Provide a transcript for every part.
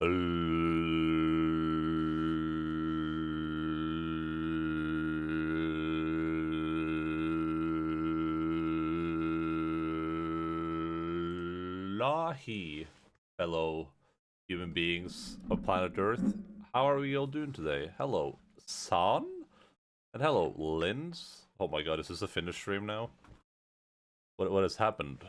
Lahi, fellow human beings of planet Earth. How are we all doing today? Hello, San? And hello, Linz? Oh my god, is this a Finnish stream now? What has happened?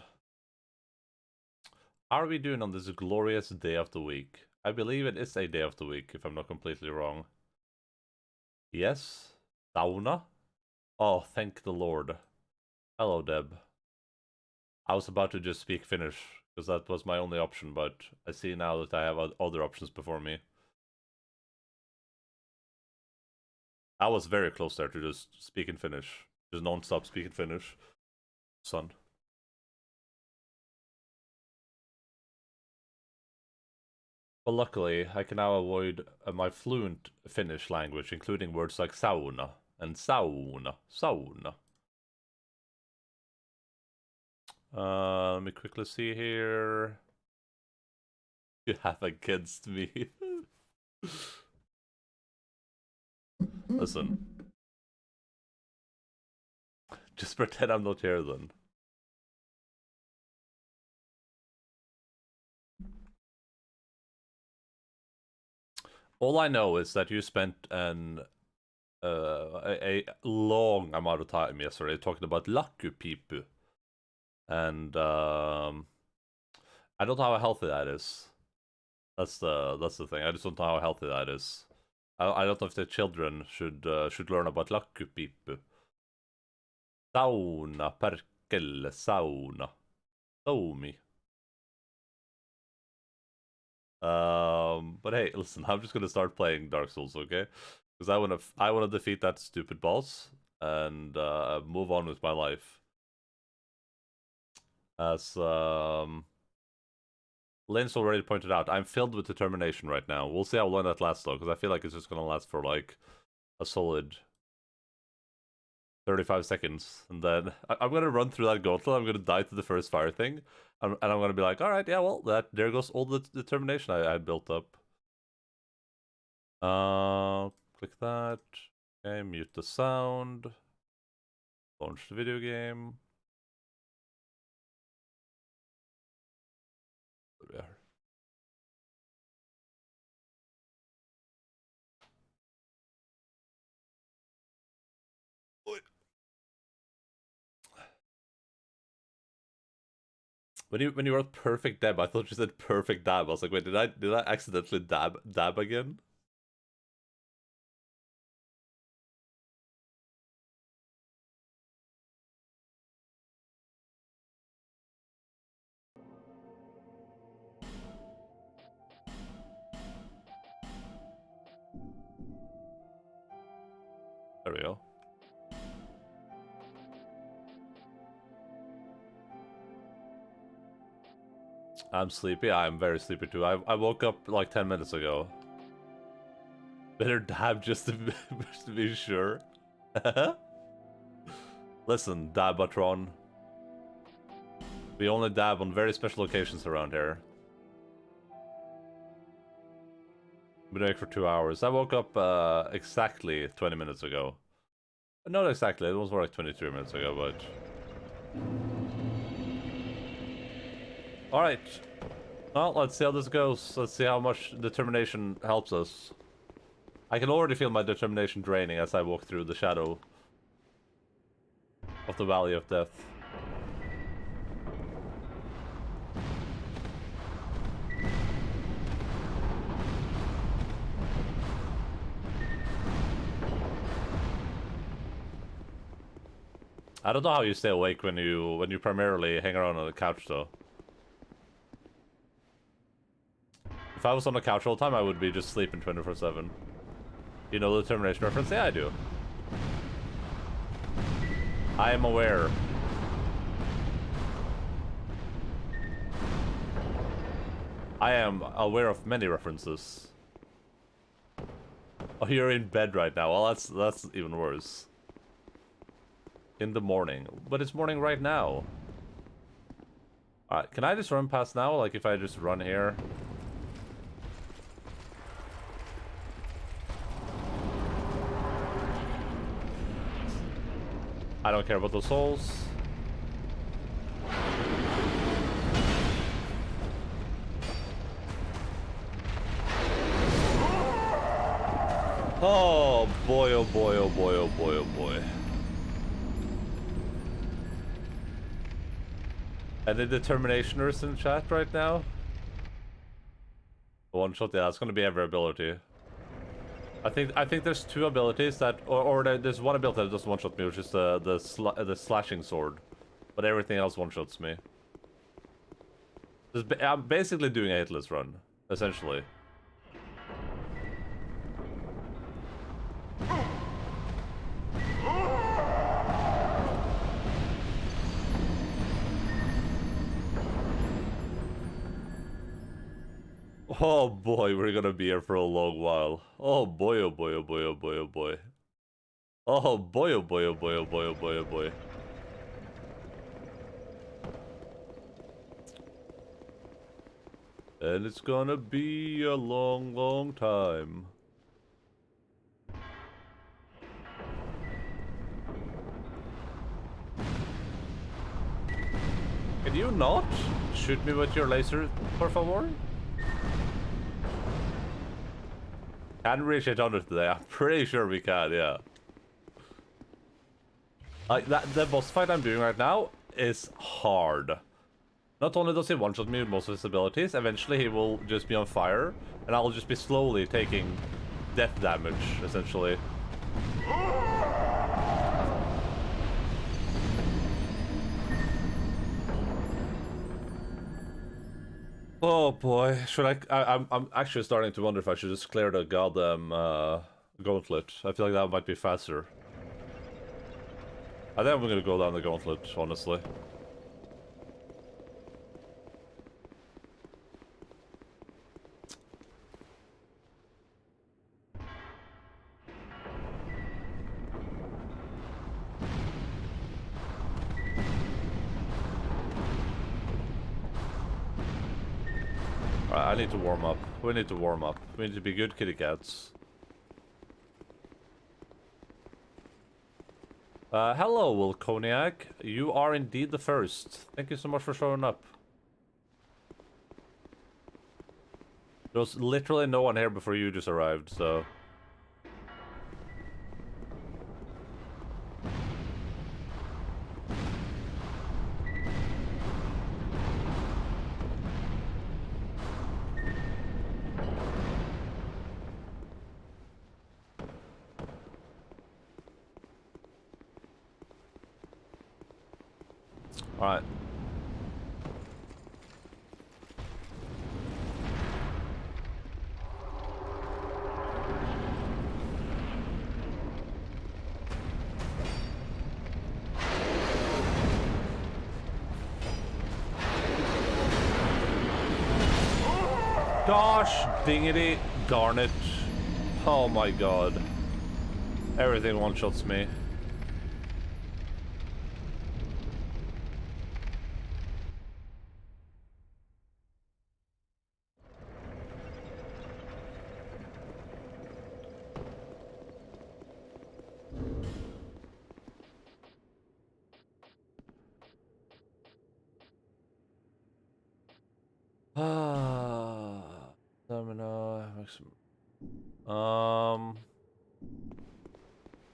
How are we doing on this glorious day of the week? I believe it is a day of the week, if I'm not completely wrong. Yes? Sauna? Oh, thank the Lord. Hello, Deb. I was about to just speak Finnish, because that was my only option, but I see now that I have other options before me. I was very close there to just speak in Finnish. Just non-stop speaking Finnish. Son. But luckily, I can now avoid my fluent Finnish language, including words like sauna and sauna. Sauna. Let me quickly see here. You have against me. Listen. Just pretend I'm not here then. All I know is that you spent a long amount of time yesterday talking about lakkupiippu. And I don't know how healthy that is. That's the thing. I just don't know how healthy that is. I don't know if the children should learn about lakkupiippu. Sauna, perkele, sauna. Toumi. But hey, listen, I'm just gonna start playing Dark Souls, okay? Because I wanna defeat that stupid boss and move on with my life. As Lynn's already pointed out, I'm filled with determination right now. We'll see how long that lasts though, because I feel like it's just gonna last for like a solid 35 seconds, and then I'm gonna run through that gauntlet. I'm gonna die to the first fire thing, and I'm gonna be like, all right, yeah, well, there goes all the determination I built up. Click that. Okay, mute the sound. Launch the video game. There we are. When you wrote perfect dab, I thought you said perfect dab. I was like, wait, did I accidentally dab again? There we go. I'm sleepy. I'm very sleepy too. I woke up like 10 minutes ago. Better dab just to be sure. Listen, Dabatron. We only dab on very special occasions around here. Been awake for 2 hours. I woke up exactly 20 minutes ago. Not exactly, it was more like 23 minutes ago, but... Alright. Well, let's see how this goes. Let's see how much determination helps us. I can already feel my determination draining as I walk through the shadow of the Valley of Death. I don't know how you stay awake when you primarily hang around on the couch, though. If I was on the couch all the time, I would be just sleeping 24/7. You know the determination reference? Yeah, I do. I am aware. I am aware of many references. Oh, you're in bed right now. Well, that's even worse. In the morning. But it's morning right now. Alright, can I just run past now? Like, if I just run here? I don't care about those souls. Oh boy, oh boy, oh boy, oh boy, oh boy. Any determinationers in chat right now? One shot, yeah, that's gonna be every ability. I think there's two abilities that, or there's one ability that does one shot me, which is the slashing sword, but everything else one shots me. I'm basically doing a hitless run, essentially. Oh boy, we're gonna be here for a long while. Oh boy, oh boy, oh boy, oh boy, oh boy. Oh boy, oh boy, oh boy, oh boy, oh boy, oh boy. And it's gonna be a long, long time. Can you not shoot me with your laser, por favor? Can reach 800 today. I'm pretty sure we can, yeah. The boss fight I'm doing right now is hard. Not only does he one-shot me with most of his abilities, eventually he will just be on fire, and I'll just be slowly taking death damage, essentially. Oh boy, should I'm actually starting to wonder if I should just clear the goddamn gauntlet. I feel like that might be faster. I think I'm gonna go down the gauntlet, honestly. Alright, I need to warm up. We need to warm up. We need to be good kitty cats. Hello, Will Cognac. You are indeed the first. Thank you so much for showing up. There was literally no one here before you just arrived, so... Alright. Gosh, dingity, darn it. Oh my god. Everything one-shots me.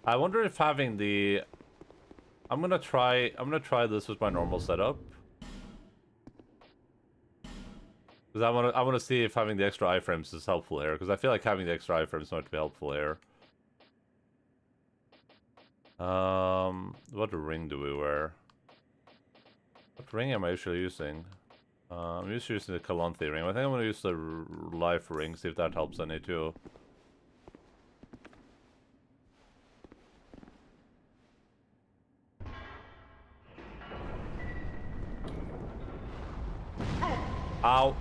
I wonder if having the... I'm gonna try this with my normal setup. Because I wanna see if having the extra iframes is helpful here, because I feel like having the extra iframes might be helpful here. What ring do we wear? What ring am I usually using? I'm usually using the Calanthe ring. I think I'm gonna use the life ring, see if that helps any too. Ow.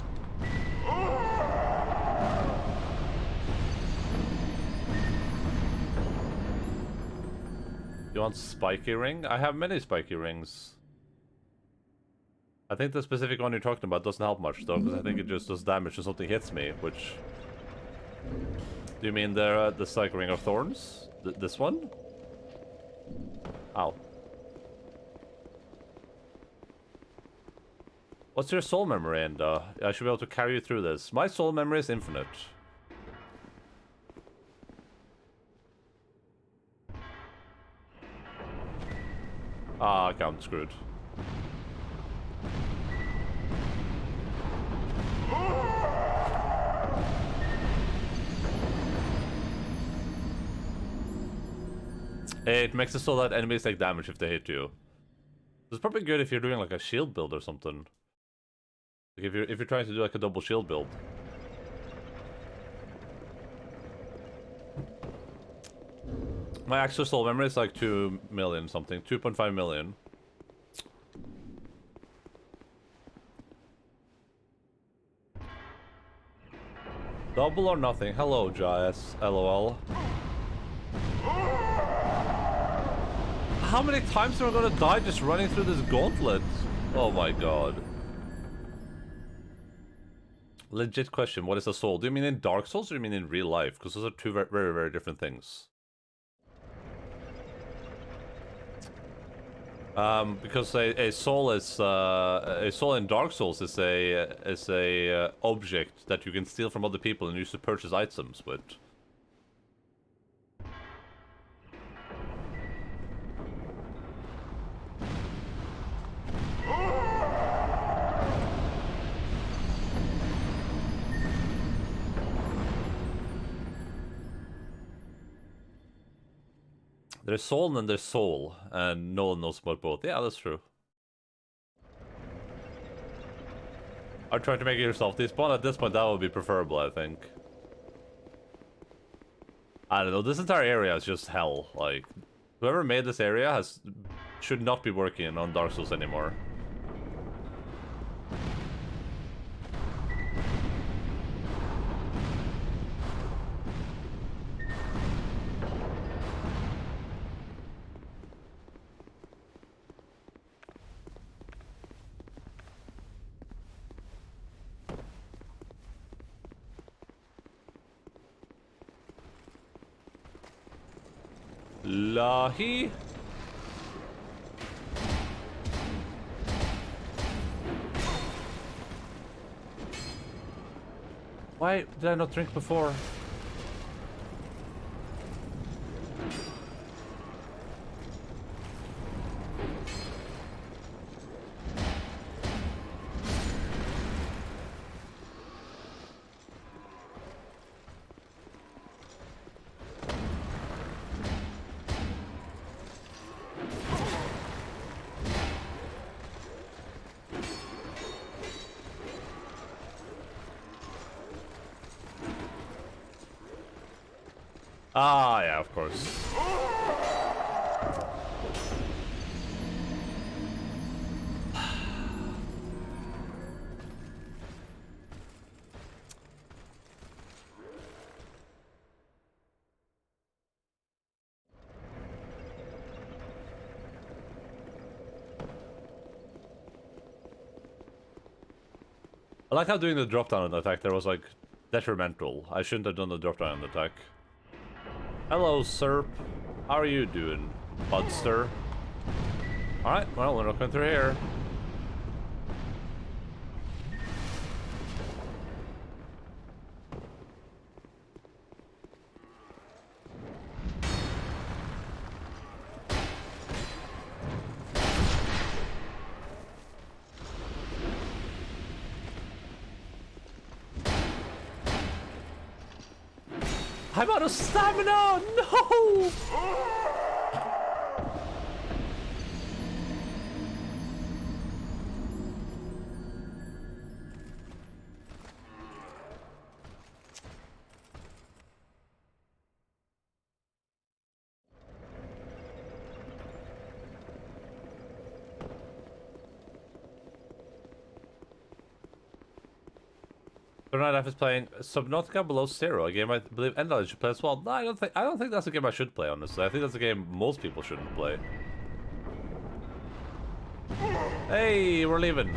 You want spiky ring? I have many spiky rings. I think the specific one you're talking about doesn't help much though, because I think it just does damage when something hits me, which... Do you mean the spiky ring of thorns? This one? Ow. What's your soul memory, and I should be able to carry you through this. My soul memory is infinite. Ah, okay, I'm screwed. It makes it so that enemies take damage if they hit you. It's probably good if you're doing like a shield build or something. Like if you're trying to do like a double shield build. My actual soul memory is like 2 million something, 2.5 million. Double or nothing. Hello, Jais. LOL. How many times am I gonna die just running through this gauntlet? Oh my god. Legit question, what is a soul? Do you mean in Dark Souls or do you mean in real life? Because those are two very, very, very different things. Because a soul is a soul in Dark Souls is a object that you can steal from other people and use to purchase items with. There's soul and then there's soul, and no one knows about both. Yeah, that's true. I'd try to make it yourself despawn. At this point, that would be preferable, I think. I don't know, this entire area is just hell. Like, whoever made this area should not be working on Dark Souls anymore. Lahi? Why did I not drink before? Ah, yeah, of course. I like how doing the drop down attack there was like detrimental. I shouldn't have done the drop down attack. Hello, Serp. How are you doing, Budster? Alright, well, we're not going through here. I'm out of stamina! No! Tonight F is playing Subnautica Below Zero, a game I believe Endaline should play as well. No, I don't think that's a game I should play, honestly. I think that's a game most people shouldn't play. Hey, we're leaving.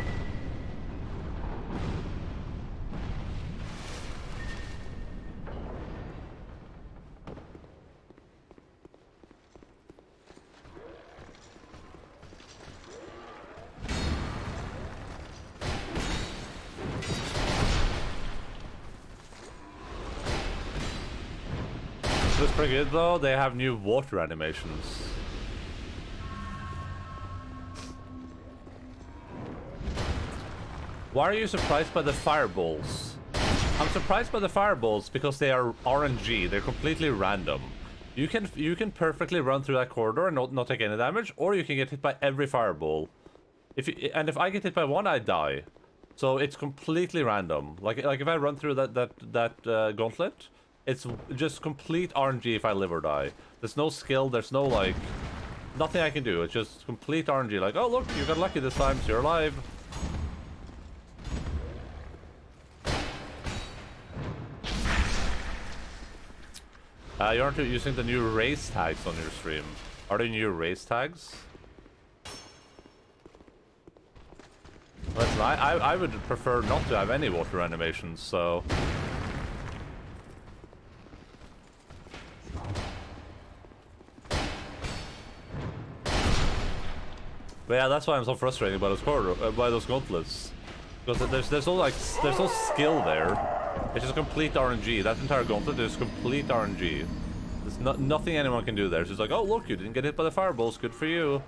That's pretty good though. They have new water animations. Why are you surprised by the fireballs? I'm surprised by the fireballs because they are RNG. They're completely random. You can perfectly run through that corridor and not take any damage, or you can get hit by every fireball. If I get hit by one, I die. So it's completely random. Like if I run through that gauntlet, it's just complete RNG if I live or die. There's no skill. There's no like nothing I can do. It's just complete RNG. Like, oh look, you got lucky this time, so you're alive. You aren't using the new race tags on your stream. Are they new race tags? Listen, I would prefer not to have any water animations, so... But yeah, that's why I'm so frustrated by those by those gauntlets. Because there's no skill there. It's just complete RNG. That entire gauntlet is complete RNG. There's nothing anyone can do there. It's just like, oh look, you didn't get hit by the fireballs. Good for you.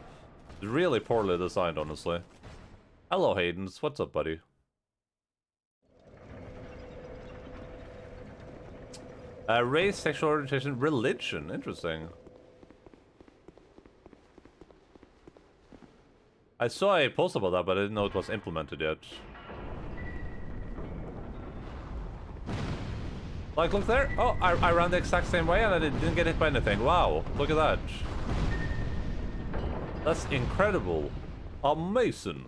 It's really poorly designed, honestly. Hello, Haydens. What's up, buddy? Race, sexual orientation, religion. Interesting. I saw a post about that, but I didn't know it was implemented yet. Like, look there. Oh, I ran the exact same way and I didn't get hit by anything. Wow, look at that. That's incredible. Amazing.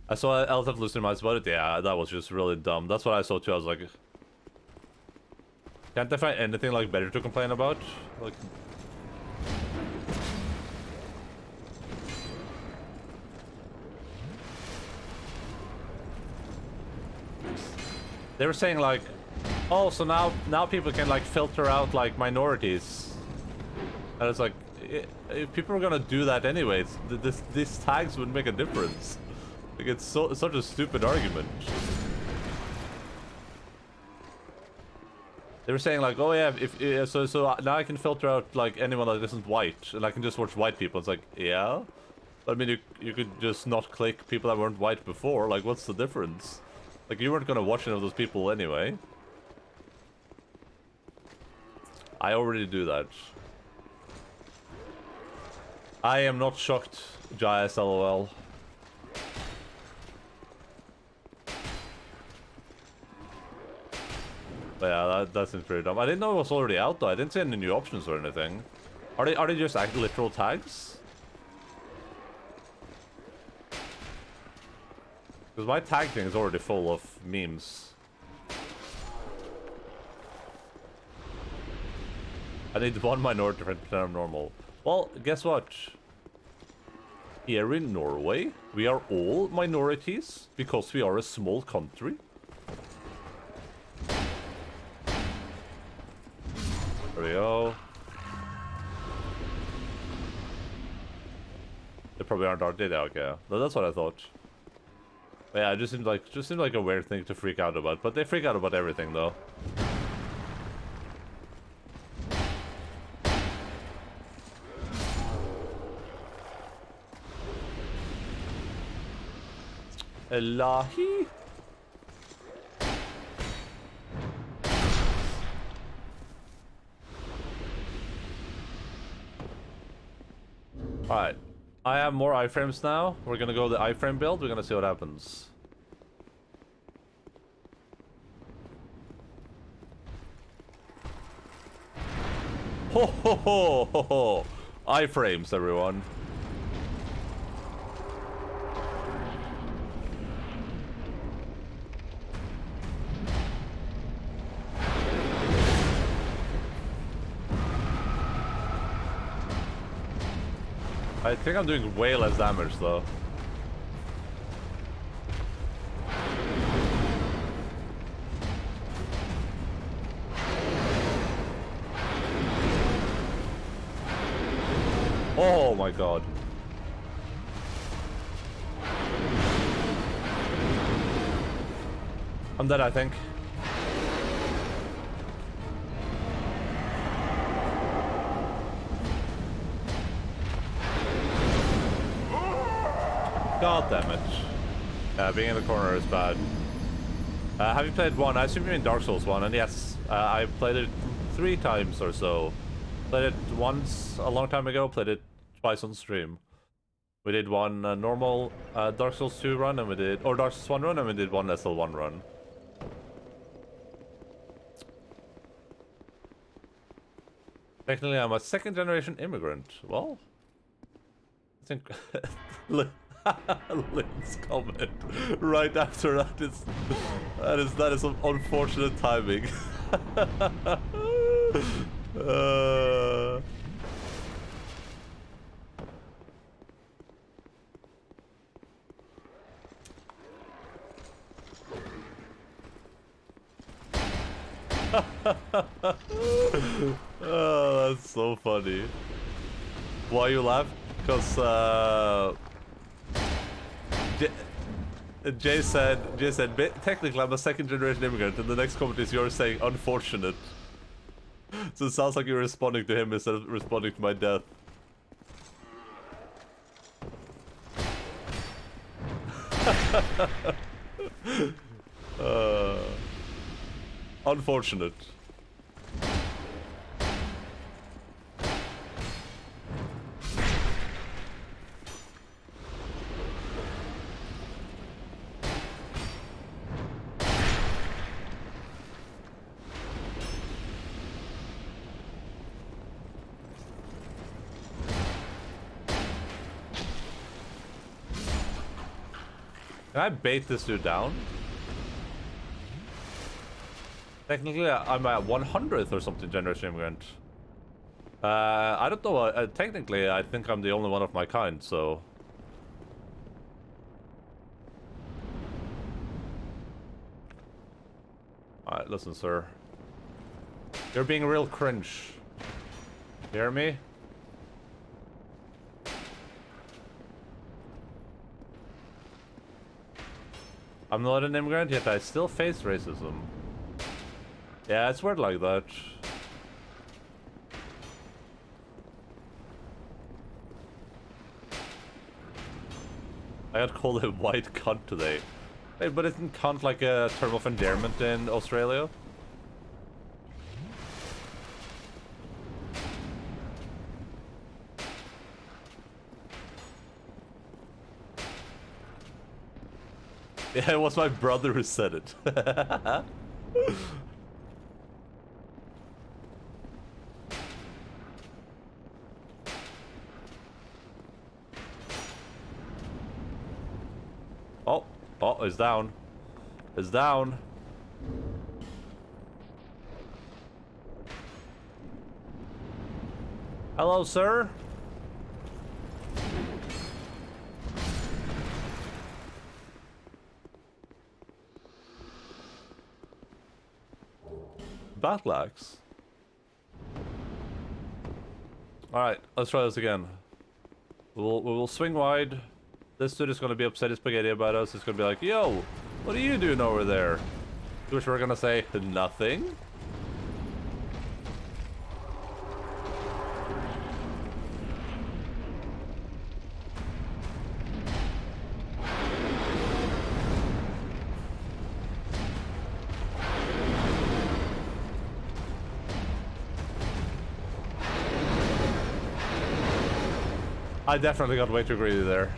I saw LTF losing minds about it. Yeah, that was just really dumb. That's what I saw too. I was like, can't they find anything like better to complain about? Like, they were saying like, oh, so now people can like filter out like minorities, and it's like, if people are gonna do that anyways, these tags would make a difference. Like, it's such a stupid argument. They were saying like, oh yeah, so now I can filter out like anyone that isn't white, and I can just watch white people. It's like, yeah, I mean you could just not click people that weren't white before. Like, what's the difference? Like, you weren't gonna watch any of those people anyway. I already do that. I am not shocked, Jai SL1. But yeah, that seems pretty dumb. I didn't know it was already out though. I didn't see any new options or anything. Are they just literal tags? Because my tag thing is already full of memes. I need one minority to pretend I'm normal. Well, guess what? Here in Norway, we are all minorities because we are a small country. There we go. They probably aren't did they? Okay, no, that's what I thought. But yeah, it just seemed like a weird thing to freak out about. But they freak out about everything, though. Elahi. Alright. I have more iframes now. We're gonna go the iframe build. We're gonna see what happens. Ho ho ho ho ho! Iframes, everyone. I think I'm doing way less damage though. Oh my god. I'm dead, I think. God damn it. Being in the corner is bad. Have you played 1? I assume you mean Dark Souls 1, and yes, I played it 3 times or so. Played it once a long time ago, played it twice on stream. We did one normal Dark Souls 2 run, and we did, or Dark Souls 1 run, and we did one SL1 run. Technically, I'm a second-generation immigrant. Well, I think Lynn's comment right after that is some unfortunate timing. Oh, that's so funny. Why you laugh? Because Jay said, technically I'm a second generation immigrant, and the next comment is you're saying unfortunate. So it sounds like you're responding to him instead of responding to my death. Unfortunate. Can I bait this dude down? Technically, I'm at 100th or something generation immigrant. I don't know. Technically, I think I'm the only one of my kind, so... Alright, listen, sir. You're being real cringe. You hear me? I'm not an immigrant, yet I still face racism. Yeah, it's weird like that. I got called a white cunt today. Hey, but isn't cunt like a term of endearment in Australia? Yeah, it was my brother who said it. Oh, it's down. It's down. Hello, sir. Battle axe. Alright, let's try this again. We will swing wide. This dude is gonna be upset as spaghetti about us. He's gonna be like, yo, what are you doing over there? To which we're gonna say, nothing? I definitely got way too greedy there.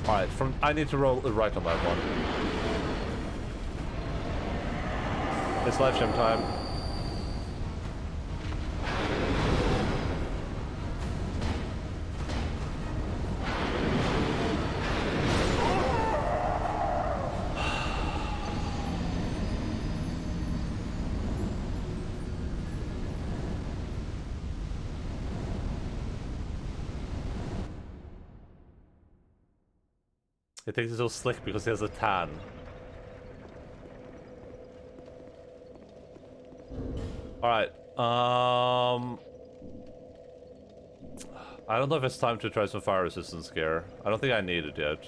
Alright, I need to roll right on that one. It's live stream time. He thinks he's so slick because he has a tan. Alright, I don't know if it's time to try some fire resistance gear. I don't think I need it yet.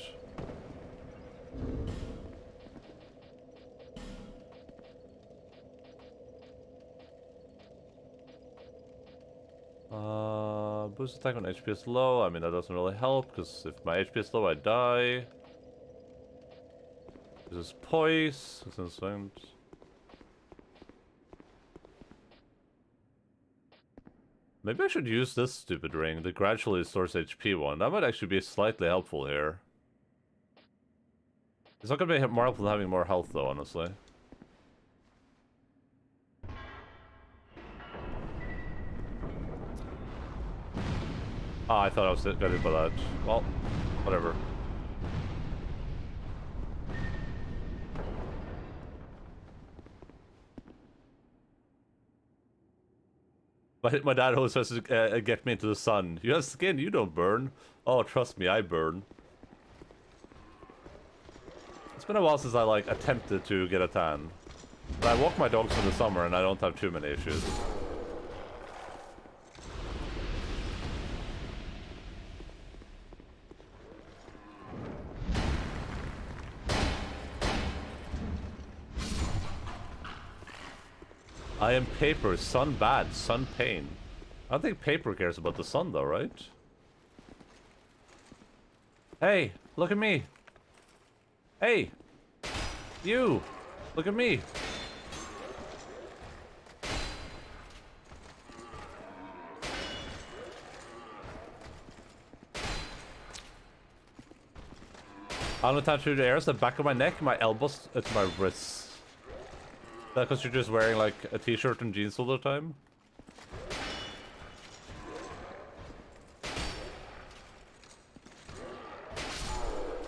Boost attack when HP is low. I mean, that doesn't really help, because if my HP is low, I die. This is poise. Maybe I should use this stupid ring, the gradually restores HP one. That might actually be slightly helpful here. It's not gonna be more helpful than having more health, though, honestly. Ah, I thought I was gonna do that. Well, whatever. My dad always says to get me into the sun. You have skin, you don't burn. Oh, trust me, I burn. It's been a while since I, like, attempted to get a tan. But I walk my dogs in the summer and I don't have too many issues. I am paper, sun bad, sun pain. I don't think paper cares about the sun though, right? Hey, look at me. Hey, you, look at me. I'm attached to the ears, the back of my neck, my elbows, it's my wrists. Is that because you're just wearing like a t-shirt and jeans all the time?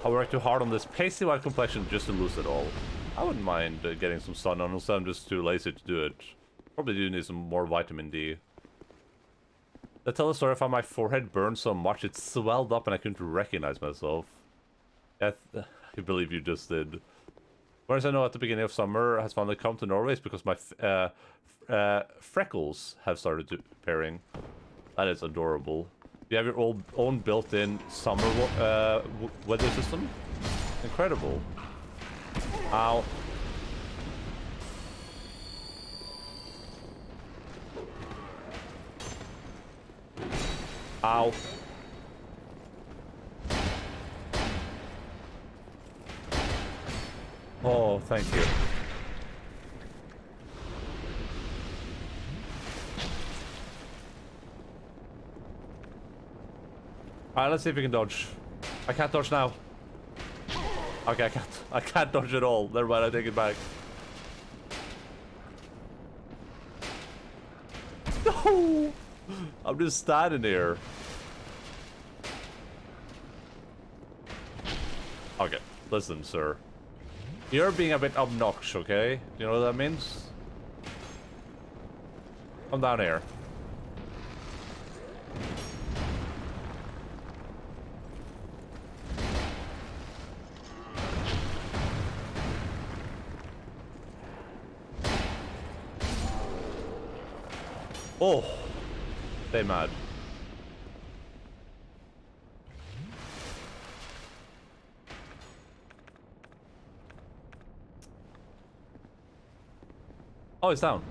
I work too hard on this pasty white complexion just to lose it all. I wouldn't mind getting some sun on, unless I'm just too lazy to do it. Probably do need some more vitamin D. They tell the story of how my forehead burned so much it swelled up and I couldn't recognize myself. I believe you just did. Whereas I know at the beginning of summer has finally come to Norway is because my freckles have started appearing. That is adorable. You have your own built-in summer weather system? Incredible. Ow. Ow. Oh, thank you. Alright, let's see if we can dodge. I can't dodge now. Okay, I can't dodge at all. Never mind, I take it back. No! I'm just standing here. Okay, listen, sir. You're being a bit obnoxious, okay? Do you know what that means? Come down here. Oh! Stay mad. Oh, it's down.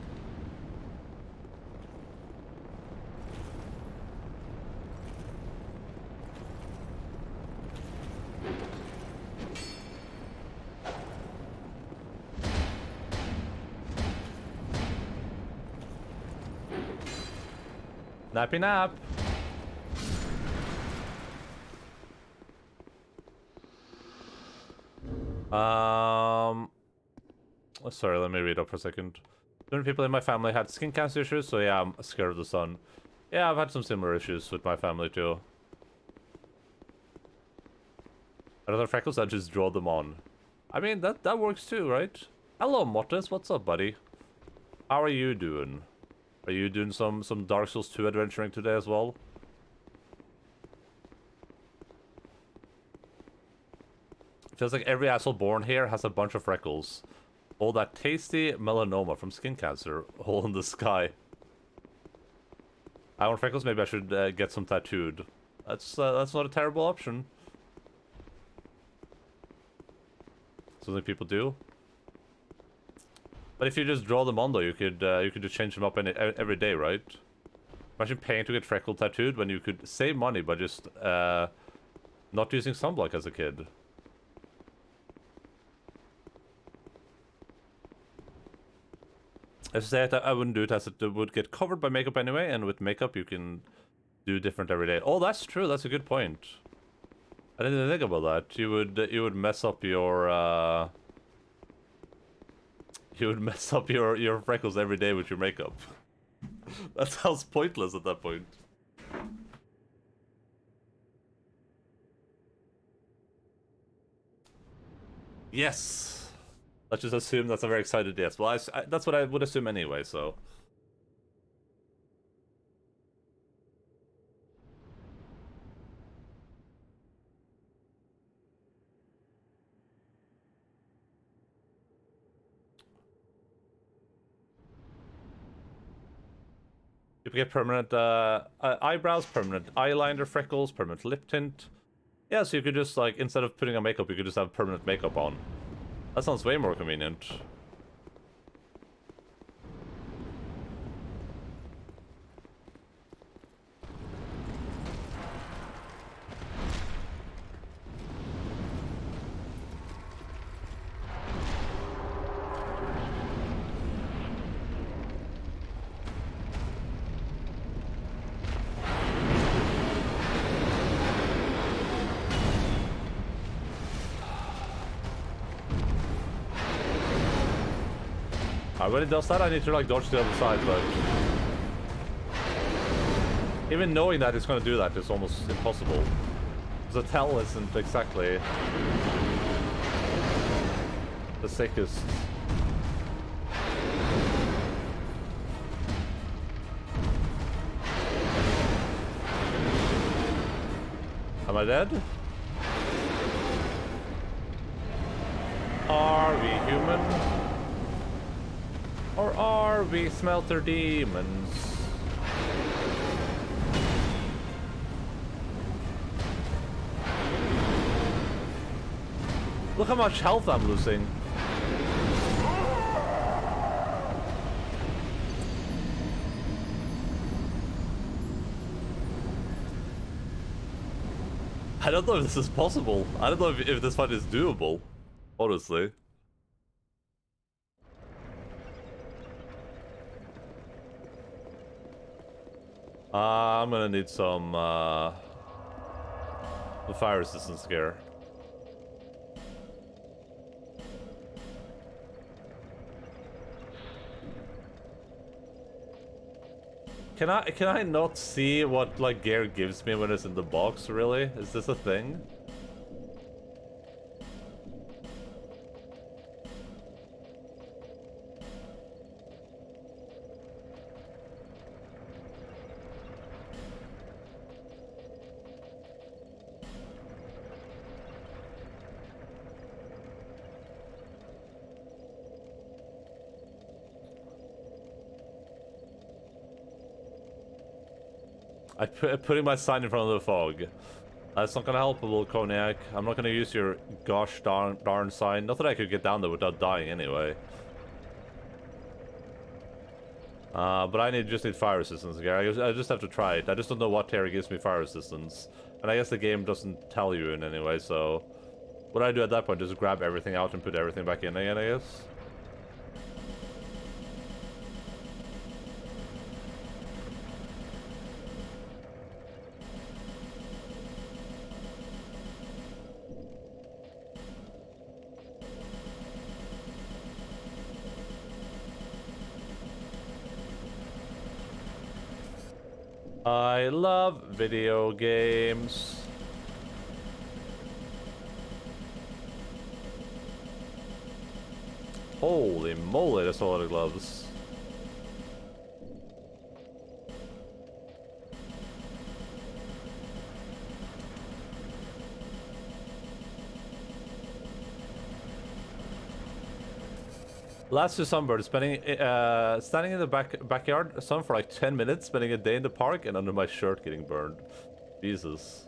Nappy nap. Sorry, let me read up for a second. Different people in my family had skin cancer issues, so yeah, I'm scared of the sun. Yeah, I've had some similar issues with my family too. Another freckles, I just draw them on. I mean, that works too, right? Hello, Mortis, what's up, buddy? How are you doing? Are you doing some Dark Souls 2 adventuring today as well? Feels like every asshole born here has a bunch of freckles. All that tasty melanoma from skin cancer, all in the sky. I want freckles, maybe I should get some tattooed. That's not a terrible option. Something people do. But if you just draw them on though, you could just change them up every day, right? Imagine paying to get freckle tattooed when you could save money by just not using sunblock as a kid. I say that I wouldn't do it as it would get covered by makeup anyway, and with makeup you can do different every day. Oh, that's true. That's a good point. I didn't even think about that. You would mess up your your freckles every day with your makeup. That sounds pointless at that point. Yes. Let's just assume that's a very excited yes. Well, that's what I would assume anyway, so. You get permanent eyebrows, permanent eyeliner, freckles, permanent lip tint. Yeah, so you could just, like, instead of putting on makeup, you could just have permanent makeup on. That sounds way more convenient. When it does that, I need to like dodge to the other side, but even knowing that it's going to do that is almost impossible. The tell isn't exactly the sickest. Am I dead? Are we human? Or are we smelter demons? Look how much health I'm losing. I don't know if this is possible. I don't know if this fight is doable, honestly. I'm gonna need some fire resistance gear. Can I not see what like gear gives me when it's in the box, really? Is this a thing? Putting my sign in front of the fog. That's not gonna help, little Cognac. I'm not gonna use your gosh darn sign. Not that I could get down there without dying anyway. But I just need fire resistance again. I just have to try it. I just don't know what tier gives me fire resistance. And I guess the game doesn't tell you in any way, so... What I do at that point is grab everything out and put everything back in again, I guess. I love video games. Holy moly, that's a lot of gloves. Last year sunbird, standing in the backyard sun for like 10 minutes, spending a day in the park, and under my shirt getting burned. Jesus.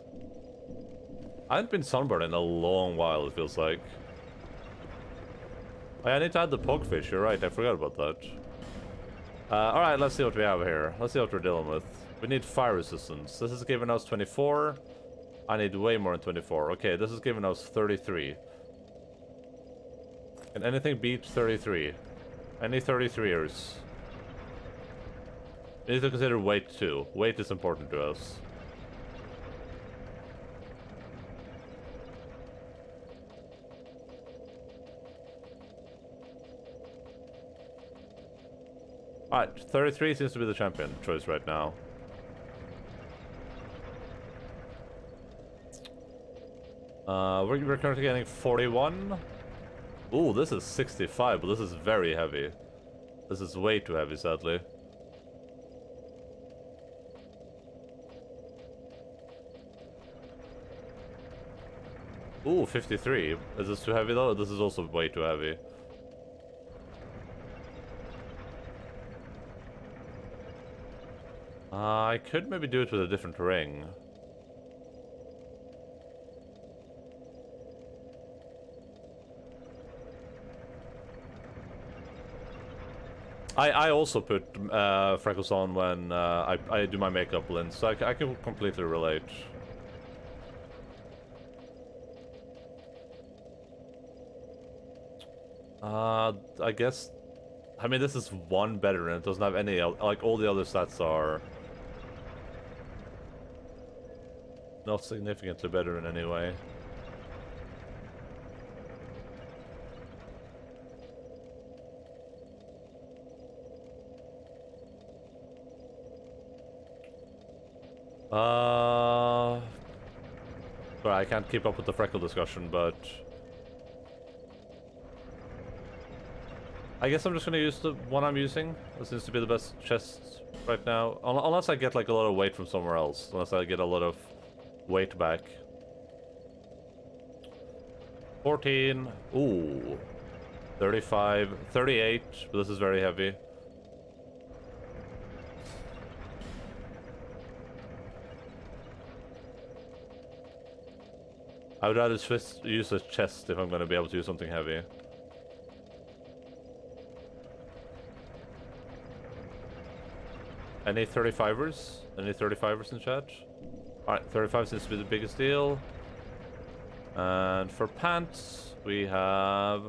I haven't been sunburned in a long while, it feels like. Oh, yeah, I need to add the pogfish, you're right, I forgot about that. Alright, let's see what we have here. Let's see what we're dealing with. We need fire resistance. This is giving us 24. I need way more than 24. Okay, this is giving us 33. Can anything beat 33? Any 33ers? We need to consider weight too. Weight is important to us. Alright, 33 seems to be the champion choice right now. We're currently getting 41. Ooh, this is 65, but this is very heavy. This is way too heavy, sadly. Ooh, 53. Is this too heavy though? This is also way too heavy. I could maybe do it with a different ring. I also put freckles on when I do my makeup lens, so I can completely relate. I guess... I mean, this is one better and it doesn't have any... Like, all the other stats are... not significantly better in any way. But I can't keep up with the freckle discussion, but... I guess I'm just gonna use the one I'm using. This seems to be the best chest right now. Unless I get like a lot of weight from somewhere else. Unless I get a lot of weight back. 14. Ooh. 35. 38. But this is very heavy. I would rather use a chest if I'm going to be able to use something heavy. Any 35ers? Any 35ers in chat? Alright, 35 seems to be the biggest deal. And for pants, we have...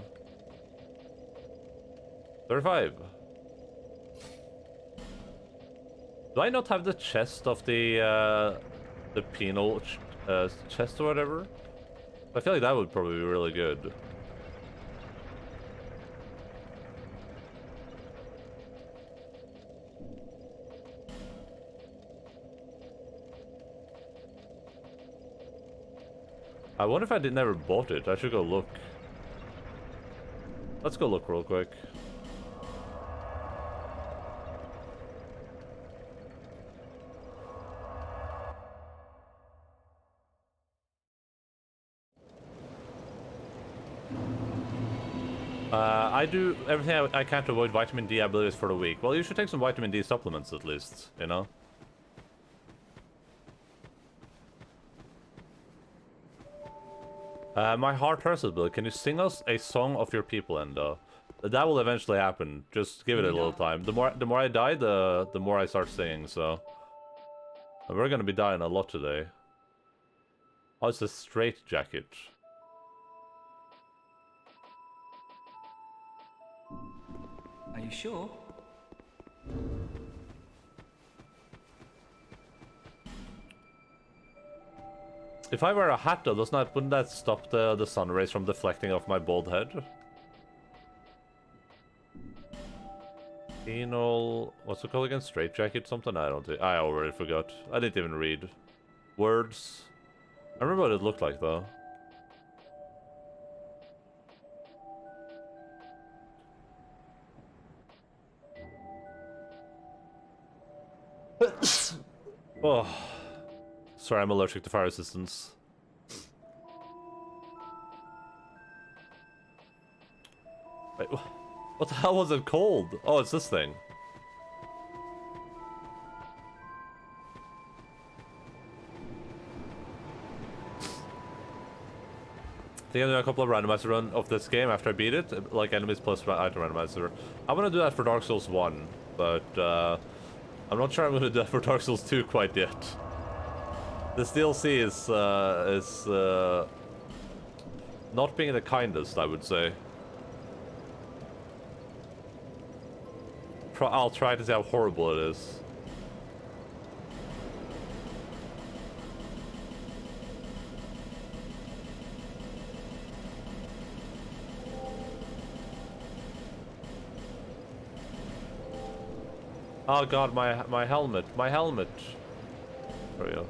35. Do I not have the chest of the penal chest or whatever? I feel like that would probably be really good. I wonder if I never bought it. I should go look. Let's go look real quick. I do everything I can to avoid vitamin D, I believe, is for the week. Well, you should take some vitamin D supplements at least, you know? My heart hurts a bit. Can you sing us a song of your people, Enda? That will eventually happen. Just give it a little time. The more I die, the more I start singing, so... And we're gonna be dying a lot today. Oh, it's a straight jacket. Are you sure? If I wear a hat though, wouldn't that stop the sun rays from deflecting off my bald head? Penal... What's it called again? Straight jacket? Something? I already forgot. I didn't even read. Words. I remember what it looked like though. Oh. Sorry, I'm allergic to fire resistance. Wait, what the hell was it called? Oh, it's this thing. I think I'm doing a couple of randomizer run of this game after I beat it, like enemies plus item randomizer. I'm gonna do that for Dark Souls 1, but I'm not sure I'm gonna do that for Dark Souls 2 quite yet. This DLC is not being the kindest, I would say. I'll try to see how horrible it is. Oh god, my helmet, my helmet. There we go.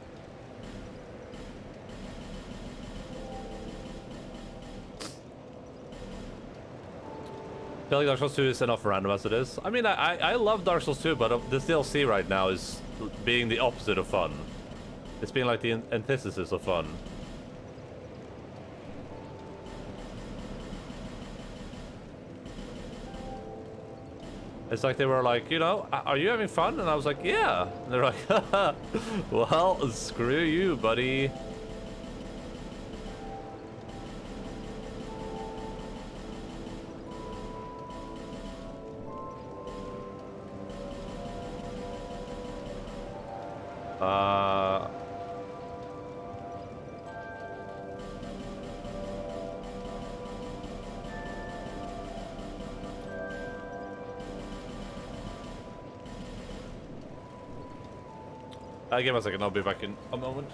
I feel like Dark Souls 2 is enough random as it is. I mean, I love Dark Souls 2, but this DLC right now is being the opposite of fun. It's being like the antithesis of fun. It's like they were like, you know, are you having fun? And I was like, yeah. And they're like, well, screw you, buddy. Give me a second, I'll be back in a moment.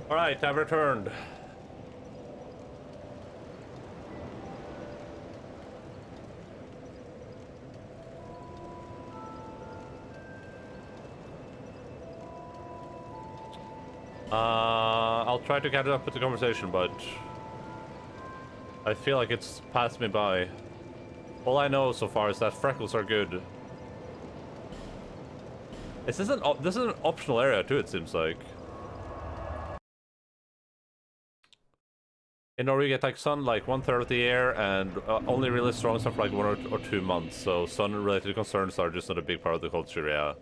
Alright, I've returned. I'll try to catch up with the conversation, but I feel like it's passed me by. All I know so far is that freckles are good. This is an optional area too, it seems like. In Norway, you get like sun like 1/3 of the year, and only really strong sun for like 1 or 2 months. So sun-related concerns are just not a big part of the culture. Yeah.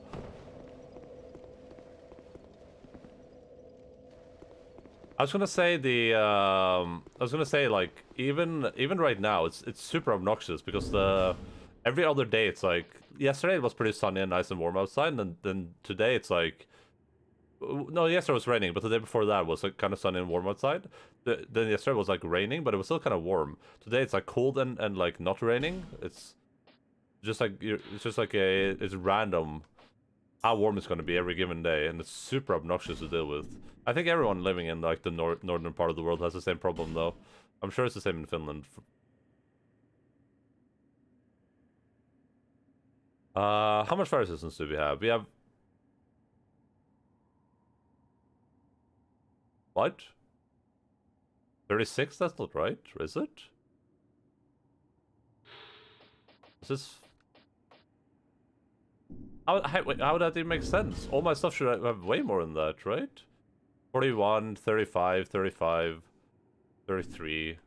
I was gonna say like even right now it's super obnoxious because every other day it's like yesterday it was pretty sunny and nice and warm outside, and then today it's like. No, yesterday was raining, but the day before that was like kind of sunny and warm outside. Then yesterday was like raining, but it was still kind of warm. Today it's like cold and like not raining. It's just like it's random how warm it's going to be every given day, and it's super obnoxious to deal with. I think everyone living in like the northern part of the world has the same problem though. I'm sure it's the same in Finland. How much fire resistance do we have? We have. What? 36? That's not right, is it? Is this... Wait, how would that even make sense? All my stuff should have way more than that, right? 41, 35, 35, 33...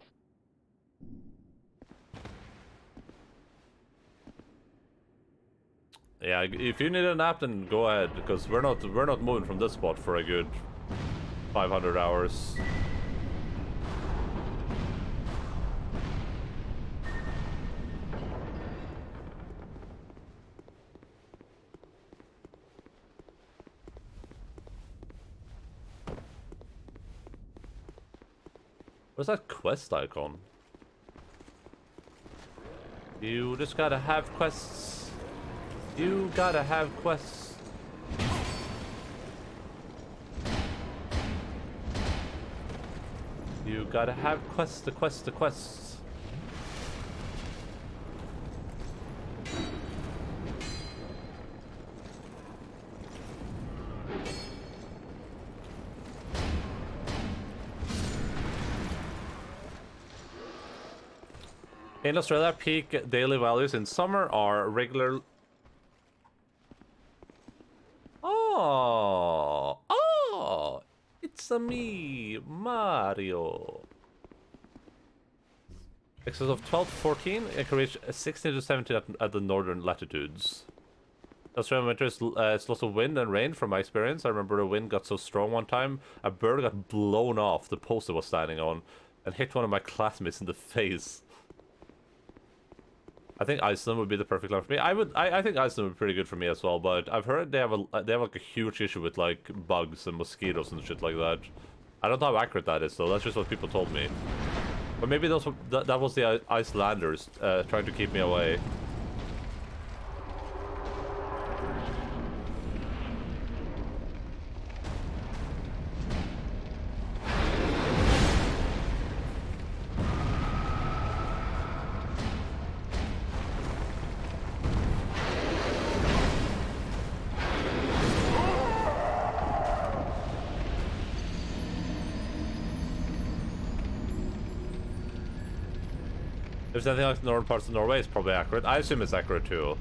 Yeah, if you need a nap, then go ahead, because we're not moving from this spot for a good 500 hours. What's that quest icon? You just gotta have quests. You gotta have quests. You gotta have quests, the quests, the quests. In Australia, peak daily values in summer are regular. Oh, it's a me, Mario. Excess of 12 to 14, it can reach 16 to 17 at the northern latitudes. Australian winter is lots of wind and rain from my experience. I remember the wind got so strong one time, a bird got blown off the post I was standing on and hit one of my classmates in the face. I think Iceland would be the perfect land for me. I think Iceland would be pretty good for me as well, but I've heard they have like a huge issue with like bugs and mosquitoes and shit like that. I don't know how accurate that is though. That's just what people told me. But maybe that was the Icelanders trying to keep me away. If there's anything like the northern parts of Norway, it's probably accurate. I assume it's accurate too.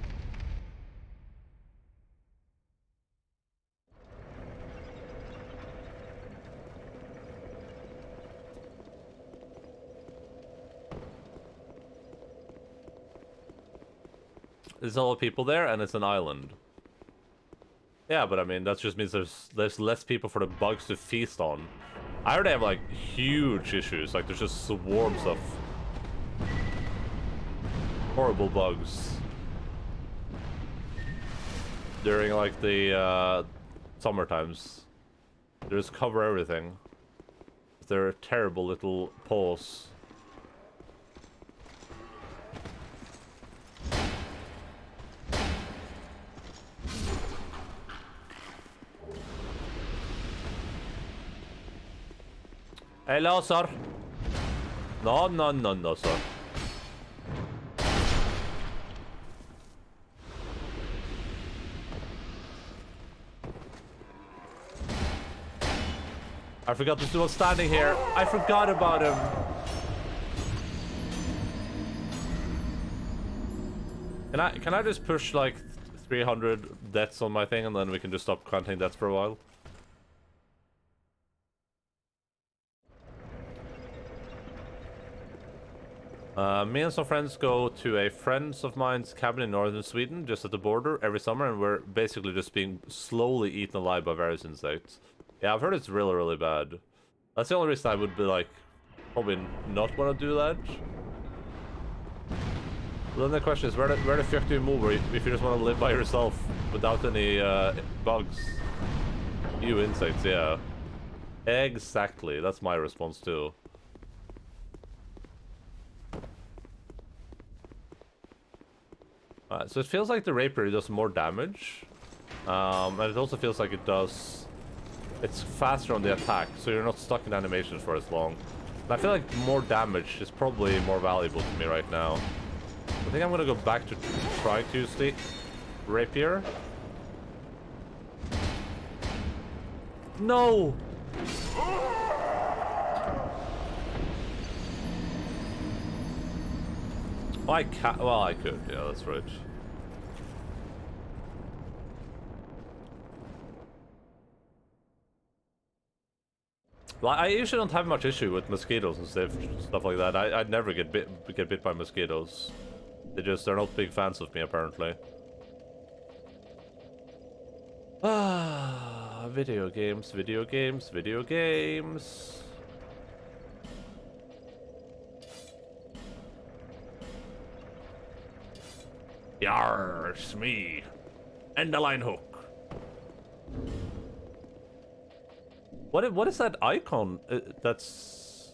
There's a lot of people there, and it's an island. Yeah, but I mean, that just means there's less people for the bugs to feast on. I heard they have like huge issues. Like there's just swarms of horrible bugs during like the summer times. They just cover everything. They're terrible little paws. Hello, sir. No, no, no, no, sir. I forgot this dude was standing here. I forgot about him. Can I just push like 300 deaths on my thing and then we can just stop counting deaths for a while? Me and some friends go to a friends of mine's cabin in northern Sweden, just at the border, every summer, and we're basically just being slowly eaten alive by various insects. Yeah, I've heard it's really, really bad. That's the only reason I would be like, probably not want to do that. But then the question is, where the fuck do you move if you just want to live by yourself without any bugs? You insects, yeah. Exactly, that's my response too. So it feels like the Rapier does more damage. And it also feels like it's faster on the attack, so you're not stuck in animations for as long. And I feel like more damage is probably more valuable to me right now. I think I'm gonna go back to trying to use the Rapier. No! Oh, I can't. Well, I could. Yeah, that's right. Well, I usually don't have much issue with mosquitoes and stuff like that. I'd never get bit by mosquitoes. They're not big fans of me apparently. Ah, video games, video games, video games. Yarr, it's me. Endaline hook. What is that icon? That's...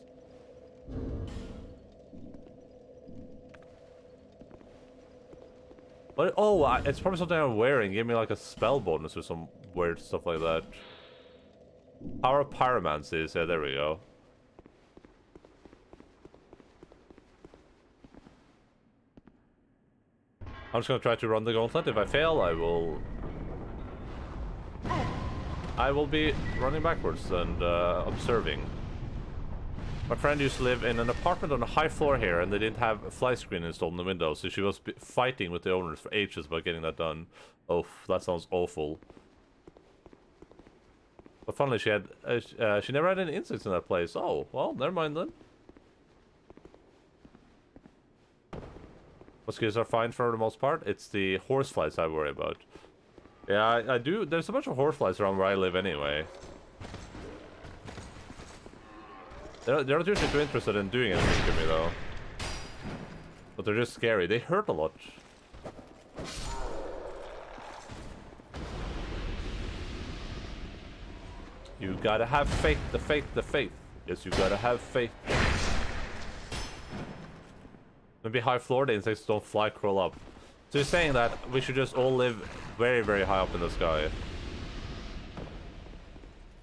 What? Oh, it's probably something I'm wearing. Give me like a spell bonus or some weird stuff like that. Power of Pyromancy. Yeah, there we go. I'm just gonna try to run the gauntlet. If I fail, I will be running backwards and observing. My friend used to live in an apartment on a high floor here, and they didn't have a fly screen installed in the window, so she was fighting with the owners for ages about getting that done. Oh, that sounds awful. But funnily, she never had any insects in that place. Oh, well, never mind then. Mosquitoes are fine for the most part. It's the horseflies I worry about. Yeah, I do. There's a bunch of horseflies around where I live anyway. They're not usually too interested in doing anything to me, though. But they're just scary. They hurt a lot. You gotta have faith, the faith, the faith. Yes, you gotta have faith. Maybe high floor, the insects don't fly, crawl up. So you're saying that we should just all live very, very high up in the sky.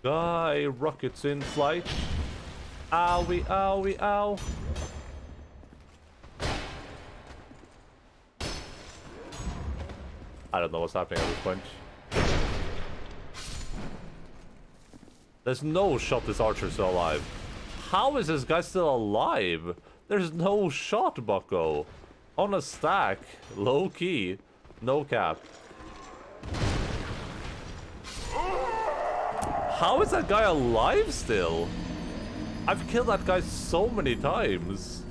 Sky rockets in flight. Owie, owie, ow. I don't know what's happening at this point. There's no shot this archer's still alive. How is this guy still alive? There's no shot, bucko. On a stack. Low key. No cap. How is that guy alive still? I've killed that guy so many times.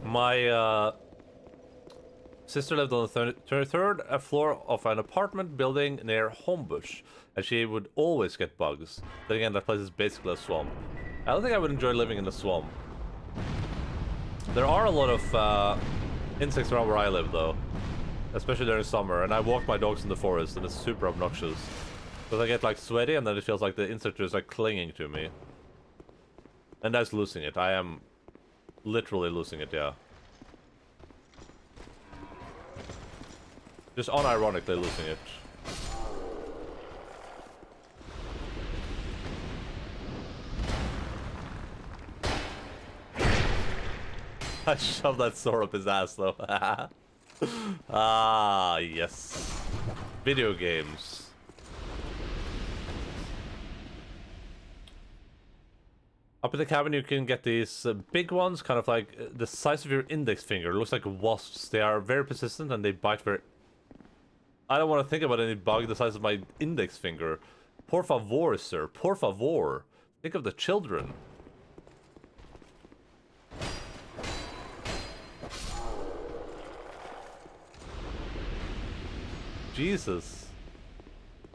My sister lived on the 33rd floor of an apartment building near Homebush, and she would always get bugs. Then again, that place is basically a swamp. I don't think I would enjoy living in a swamp. There are a lot of insects around where I live, though. Especially during summer, and I walk my dogs in the forest, and it's super obnoxious. Because I get, like, sweaty, and then it feels like the insect is, like, clinging to me. And that's losing it. I am literally losing it, yeah. Just unironically losing it. I shoved that sword up his ass, though. Ah, yes. Video games. Up in the cabin, you can get these big ones, kind of like the size of your index finger. It looks like wasps. They are very persistent, and they bite very... I don't want to think about any bug the size of my index finger. Por favor, sir. Por favor. Think of the children. Jesus.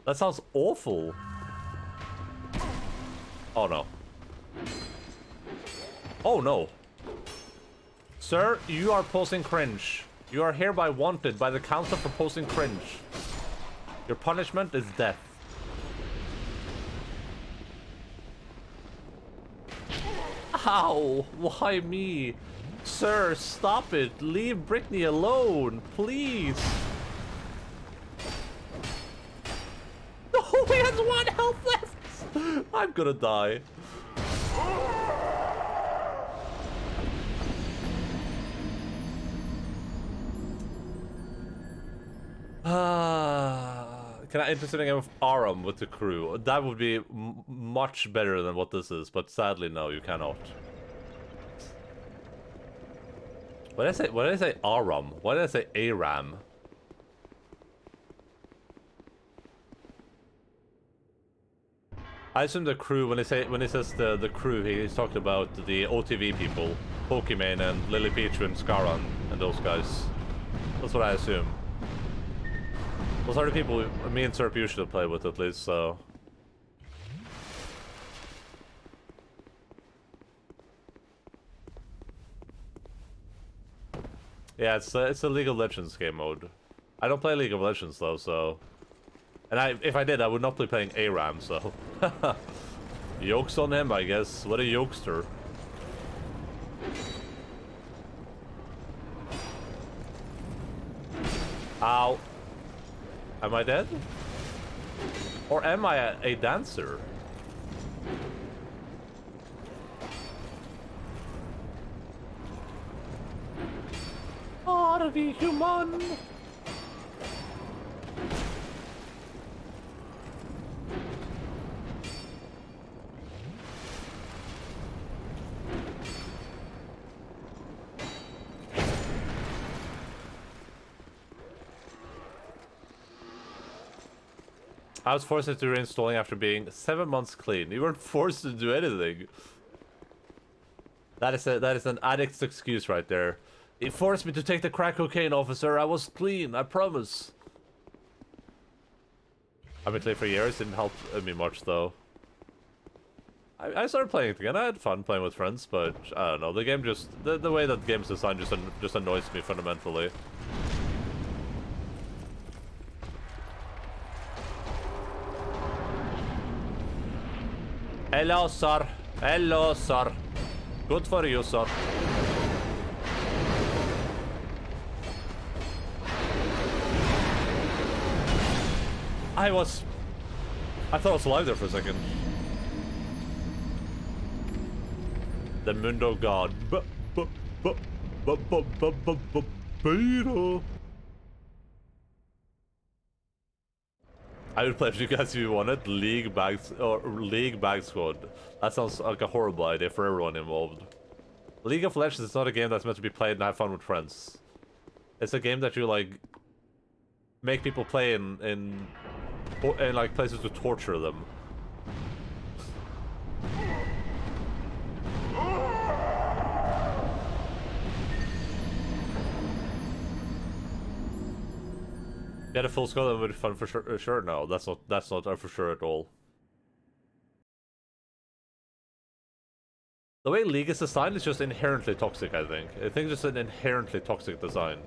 That sounds awful. Oh no. Oh no. Sir, you are posting cringe. You are hereby wanted by the council for posting cringe. Your punishment is death. Ow! Why me? Sir, stop it. Leave Brittany alone, please. No, he has 1 health left. I'm gonna die. Can I enter something with Aram with the crew? That would be much better than what this is, but sadly, no, you cannot. Why did I say Aram? Why did I say Aram? I assume the crew, when he says the crew, he's talking about the OTV people, Pokimane and Lily Pichu and Scaran and those guys. That's what I assume. Those are the people me and Serp usually play with, at least, so... Yeah, it's a League of Legends game mode. I don't play League of Legends, though, so... And if I did, I would not be playing ARAM, so... Yokes on him, I guess. What a yokester. Ow. Am I dead? Or am I a dancer? Are we human? I was forced into reinstalling after being 7 months clean. You weren't forced to do anything. That is an addict's excuse right there. It forced me to take the crack cocaine, officer. I was clean, I promise. I've been clean for years, didn't help me much though. I started playing it again. I had fun playing with friends, but I don't know. The game just the way that the game's designed just annoys me fundamentally. Hello, sir. Hello, sir. Good for you, sir. I thought I was alive there for a second. The Mundo God. Beta. I would play if you guys if you wanted League Bag Squad. That sounds like a horrible idea for everyone involved. League of Legends is not a game that's meant to be played and have fun with friends. It's a game that you like make people play in like places to torture them. Get a full squad, that would be fun for sure. Sure, no, that's not for sure at all. The way League is designed is just inherently toxic. I think it's just an inherently toxic design.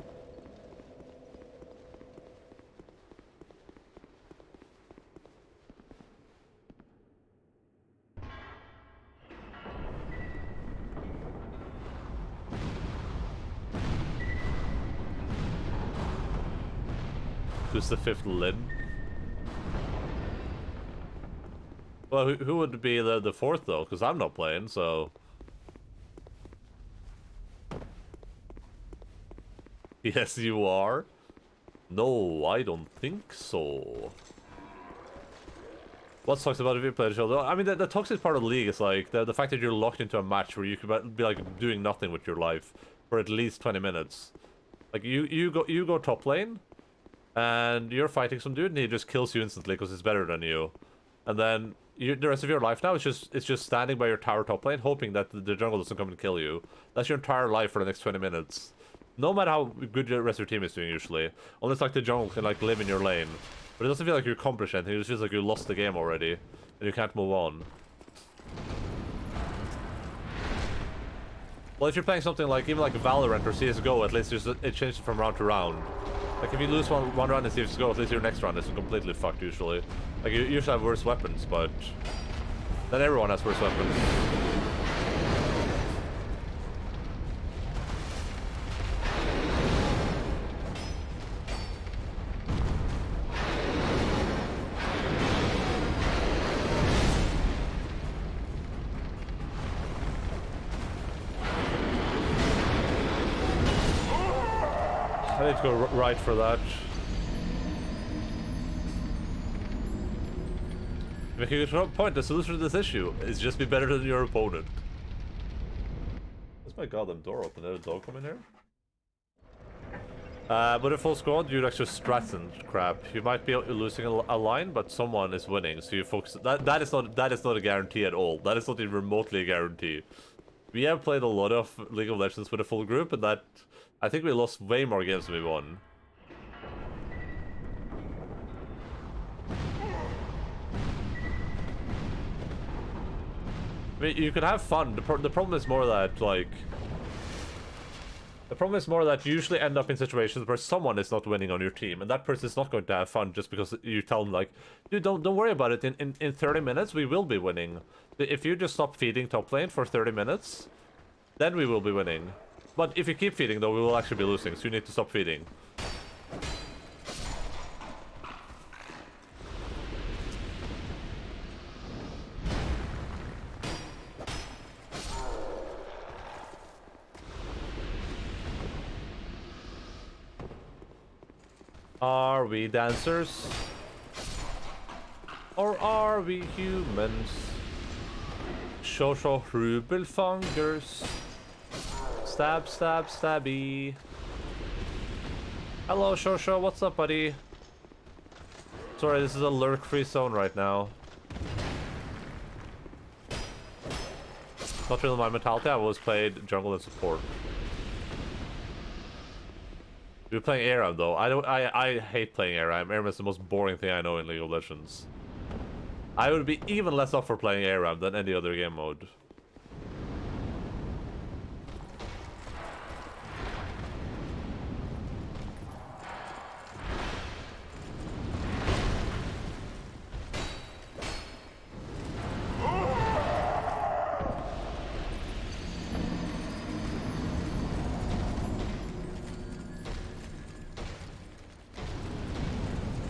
Who's the fifth Lin? Well, who would be the fourth though? Because I'm not playing, so. Yes, you are. No, I don't think so. What sucks about it if you play the show? I mean, the toxic part of the League is like the fact that you're locked into a match where you could be like doing nothing with your life for at least 20 minutes. Like you go top lane. And you're fighting some dude, and he just kills you instantly because he's better than you. And then the rest of your life now is just standing by your tower top lane, hoping that the jungle doesn't come and kill you. That's your entire life for the next 20 minutes. No matter how good the rest of your team is doing, usually, unless like the jungle can like live in your lane. But it doesn't feel like you accomplished anything. It just feels like you lost the game already, and you can't move on. Well, if you're playing something like even like Valorant or CS:GO, at least it changes from round to round. Like, if you lose one round in CS:GO, at least your next round is completely fucked, usually. Like, you usually have worse weapons, but then everyone has worse weapons. I need to go right for that. Make a good point. The solution to this issue is just be better than your opponent. What's my goddamn door open? Did a dog come in here? With a full squad, you'd actually strat and crap. You might be losing a line, but someone is winning. So you focus. That is not a guarantee at all. That is not even remotely a guarantee. We have played a lot of League of Legends with a full group, and that I think we lost way more games than we won. I mean, you can have fun. The problem is more that, like... The problem is more that you usually end up in situations where someone is not winning on your team, and that person is not going to have fun just because you tell them, like, dude, don't worry about it. In 30 minutes, we will be winning. If you just stop feeding top lane for 30 minutes, then we will be winning. But if you keep feeding, though, we will actually be losing, so you need to stop feeding. Are we dancers? Or are we humans? Shosho Hrubelfangers. Stab, stab, stabby. Hello, Shosho. What's up, buddy? Sorry, this is a lurk-free zone right now. Not really my mentality. I've always played jungle and support. You're playing ARAM though. I hate playing ARAM. ARAM is the most boring thing I know in League of Legends. I would be even less up for playing ARAM than any other game mode.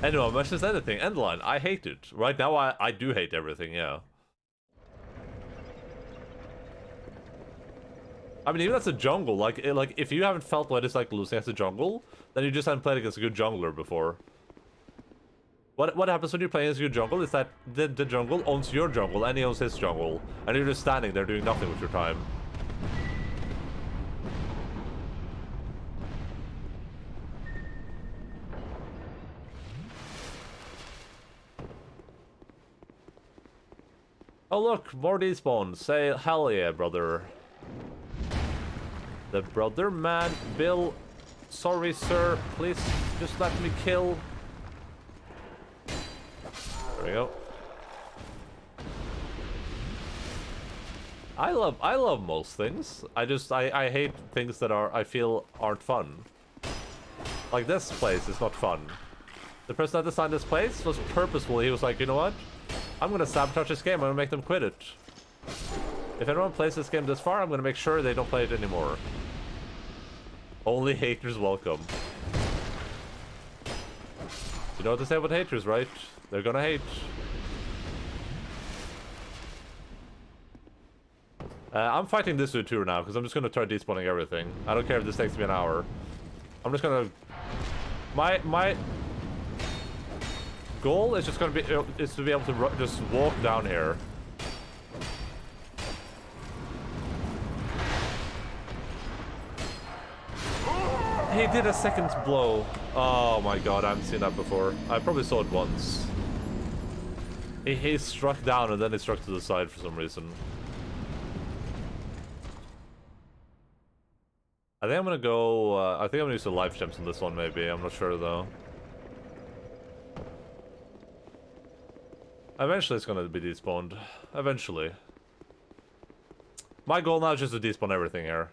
Anyway, much as anything, Endaline, I hate it. Right now, I do hate everything, yeah. I mean, even as a jungle, like if you haven't felt what it's like losing as a jungle, then you just haven't played against a good jungler before. What happens when you're playing as a good jungle is that the jungle owns your jungle and he owns his jungle, and you're just standing there doing nothing with your time. Oh look, more despawns. Say hell yeah, brother. The brother man, Bill. Sorry, sir. Please just let me kill. There we go. I love most things. I hate things that I feel aren't fun. Like this place is not fun. The person that designed this place was purposeful. He was like, you know what? I'm gonna sabotage this game. I'm gonna make them quit it. If anyone plays this game this far, I'm gonna make sure they don't play it anymore. Only haters welcome. You know what to say about haters, right? They're gonna hate. I'm fighting this dude too now, because I'm just gonna try despawning everything. I don't care if this takes me an hour. I'm just gonna... My goal is just gonna be is to be able to just walk down here. He did a second blow. Oh my god, I haven't seen that before. I probably saw it once. He struck down and then he struck to the side for some reason. I think I'm gonna go, I think I'm gonna use the life gems on this one maybe, I'm not sure though. Eventually it's gonna be despawned. Eventually. My goal now is just to despawn everything here.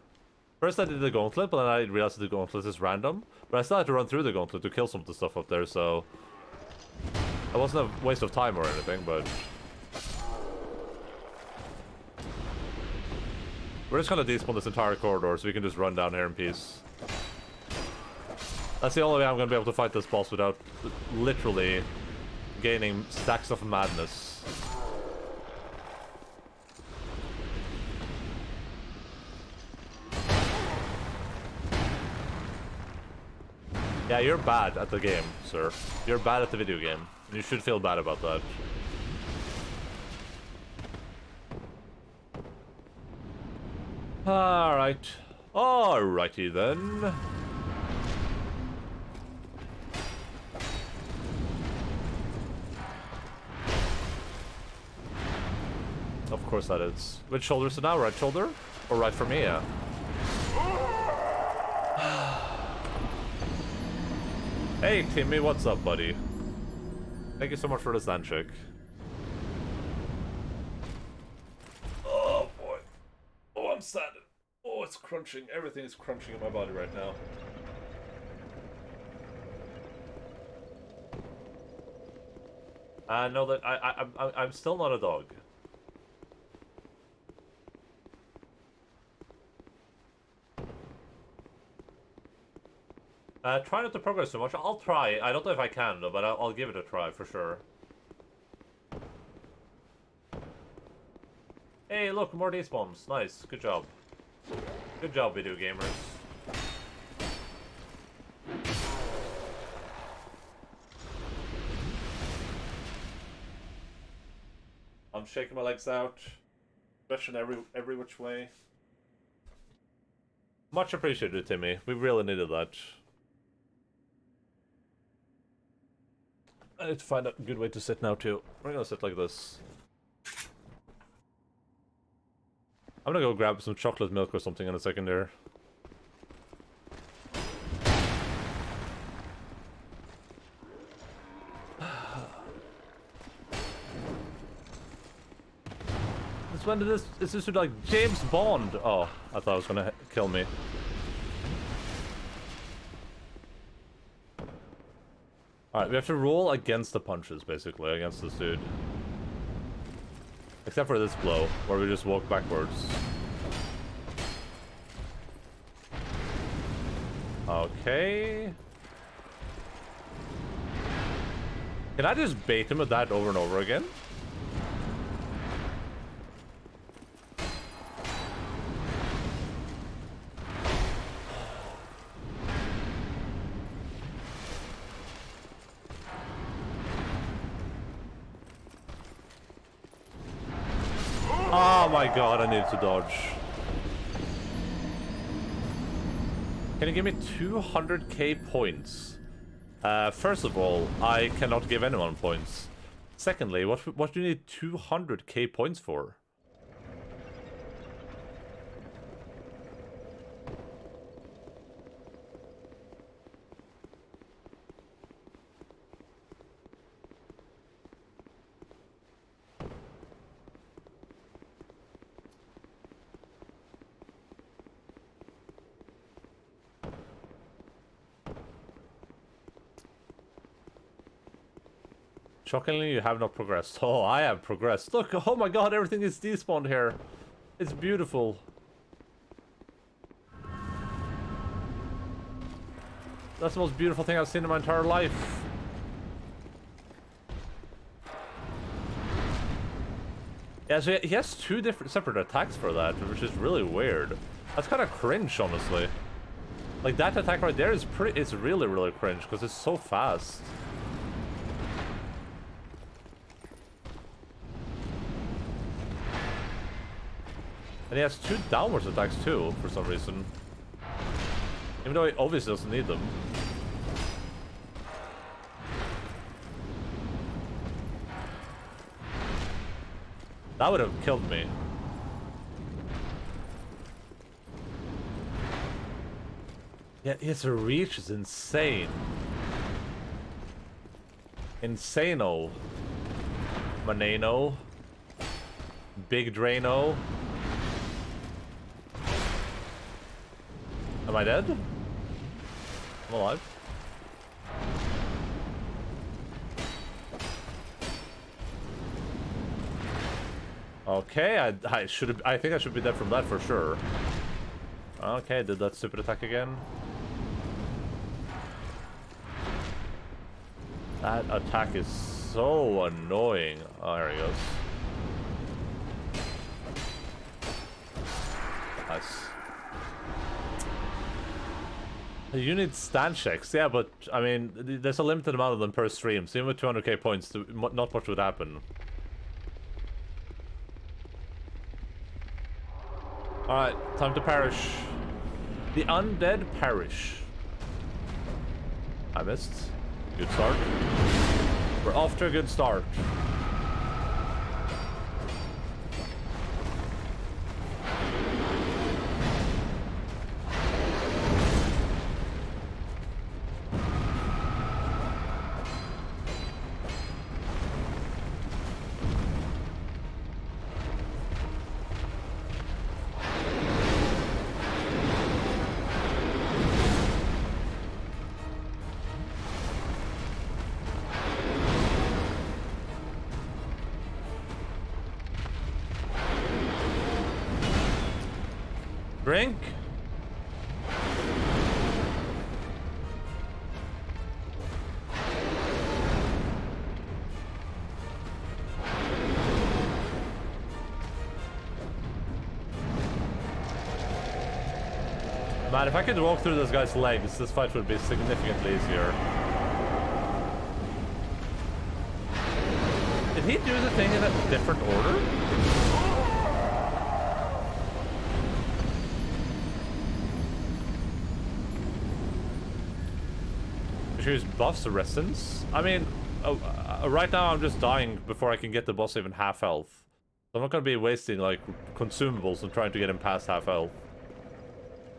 First I did the gauntlet, but then I realized the gauntlet is random. But I still had to run through the gauntlet to kill some of the stuff up there, so... It wasn't a waste of time or anything, but... We're just gonna despawn this entire corridor so we can just run down here in peace. That's the only way I'm gonna be able to fight this boss without literally gaining stacks of madness. Yeah, you're bad at the game, sir. You're bad at the video game. And you should feel bad about that. Alright. Alrighty then. Of course that is. Which shoulder is it now? Right shoulder? Or right for me? Yeah. Hey Timmy, what's up, buddy? Thank you so much for the stand check. Oh boy. Oh, I'm sad. Oh, it's crunching. Everything is crunching in my body right now. I know that I'm still not a dog. Try not to progress too much. I'll try. I don't know if I can though, but I'll give it a try for sure. Hey, look, more despawns. Nice. Good job. Good job, video gamers. I'm shaking my legs out. Stretching every which way. Much appreciated, Timmy. We really needed that. I need to find a good way to sit now, too. We're gonna sit like this. I'm gonna go grab some chocolate milk or something in a second there. When did this? Is this like James Bond? Oh, I thought it was gonna kill me. Alright, we have to roll against the punches, basically, against this dude. Except for this blow, where we just walk backwards. Okay. Can I just bait him with that over and over again? Oh my god, I need to dodge. Can you give me 200k points? First of all, I cannot give anyone points. Secondly, what do you need 200k points for? Shockingly, you have not progressed. Oh, I have progressed. Look, oh my god, everything is despawned here. It's beautiful. That's the most beautiful thing I've seen in my entire life. Yeah, so he has two different separate attacks for that, which is really weird. That's kind of cringe, honestly. Like, that attack right there is it's really, really cringe, because it's so fast. And he has two downwards attacks too, for some reason. Even though he obviously doesn't need them. That would have killed me. Yeah, his reach is insane. Insano. Maneno. Big Drano. Am I dead? I'm alive. Okay, I think I should be dead from that for sure. Okay, did that stupid attack again. That attack is so annoying. Oh, there he goes. Nice. You need stand checks, yeah, but I mean, there's a limited amount of them per stream, so even with 200k points, not much would happen. Alright, time to perish. The undead perish. I missed. Good start. We're off to a good start. Drink. Man, if I could walk through this guy's legs, this fight would be significantly easier. he do the thing in a different order? Choose buffs resistance? I mean, right now I'm just dying before I can get the boss even half health. So I'm not gonna be wasting, like, consumables and trying to get him past half health.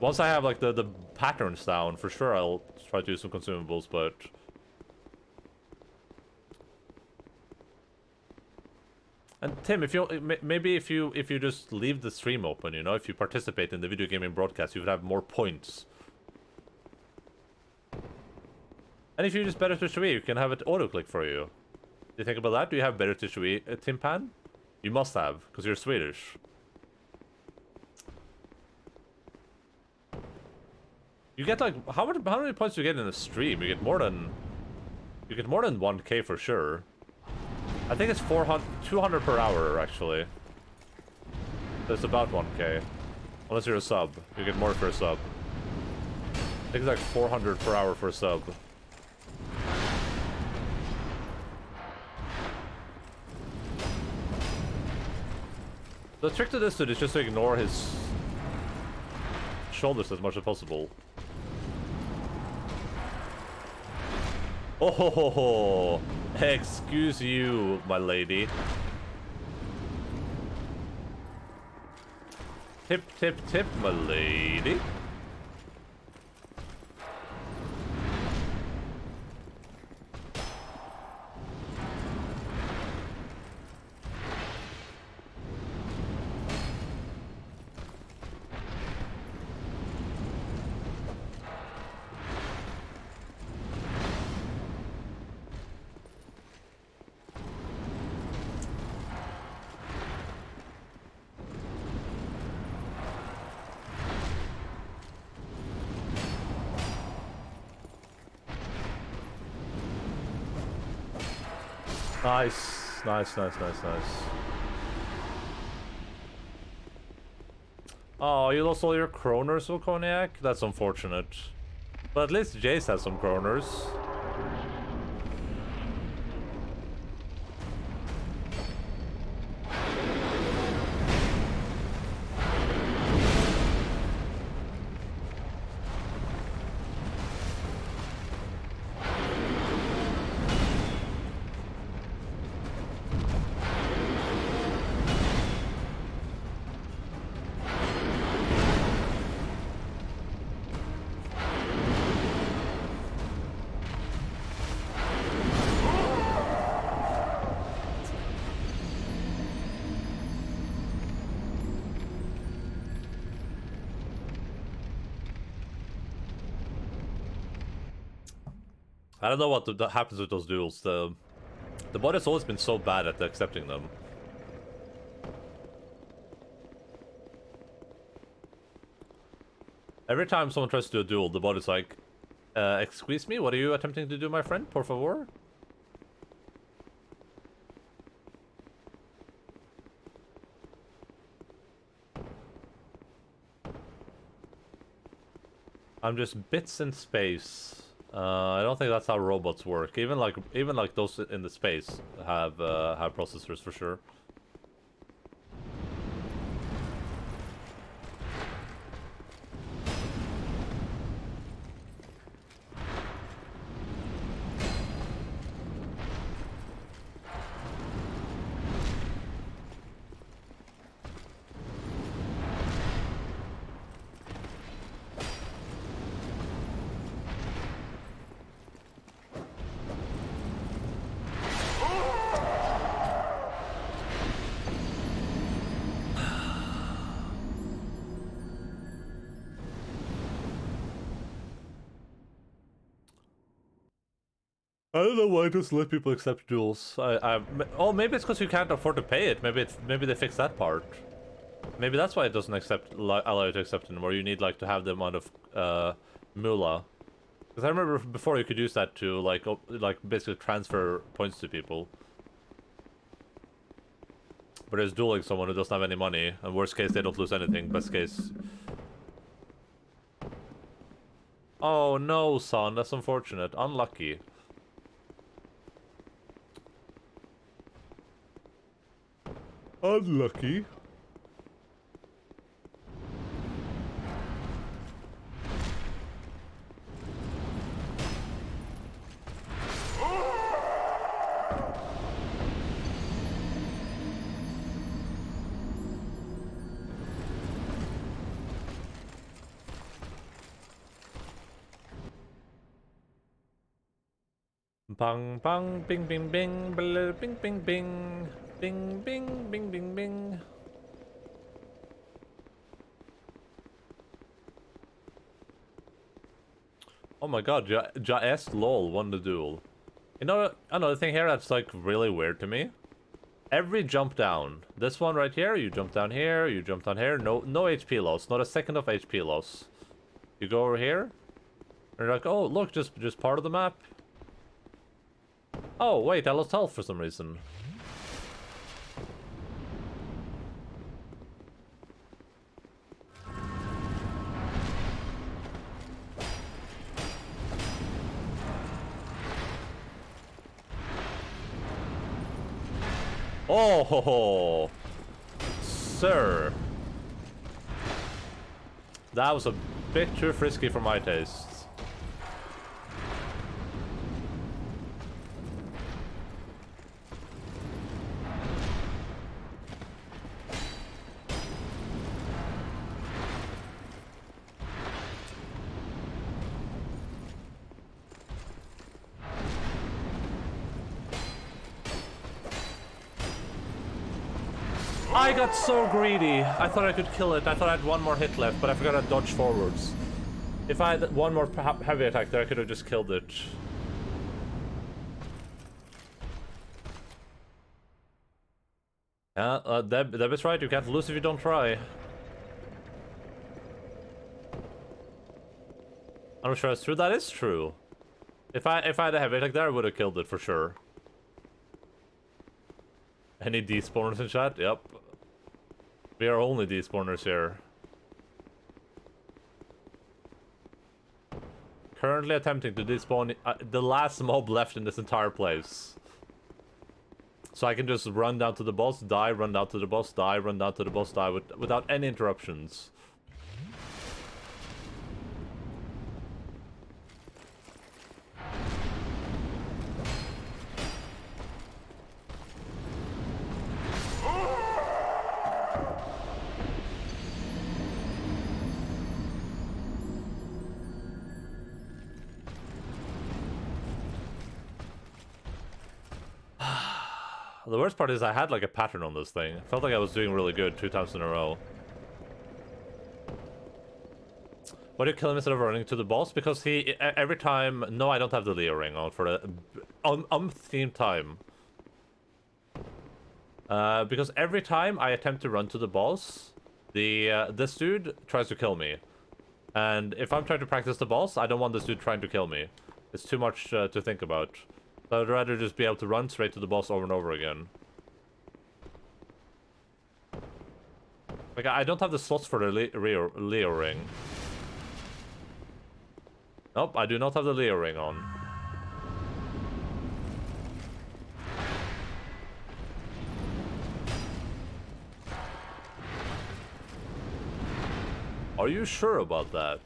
Once I have, like, the patterns down, for sure I'll try to use some consumables, but... And Tim, if you maybe if you just leave the stream open, you know, if you participate in the video gaming broadcast, you would have more points. And if you use better Twitch TV, you can have it auto-click for you. Do you think about that? Do you have better Twitch TV, Timpan? You must have, because you're Swedish. You get like how many points do you get in a stream? You get more than 1k for sure. I think it's 200 per hour actually. That's about 1k. Unless you're a sub. You get more for a sub. I think it's like 400 per hour for a sub. The trick to this dude is just to ignore his shoulders as much as possible. Oh ho ho ho! Excuse you, my lady. Tip, tip, tip, my lady. Nice, nice, nice, nice, nice. Oh, you lost all your kroners, Volconiac? That's unfortunate. But at least Jace has some kroners. I don't know what happens with those duels. The bot has always been so bad at accepting them. Every time someone tries to do a duel, the bot is like, excuse me, what are you attempting to do, my friend? Por favor? I'm just bits in space. I don't think that's how robots work. Even like those in the space have processors for sure. I don't know why just let people accept duels. Oh, maybe it's because you can't afford to pay it. Maybe they fixed that part. Maybe that's why it doesn't allow you to accept anymore. You need like to have the amount of moolah. Because I remember before you could use that to like basically transfer points to people. But there's dueling someone who doesn't have any money, and worst case they don't lose anything. Best case. Oh no, son, that's unfortunate. Unlucky. Unlucky. Bang bang bing bing bing bing bing bing bing bing bing bing bing. Oh my god, SL1 won the duel. You know, another thing here that's like really weird to me. Every jump down, this one right here, you jump down here, you jump down here, no HP loss, not a second of HP loss. You go over here, and you're like, oh look, just part of the map. Oh wait, I lost health for some reason. Oh, ho, ho. Sir. That was a bit too frisky for my tastes. I got so greedy. I thought I could kill it. I thought I had one more hit left, but I forgot to dodge forwards. If I had one more heavy attack there, I could have just killed it. Yeah, Deb is right. You can't lose if you don't try. I'm not sure that's true. That is true. If I had a heavy attack there, I would have killed it for sure. Any despawners in chat? Yep. We are only despawners here. Currently attempting to despawn the last mob left in this entire place. So I can just run down to the boss, die, run down to the boss, die, run down to the boss, die without any interruptions. The worst part is I had like a pattern on this thing. I felt like I was doing really good 2 times in a row. Why do you kill him instead of running to the boss? Because he, every time... No, I don't have the Leo ring on for the umpteenth time. Because every time I attempt to run to the boss, this dude tries to kill me. And if I'm trying to practice the boss, I don't want this dude trying to kill me. It's too much to think about. So I'd rather just be able to run straight to the boss over and over again. Like, I don't have the slots for the Leo ring. Nope, I do not have the Leo ring on. Are you sure about that?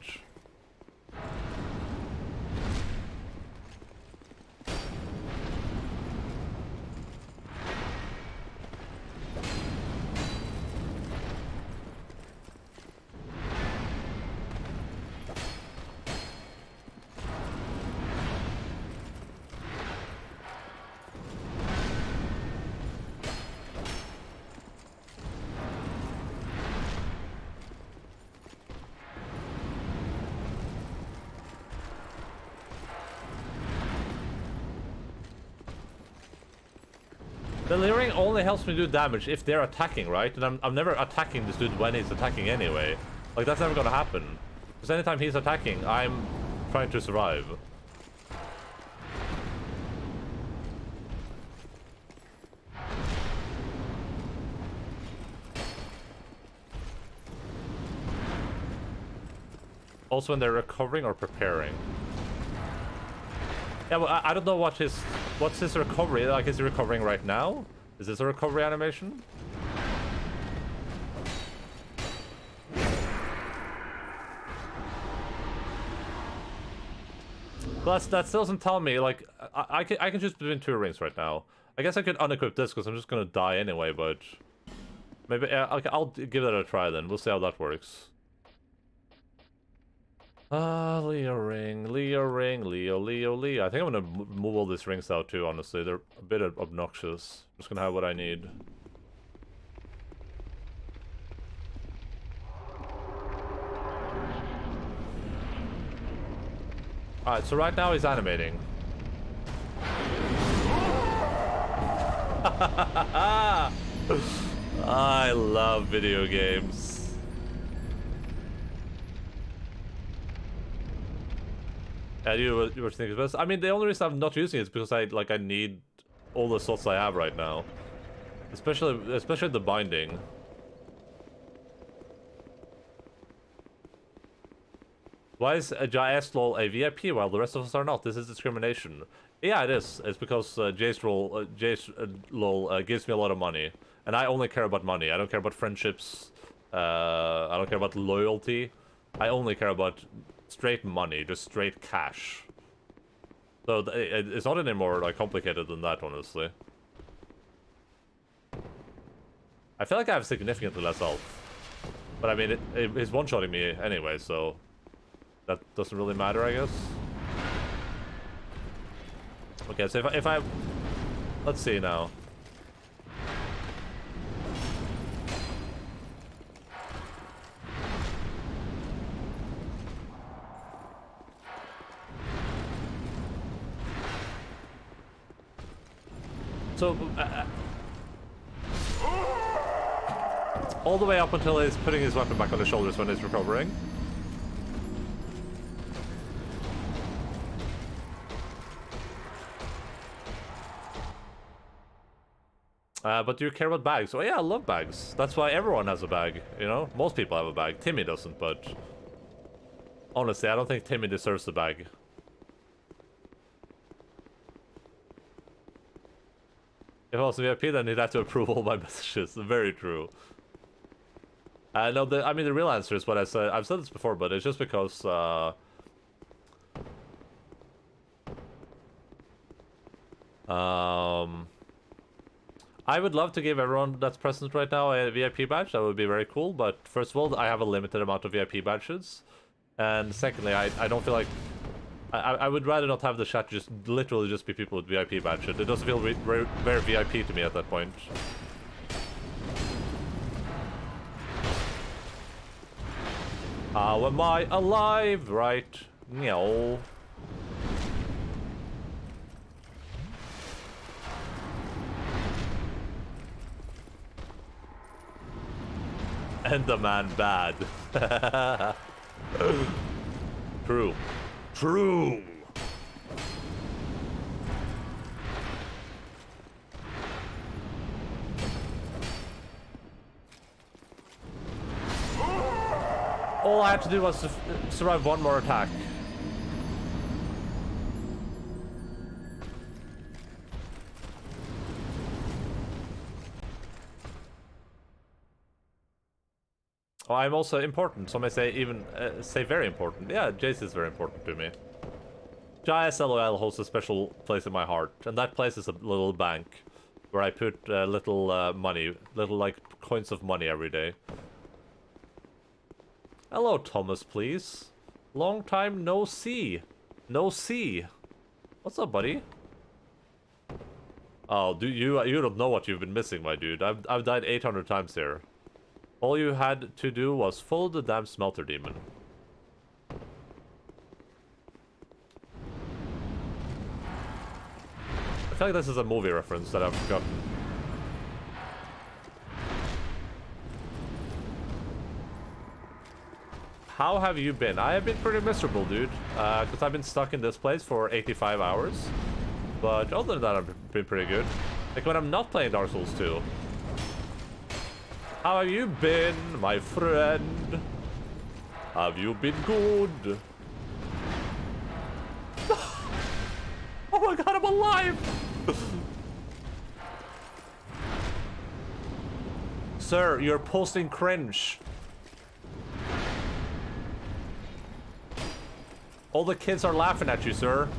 The Leo ring only helps me do damage if they're attacking, right? And I'm never attacking this dude when he's attacking anyway. Like, that's never gonna happen. Because anytime he's attacking, I'm trying to survive. Also when they're recovering or preparing. Yeah, well, I don't know what's his recovery. Like, is he recovering right now? Is this a recovery animation? Plus, that doesn't tell me, like, I can choose between two rings right now. I guess I could unequip this, because I'm just gonna die anyway, but... Maybe, okay, I'll give that a try then. We'll see how that works. Leo ring, Leo ring, Leo, Leo, Leo. I think I'm gonna move all these rings out too, honestly. They're a bit obnoxious. I'm just gonna have what I need. Alright, so right now he's animating. I love video games. And you were thinking best. I mean, the only reason I'm not using it is because I need all the slots I have right now, especially the binding. Why is SL1 a VIP while the rest of us are not? This is discrimination. Yeah, it is. It's because Jace LOL gives me a lot of money, and I only care about money. I don't care about friendships. I don't care about loyalty. I only care about straight money, just straight cash. So it's not any more like complicated than that, honestly. I feel like I have significantly less health, but I mean it's one-shotting me anyway, so that doesn't really matter, I guess. Okay, so if I let's see now. So, all the way up until he's putting his weapon back on his shoulders when he's recovering. But do you care about bags? Oh yeah, I love bags. That's why everyone has a bag, you know? Most people have a bag. Timmy doesn't, but... honestly, I don't think Timmy deserves a bag. If I was a VIP, then he'd have to approve all my messages. Very true. No, I mean, the real answer is what I said. I've said this before, but it's just because, I would love to give everyone that's present right now a VIP badge. That would be very cool, but first of all, I have a limited amount of VIP badges. And secondly, I don't feel like... I would rather not have the chat just literally just be people with VIP badges. It doesn't feel very VIP to me at that point. How am I alive? Right. Meow. And the man bad. True. True. All I had to do was to survive one more attack. Oh, I'm also important. Some may say even say very important. Yeah, Jace is very important to me. SL1 holds a special place in my heart, and that place is a little bank where I put little money, little like coins of money every day. Hello, Thomas, please. Long time no see. No see. What's up, buddy? Oh, you don't know what you've been missing, my dude. I've died 800 times here. All you had to do was follow the damn smelter demon. I feel like this is a movie reference that I've forgotten. How have you been? I have been pretty miserable, dude. Because I've been stuck in this place for 85 hours. But other than that, I've been pretty good. Like when I'm not playing Dark Souls 2. How have you been, my friend? Have you been good? Oh my god, I'm alive! Sir, you're posting cringe. All the kids are laughing at you, sir.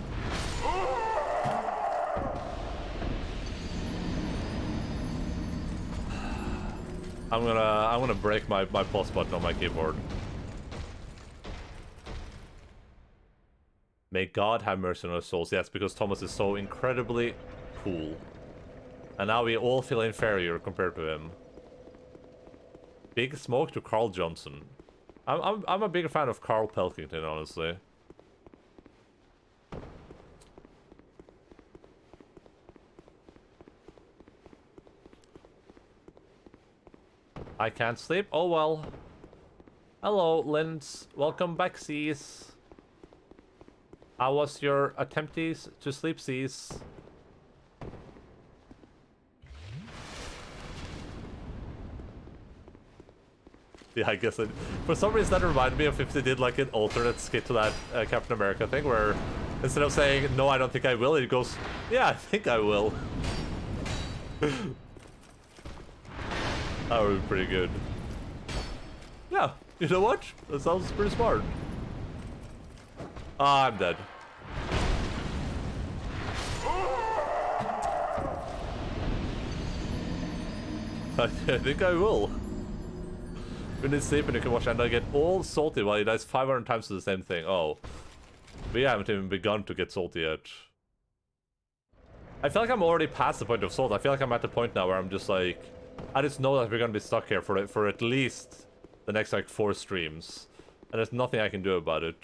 I'm gonna break my pause button on my keyboard. May God have mercy on our souls. Yes, because Thomas is so incredibly cool. And now we all feel inferior compared to him. Big smoke to Carl Johnson. I'm a bigger fan of Carl Pelkington, honestly. I can't sleep? Oh well. Hello, Linz. Welcome back, Cease. How was your attempts to sleep, Cease? Yeah, I guess it... For some reason that reminded me of if they did like an alternate skit to that Captain America thing where instead of saying, no, I don't think I will, it goes, yeah, I think I will. That would be pretty good. Yeah, you know what? That sounds pretty smart. Ah, I'm dead. I think I will. When you sleep and you can watch Enda get all salty while he dies 500 times to the same thing. Oh. We haven't even begun to get salty yet. I feel like I'm already past the point of salt. I feel like I'm at the point now where I'm just like... I just know that we're gonna be stuck here for at least the next like 4 streams. And there's nothing I can do about it.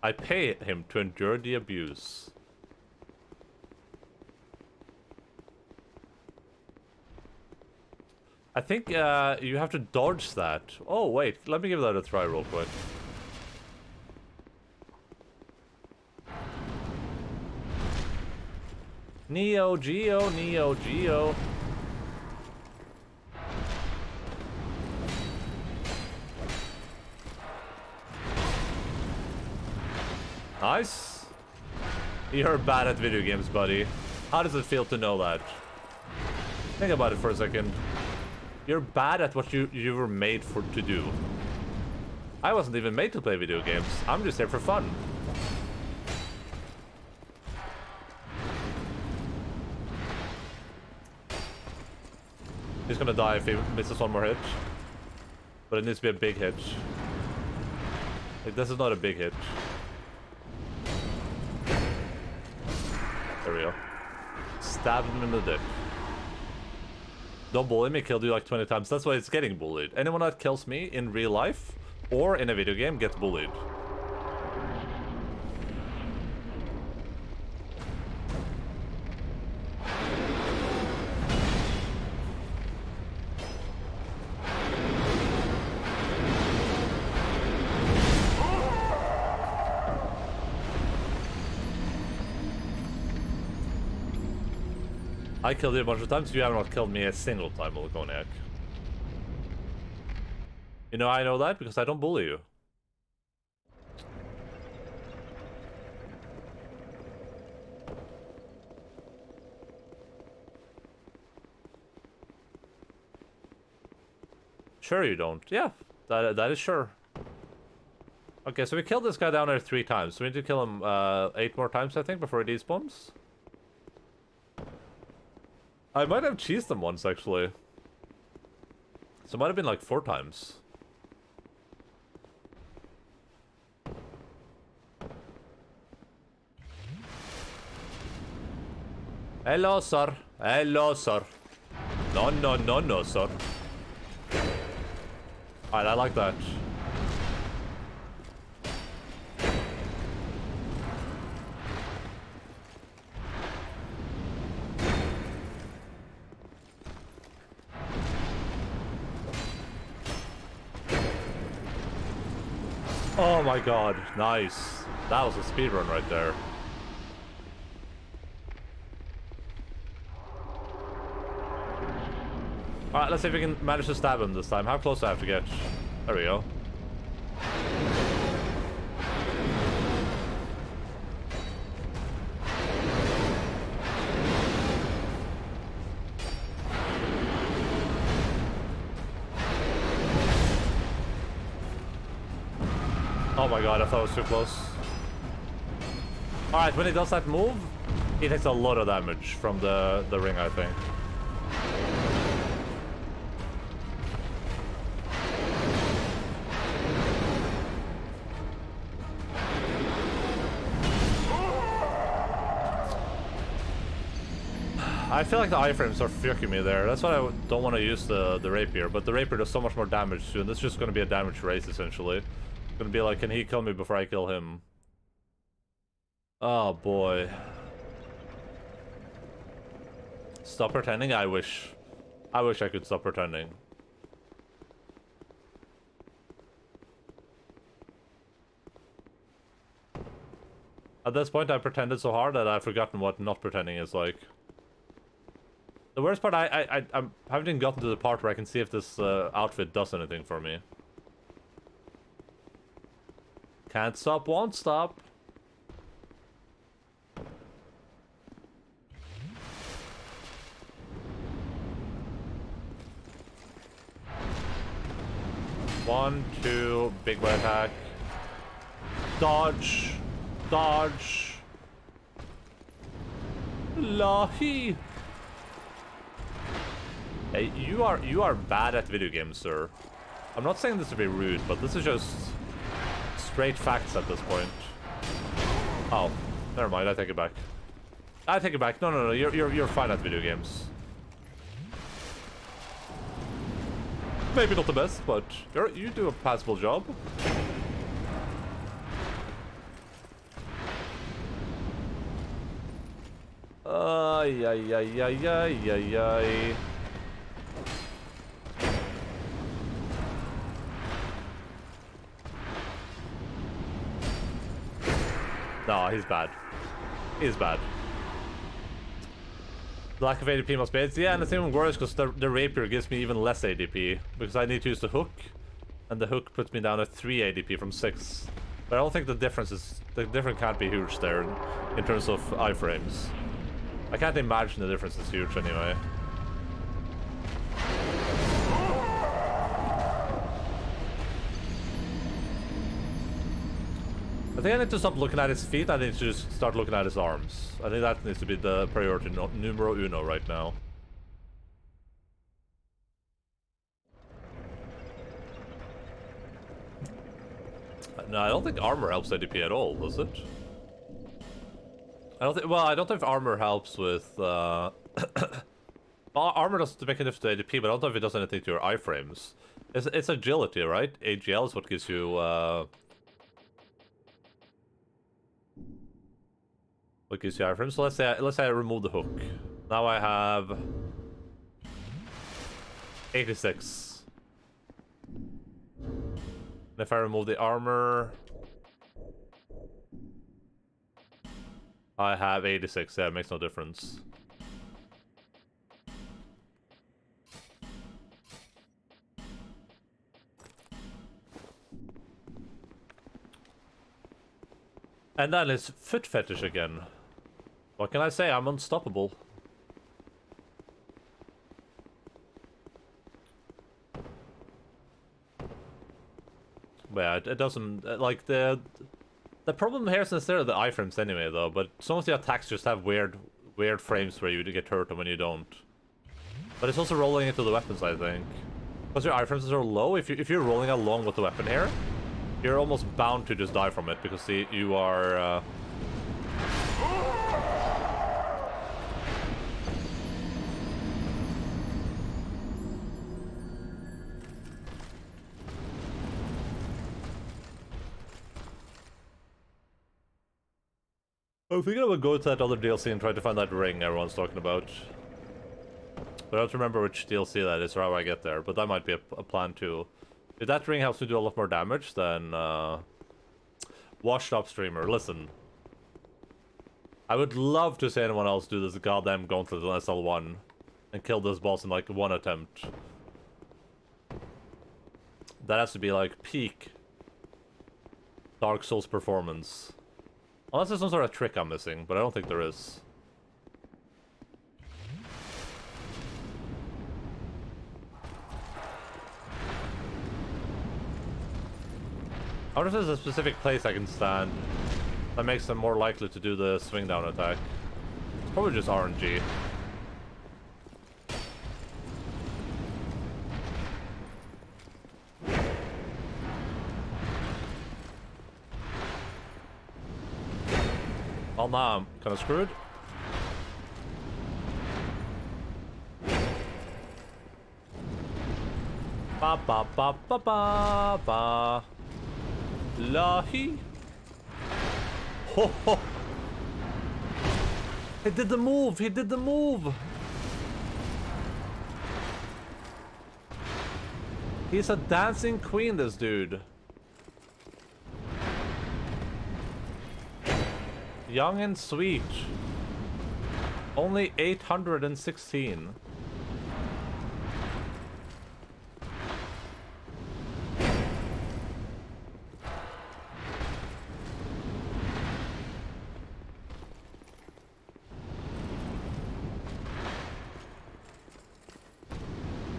I pay him to endure the abuse. I think you have to dodge that. Oh wait, let me give that a try real quick. Neo Geo, Neo Geo. Nice. You're bad at video games, buddy. How does it feel to know that? Think about it for a second. You're bad at what you were made to do. I wasn't even made to play video games. I'm just here for fun. He's gonna die if he misses one more hit. But it needs to be a big hit. This is not a big hit. There we go. Stab him in the dick. Don't bully me, killed you like 20 times. That's why it's getting bullied. Anyone that kills me in real life or in a video game gets bullied. I killed you a bunch of times, you have not killed me a single time, Volconiac. You know I know that because I don't bully you. Sure you don't. Yeah, that is sure. Okay, so we killed this guy down there 3 times. So we need to kill him 8 more times, I think, before he despawns. I might have cheesed them once, actually. So it might have been like 4 times. Hello, sir. Hello, sir. No, no, no, no, sir. Alright, I like that. Oh my god, nice. That was a speedrun right there. Alright, let's see if we can manage to stab him this time. How close do I have to get? There we go. Oh my god, I thought it was too close. Alright, when he does that move, he takes a lot of damage from the ring, I think. I feel like the iframes are fucking me there. That's why I don't want to use the rapier. But the rapier does so much more damage too, and this is just going to be a damage race, essentially. It's going to be like, can he kill me before I kill him? Oh, boy. Stop pretending? I wish I could stop pretending. At this point, I pretended so hard that I've forgotten what not pretending is like. The worst part, I haven't gotten to the part where I can see if this outfit does anything for me. Can't stop, won't stop. One, two, big boy attack. Dodge. Dodge. Lahi. Hey, you are bad at video games, sir. I'm not saying this to be rude, but this is just straight facts at this point. Oh, never mind. I take it back. I take it back. No, no, no. You're fine at video games. Maybe not the best, but you do a passable job. Ay, ay, ay, ay, ay, ay, ay. No, he's bad. He's bad. Lack of ADP must be it. Yeah, and it's even worse because the rapier gives me even less ADP because I need to use the hook, and the hook puts me down at 3 ADP from 6. But I don't think the difference can't be huge there in terms of iframes. I can't imagine the difference is huge anyway. I think I need to stop looking at his feet. I need to just start looking at his arms. I think that needs to be the priority numero uno right now. No, I don't think armor helps ADP at all, does it? I don't think. Well, I don't know if armor helps with. Well, armor doesn't make a difference to ADP, but I don't know if it does anything to your iframes. It's agility, right? AGL is what gives you. What gives you iframes? So let's say I remove the hook. Now I have 86. And if I remove the armor, I have 86. Yeah, it makes no difference. And then it's foot fetish again. What can I say? I'm unstoppable. Yeah, it doesn't like the problem here is necessarily the iframes anyway, though. But some of the attacks just have weird frames where you get hurt and when you don't. But it's also rolling into the weapons, I think, because your iframes are low. If you're rolling along with the weapon here, you're almost bound to just die from it because you are. I think I would go to that other DLC and try to find that ring everyone's talking about. But I don't remember which DLC that is or how I get there, but that might be a plan too. If that ring helps me do a lot more damage, then washed up streamer, listen. I would love to see anyone else do this goddamn gauntlet on SL1 and kill this boss in like one attempt. That has to be like peak Dark Souls performance. Unless there's some sort of trick I'm missing, but I don't think there is. I wonder if there's a specific place I can stand that makes them more likely to do the swing down attack. It's probably just RNG. Well, now I'm kind of screwed. Ba ba ba ba ba ba. Lahi. Ho ho. He did the move. He did the move. He's a dancing queen, this dude. Young and sweet. Only 816.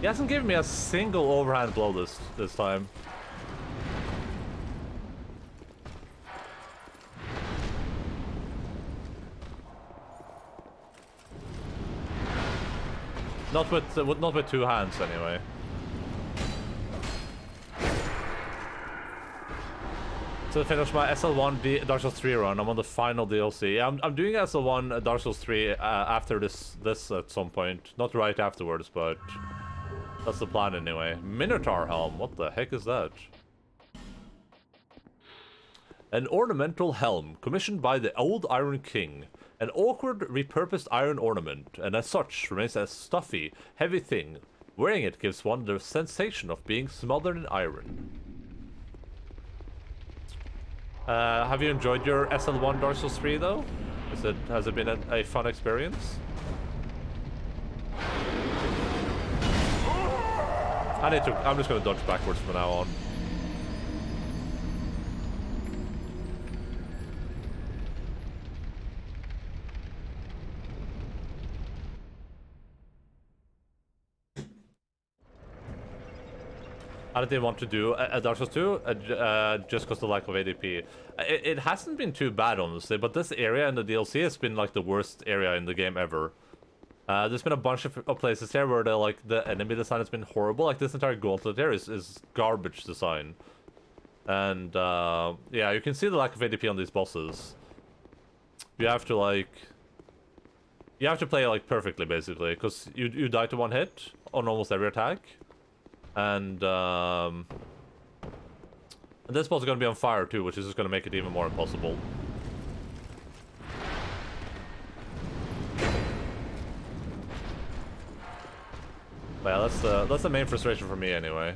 He hasn't given me a single overhand blow this time. Not with two hands anyway. To finish my SL1 Dark Souls 3 run, I'm on the final DLC. Yeah, I'm doing SL1 Dark Souls 3 after this at some point. Not right afterwards, but that's the plan anyway. Minotaur helm, what the heck is that? An ornamental helm, commissioned by the old Iron King. An awkward, repurposed iron ornament, and as such remains a stuffy, heavy thing. Wearing it gives one the sensation of being smothered in iron. Have you enjoyed your SL1 Dark Souls 3 though? Has it been a fun experience? I'm just gonna dodge backwards from now on. I didn't want to do a Dark Souls 2 just because of the lack of ADP. It hasn't been too bad, honestly, but this area in the DLC has been like the worst area in the game ever. There's been a bunch of places here where the enemy design has been horrible. Like this entire gauntlet here is garbage design. And yeah, you can see the lack of ADP on these bosses. You have to play like perfectly basically, because you die to one hit on almost every attack. And this boss is going to be on fire too, which is just going to make it even more impossible. But yeah, that's the main frustration for me anyway.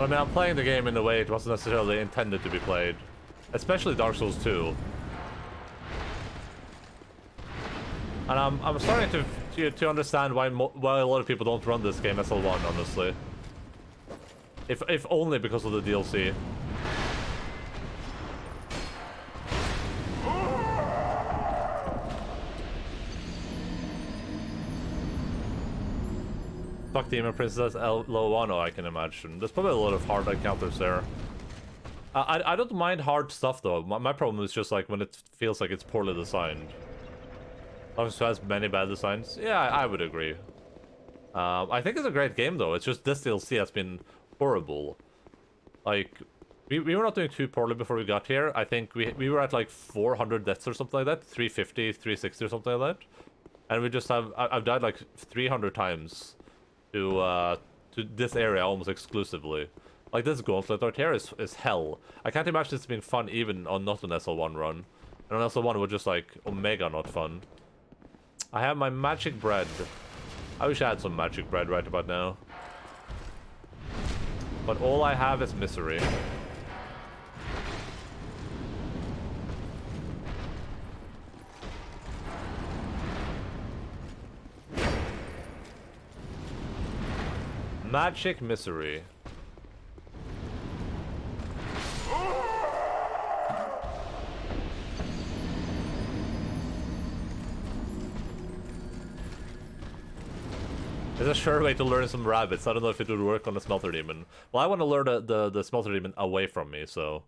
I mean, I'm playing the game in a way it wasn't necessarily intended to be played. Especially Dark Souls 2. And I'm starting to understand why a lot of people don't run this game SL1, honestly. If only because of the DLC. Fuck Demon Princess SL1, I can imagine. There's probably a lot of hard encounters there. I don't mind hard stuff though. My problem is just like when it feels like it's poorly designed. Also has many bad designs. Yeah, I would agree. I think it's a great game though. It's just this DLC has been horrible. Like, we were not doing too poorly before we got here. I think we were at like 400 deaths or something like that. 350, 360 or something like that. And we just have... I've died like 300 times to this area almost exclusively. Like this gauntlet right here is hell. I can't imagine this being fun even on not an SL1 run. And on SL1 it was just like omega not fun. I have my magic bread. I wish I had some magic bread right about now. But all I have is misery. Magic Misery. There's a sure way to learn some rabbits. I don't know if it would work on the Smelter Demon. Well, I want to learn the Smelter Demon away from me, so...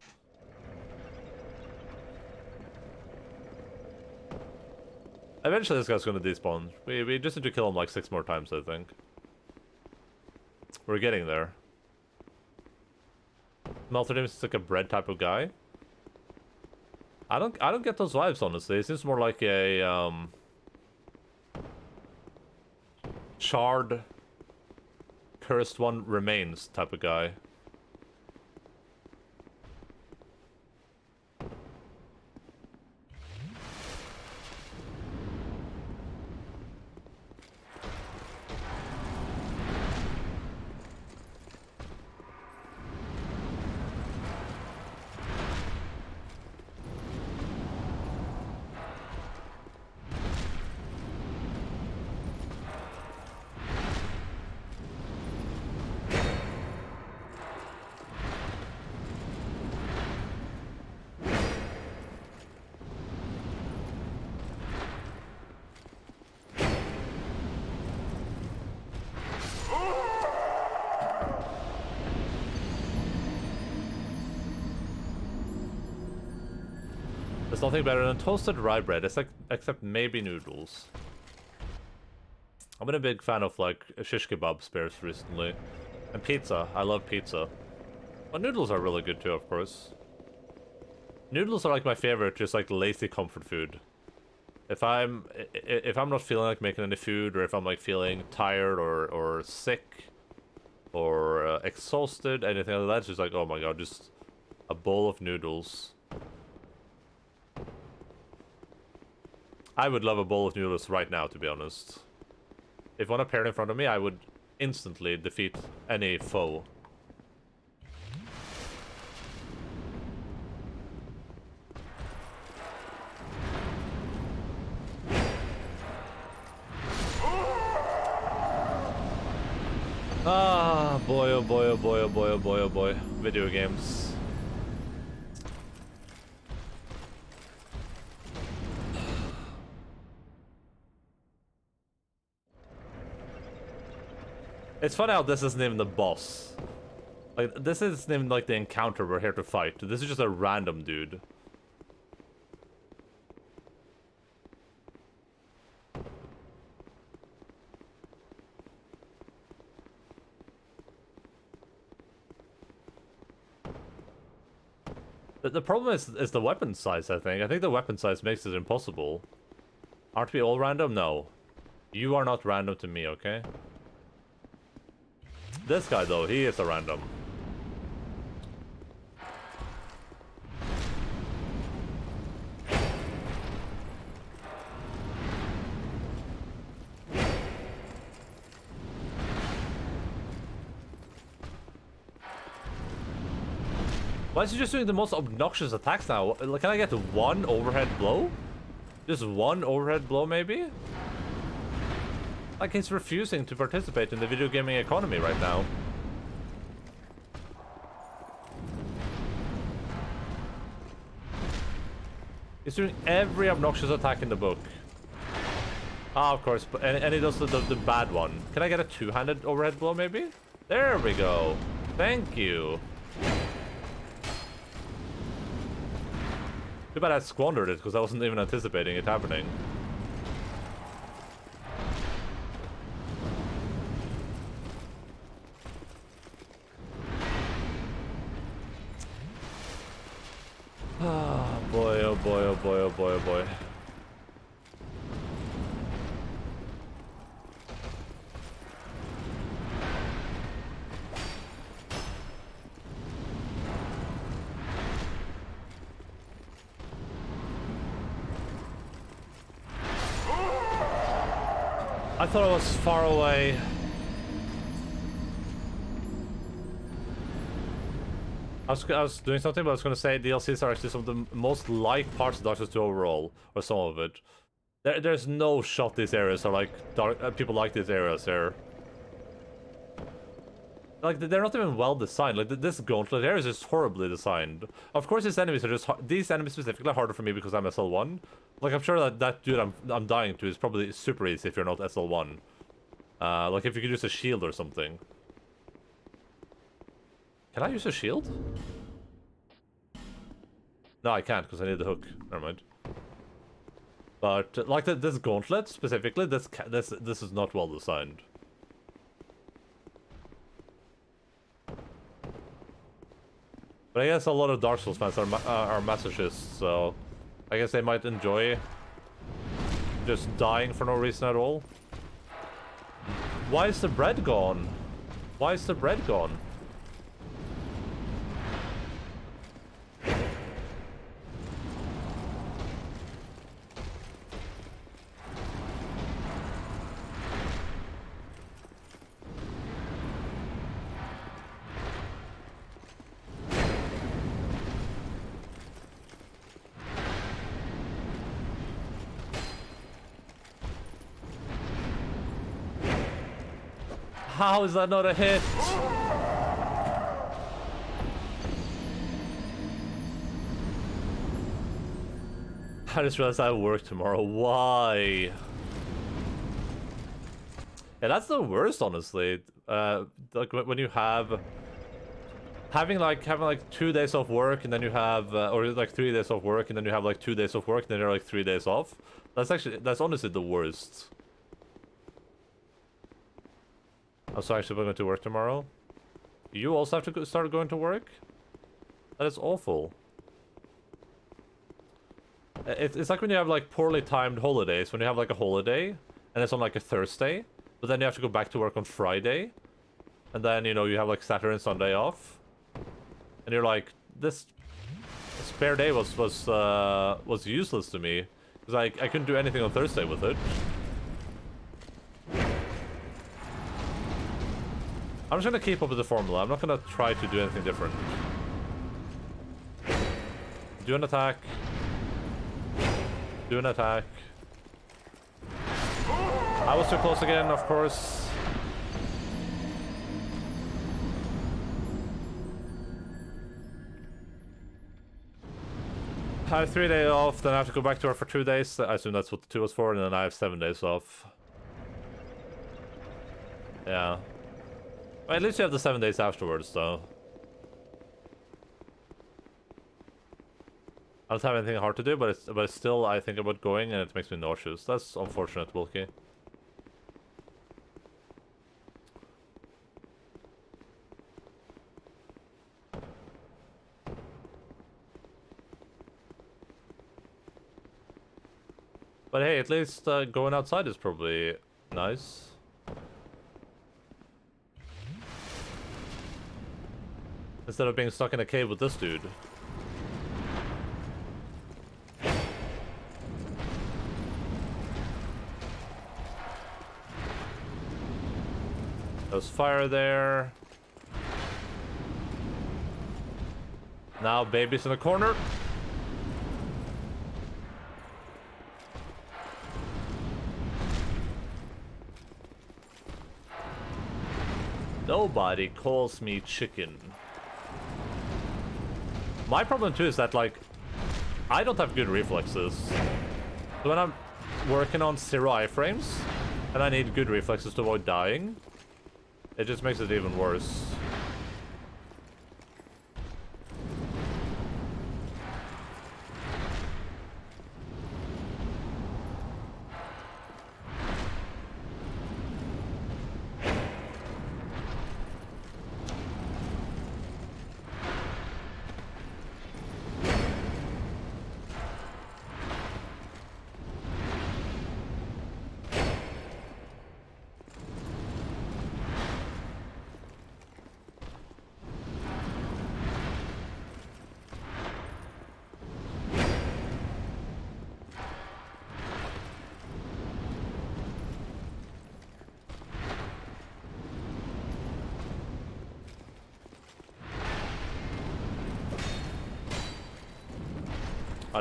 Eventually this guy's gonna despawn. We just need to kill him like 6 more times, I think. We're getting there. Smelter Demon's like a bread type of guy. I don't get those vibes, honestly. It seems more like a Shard Cursed One Remains type of guy. There's nothing better than toasted rye bread, except maybe noodles. I've been a big fan of like shish kebab spares recently. And pizza. I love pizza. But noodles are really good too, of course. Noodles are like my favorite, just like lazy comfort food. If I'm not feeling like making any food, or if I'm like feeling tired or sick or exhausted, anything like that, it's just like, oh my god, just a bowl of noodles. I would love a bowl of noodles right now, to be honest. If one appeared in front of me, I would instantly defeat any foe. Ah, boy, oh boy, oh boy, oh boy, oh boy, oh boy. Video games. It's funny how this isn't even the boss. Like, this isn't even like the encounter we're here to fight. This is just a random dude. The problem is the weapon size, I think. I think the weapon size makes it impossible. Aren't we all random? No. You are not random to me, okay? This guy, though, he is a random. Why is he just doing the most obnoxious attacks now? Can I get one overhead blow? Just one overhead blow, maybe? Like, he's refusing to participate in the video gaming economy right now. He's doing every obnoxious attack in the book. Ah, of course, and he does the bad one. Can I get a two-handed overhead blow, maybe? There we go. Thank you. Too bad I squandered it, because I wasn't even anticipating it happening. Ah, boy, oh boy, oh boy, oh boy, oh boy. I thought I was far away. I was doing something, but I was going to say DLCs are actually some of the most liked parts of Dark Souls 2 overall, or some of it. There's no shot these areas are like people like these areas here. Like, they're not even well designed. Like, this gauntlet here is just horribly designed. Of course, these enemies are just... These enemies specifically are harder for me because I'm SL1. Like, I'm sure that dude I'm dying to is probably super easy if you're not SL1. Like, if you could use a shield or something. Can I use a shield? No, I can't because I need the hook. Never mind. But, like, this gauntlet, specifically, this is not well designed. But I guess a lot of Dark Souls fans are masochists, so I guess they might enjoy just dying for no reason at all. Why is the bread gone? Why is the bread gone? How is that not a hit? I just realized I have work tomorrow. Why? Yeah, that's the worst, honestly. Like when you having like 2 days off work and then you have or like 3 days off work and then you have like 2 days off work and then you're like 3 days off. That's honestly the worst. I'm so actually going to work tomorrow. You also have to start going to work? That is awful. It's like when you have like poorly timed holidays. When you have like a holiday and it's on like a Thursday, but then you have to go back to work on Friday, and then you know you have like Saturday and Sunday off, and you're like, this spare day was useless to me because I couldn't do anything on Thursday with it. I'm just gonna keep up with the formula. I'm not gonna try to do anything different. Do an attack. Do an attack. I was too close again, of course. I have 3 days off, then I have to go back to work for 2 days. I assume that's what the 2 was for, and then I have 7 days off. Yeah. Well, at least you have the 7 days afterwards, though. I don't have anything hard to do, but it's still, I think about going, and it makes me nauseous. That's unfortunate, Wilkie. But hey, at least going outside is probably nice. Instead of being stuck in a cave with this dude. There's fire there. Now baby's in the corner. Nobody calls me chicken. My problem too is that, like, I don't have good reflexes. So when I'm working on 0 iframes, and I need good reflexes to avoid dying, it just makes it even worse.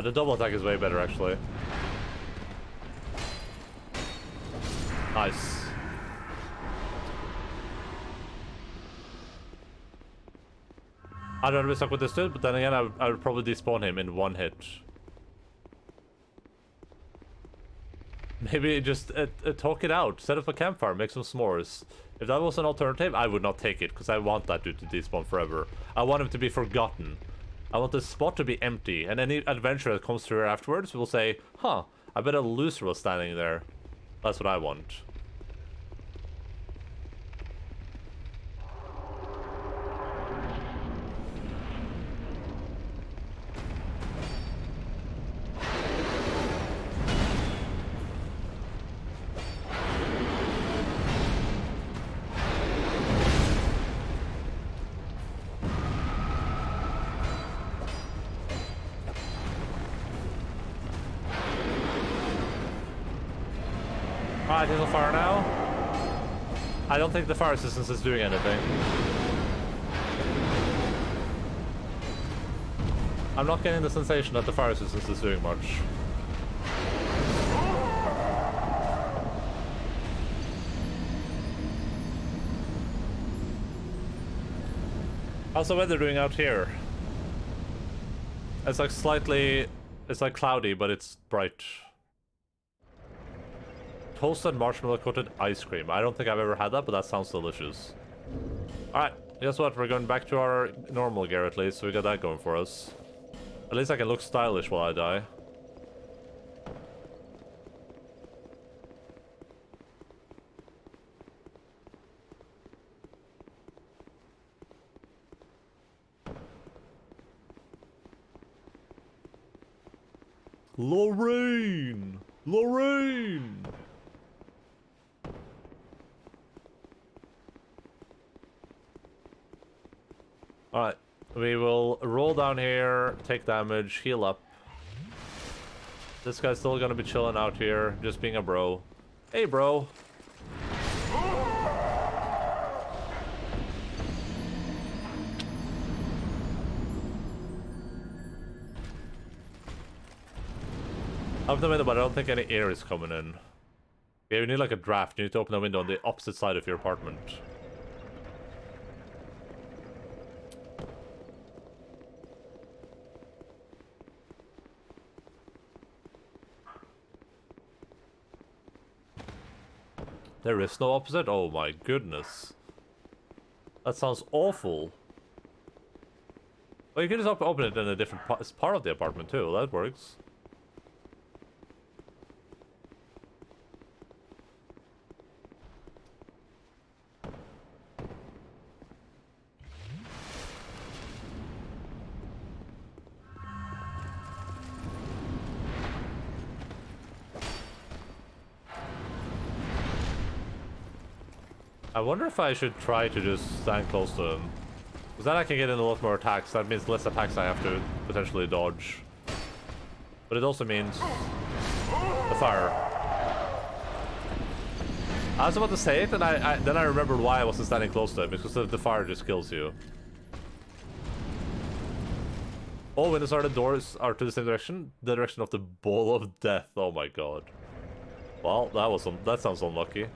The double attack is way better, actually. Nice. I'd rather be stuck with this dude, but then again, I would probably despawn him in one hit. Maybe just talk it out. Set up a campfire, make some s'mores. If that was an alternative, I would not take it, because I want that dude to despawn forever. I want him to be forgotten. I want this spot to be empty, and any adventurer that comes through here afterwards will say, huh, I bet a loser was standing there. That's what I want. Alright, he's on fire now. I don't think the fire resistance is doing anything. I'm not getting the sensation that the fire resistance is doing much. How's the weather doing out here? It's like slightly... It's like cloudy, but it's bright. Toasted marshmallow coated ice cream. I don't think I've ever had that, but that sounds delicious. Alright, guess what? We're going back to our normal gear at least, so we got that going for us. At least I can look stylish while I die. Lorraine! Lorraine! Alright, we will roll down here, take damage, heal up. This guy's still gonna be chilling out here, just being a bro. Hey, bro! Open the window, but I don't think any air is coming in. Yeah, you need like a draft. You need to open the window on the opposite side of your apartment. There is no opposite? Oh my goodness. That sounds awful. Well, you can just open it in a different part of the apartment too. That works. I wonder if I should try to just stand close to him. Because then I can get in a lot more attacks. That means less attacks I have to potentially dodge. But it also means the fire. I was about to say it, and then I remembered why I wasn't standing close to him. Because the fire just kills you. All windows are the doors are to the same direction. The direction of the ball of death. Oh my god. Well, that sounds unlucky.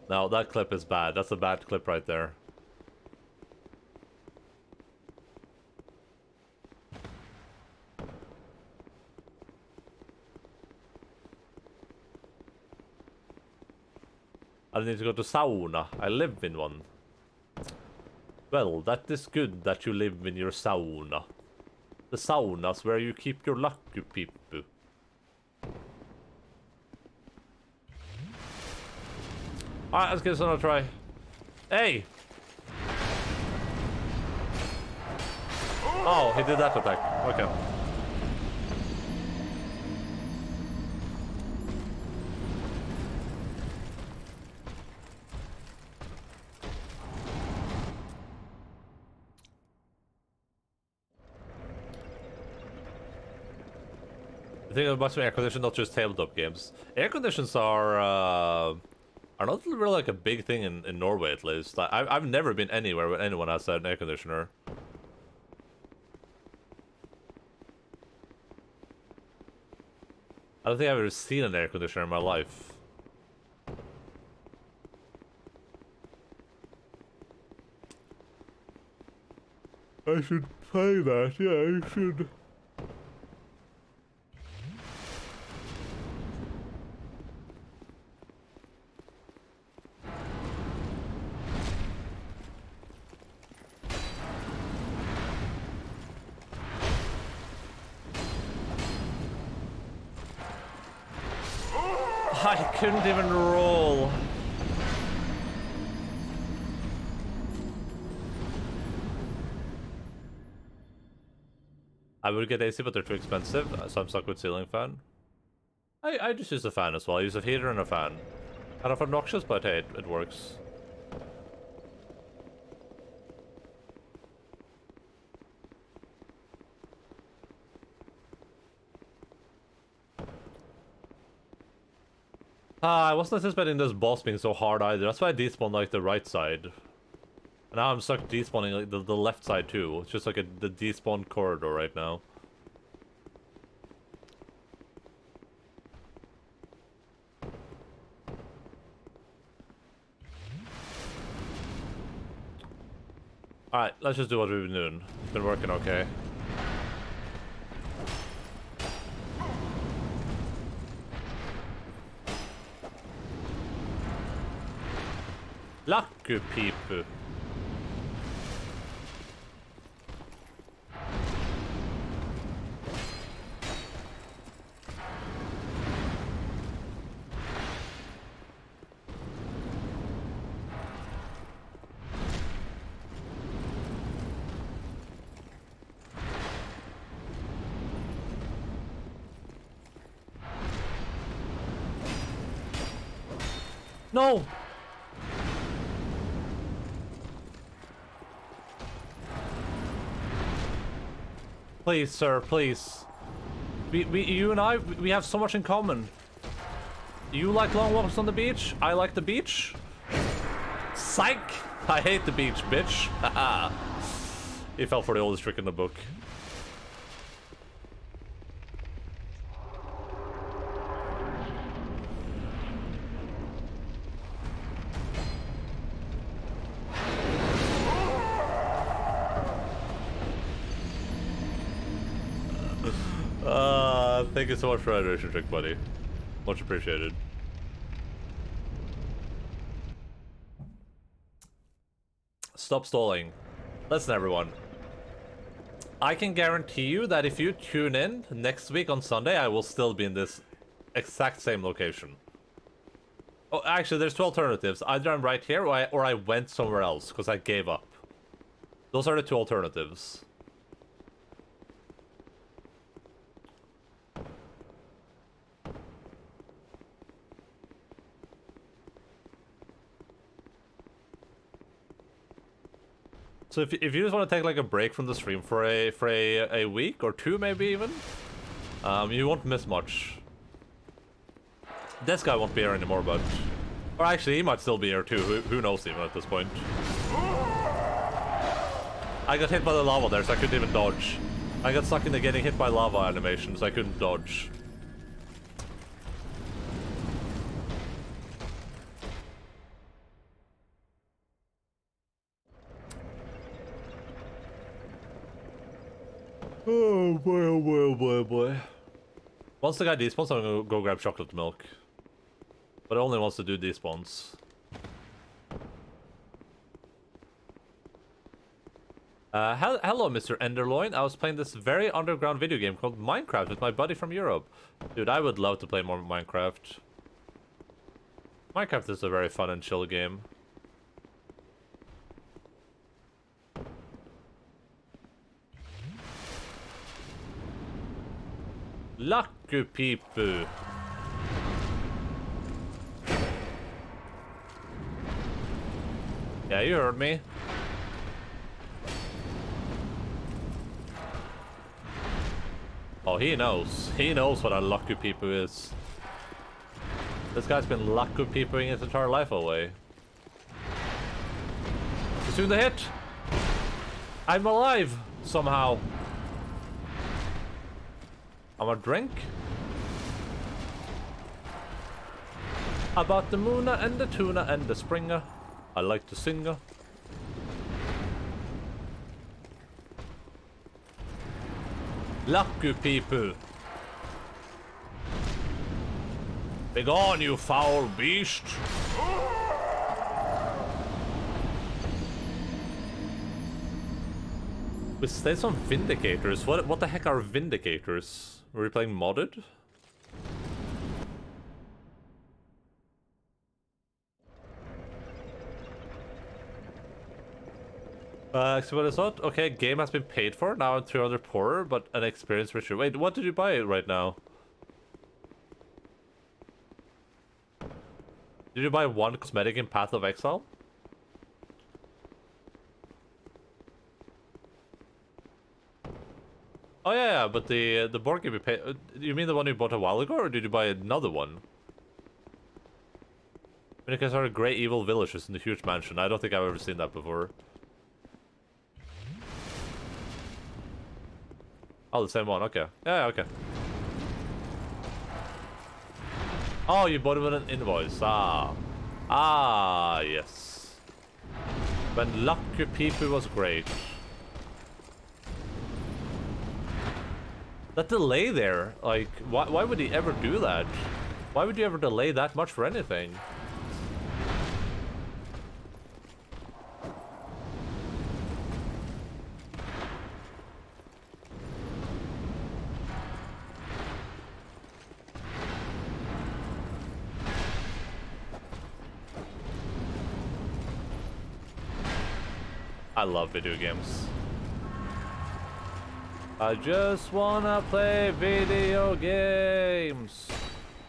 No, that clip is bad. That's a bad clip right there. I need to go to sauna. I live in one. Well, that is good that you live in your sauna. The sauna's where you keep your lucky people. Alright, let's give this another try. Hey! Oh, he did that attack. Okay. I think about some air condition, not just tabletop games. Air conditions are not really like a big thing in Norway, at least. I've never been anywhere where anyone has an air conditioner. I don't think I've ever seen an air conditioner in my life. I should play that. Yeah, I should. I couldn't even roll. I would get AC, but they're too expensive, so I'm stuck with ceiling fan. I just use a fan as well. I use a heater and a fan. Kind of obnoxious, but hey, it works. I wasn't anticipating this boss being so hard either. That's why I despawned like the right side. And now I'm stuck despawning like the left side too. It's just like the despawn corridor right now. Alright, let's just do what we've been doing. It's been working okay. Lucky people. No! Please, sir, please. You and I, we have so much in common. You like long walks on the beach, I like the beach. Psych! I hate the beach, bitch. Haha. He fell for the oldest trick in the book. Thank you so much for hydration trick, buddy. Much appreciated. Stop stalling. Listen, everyone. I can guarantee you that if you tune in next week on Sunday, I will still be in this exact same location. Oh, actually, there's two alternatives. Either I'm right here, or I went somewhere else, because I gave up. Those are the two alternatives. So if you just want to take like a break from the stream for a week or two, maybe even, you won't miss much. This guy won't be here anymore, but or actually he might still be here too. Who knows even at this point? I got hit by the lava there, so I couldn't even dodge. I got stuck in the getting hit by lava animation, so I couldn't dodge. Oh boy, oh boy, oh boy, oh boy. Once the guy despawns, I'm gonna go grab chocolate milk. But it only wants to do despawns. Hello, Mr. Endaline. I was playing this very underground video game called Minecraft with my buddy from Europe. Dude, I would love to play more Minecraft. Minecraft is a very fun and chill game. Lucky people. Yeah, you heard me. Oh, he knows. He knows what a lucky people is. This guy's been lucky peopling his entire life away. Soon the hit. I'm alive somehow. I'm a drink. About the moona and the tuna and the springer. I like to sing. Lucky people. Begone, you foul beast. We stayed on Vindicators. What the heck are Vindicators? Were we playing modded? So what is that? Okay, game has been paid for. Now I'm 300 poorer, but an experience richer. Wait, what did you buy right now? Did you buy one cosmetic in Path of Exile? Oh yeah, but the board game you paid. You mean the one you bought a while ago, or did you buy another one? Because our great evil villages in the huge mansion. I don't think I've ever seen that before. Oh, the same one. Okay. Yeah, okay. Oh, you bought it with an invoice. Ah, yes. When Lucky People was great. That delay there, like, why would he ever do that? Why would you ever delay that much for anything? I love video games. I just wanna play video games.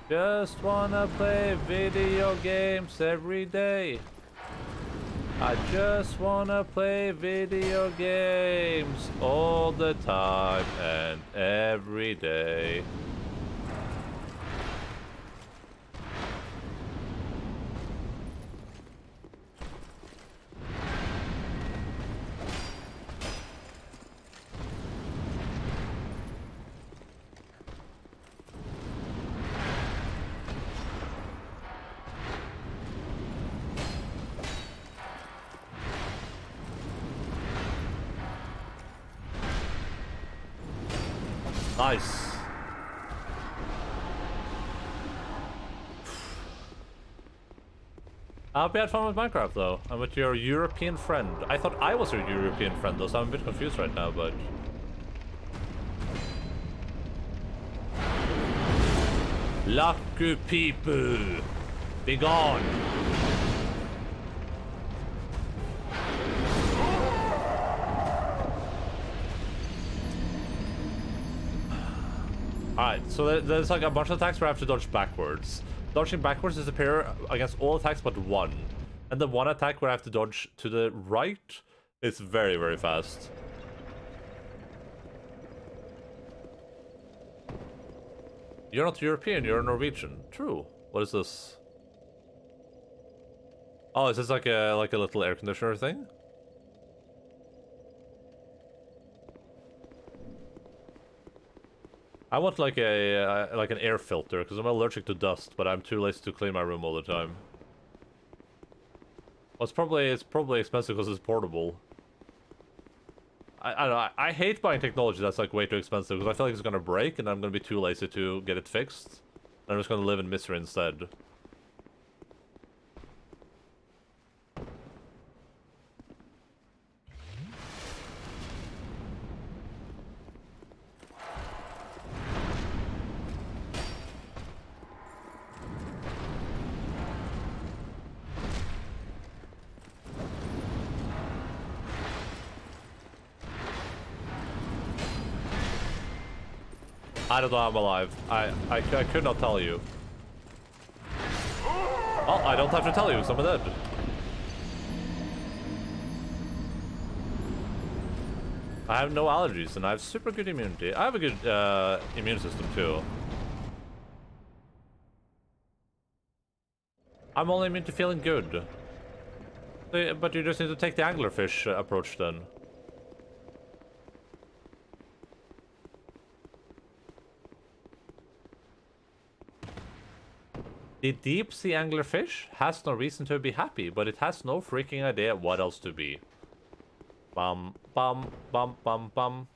Just wanna play video games every day. I just wanna play video games all the time and every day. Nice. I hope you had fun with Minecraft, though. I'm with your European friend. I thought I was your European friend, though, so I'm a bit confused right now, but... Lucky people! Be gone! Alright, so there's like a bunch of attacks where I have to dodge backwards. Dodging backwards is a pair against all attacks but one. And the one attack where I have to dodge to the right is very, very fast. You're not European, you're Norwegian. True. What is this? Oh, is this like a little air conditioner thing? I want like an air filter because I'm allergic to dust, but I'm too lazy to clean my room all the time. Well, it's probably expensive because it's portable. I don't know. I hate buying technology that's like way too expensive because I feel like it's gonna break and I'm gonna be too lazy to get it fixed. I'm just gonna live in misery instead. I don't know how I'm alive. I could not tell you. Well, I don't have to tell you, because I'm dead. I have no allergies, and I have super good immunity. I have a good immune system, too. I'm only immune to feeling good. But you just need to take the anglerfish approach, then. The deep sea anglerfish has no reason to be happy, but it has no freaking idea what else to be. Bum, bum, bum, bum, bum.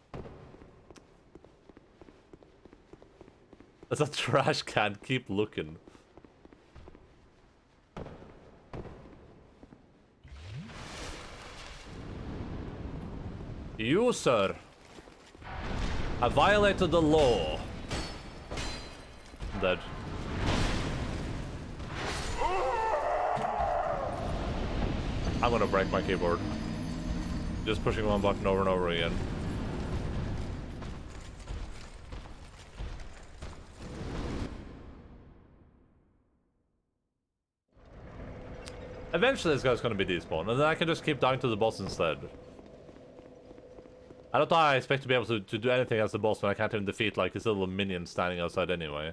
There's a trash can. Keep looking. You, sir, have violated the law. I'm dead. I'm gonna break my keyboard. Just pushing one button over and over again. Eventually this guy's gonna be despawned, and then I can just keep dying to the boss instead. I don't know how I expect to be able to do anything as the boss when I can't even defeat like his little minion standing outside anyway.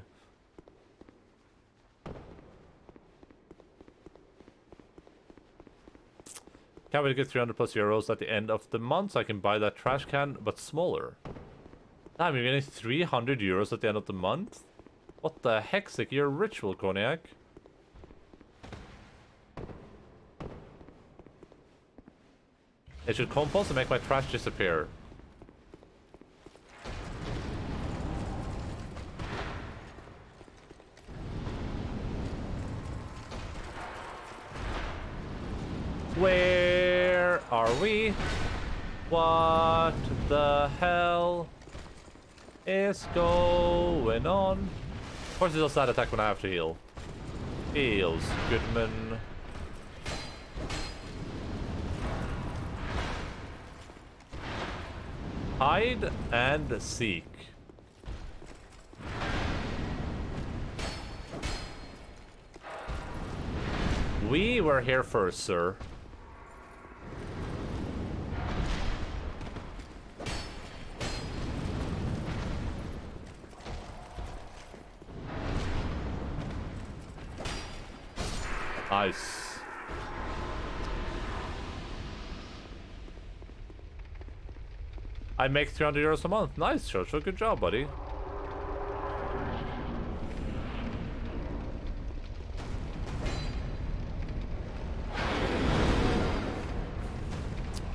Can't wait to get 300 plus euros at the end of the month so I can buy that trash can, but smaller. Damn, you're getting 300 euros at the end of the month? What the heck, Sick? You're a ritual, Cognac. It should compost and make my trash disappear. Where are we? What the hell is going on? Of course, he does that attack when I have to heal. Heals, Goodman. Hide and seek. We were here first, sir. Nice. I make 300 euros a month. Nice, Joshua. Good job, buddy.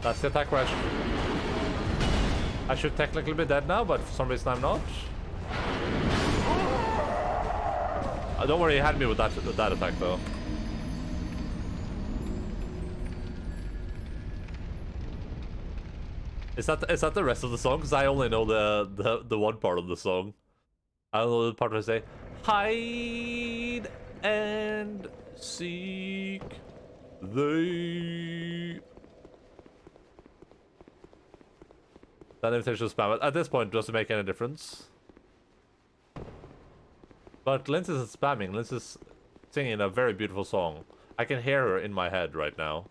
That's the attack rush. I should technically be dead now, but for some reason I'm not. Don't worry, he had me with that attack though. Is that the rest of the song? Because I only know the one part of the song. I don't know the part where I say hide and seek. They. That invitation spam. At this point, doesn't make any difference. But Linz isn't spamming. Linz is singing a very beautiful song. I can hear her in my head right now.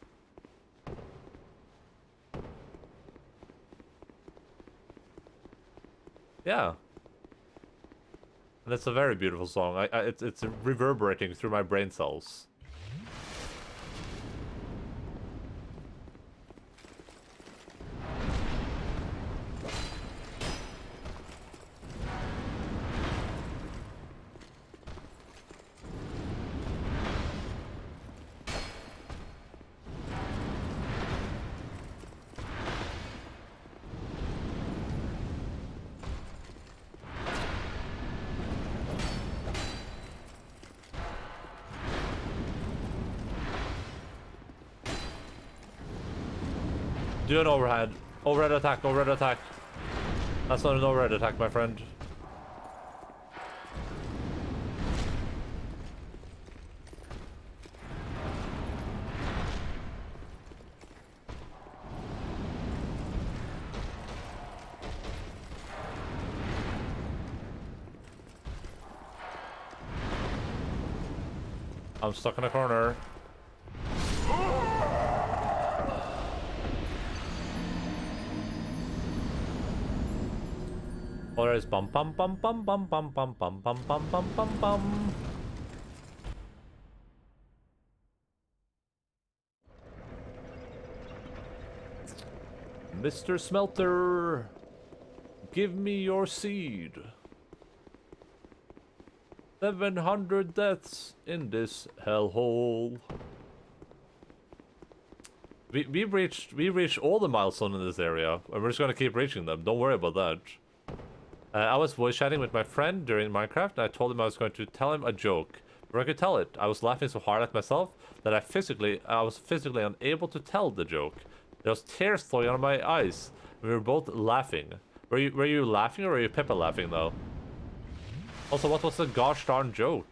Yeah. And it's a very beautiful song. It's reverberating through my brain cells. Do an overhead. Overhead attack, overhead attack. That's not an overhead attack, my friend. I'm stuck in a corner. Oh, there's bum bum bum bum bum bum bum bum bum bum bum bum bum. Mr. Smelter, give me your seed. 700 deaths in this hellhole. We reached all the milestones in this area, and we're just gonna keep reaching them. Don't worry about that. I was voice chatting with my friend during Minecraft, and I told him I was going to tell him a joke. Before I could tell it, I was laughing so hard at myself that I was physically unable to tell the joke. There was tears flowing out of my eyes. We were both laughing. Were you laughing or were you Pippa laughing though? Also, what was the gosh darn joke?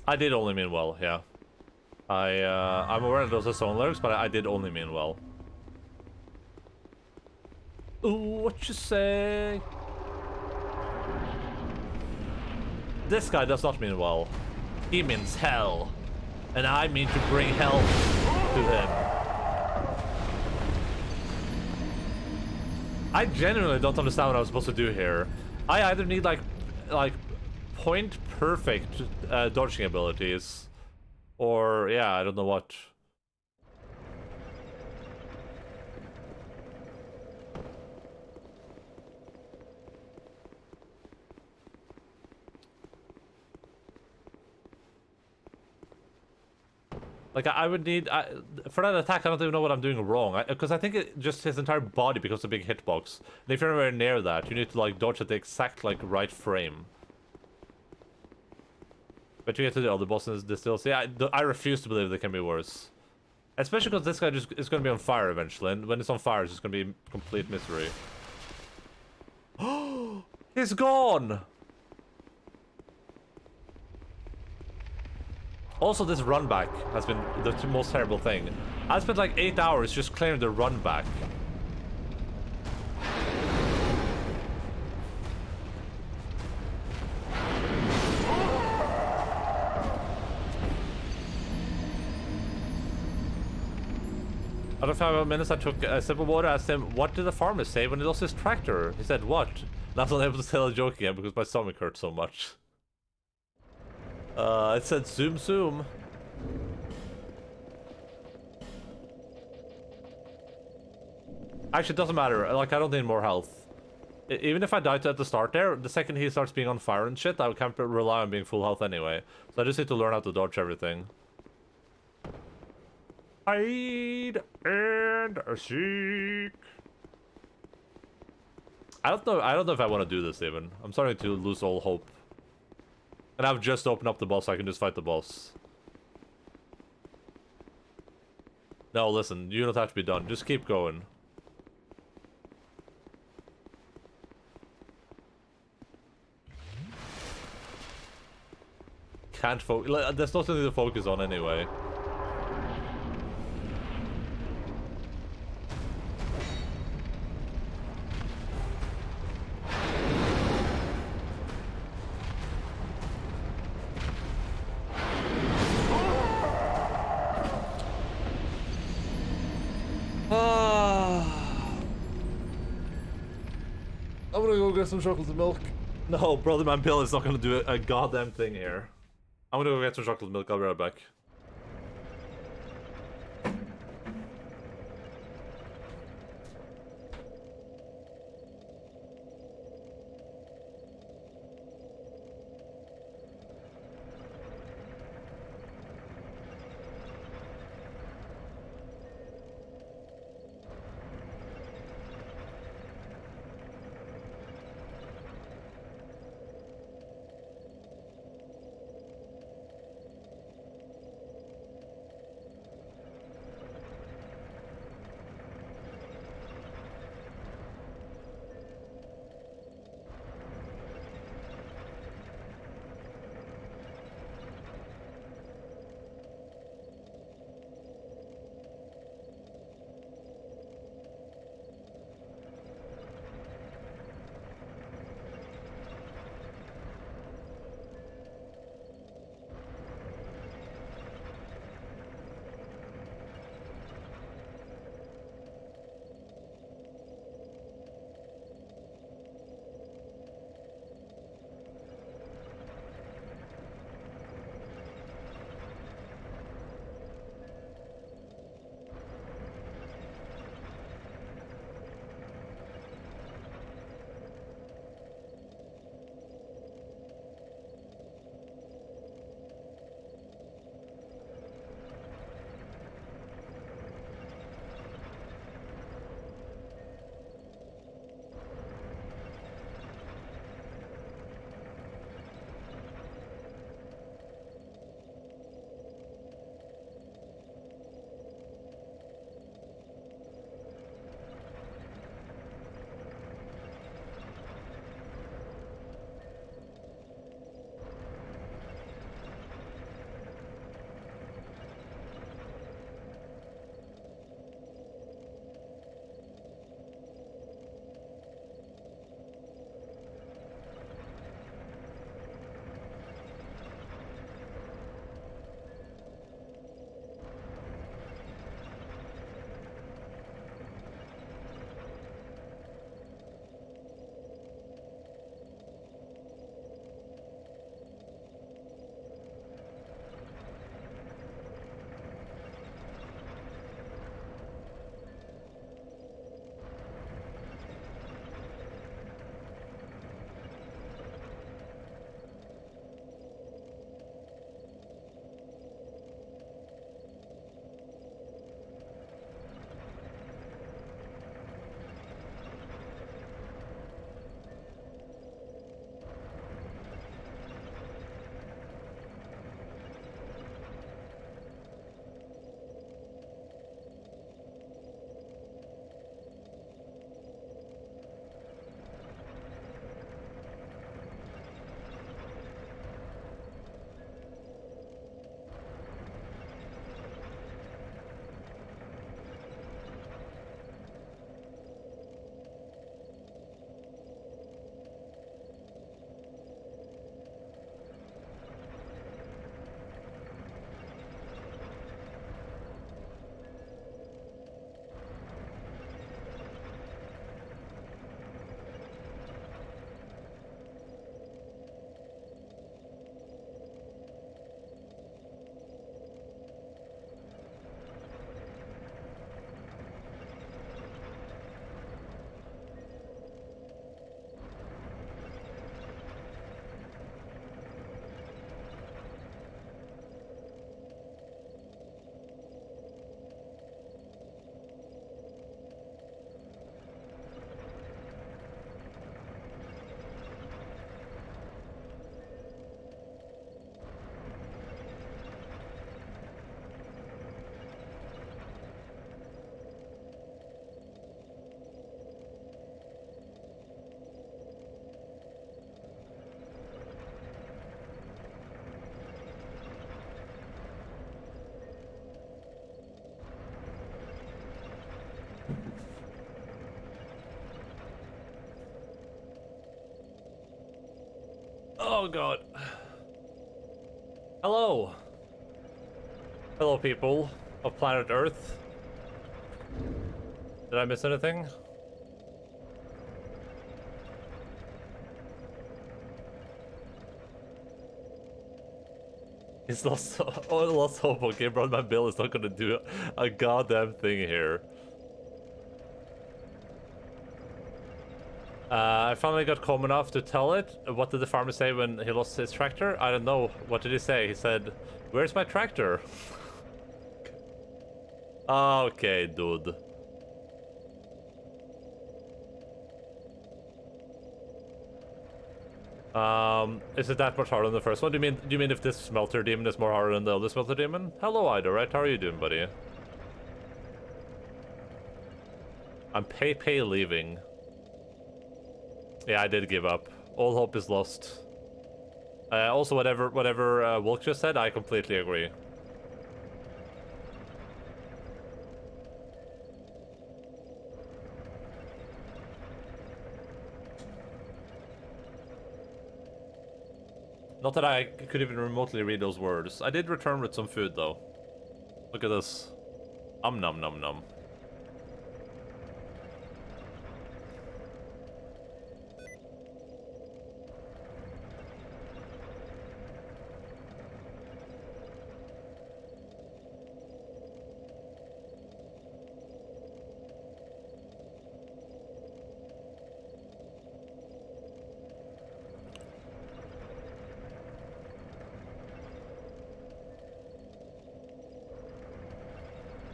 I did only mean well, yeah. I'm aware that those are song lyrics, but I did only mean well. Ooh, what you say? This guy does not mean well. He means hell. And I mean to bring hell to him. I genuinely don't understand what I was supposed to do here. I either need like point perfect dodging abilities, or yeah, I don't know what. Like I would need for that attack. I don't even know what I'm doing wrong because I think it just his entire body becomes a big hitbox. And if you're anywhere near that, you need to like dodge at the exact like right frame. But you get to the other bosses, they still see. I refuse to believe they can be worse. Especially because this guy just is going to be on fire eventually, and when it's on fire, it's just going to be complete misery. Oh, he's gone! Also, this run back has been the most terrible thing. I spent like 8 hours just clearing the run back. After 5 minutes, I took a sip of water. I asked him, what did the farmer say when he lost his tractor? He said, what? And I was unable to tell a joke again because my stomach hurt so much. It said, zoom zoom. Actually, it doesn't matter. Like, I don't need more health. Even if I died at the start there, the second he starts being on fire and shit, I can't rely on being full health anyway. So I just need to learn how to dodge everything. Hide and seek. I don't know if I want to do this even. I'm starting to lose all hope. And I've just opened up the boss so I can just fight the boss. No, listen, you don't have to be done. Just keep going. Can't focus. There's nothing to focus on anyway. I'm gonna go get some chocolate milk. No, Brother Man Bill is not gonna do a goddamn thing here. I'm gonna go get some chocolate milk. I'll be right back. Oh god. Hello. Hello, people of planet Earth. Did I miss anything? He's lost. Oh, lost hope. Okay, bro, my bill is not gonna do a goddamn thing here. I finally got calm enough to tell it. What did the farmer say when he lost his tractor? I don't know. What did he say? He said, "Where's my tractor?" Okay, dude. Is it that much harder than the first one? Do you mean if this smelter demon is more harder than the other smelter demon? Hello, Ida, right? How are you doing, buddy? I'm pay leaving. Yeah, I did give up. All hope is lost. Also, whatever Wolk just said, I completely agree. Not that I could even remotely read those words. I did return with some food, though. Look at this. Nom nom nom.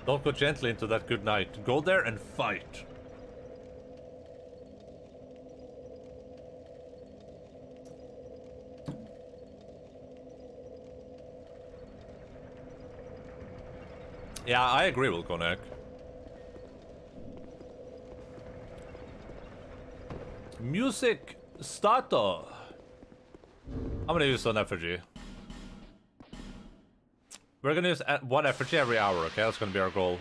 Don't go gently into that good night. Go there and fight. Yeah, I agree with Konek. Music starter. I'm gonna use an effigy. We're gonna use one effigy every hour, okay? That's gonna be our goal.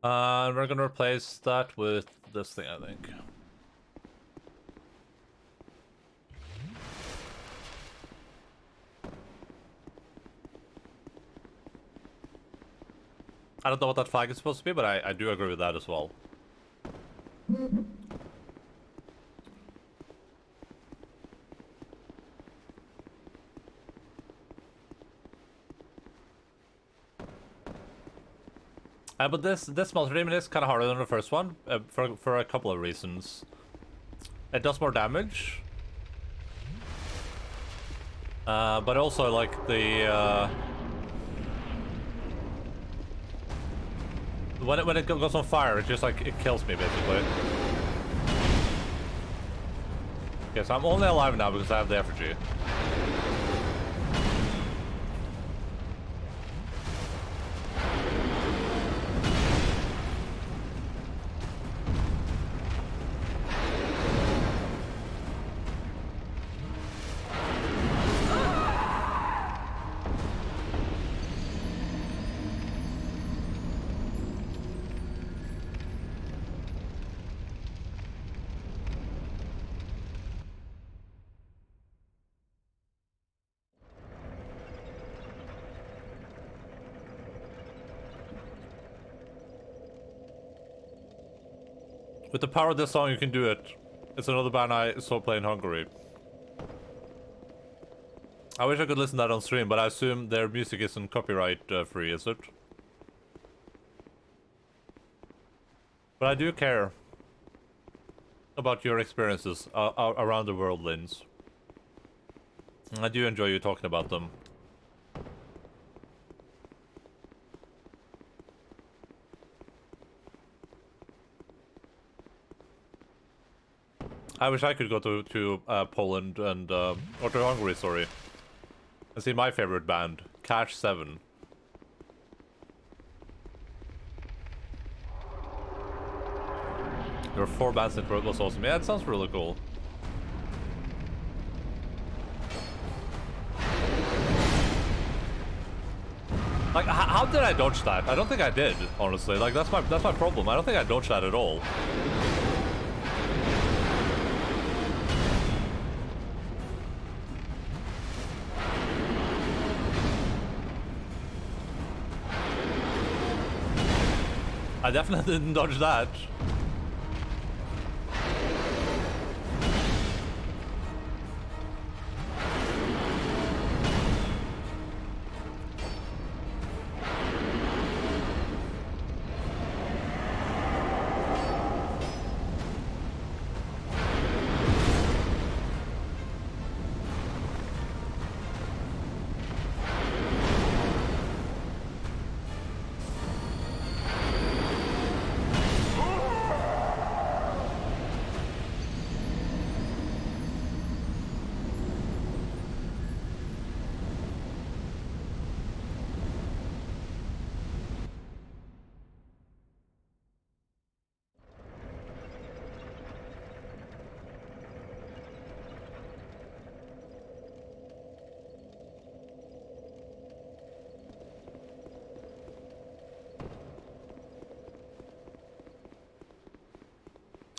We're gonna replace that with this thing, I think. I don't know what that flag is supposed to be, but I do agree with that as well. But this smelter demon is kind of harder than the first one for a couple of reasons. It does more damage, but also like the when it goes on fire, it just like it kills me basically. Okay, so I'm only alive now because I have the effigy. With the power of this song, you can do it. It's another band I saw play in Hungary. I wish I could listen to that on stream, but I assume their music isn't copyright free, is it? But I do care about your experiences around the world, Linz. I do enjoy you talking about them. I wish I could go to Poland and or to Hungary, sorry, and see my favorite band, Cash 7. There were 4 bands in Peru. Was awesome. Yeah, it sounds really cool. Like, how How did I dodge that? I don't think I did, honestly. Like, that's my problem. I don't think I dodged that at all. I definitely didn't dodge that.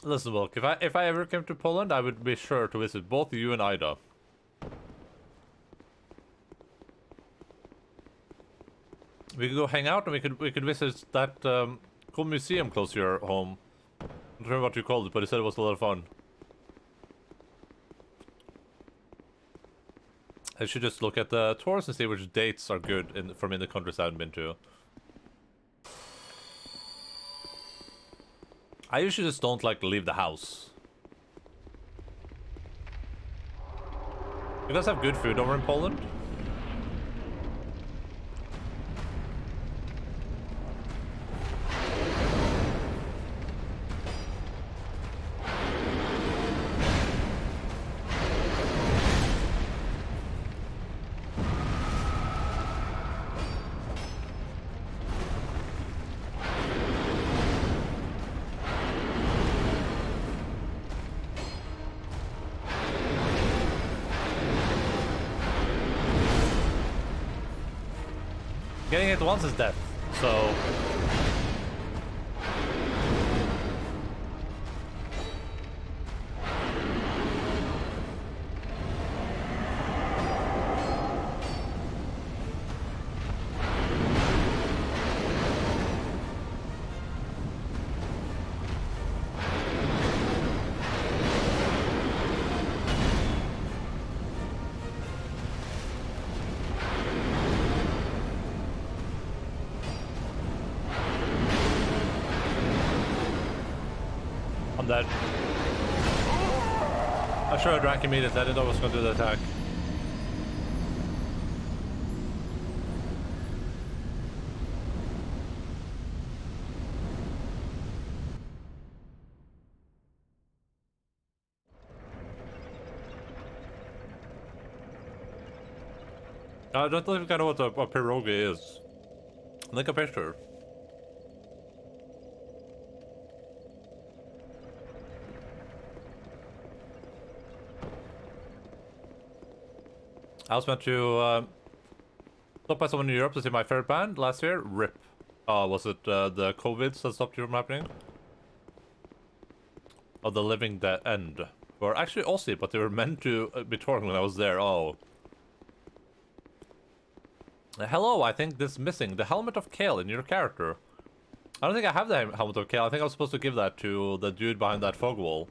Listen, Wilk, if I ever came to Poland, I would be sure to visit both you and Ida. We could go hang out, and we could visit that cool museum close to your home. I don't remember what you called it, but he said it was a lot of fun. I should just look at the tours and see which dates are good from in the countries I haven't been to. I usually just don't like leave the house. You guys have good food over in Poland? Getting it once is death, so... I'm dead. I should have drank immediately. I didn't know I was going to do the attack. I don't think I know what a pierogi is. Like a picture. I was meant to stop by someone in Europe to see my favorite band last year. RIP. Was it the COVIDs that stopped you from happening? Oh, the Living the End. Or actually Aussie, but they were meant to be touring when I was there. Oh. Hello, I think this is missing. The Helmet of Kale in your character. I don't think I have the Helmet of Kale. I think I was supposed to give that to the dude behind that fog wall.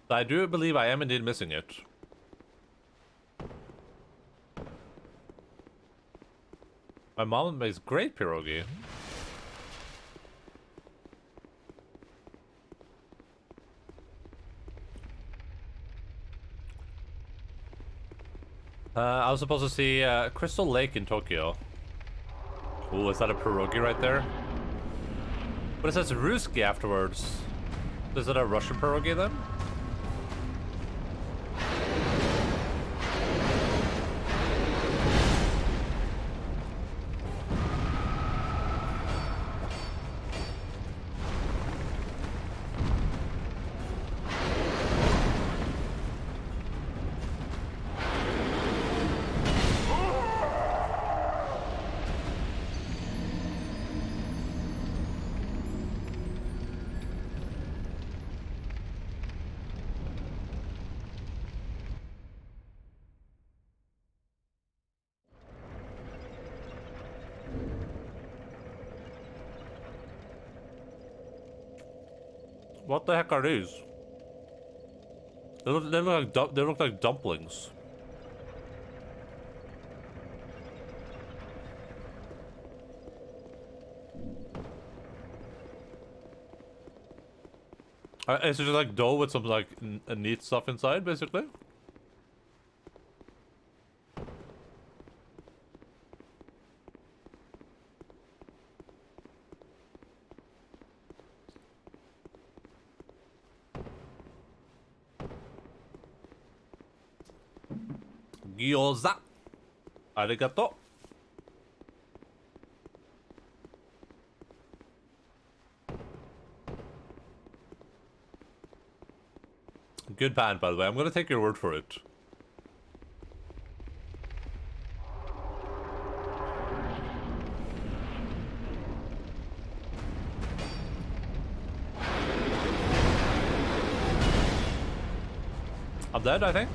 I do believe I am indeed missing it. My mom makes great pierogi. I was supposed to see Crystal Lake in Tokyo. Ooh, is that a pierogi right there? But it says Ruski afterwards. Is it a Russian pierogi then? What the heck are these? They look like dumplings. Is it just like dough with some like neat stuff inside, basically? Gyoza. Arigato. Good band, by the way. I'm gonna take your word for it. I'm dead, I think.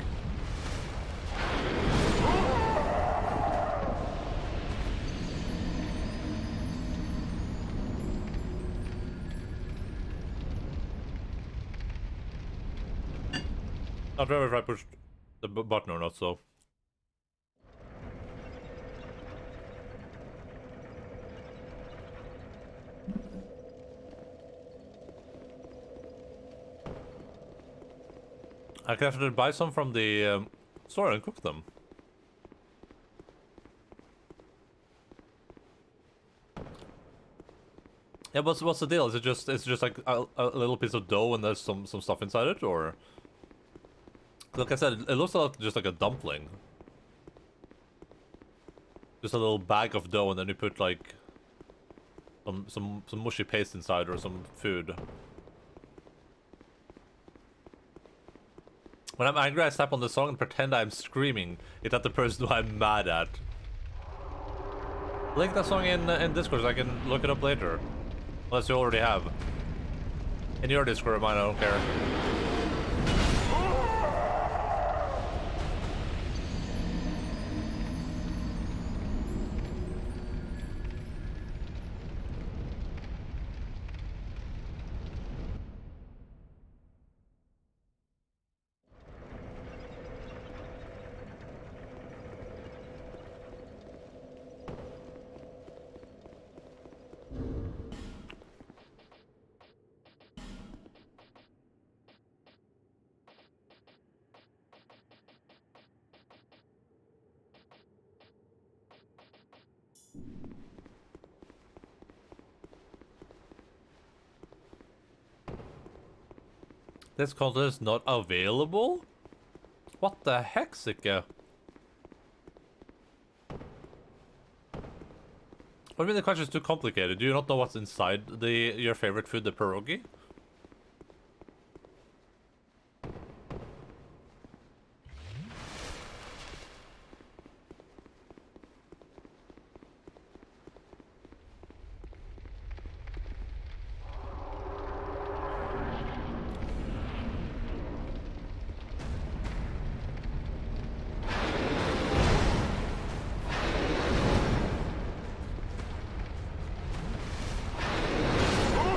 Not sure if I pushed the button or not, so. I can actually buy some from the store and cook them. Yeah, what's the deal? Is it just like a little piece of dough and there's some stuff inside it, or? Like I said, it looks like just like a dumpling. Just a little bag of dough, and then you put like some mushy paste inside or some food. When I'm angry, I snap on the song and pretend I'm screaming it at the person who I'm mad at. Link that song in Discord so I can look it up later. Unless you already have. In your Discord or mine, I don't care. This content is not available? What the heck, Sika? What do you mean the question is too complicated? Do you not know what's inside your favorite food, the pierogi?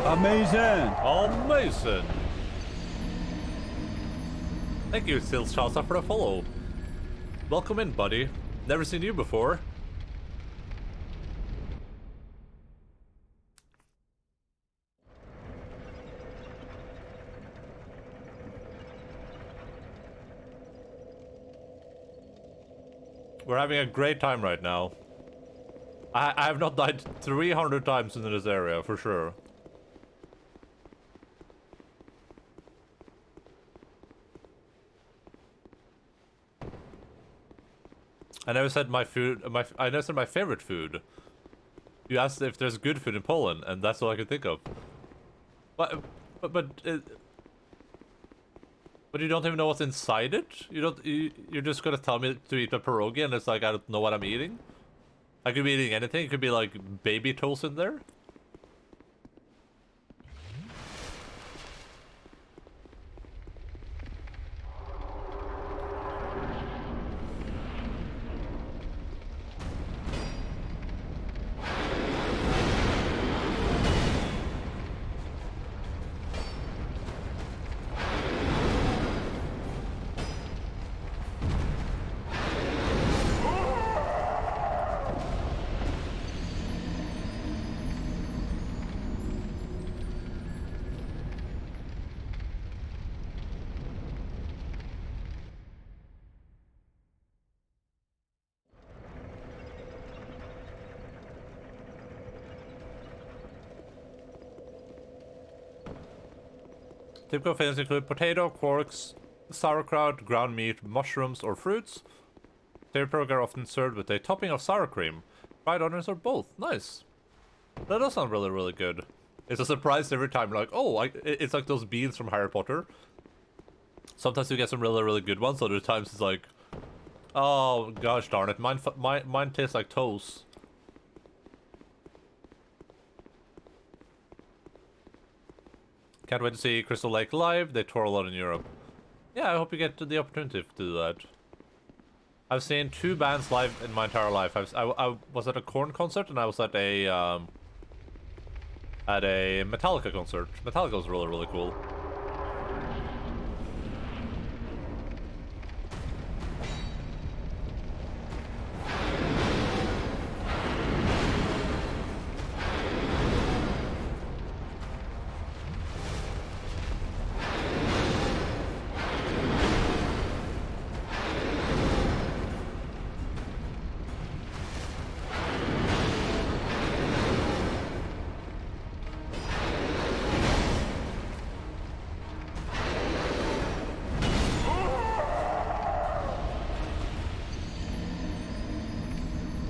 Amazing! Amazing! Thank you, Sils Chasa, for the follow. Welcome in, buddy. Never seen you before. We're having a great time right now. I have not died 300 times in this area, for sure. I never said my food. I never said my favorite food. You asked if there's good food in Poland, and that's all I could think of. But you don't even know what's inside it. You're just gonna tell me to eat a pierogi, and it's like I don't know what I'm eating. I could be eating anything. It could be like baby toast in there. Typical fillings include potato, quarks, sauerkraut, ground meat, mushrooms, or fruits. Stereoprogs are often served with a topping of sour cream, fried onions, or both. Nice. That does sound really, really good. It's a surprise every time. Like, oh, it's like those beans from Harry Potter. Sometimes you get some really, really good ones. Other times it's like, oh gosh darn it, mine tastes like toast. Can't wait to see Crystal Lake live. They tour a lot in Europe. Yeah, I hope you get the opportunity to do that. I've seen 2 bands live in my entire life. I was at a Korn concert and I was at a Metallica concert. Metallica was really, really cool.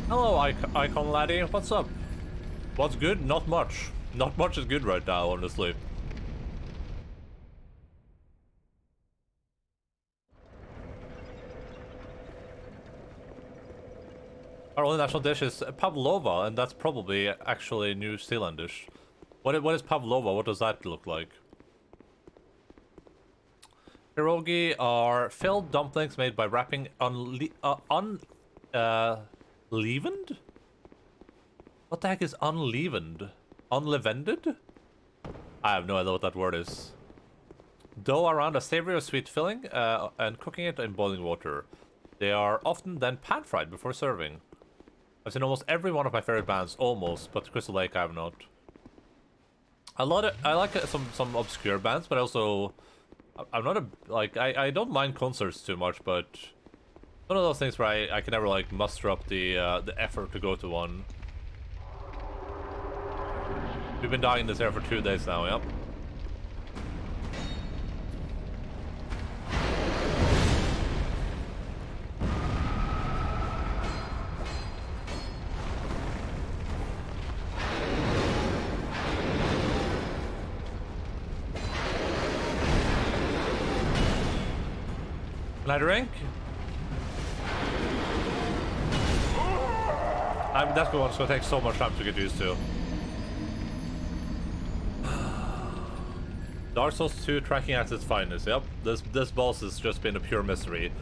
Hello, Icon Laddie. What's up? What's good? Not much. Not much is good right now, honestly. Our only national dish is pavlova, and that's probably actually New Zealandish. What is pavlova? What does that look like? Pierogi are filled dumplings made by wrapping leavened? What the heck is unleavened? Unleavened? I have no idea what that word is. Dough around a savory or sweet filling, and cooking it in boiling water. They are often then pan-fried before serving. I've seen almost every one of my favorite bands, almost, but Crystal Lake I have not. I like some obscure bands, but also I'm not I don't mind concerts too much, but one of those things where I can never like muster up the effort to go to one. We've been dying this air for 2 days now, yep. Can I drink? That's going to take so much time to get used to. Dark Souls 2 tracking at its finest. Yep, this boss has just been a pure mystery.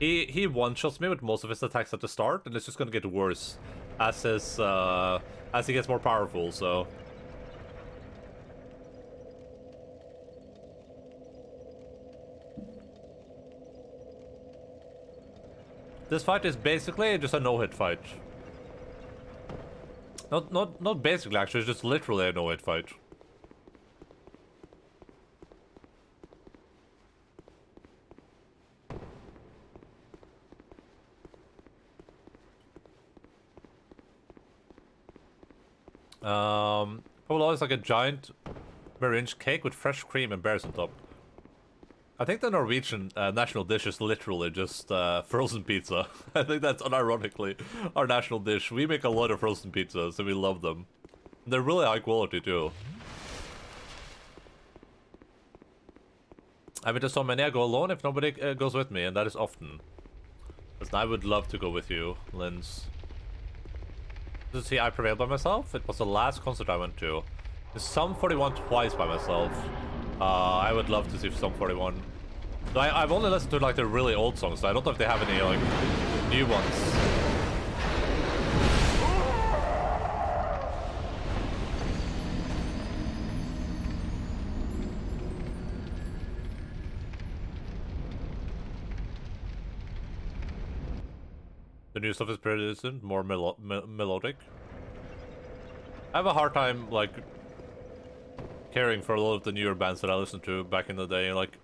He one-shots me with most of his attacks at the start, and it's just gonna get worse as he gets more powerful. So this fight is basically just a no-hit fight. Not basically, actually, it's just literally a no-hit fight. Polo is like a giant meringue cake with fresh cream and berries on top. I think the Norwegian national dish is literally just frozen pizza. I think that's unironically our national dish. We make a lot of frozen pizzas and we love them. They're really high quality too. I've been to so many I go alone if nobody goes with me, and that is often. Because I would love to go with you, Linz. To see I prevailed by myself. It was the last concert I went to. Sum 41 twice by myself. I would love to see Sum 41. So I've only listened to like the really old songs, so I don't know if they have any like new ones. The new stuff is pretty decent, more melodic. I have a hard time, like, caring for a lot of the newer bands that I listened to back in the day. Like,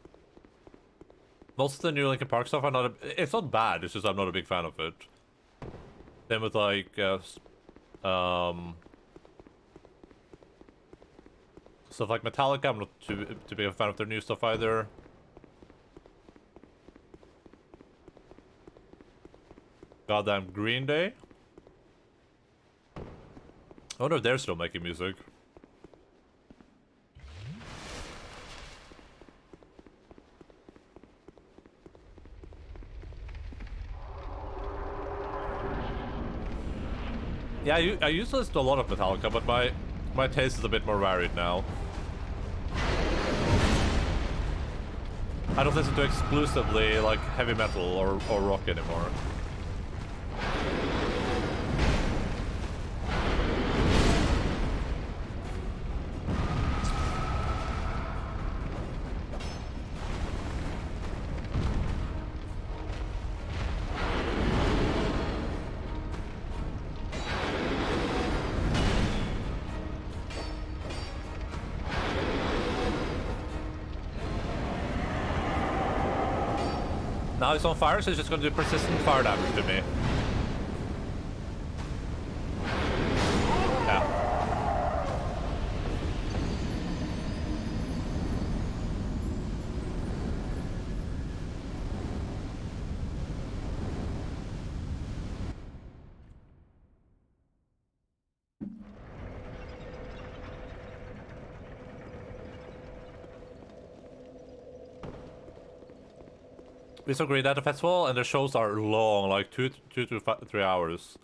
most of the new Linkin Park stuff, it's not bad, it's just I'm not a big fan of it. Same with, like, Stuff like Metallica, I'm not too big of a fan of their new stuff either. Goddamn Green Day. I wonder if they're still making music. Yeah, I used to listen to a lot of Metallica, but my taste is a bit more varied now. I don't listen to exclusively like heavy metal or rock anymore. Now he's on fire, so he's just gonna do persistent fire damage to me. Yeah. We saw Green at the festival, and the shows are long, like 2 to 3 hours.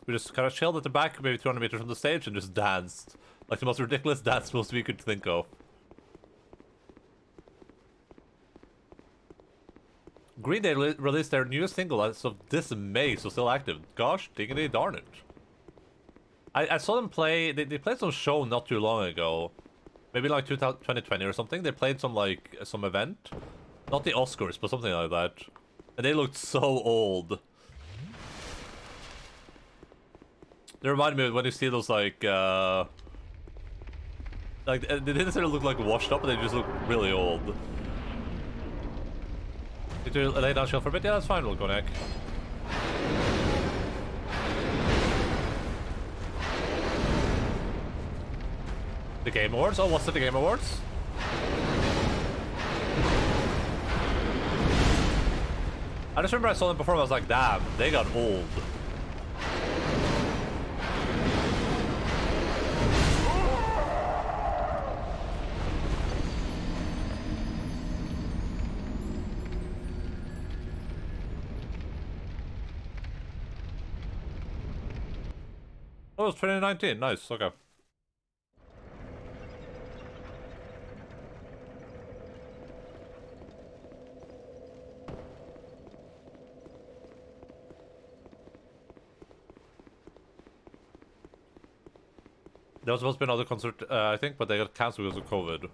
We just kind of chilled at the back, maybe 200 meters from the stage, and just danced. Like the most ridiculous dance moves we could think of. Green Day released their newest single as of this May, so still active. Gosh, diggity darn it. I saw them play, they played some show not too long ago. Maybe like 2020 or something. They played some like, some event. Not the Oscars, but something like that. And they looked so old. They reminded me of when you see those like they didn't necessarily look like washed up, but they just look really old. Need to lay down shield for a bit? Yeah, that's fine, we'll go neck. The Game Awards? Oh, what's it, the Game Awards? I just remember I saw them before and I was like, damn, they got old. Oh, it's 2019, nice, okay. There was supposed to be another concert, I think, but they got cancelled because of COVID.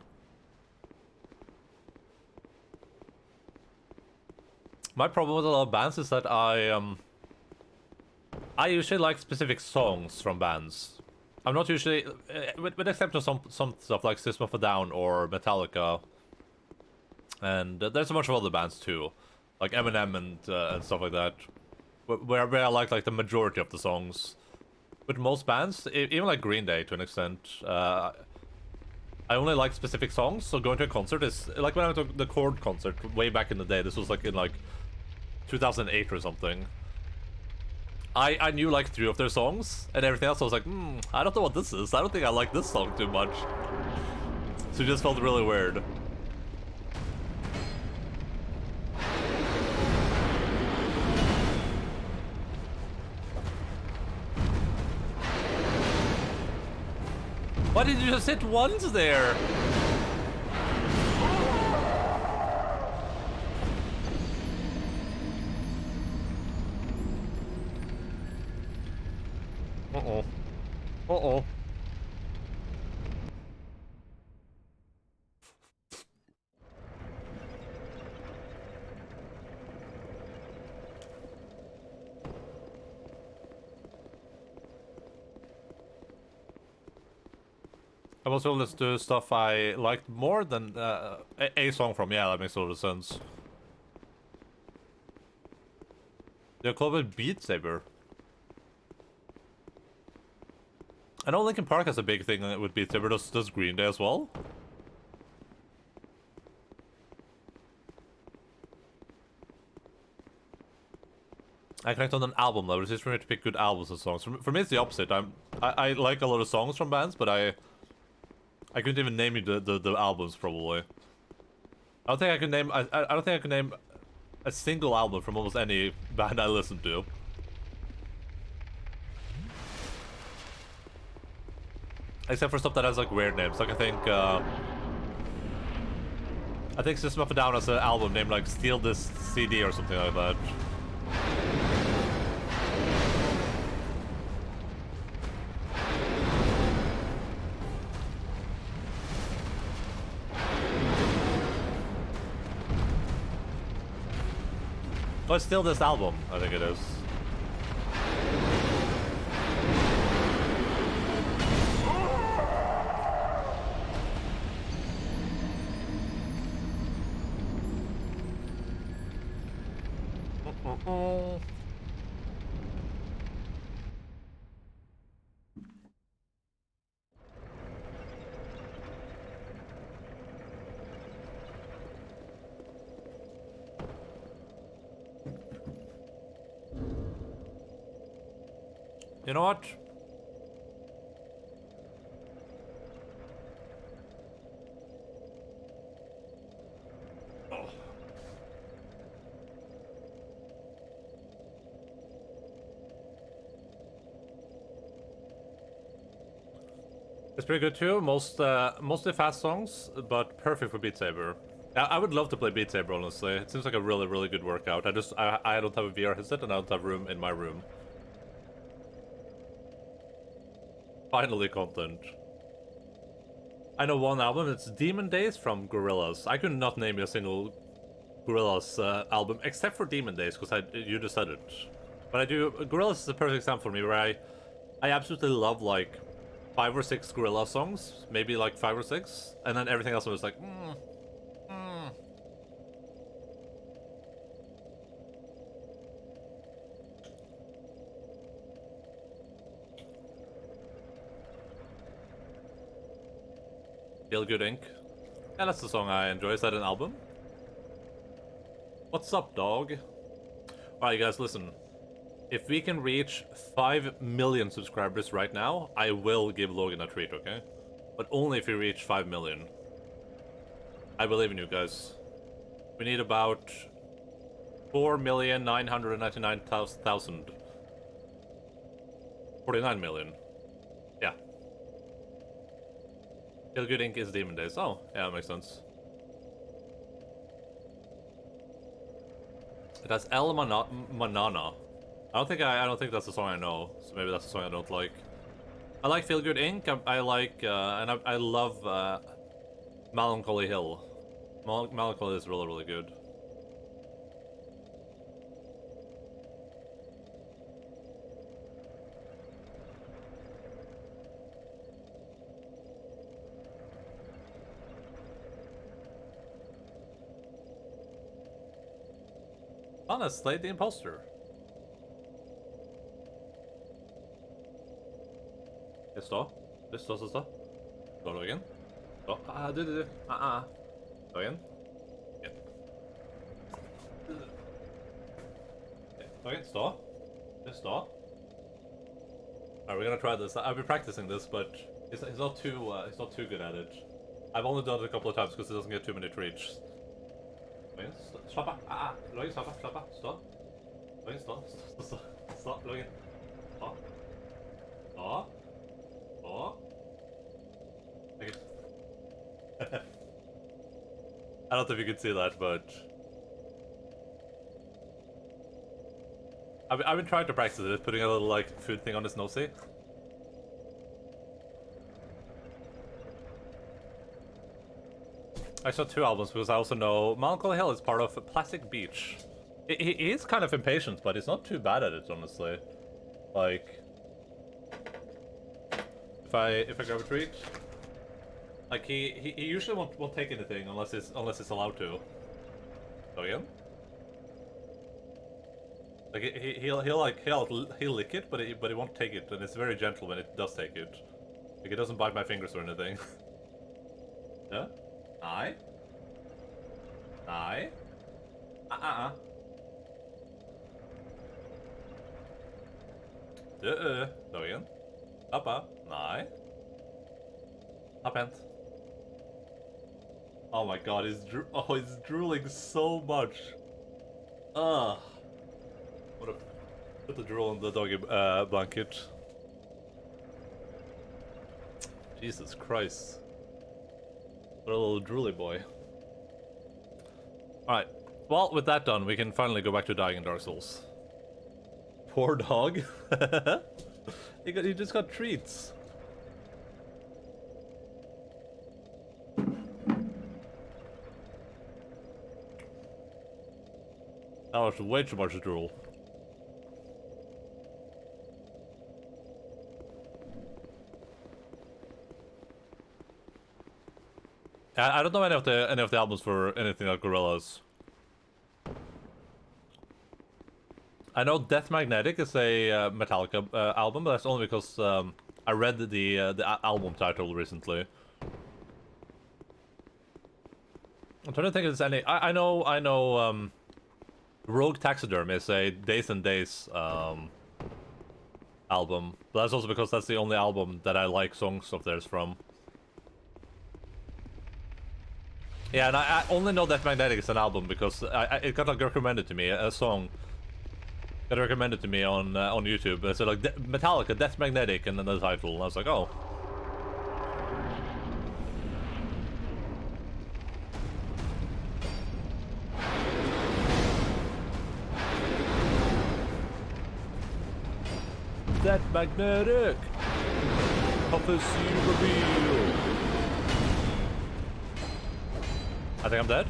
My problem with a lot of bands is that I usually like specific songs from bands. I'm not usually, with exception of some stuff like System of a Down or Metallica, and there's a bunch of other bands too, like Eminem and stuff like that, where I like the majority of the songs. With most bands, even like Green Day to an extent, I only like specific songs, so going to a concert is... Like when I went to the Chord concert way back in the day, this was like in like 2008 or something. I knew like 3 of their songs, and everything else I was like, I don't know what this is. I don't think I like this song too much. So it just felt really weird. Why did you just hit once there? Uh-oh. Uh-oh. I was also listen to stuff I liked more than a song from, yeah, that makes a lot of sense. They're called it Beat Saber. I know Linkin Park has a big thing with Beat Saber. Does Green Day as well? I connect on an album level. It's just for me to pick good albums and songs. For me, it's the opposite. I like a lot of songs from bands, but I couldn't even name you the albums probably. I don't think I can name. I don't think I can name a single album from almost any band I listen to. Except for stuff that has like weird names. Like I think System of a Down has an album named like Steal This CD or something like that. Oh, it's Steal This album, I think it is. You know what? Oh. It's pretty good too. Mostly fast songs, but perfect for Beat Saber. I would love to play Beat Saber, honestly. It seems like a really, really good workout. I don't have a VR headset and I don't have room in my room. Finally content. I know one album, it's Demon Days from Gorillaz. I could not name you a single Gorillaz album, except for Demon Days, because you just said it. But I do, Gorillaz is a perfect example for me, where I absolutely love, like, 5 or 6 Gorillaz songs, maybe like 5 or 6, and then everything else was like, Feel Good Inc. Yeah, that's the song I enjoy. Is that an album? What's up, dog? Alright, guys, listen. If we can reach 5 million subscribers right now, I will give Logan a treat, okay? But only if we reach 5 million. I believe in you guys. We need about 4,999,000. 49 million. Yeah. Feel Good Inc. is Demon Days. Oh, yeah, that makes sense. It has El Manana. I don't think that's the song I know, so maybe that's the song I don't like. I like Feel Good Inc. I like, and I love Melancholy Hill. Melancholy is really, really good. Honestly, the imposter. Det står. Det står. Står det igen? Står. Du. Står igen? Okay. Okay, står. Det står. Alright, we're gonna try this. I've been practicing this, but he's not too good at it. I've only done it a couple of times because it doesn't get too many treats. Slapp av. Login, slapp av. Stå. Login, stå. Login. Stå. Okay. I don't know if you could see that, but I've been trying to practice it, putting a little like food thing on his nosy. I saw 2 albums because I also know Melancholy Hill is part of Plastic Beach. He is kind of impatient, but he's not too bad at it, honestly. Like, if I grab a treat, like he usually won't take anything unless it's allowed to. Go again. Like he'll lick it, but he won't take it, and it's very gentle when it does take it. Like it doesn't bite my fingers or anything. Yeah? Nei? Nei? Dagen? Pappa? Nei? Ta pent. Oh my god, he's drooling so much. Ugh. Put the drool on the doggy blanket. Jesus Christ. What a little drooly boy. Alright. Well, with that done, we can finally go back to dying in Dark Souls. Poor dog. He just got treats. That was way too much drool. I don't know any of the albums for anything like Gorillaz. I know Death Magnetic is a Metallica album, but that's only because I read the album title recently. I'm trying to think if there's any. I know. Rogue Taxidermy is a Days and Days album, but that's also because that's the only album that I like songs of theirs from. Yeah, and I only know that Magnetic is an album because it got like recommended to me, a song got recommended to me on YouTube. It said like Metallica, Death Magnetic, and then the title, and I was like, oh. Death Magnetic! Prophecy reveal! I think I'm dead.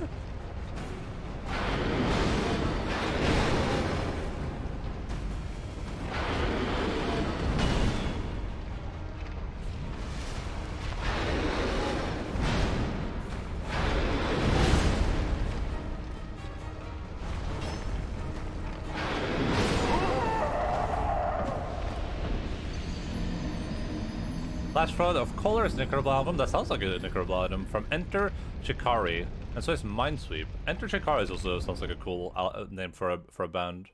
Last Fraud of Color is Nickelblack album. That sounds like a Nickelblack album from Enter Shikari. And so is Minesweep. Enter Shikari also sounds like a cool name for a band.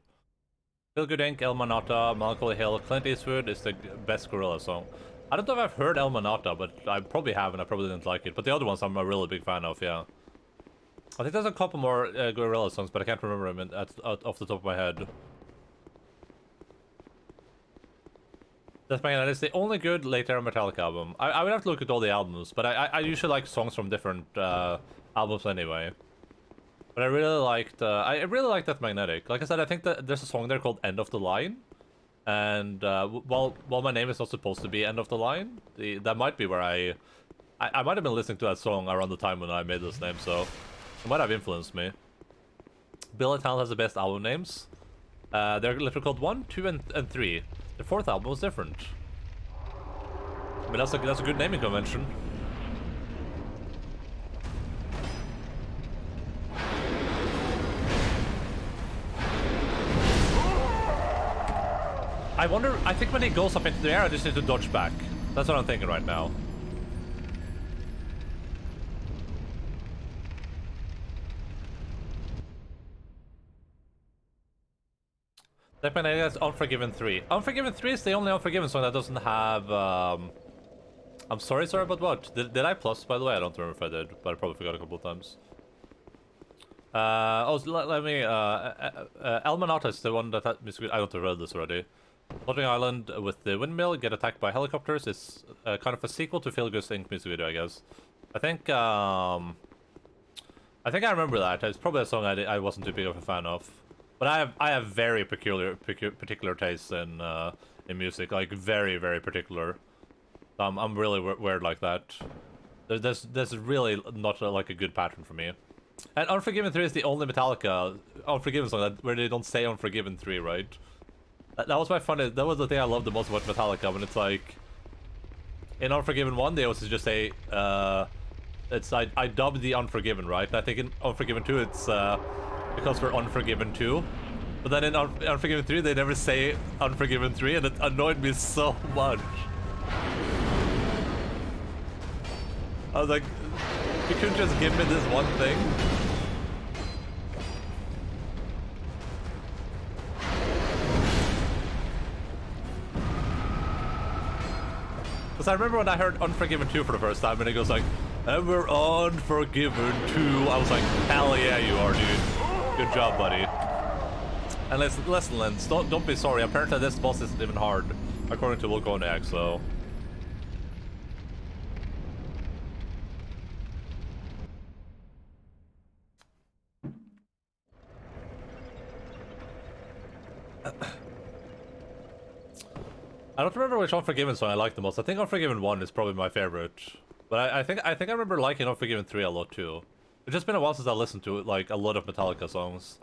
Feel Good Inc., El Manata, Melancholy Hill, Clint Eastwood is the best Gorilla song. I don't know if I've heard El Manata, but I probably have, and I probably didn't like it. But the other ones I'm a really big fan of, yeah. I think there's a couple more Gorilla songs, but I can't remember them off the top of my head. Death Magnetic is the only good late-era Metallica album. I would have to look at all the albums, but I usually like songs from different albums anyway. But I really liked Death Magnetic. Like I said, I think that there's a song there called End of the Line. And while my name is not supposed to be End of the Line, that might be where I might have been listening to that song around the time when I made this name, so it might have influenced me. Billy Talent has the best album names. They're literally called 1, 2, and 3. The fourth album was different. But that's a good naming convention. I think when he goes up into the air, I just need to dodge back. That's what I'm thinking right now. Death Magnetic has Unforgiven 3. Unforgiven 3 is the only Unforgiven song that doesn't have, I'm sorry, but what? Did I plus, by the way? I don't remember if I did, but I probably forgot a couple of times. Let me, El Manata is the one that had music. I don't have read this already. Floating Island with the windmill, get attacked by helicopters is kind of a sequel to Feel Good Inc. music video, I guess. I think I remember that. It's probably a song I wasn't too big of a fan of. But I have very particular tastes in music, like very particular. I'm really weird like that. There's really not like a good pattern for me. And Unforgiven 3 is the only Metallica Unforgiven song where they don't say Unforgiven 3, right? That was my fun. That was the thing I loved the most about Metallica, when it's like in Unforgiven 1 they also just say it's I dubbed the Unforgiven, right? And I think in Unforgiven 2 it's because we're Unforgiven 2, But then in Unforgiven 3, they never say Unforgiven 3, and it annoyed me so much. I was like, you couldn't just give me this one thing? Because I remember when I heard Unforgiven 2 for the first time, and it goes like, and we're Unforgiven 2. I was like, hell yeah, you are, dude. Good job, buddy. And listen, Lens, don't be sorry. Apparently this boss isn't even hard, according to Volconiac, so... I don't remember which Unforgiven song I like the most. I think Unforgiven 1 is probably my favorite. But I think I remember liking Unforgiven 3 a lot too. It's just been a while since I listened to like a lot of Metallica songs.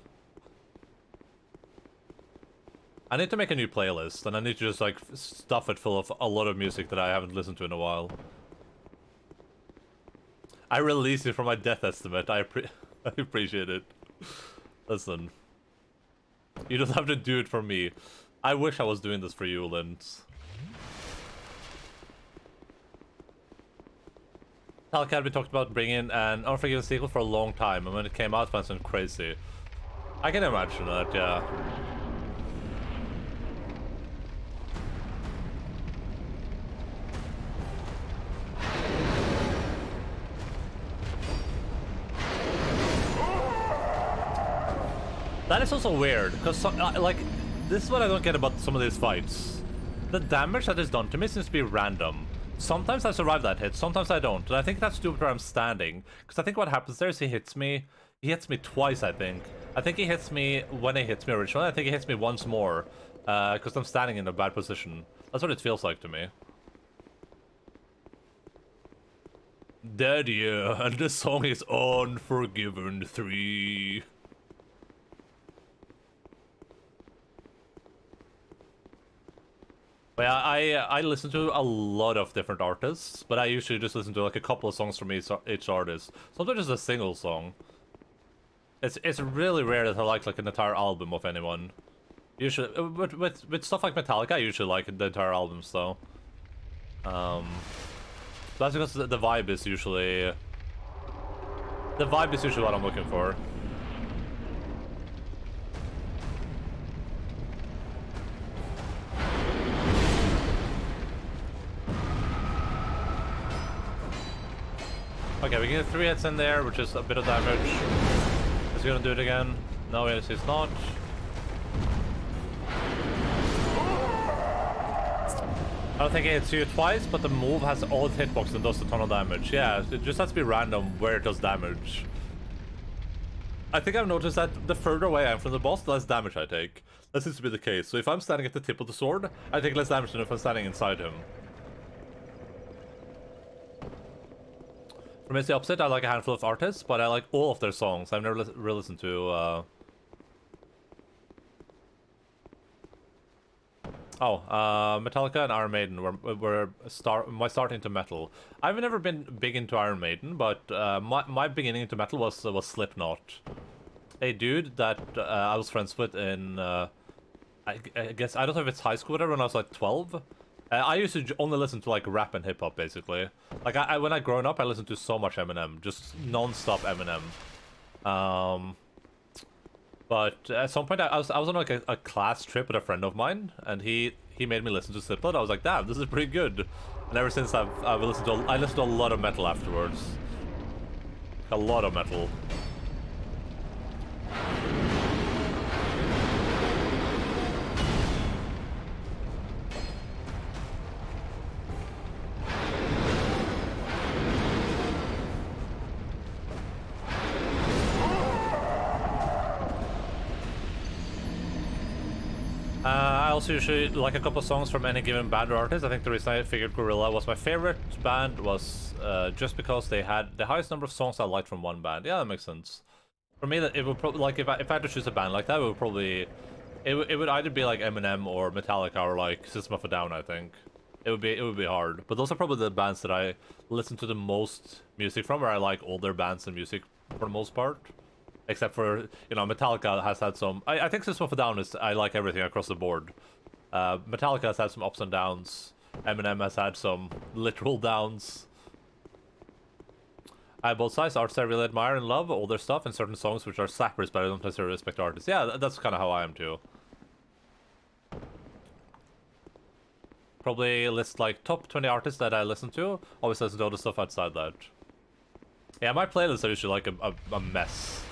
I need to make a new playlist, and I need to just like stuff it full of a lot of music that I haven't listened to in a while. I released it from my death estimate. I appreciate it. Listen. You don't have to do it for me. I wish I was doing this for you, Lint. Metallica had been talked about bringing an Unforgiven sequel for a long time, and when it came out, fans went crazy. I can imagine that, yeah. That is also weird, because, like, this is what I don't get about some of these fights. The damage that is done to me seems to be random. Sometimes I survive that hit, sometimes I don't, and I think that's stupid where I'm standing. Because I think what happens there is he hits me twice, I think. I think he hits me when he hits me originally, I think he hits me once more. Because I'm standing in a bad position. That's what it feels like to me. Daddy, and the song is Unforgiven 3. But yeah, I listen to a lot of different artists, but I usually just listen to like a couple of songs from each artist. Sometimes just a single song. It's really rare that I like an entire album of anyone. Usually, with stuff like Metallica, I usually like the entire albums though. That's because the vibe is usually what I'm looking for. Okay, we can get 3 hits in there, which is a bit of damage. Is he gonna do it again? No, yes, he's not. I don't think it hits you twice, but the move has all its hitbox and does a ton of damage. Yeah, it just has to be random where it does damage. I think I've noticed that the further away I am from the boss, the less damage I take. That seems to be the case. So if I'm standing at the tip of the sword, I take less damage than if I'm standing inside him. For me, it's the opposite. I like a handful of artists, but I like all of their songs. I've never really listened to, Metallica and Iron Maiden were my start into metal. I've never been big into Iron Maiden, but my beginning into metal was Slipknot. A dude that I was friends with in, I guess, I don't know if it's high school or whatever, when I was like 12. I used to only listen to like rap and hip hop basically. Like when I growing up, I listened to so much Eminem, just non-stop Eminem. But at some point, I was on like a class trip with a friend of mine, and he made me listen to Slipknot. I was like, damn, this is pretty good. And ever since I listened to a lot of metal afterwards. A lot of metal. I also usually like a couple of songs from any given band or artist. I think the reason I figured Gorilla was my favorite band was just because they had the highest number of songs I liked from one band. Yeah, that makes sense. For me, that it would probably, like, if I had to choose a band like that, it would probably, it would either be like Eminem or Metallica or like System of a Down. I think it would be hard. But those are probably the bands that I listen to the most music from, where I like older bands and music for the most part. Except for, you know, Metallica has had some... I think System of a Down is... I like everything across the board. Metallica has had some ups and downs. Eminem has had some literal downs. I have both sides. Artists I really admire and love, older stuff, and certain songs which are slappers, but I don't necessarily respect artists. Yeah, that's kind of how I am too. Probably list like top 20 artists that I listen to. Always listen to other stuff outside that. Yeah, my playlists are usually like a mess.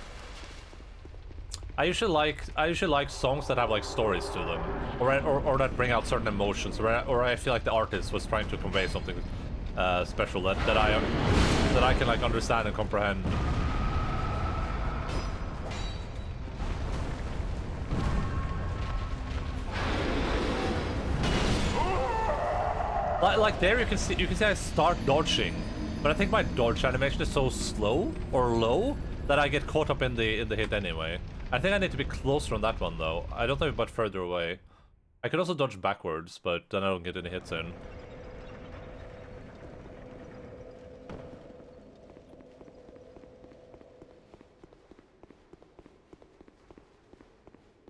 I usually like songs that have like stories to them, or that bring out certain emotions, or I feel like the artist was trying to convey something special that I can like understand and comprehend. Like there you can see I start dodging, but I think my dodge animation is so slow or low that I get caught up in the hit anyway. I think I need to be closer on that one though. I don't know about further away. I could also dodge backwards, but then I don't get any hits in.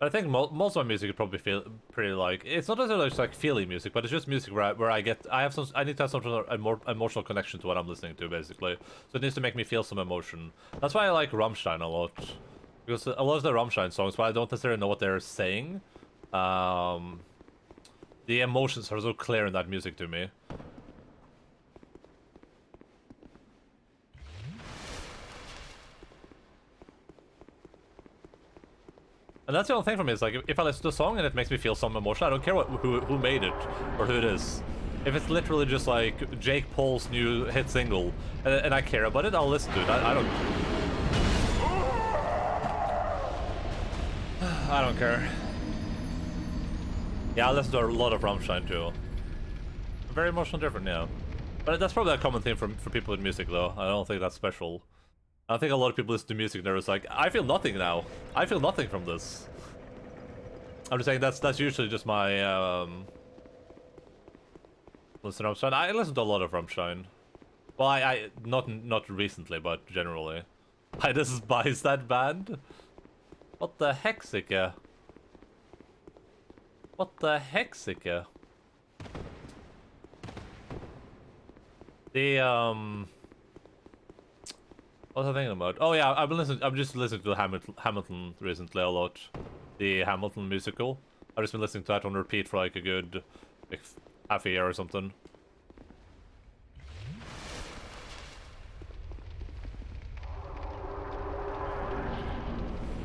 I think most of my music would probably feel pretty like, it's not necessarily just like feeling music, but it's just music where I need to have some sort of a more emotional connection to what I'm listening to, basically. So it needs to make me feel some emotion. That's why I like Rammstein a lot, because a lot of the Rammstein songs, while I don't necessarily know what they're saying, the emotions are so clear in that music to me. And that's the only thing for me, is like, if I listen to a song and it makes me feel some emotion, I don't care who made it, or who it is. If it's literally just like Jake Paul's new hit single, and I care about it, I'll listen to it. I don't care. Yeah, I listen to a lot of Rammstein too. Very emotional different, yeah. But that's probably a common thing for people with music though. I don't think that's special. I think a lot of people listen to music and they're just like, I feel nothing now. I feel nothing from this. I'm just saying that's usually just my listen to Rammstein. I listen to a lot of Rammstein. Well, I not recently, but generally. I despise that band. What the heck, Sika? What the heck, Sika? The what was I thinking about? Oh yeah, I'm just listening to Hamilton recently a lot. The Hamilton musical. I've just been listening to that on repeat for like a good like half a year or something.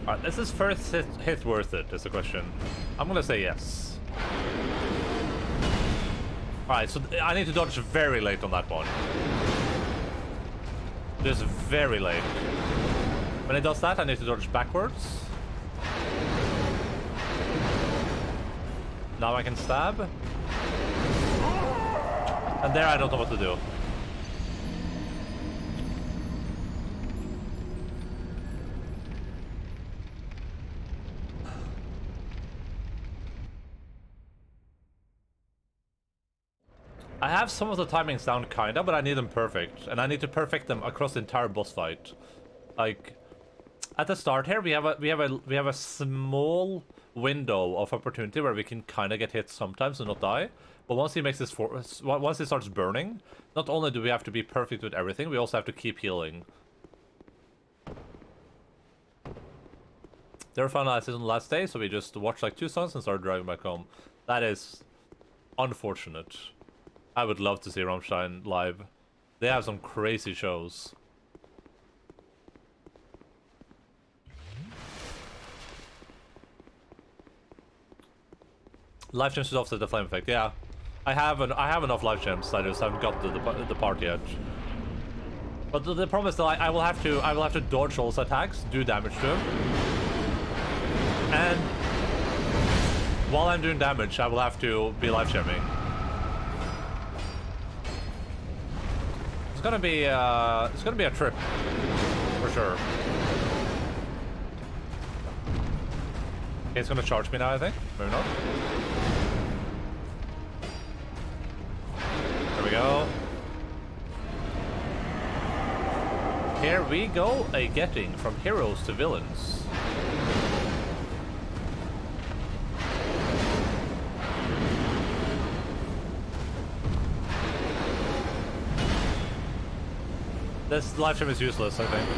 Alright, is this first hit worth it, is the question. I'm gonna say yes. Alright, so I need to dodge very late on that one. Just very late. When it does that, I need to dodge backwards. Now I can stab. And there I don't know what to do. I have some of the timings down kinda, but I need them perfect. And I need to perfect them across the entire boss fight. Like, at the start here, we have a small window of opportunity where we can kinda get hit sometimes and not die. But once he makes this once he starts burning, not only do we have to be perfect with everything, we also have to keep healing. They were finalized on the last day, so we just watched like 2 songs and started driving back home. That is unfortunate. I would love to see Rammstein live. They have some crazy shows. Life gems to offset the flame effect. Yeah, I have enough life gems. I just haven't got to the part yet. But the problem is that I will have to dodge all his attacks, do damage to him, and while I'm doing damage, I will have to be life gemming. It's gonna be a trip, for sure. Okay, it's gonna charge me now, I think. Maybe not. There we go. Here we go, a getting from heroes to villains. This live stream is useless, I think.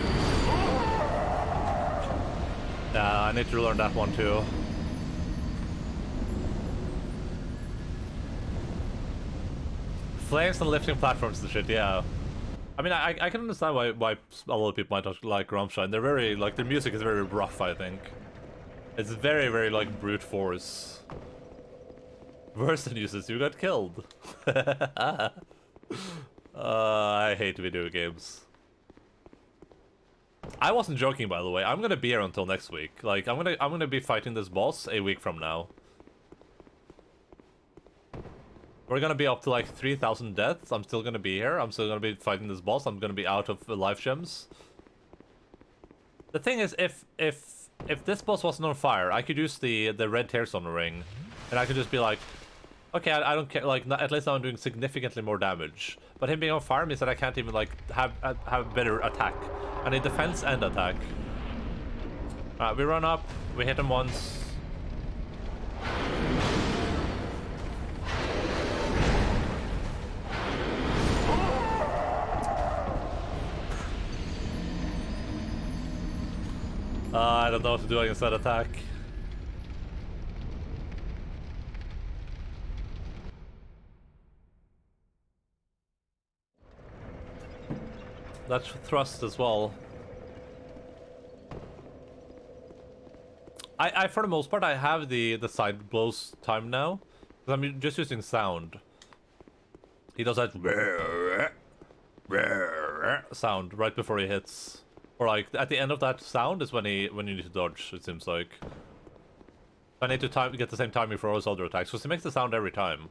Yeah, I need to learn that one too. Flames and lifting platforms and shit, yeah. I mean, I can understand why a lot of people might not like Rammstein. They're very, like, their music is very rough, I think. It's very, very, like, brute force. Worse than uses, you got killed. I hate video games. I wasn't joking, by the way. I'm gonna be here until next week. Like, I'm gonna be fighting this boss a week from now. We're gonna be up to like 3,000 deaths. I'm still gonna be here. I'm still gonna be fighting this boss. I'm gonna be out of life gems. The thing is, if this boss wasn't on fire, I could use the red tears on the ring, and I could just be like, okay, I don't care. Like, at least I'm doing significantly more damage. But him being on fire means that I can't even like have better attack. I need defense and attack. Alright, we run up. We hit him once. I don't know what to do against that attack. That's thrust as well. I for the most part I have the side blows timed now, because I'm just using sound. He does that sound right before he hits, or like at the end of that sound is when you need to dodge. It seems like I need to get the same timing for all his other attacks, because he makes the sound every time.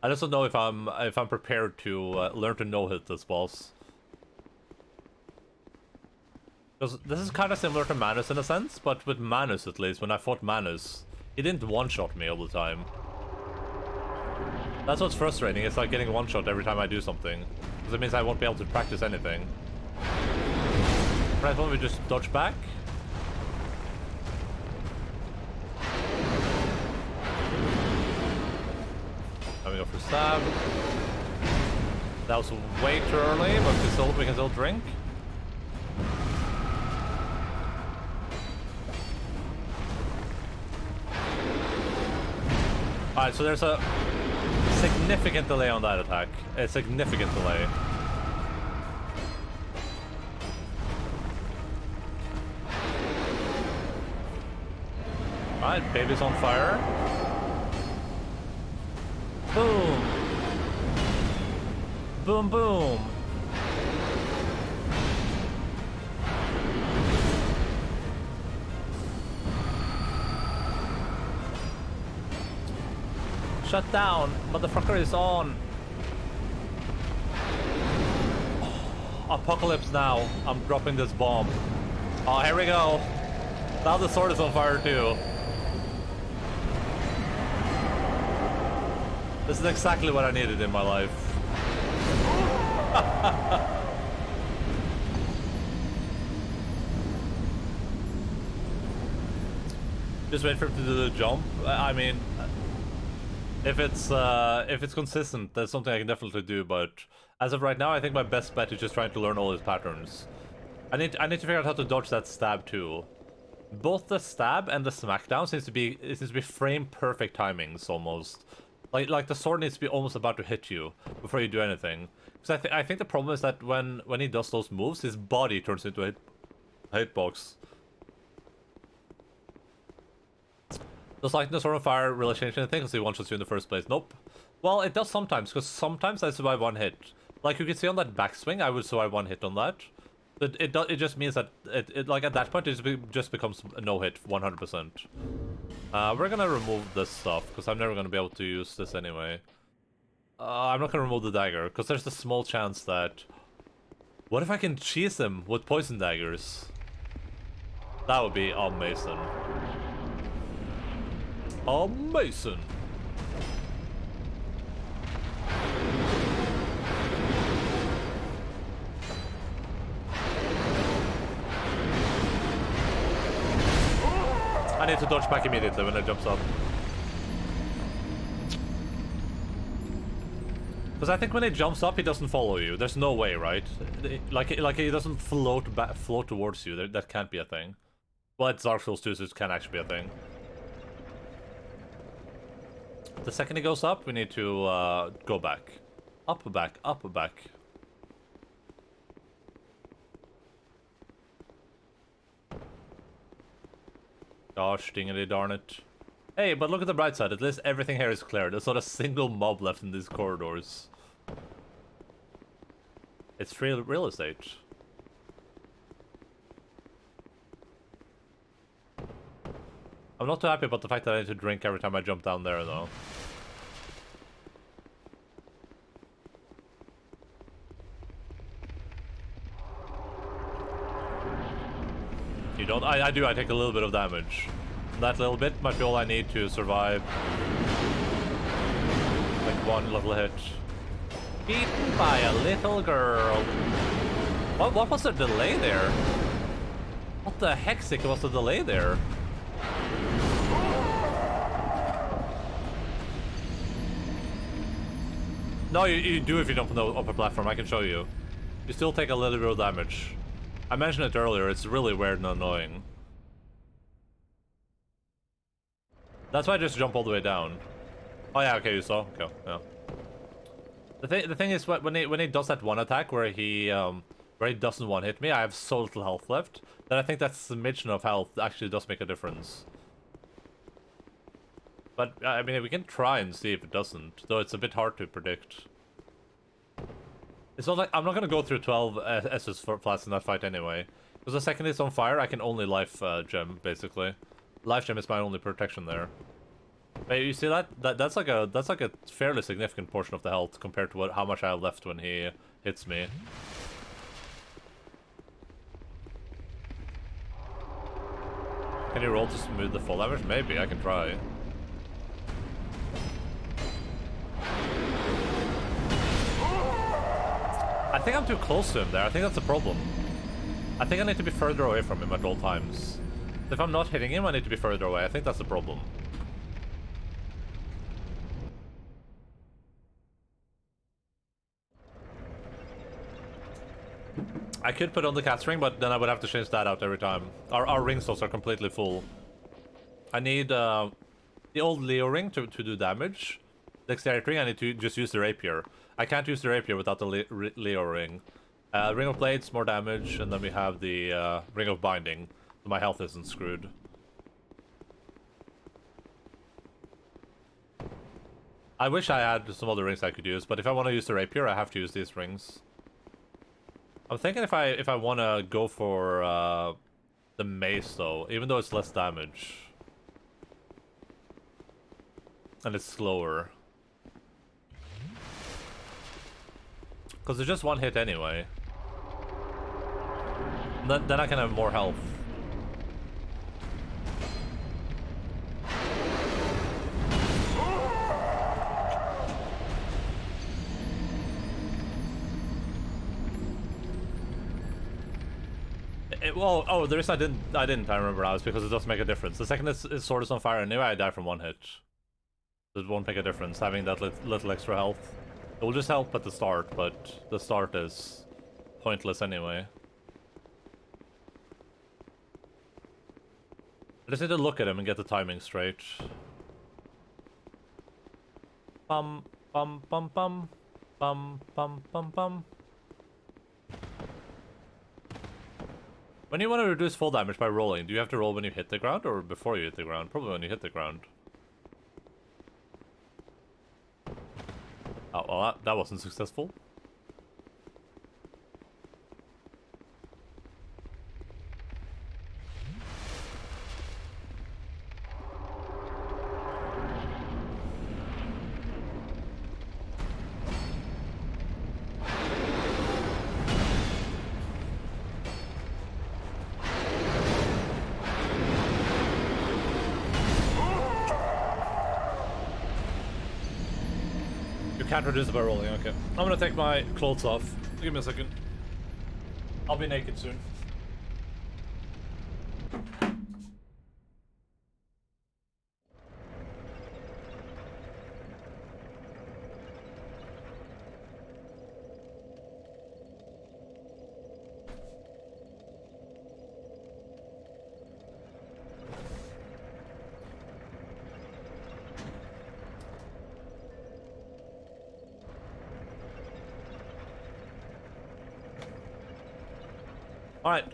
I just don't know if I'm prepared to learn to no-hit this boss. Because this is kind of similar to Manus in a sense, but with Manus at least, when I fought Manus, he didn't one-shot me all the time. That's what's frustrating, it's like getting one-shot every time I do something. Because it means I won't be able to practice anything. Right, why don't we just dodge back? Coming up for stab. That was way too early, but we can still drink. Alright, so there's a significant delay on that attack. A significant delay. Alright, baby's on fire. Boom! Boom, boom! Shut down! Motherfucker is on! Apocalypse now. I'm dropping this bomb. Oh, here we go! Now the sword is on fire too. This is exactly what I needed in my life. Just wait for him to do the jump. I mean, if it's consistent, that's something I can definitely do. But as of right now, I think my best bet is just trying to learn all his patterns. I need to figure out how to dodge that stab too. Both the stab and the smackdown seems to be frame perfect timings almost. Like the sword needs to be almost about to hit you before you do anything. Because I think the problem is that when he does those moves, his body turns into a hitbox. Does lighting the sword on fire really change anything because he one-shots you in the first place? Nope. Well, it does sometimes, because sometimes I survive one hit. Like you can see on that backswing, I would survive one hit on that. It just means that it like at that point it just becomes a no hit 100%. We're gonna remove this stuff because I'm never gonna be able to use this anyway. I'm not gonna remove the dagger because there's a small chance that. What if I can cheese him with poison daggers? That would be amazing. Amazing. need to dodge back immediately when it jumps up. Because I think when it jumps up, he doesn't follow you. There's no way, right? Like he doesn't float towards you. That can't be a thing. Well, it's Dark Souls 2, so it can actually be a thing. The second he goes up, we need to go back. Up, back, up, back. Gosh, dingity darn it. Hey, but look at the bright side. At least everything here is clear. There's not a single mob left in these corridors. It's free real estate. I'm not too happy about the fact that I need to drink every time I jump down there, though. You don't? I do. I take a little bit of damage. That little bit might be all I need to survive. Like one little hit. Beaten by a little girl. What was the delay there? What the heck was the delay there? No, you do if you jump on the upper platform. I can show you. You still take a little bit of damage. I mentioned it earlier. It's really weird and annoying. That's why I just jump all the way down. Oh yeah, okay, you saw. Okay, yeah. The thing is, when he does that one attack where he doesn't one hit me, I have so little health left that I think that smidgen of health actually does make a difference. But I mean, we can try and see if it doesn't, though it's a bit hard to predict. It's not like I'm not gonna go through 12 SS flats in that fight anyway, because the second it's on fire, I can only life gem basically. Life gem is my only protection there. But you see that's like a fairly significant portion of the health compared to how much I have left when he hits me. Can you roll to smooth the fall damage? Maybe I can try. I think I'm too close to him there. I think that's the problem. I think I need to be further away from him at all times. If I'm not hitting him, I need to be further away. I think that's the problem. I could put on the cat's ring, but then I would have to change that out every time. Our ring slots are completely full. I need the old Leo ring to do damage. Dexterity ring, I need to just use the rapier. I can't use the rapier without the Leo ring. Ring of blades, more damage, and then we have the ring of binding. So my health isn't screwed. I wish I had some other rings I could use, but if I want to use the rapier, I have to use these rings. I'm thinking if I want to go for the mace though, even though it's less damage. And it's slower. Because it's just one hit anyway. Then I can have more health. Well, oh, the reason I remember now is because it does make a difference. The second his sword is on fire anyway, I die from one hit. It won't make a difference having that little extra health. It will just help at the start, but the start is pointless anyway. I just need to look at him and get the timing straight. Bum bum bum bum bum bum bum bum. When you want to reduce fall damage by rolling, do you have to roll when you hit the ground or before you hit the ground? Probably when you hit the ground. Oh, well, that wasn't successful. Can't reduce it by rolling, okay. I'm gonna take my clothes off. Give me a second. I'll be naked soon. Alright.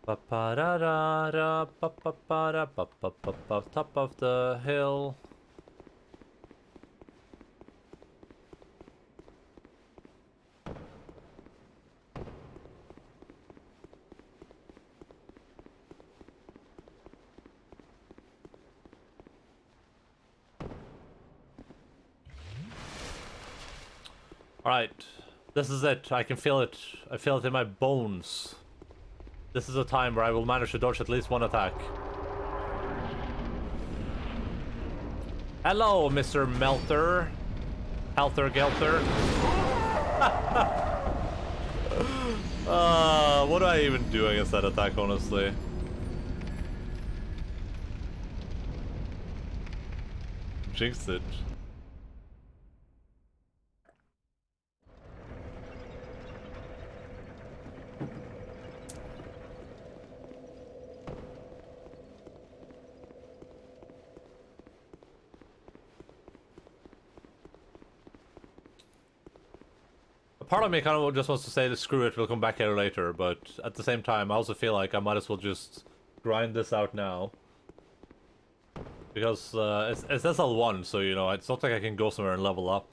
Ba-ba-da-da-da, ba-ba-ba-da, ba-ba-ba-ba, top of the hill. Alright. This is it. I can feel it. I feel it in my bones. This is a time where I will manage to dodge at least one attack. Hello, Mr. Melter. Helter Gelter. What do I even do against that attack, honestly? Jinxed it. Part of me kind of just wants to say, screw it, we'll come back here later, but at the same time, I also feel like I might as well just grind this out now. Because it's SL1, so you know, it's not like I can go somewhere and level up.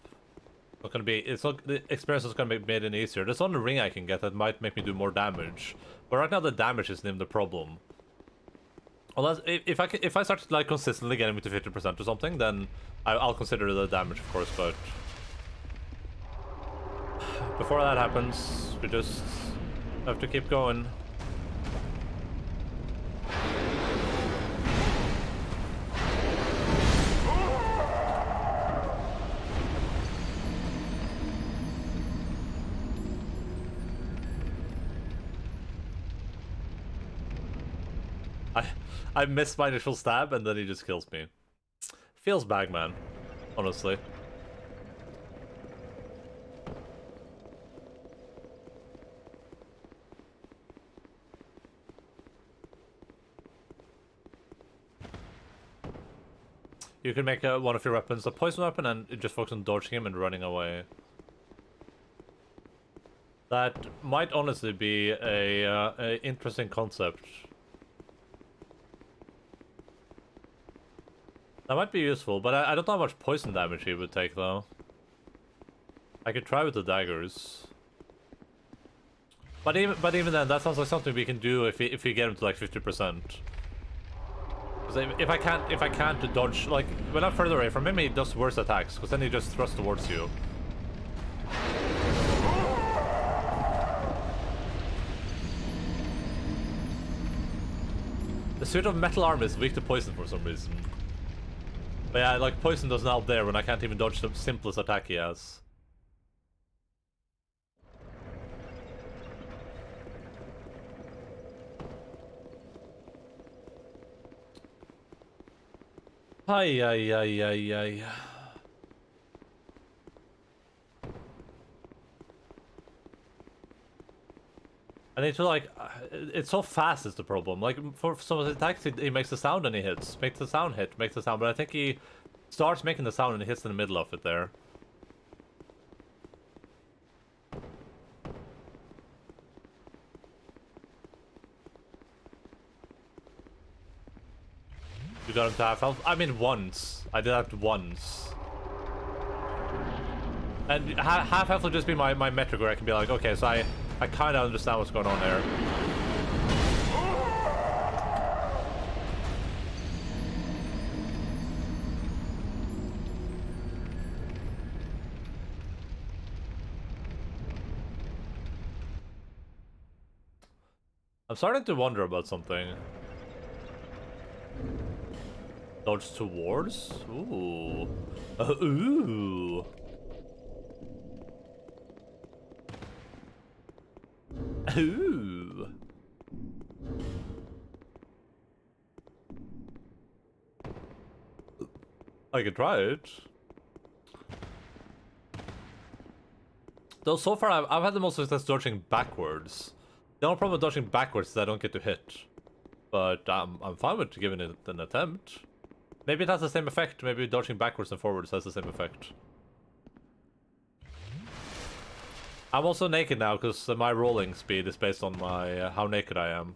It's not gonna be, it's not, the experience is gonna be made any easier. There's one ring I can get that might make me do more damage, but right now the damage isn't even the problem. Unless if I start like consistently getting me to 50% or something, then I'll consider the damage, of course, but before that happens, we just have to keep going. I missed my initial stab and then he just kills me. Feels bad, man. Honestly. You can make one of your weapons a poison weapon and just focus on dodging him and running away. That might honestly be a interesting concept. That might be useful, but I don't know how much poison damage he would take though. I could try with the daggers. But even then, that sounds like something we can do if we get him to like 50%. If I can't dodge, like when I'm further away from him, he does worse attacks, because then he just thrusts towards you. The suit of metal armor is weak to poison for some reason. But yeah, like poison doesn't help there when I can't even dodge the simplest attack he has. Ay, ay, ay, ay, ay. I need to like, it's so fast is the problem. Like for some of the attacks, he makes the sound and he hits. Makes the sound hit, makes the sound. But I think he starts making the sound and he hits in the middle of it there. You got him to half health? I mean once. I did that once. And half health will just be my metric where I can be like, okay, so I kind of understand what's going on there. I'm starting to wonder about something. Dodge towards? Ooh. Ooh. Ooh. I could try it. Though so far I've had the most success dodging backwards. The only problem with dodging backwards is I don't get to hit. But I'm fine with giving it an attempt. Maybe it has the same effect. Maybe dodging backwards and forwards has the same effect. I'm also naked now because my rolling speed is based on my how naked I am.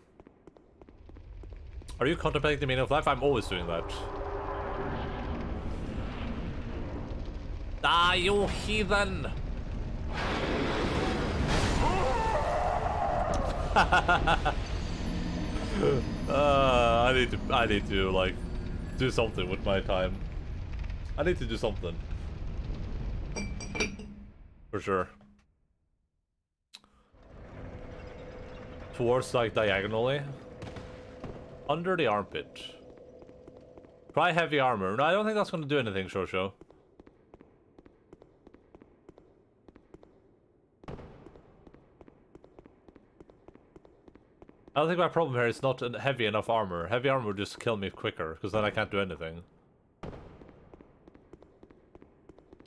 Are you contemplating the meaning of life? I'm always doing that. Ah, you heathen! I need to like do something with my time. I need to do something. For sure. Towards like diagonally. Under the armpit. Try heavy armor. No, I don't think that's gonna do anything, Shosho. I don't think my problem here is not heavy enough armor. Heavy armor would just kill me quicker, because then I can't do anything.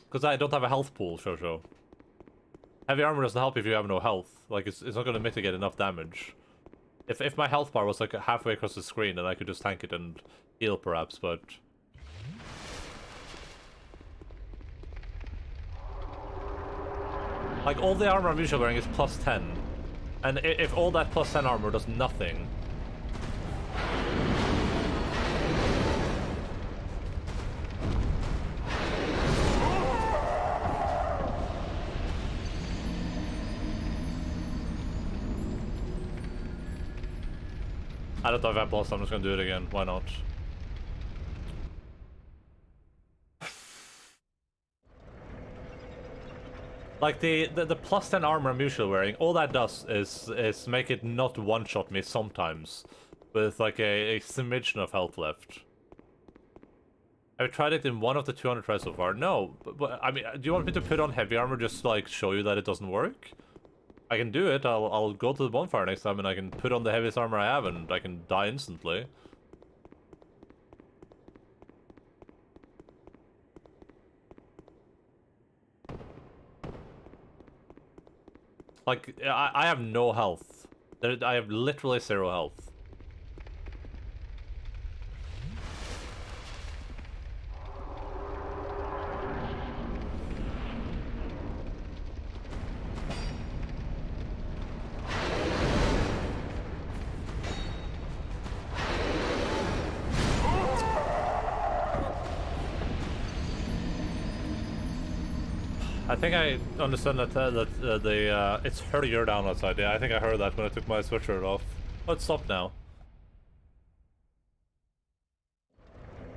Because I don't have a health pool, Shosho. Heavy armor doesn't help if you have no health. Like, it's not going to mitigate enough damage. If my health bar was like halfway across the screen, then I could just tank it and heal perhaps, but... Like, all the armor I'm usually wearing is plus 10. And if all that plus 10 armor does nothing... I don't know if I lost, I'm just gonna do it again. Why not? Like the plus 10 armor I'm usually wearing, all that does is make it not one-shot me sometimes. With like a smidgen of health left. I've tried it in one of the 200 tries so far. No, but I mean, do you want me to put on heavy armor just to like show you that it doesn't work? I can do it. I'll go to the bonfire next time and I can put on the heaviest armor I have and I can die instantly. Like, I have no health. I have literally 0 health. I think I understand that it's hurrier down outside. Yeah, I think I heard that when I took my sweatshirt off. Oh, it's stopped now.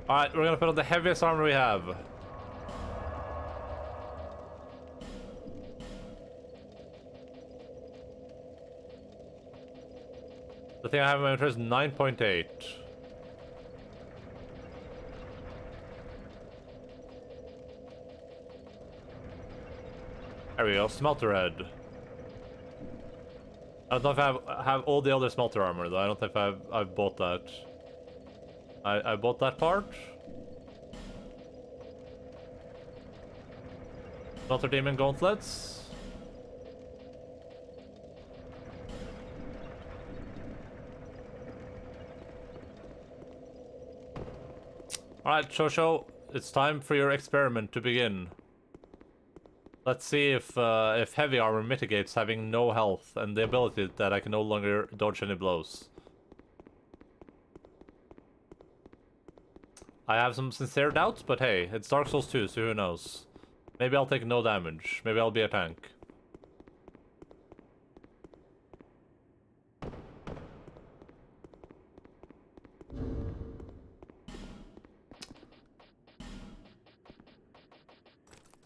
Alright, we're gonna put on the heaviest armor we have. The thing I have in my inventory is 9.8. There we go, smelter head. I don't know if I have all the other smelter armor though. I don't think I've bought that. I bought that part. Smelter demon gauntlets. Alright, Shosho, it's time for your experiment to begin. Let's see if heavy armor mitigates having no health and the ability that I can no longer dodge any blows. I have some sincere doubts, but hey, it's Dark Souls 2, so who knows? Maybe I'll take no damage. Maybe I'll be a tank.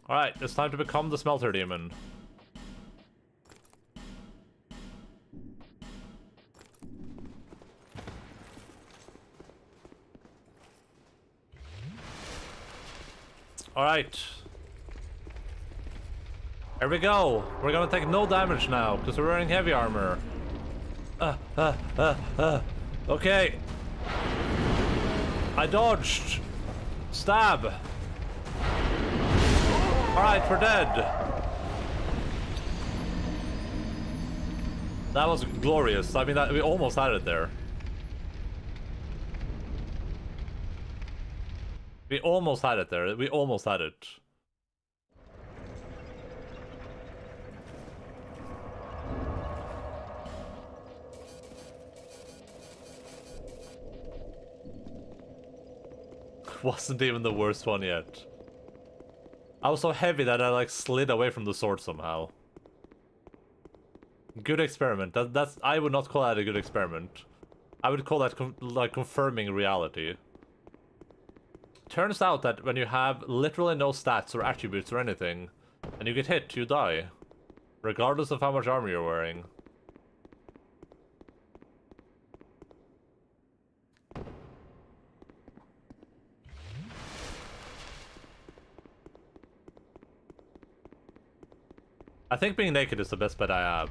Alright, it's time to become the Smelter Demon. Alright. Here we go. We're gonna take no damage now, because we're wearing heavy armor. Okay. I dodged. Stab. Alright, we're dead. That was glorious. I mean, we almost had it there. We almost had it there. We almost had it. Wasn't even the worst one yet. I was so heavy that I like slid away from the sword somehow. Good experiment. That's I would not call that a good experiment. I would call that like confirming reality. Turns out that when you have literally no stats or attributes or anything, and you get hit, you die. Regardless of how much armor you're wearing. I think being naked is the best bet I have.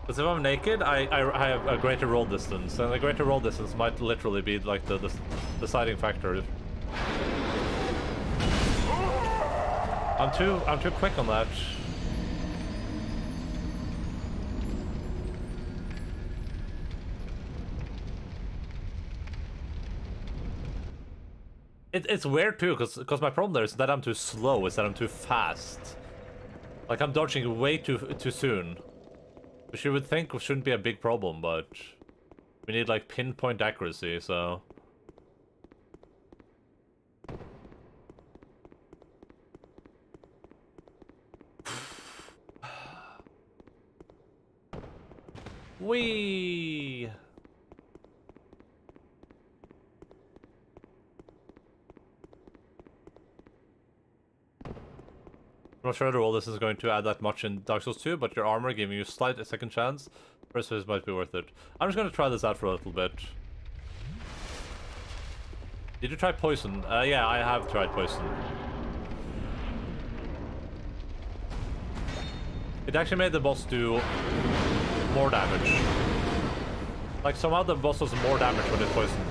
Because if I'm naked, I have a greater roll distance, and a greater roll distance might literally be like the deciding factor. I'm too quick on that. It's weird too, because my problem there is that I'm too slow, is that I'm too fast. Like I'm dodging way too soon. Which you would think shouldn't be a big problem, but we need like pinpoint accuracy, so. Whee! I'm not sure the roll this is going to add that much in Dark Souls 2, but your armor giving you a slight second chance. First phase might be worth it. I'm just going to try this out for a little bit. Did you try poison? Yeah, I have tried poison. It actually made the boss do more damage. Like somehow the boss does more damage when it's poisoned.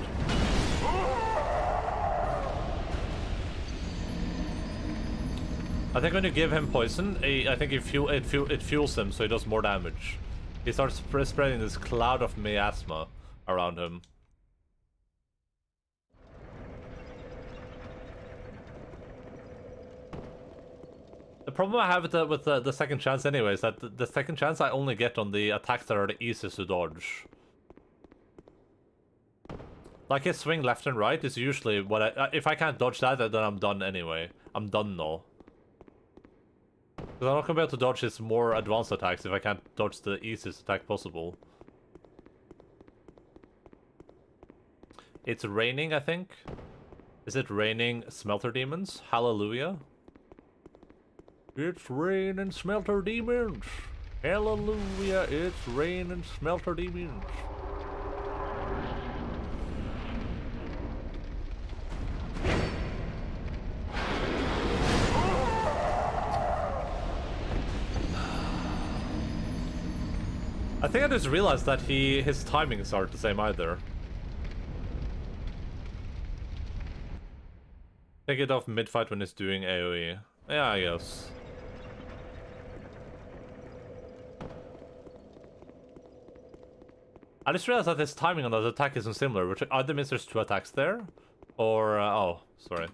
I think when you give him poison, I think it fuels him so he does more damage. He starts spreading this cloud of miasma around him. The problem I have with the second chance anyway is that the second chance I only get on the attacks that are the easiest to dodge. Like his swing left and right is usually what if I can't dodge that, then I'm done anyway. I'm done now. Because I'm not going to be able to dodge his more advanced attacks if I can't dodge the easiest attack possible. It's raining, I think. Is it raining smelter demons? Hallelujah. It's raining smelter demons. Hallelujah, it's raining smelter demons. I think I just realized that his timings aren't the same either. Take it off mid-fight when it's doing AoE. Yeah, I guess. I just realized that his timing on that attack isn't similar, which either means there's two attacks there, or oh, sorry.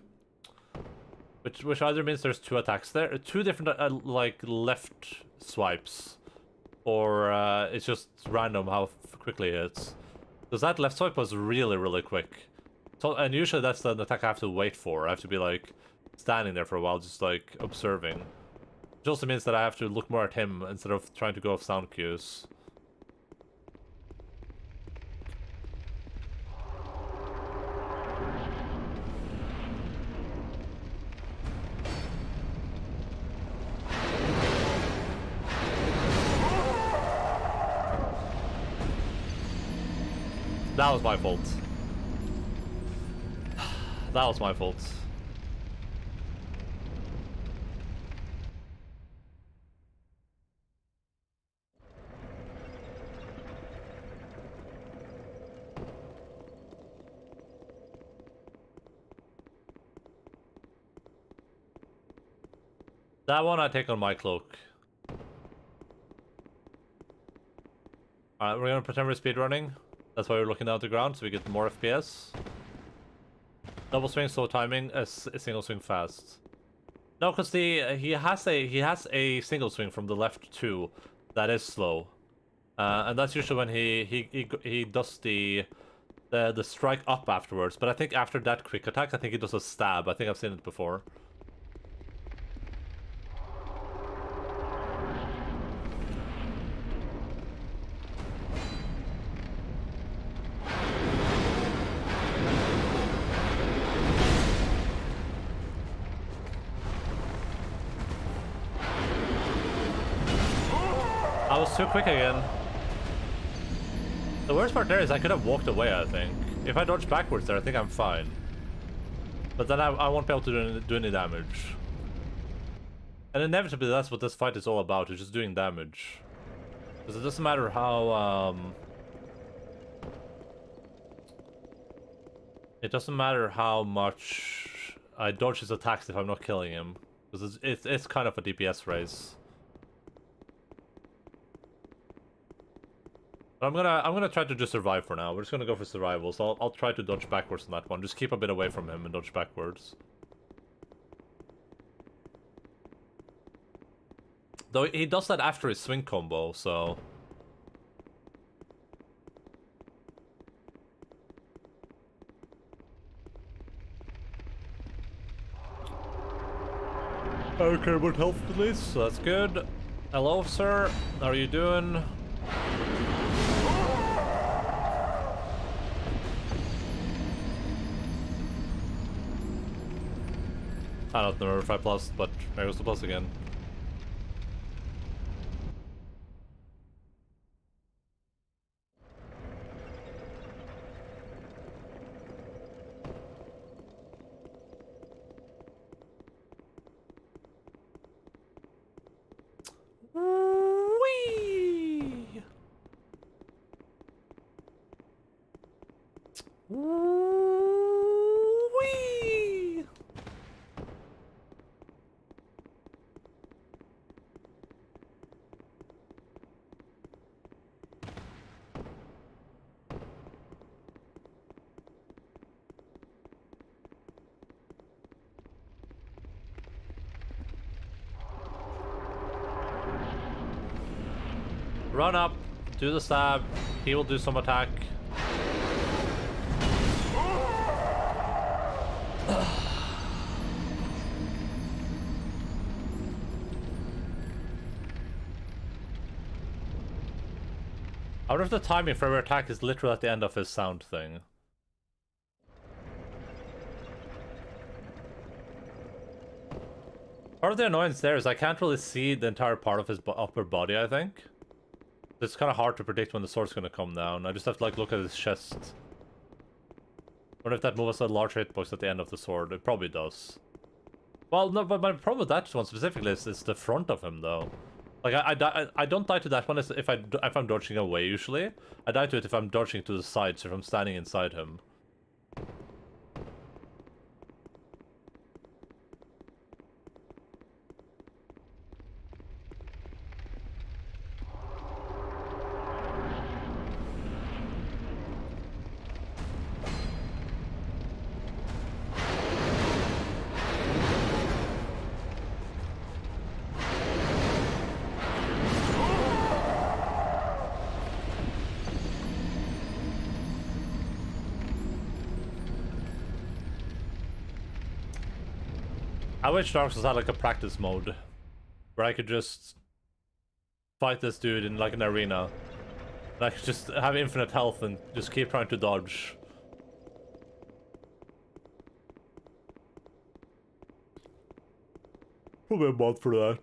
Which either means there's two attacks there, two different like left swipes. Or it's just random how quickly it hits. Because that left swipe was really quick. So, and usually that's an attack I have to wait for. I have to be like standing there for a while, just like observing. Which also means that I have to look more at him instead of trying to go off sound cues. That was my fault. That was my fault. That one I take on my cloak. Alright, we're gonna pretend we're speedrunning. That's why we're looking down at the ground, so we get more FPS. Double swing, slow timing, a single swing fast. No, because he has a single swing from the left too, that is slow, and that's usually when he does the strike up afterwards. But I think after that quick attack, I think he does a stab. I think I've seen it before. I was too quick again. The worst part there is I could have walked away, I think. If I dodge backwards there, I think I'm fine. But then I won't be able to do any damage. And inevitably that's what this fight is all about, is just doing damage. Because it doesn't matter how, it doesn't matter how much I dodge his attacks if I'm not killing him. Because it's kind of a DPS race. But I'm gonna try to just survive for now. We're just gonna go for survival, so I'll try to dodge backwards on that one. Just keep a bit away from him and dodge backwards. Though he does that after his swing combo, so... Okay, about health at least, so that's good. Hello, sir. How are you doing? I don't remember if I plus, but there goes the plus again. Whee! Whee! Run up, do the stab, he will do some attack. I wonder if the timing for every attack is literally at the end of his sound thing. Part of the annoyance there is I can't really see the entire part of his upper body, I think. It's kind of hard to predict when the sword's going to come down. I just have to like look at his chest. Wonder if that moves a large hitbox at the end of the sword. It probably does. Well, no, but my problem with that one specifically is the front of him, though. Like, I don't die to that one if I'm dodging away, usually. I die to it if I'm dodging to the sides, if I'm standing inside him. I wish Dark Souls had like a practice mode where I could just fight this dude in like an arena. And I could just have infinite health and just keep trying to dodge. Probably a mod for that.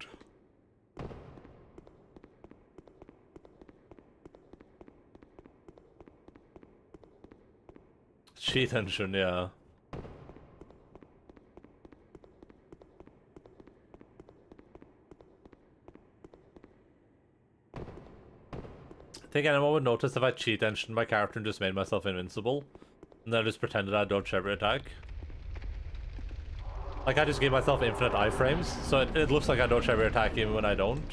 Cheat engine, yeah. I think anyone would notice if I cheat engined my character and just made myself invincible. And then I just pretended I dodged every attack. Like I just gave myself infinite iframes, so it looks like I dodge every attack even when I don't.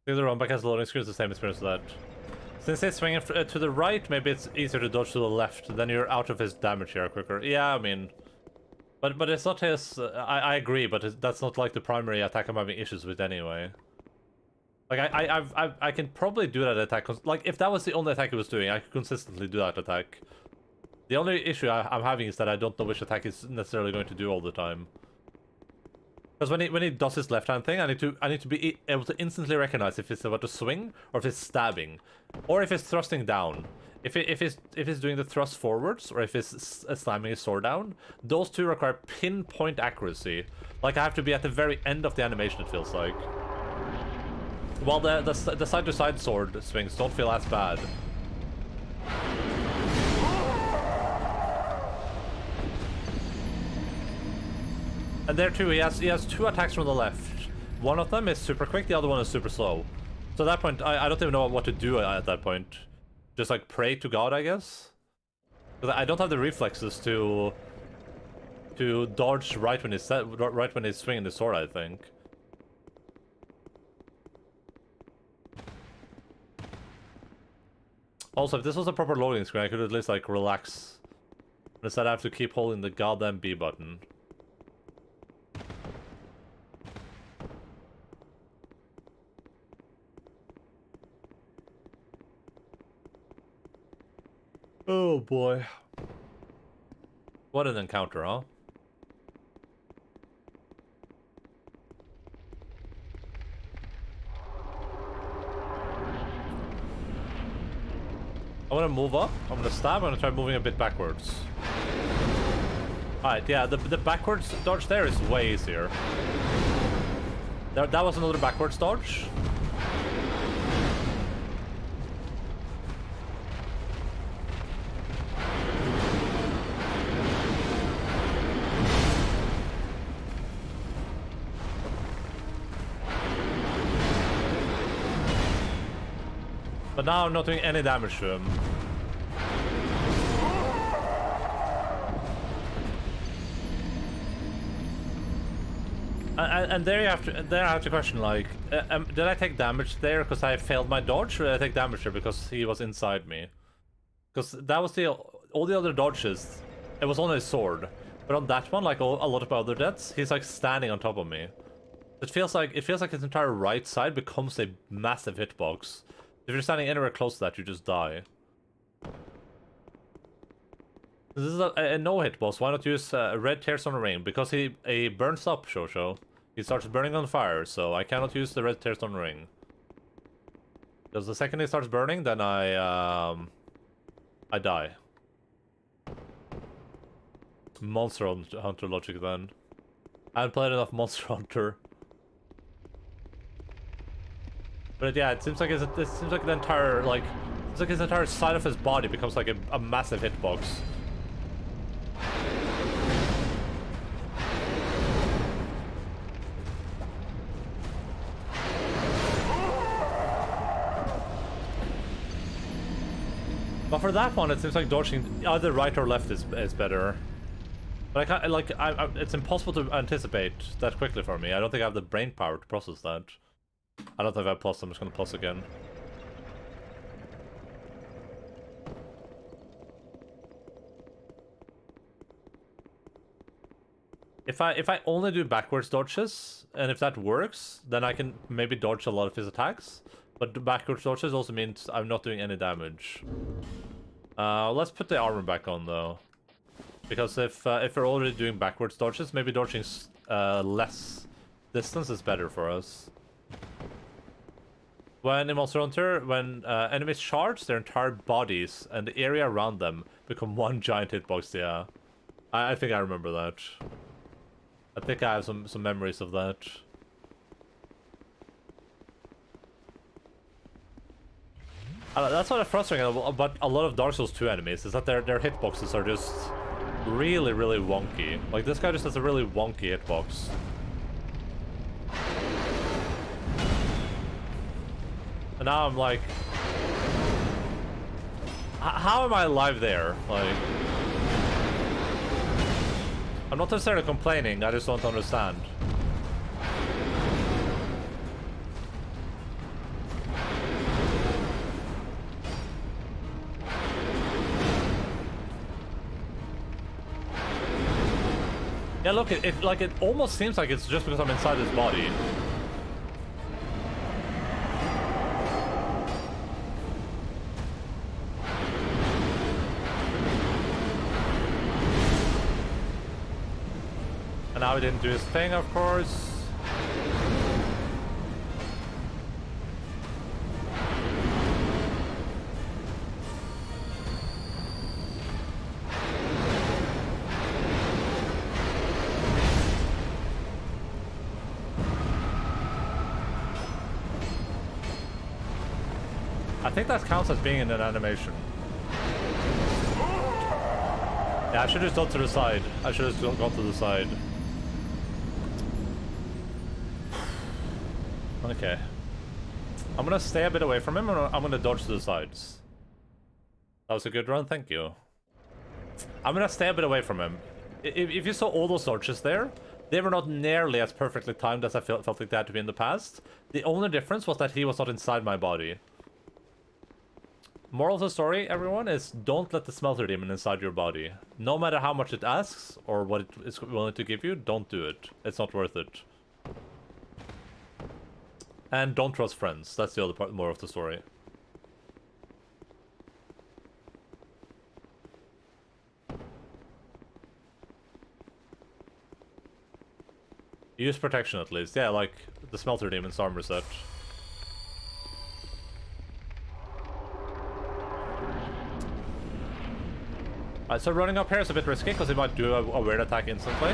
The other one back has loading screen is the same experience as that. Since he's swinging to the right, maybe it's easier to dodge to the left. Then you're out of his damage here quicker. Yeah, I mean, but it's not his. I agree, but that's not like the primary attack I'm having issues with anyway. Like I can probably do that attack. Like if that was the only attack he was doing, I could consistently do that attack. The only issue I'm having is that I don't know which attack he's necessarily going to do all the time. Because when he does his left hand thing, I need to be able to instantly recognize if it's about to swing or if it's stabbing, or if it's thrusting down. If it's doing the thrust forwards or if it's slamming his sword down, those two require pinpoint accuracy. Like I have to be at the very end of the animation. It feels like. While the side to side sword swings don't feel as bad. And there too, he has two attacks from the left. One of them is super quick, the other one is super slow. So at that point, I don't even know what to do at that point. Just like pray to God, I guess. Because I don't have the reflexes to dodge right when he's swinging the sword, I think. Also, if this was a proper loading screen, I could at least like relax. Instead, I have to keep holding the goddamn B button. Oh boy. What an encounter, huh? I'm gonna move up, I'm gonna stab, I'm gonna try moving a bit backwards. Alright, yeah, the backwards dodge there is way easier. That was another backwards dodge. But now I'm not doing any damage to him. And there I have to question, like, did I take damage there because I failed my dodge, or did I take damage there because he was inside me? Because that was all the other dodges, it was on his sword. But on that one, like a lot of other deaths, he's like standing on top of me. It feels like his entire right side becomes a massive hitbox. If you're standing anywhere close to that, you just die. This is a no-hit boss. Why not use red tears on the ring? Because he burns up, Shosho. He starts burning on fire, so I cannot use the red tears on the ring. Because the second he starts burning, then I die. Monster Hunter logic then. I haven't played enough Monster Hunter. But yeah, it seems like the entire his entire side of his body becomes like a massive hitbox. But for that one, it seems like dodging either right or left is better. But I can't it's impossible to anticipate that quickly for me. I don't think I have the brain power to process that. I don't think I have plus, I'm just gonna plus again. If I only do backwards dodges, and if that works, then I can maybe dodge a lot of his attacks. But the backwards dodges also means I'm not doing any damage. Let's put the armor back on though. Because if we're already doing backwards dodges, maybe dodging less distance is better for us. When in Monster Hunter, when enemies charge, their entire bodies and the area around them become one giant hitbox, yeah. I think I remember that. I think I have some memories of that. That's what I'm frustrating about a lot of Dark Souls 2 enemies, is that their hitboxes are just really, really wonky. Like, this guy just has a really wonky hitbox. And now I'm like... How am I alive there? Like... I'm not necessarily complaining, I just don't understand. Yeah, look, it almost seems like it's just because I'm inside his body. And now he didn't do his thing, of course. I think that counts as being in an animation. Yeah, I should have just gone to the side. I should have just gone to the side. Okay. I'm gonna stay a bit away from him, and I'm gonna dodge to the sides. That was a good run, thank you. I'm gonna stay a bit away from him. If you saw all those dodges there, they were not nearly as perfectly timed as I felt like they had to be in the past. The only difference was that he was not inside my body. Moral of the story, everyone, is don't let the smelter demon inside your body. No matter how much it asks, or what it is willing to give you, don't do it. It's not worth it. And don't trust friends. That's the other part, more of the story. Use protection at least. Yeah, like the smelter demon's armor set. Alright, so running up here is a bit risky because he might do a weird attack instantly.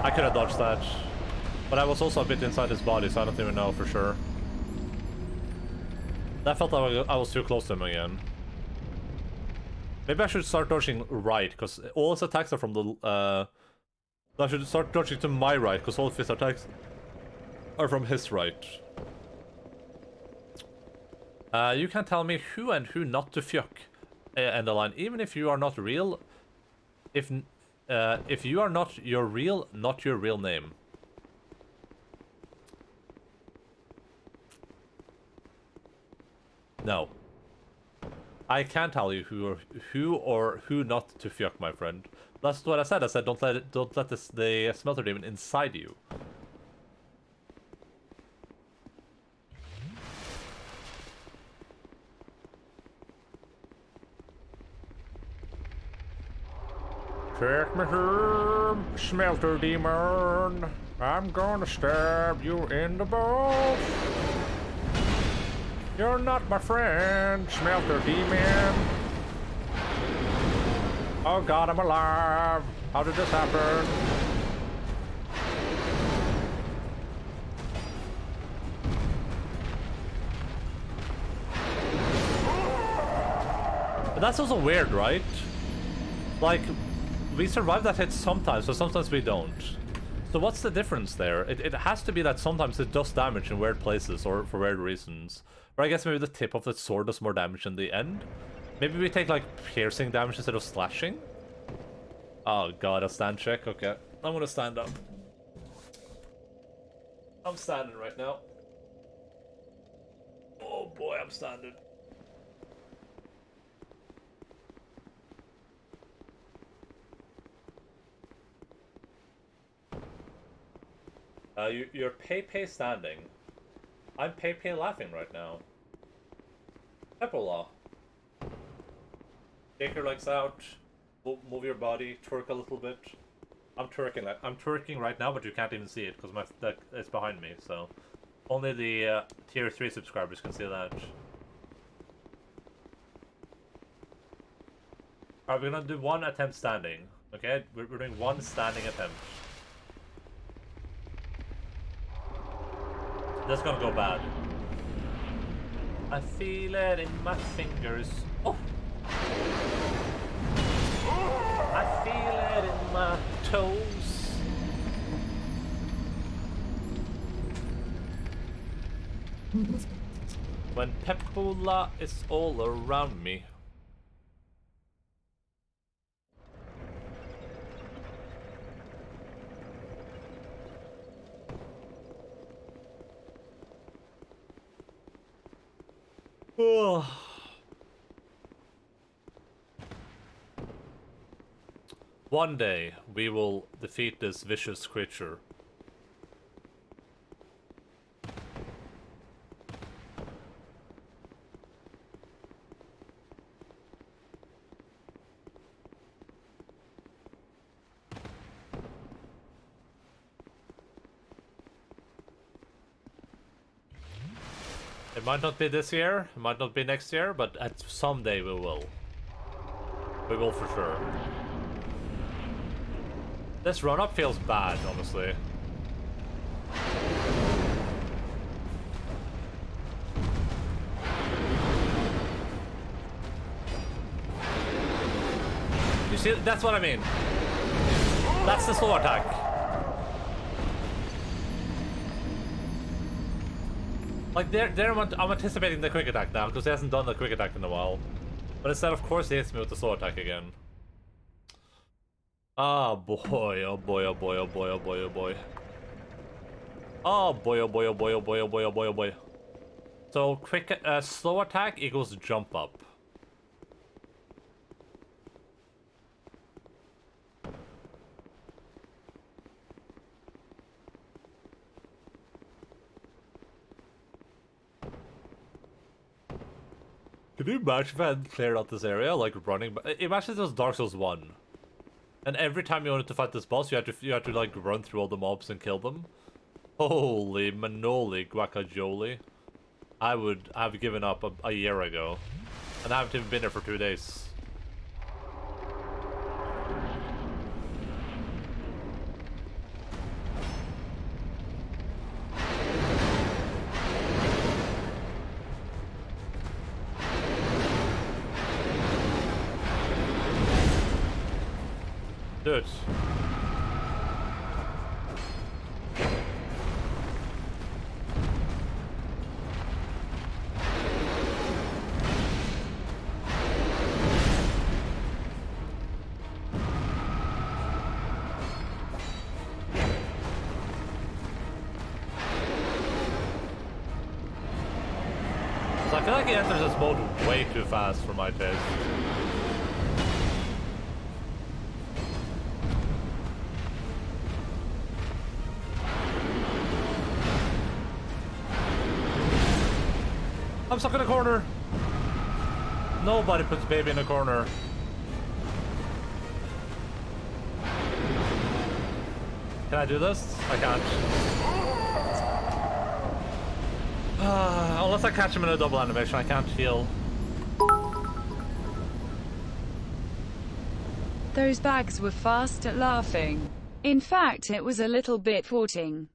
I could have dodged that. But I was also a bit inside his body, so I don't even know for sure. That felt like I was too close to him again. Maybe I should start dodging right, because all his attacks are from the... I should start dodging to my right, because all of his attacks are from his right. You can tell me who and who not to fuck, Endaline. Even if you are not real, if you are not your real name. No. I can tell you who or who not to fuck, my friend. That's what I said. I said don't let the smelter demon inside you. Take me home, smelter demon. I'm gonna stab you in the balls. You're not my friend, smelter demon. Oh god, I'm alive. How did this happen? But that's also weird, right? Like, we survive that hit sometimes, but sometimes we don't. So what's the difference there? It has to be that sometimes it does damage in weird places or for weird reasons. Or I guess maybe the tip of the sword does more damage in the end. Maybe we take like piercing damage instead of slashing. Oh god, a stand check? Okay. I'm gonna stand up. I'm standing right now. Oh boy, I'm standing. You're Pepe standing. I'm Pepe laughing right now. Epola. Take your legs out. Move your body. Twerk a little bit. I'm twerking right now, but you can't even see it because my deck is behind me. So only the tier 3 subscribers can see that. Alright, we're gonna do one attempt standing. Okay, we're doing one standing attempt. That's gonna go bad. I feel it in my fingers. Oh! I feel it in my toes. When Pepola is all around me. One day, we will defeat this vicious creature. It might not be this year, it might not be next year, but at someday we will. We will for sure. This run-up feels bad, honestly. You see, that's what I mean. That's the slow attack. Like, I'm anticipating the quick attack now, because he hasn't done the quick attack in a while. But instead, of course, he hits me with the slow attack again. Oh boy, oh boy, oh boy, oh boy, oh boy, oh boy. Oh boy, oh boy, oh boy, oh boy, oh boy, oh boy, oh boy. So, slow attack equals jump up. Can you imagine if I hadn't cleared out this area, like running? Imagine this was Dark Souls 1. And every time you wanted to fight this boss, you had to like run through all the mobs and kill them. Holy manoli guacajoli. I would have given up a year ago. And I haven't even been there for 2 days. Dude. So I feel like he enters this mode way too fast for my taste. I'm stuck in a corner. Nobody puts baby in a corner. Can I do this? I can't. Unless I catch him in a double animation, I can't heal. Those bags were fast at laughing. In fact, it was a little bit forting.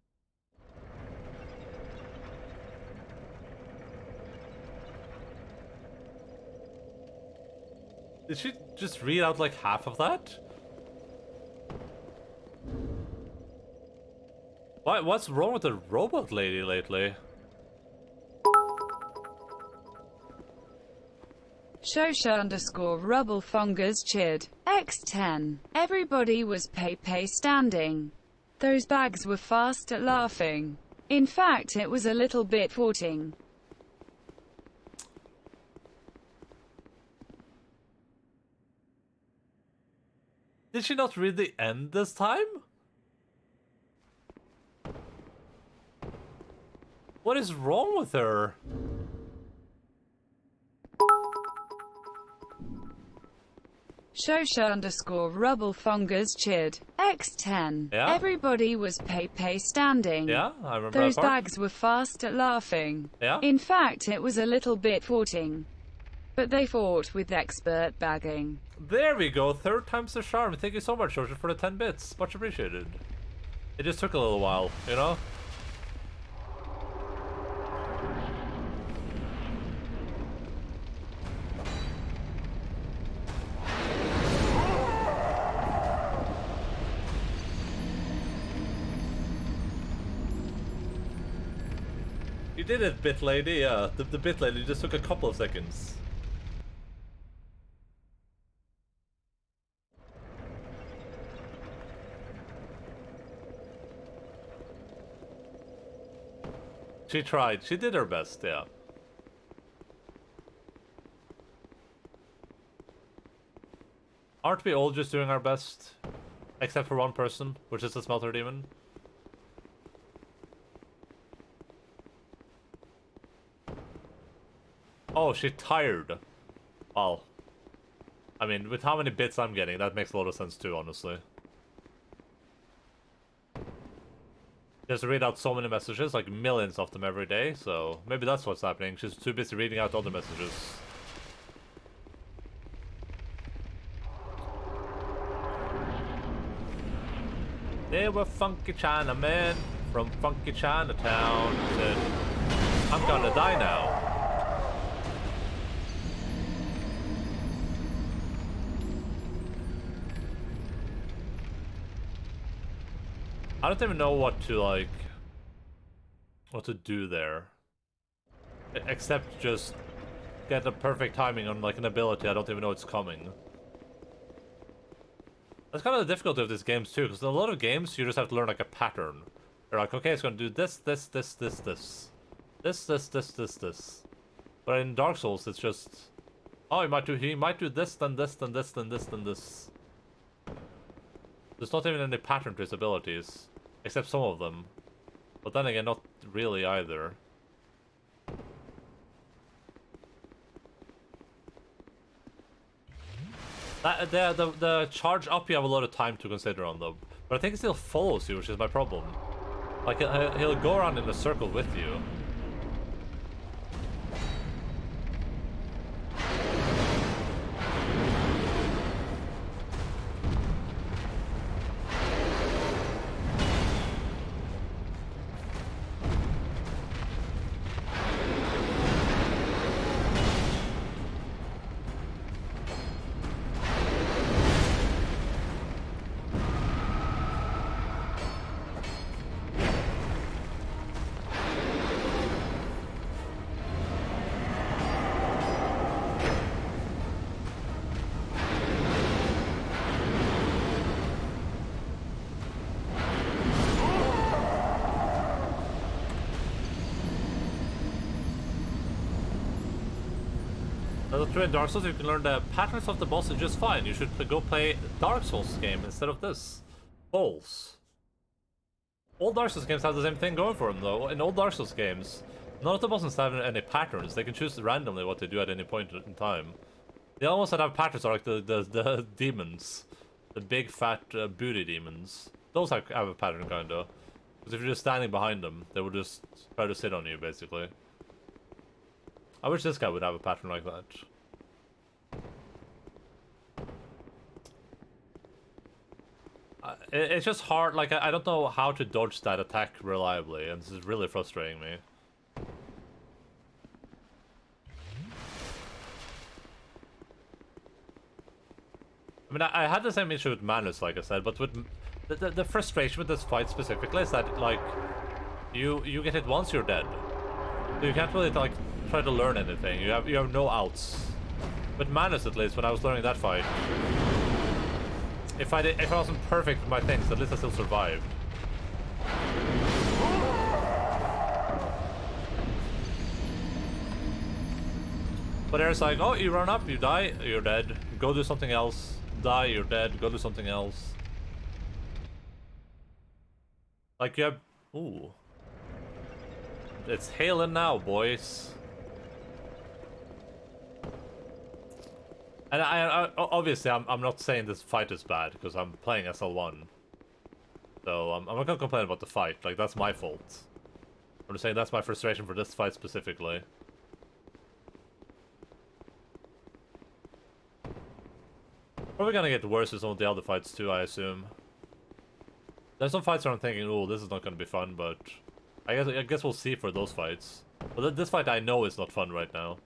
Did she just read out like half of that? What's wrong with the robot lady lately? Shosha_Rubble chid. X10. Everybody was pay standing. Those bags were fast at laughing. In fact, it was a little bit forting. Did she not read the end this time? What is wrong with her? Shosha_Rubble chid. X10. Yeah? Everybody was pay standing. Yeah, I remember Those that part. bags were fast at laughing. Yeah? In fact, it was a little bit forting. But they fought with expert bagging. There we go, 3rd time's the charm. Thank you so much, Shosha, for the 10 bits. Much appreciated. It just took a little while, you know? You did it, bit lady, yeah. The bit lady just took a couple of seconds. She tried. She did her best, yeah. Aren't we all just doing our best? Except for one person, which is the Smelter Demon. Oh, she's tired. Well, I mean, with how many bits I'm getting, that makes a lot of sense too, honestly. Just read out so many messages, like millions of them every day, so maybe that's what's happening. She's too busy reading out other messages. They were funky Chinamen from funky Chinatown. Said, I'm gonna die now. I don't even know what to do there. Except just get the perfect timing on like an ability I don't even know it's coming. That's kind of the difficulty of these games too, because in a lot of games you just have to learn like a pattern. You're like, okay, it's gonna do this, this, this, this, this. This, this, this, this, this. But in Dark Souls it's just, oh, he might do this, then this, then this, then this, then this. There's not even any pattern to his abilities. Except some of them. But then again, not really either. The charge up you have a lot of time to consider on them. But I think it still follows you, which is my problem. Like, he'll go around in a circle with you. In Dark Souls, you can learn the patterns of the bosses just fine. You should go play Dark Souls game instead of this. Balls. All Dark Souls games have the same thing going for them, though. In all Dark Souls games, none of the bosses have any patterns. They can choose randomly what they do at any point in time. The only ones that have patterns are like the demons. The big, fat, booty demons. Those have a pattern, kinda. Because if you're just standing behind them, they will just try to sit on you, basically. I wish this guy would have a pattern like that. It's just hard, like, I don't know how to dodge that attack reliably, and this is really frustrating me. I mean, I had the same issue with Manus, like I said, but with the frustration with this fight specifically is that, like, you get hit once, you're dead. So you can't really, like, try to learn anything. You have no outs. With Manus, at least, when I was learning that fight, if I wasn't perfect with my things, at least I still survived. But there's like, oh, you run up, you die, you're dead. Go do something else. Die, you're dead. Go do something else. Like you have, ooh, it's hailing now, boys. And I obviously, I'm not saying this fight is bad, because I'm playing SL1. So, I'm not gonna complain about the fight, like, that's my fault. I'm just saying that's my frustration for this fight specifically. Probably gonna get worse with some of the other fights too, I assume. There's some fights where I'm thinking, oh, this is not gonna be fun, but... I guess we'll see for those fights. But this fight I know is not fun right now.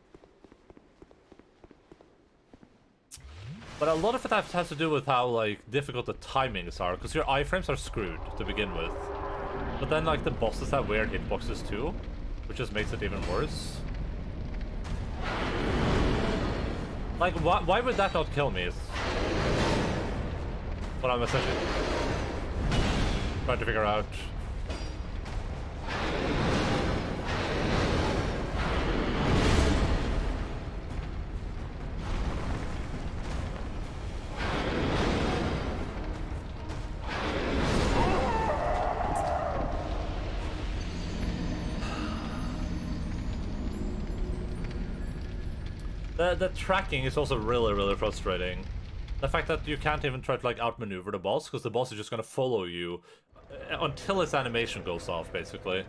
But a lot of it has to do with how, like, difficult the timings are, because your iframes are screwed to begin with. But then, like, the bosses have weird hitboxes too, which just makes it even worse. Like, why would that not kill me? Is what I'm essentially trying to figure out. The tracking is also really, really frustrating. The fact that you can't even try to like outmaneuver the boss, because the boss is just gonna follow you until its animation goes off, basically.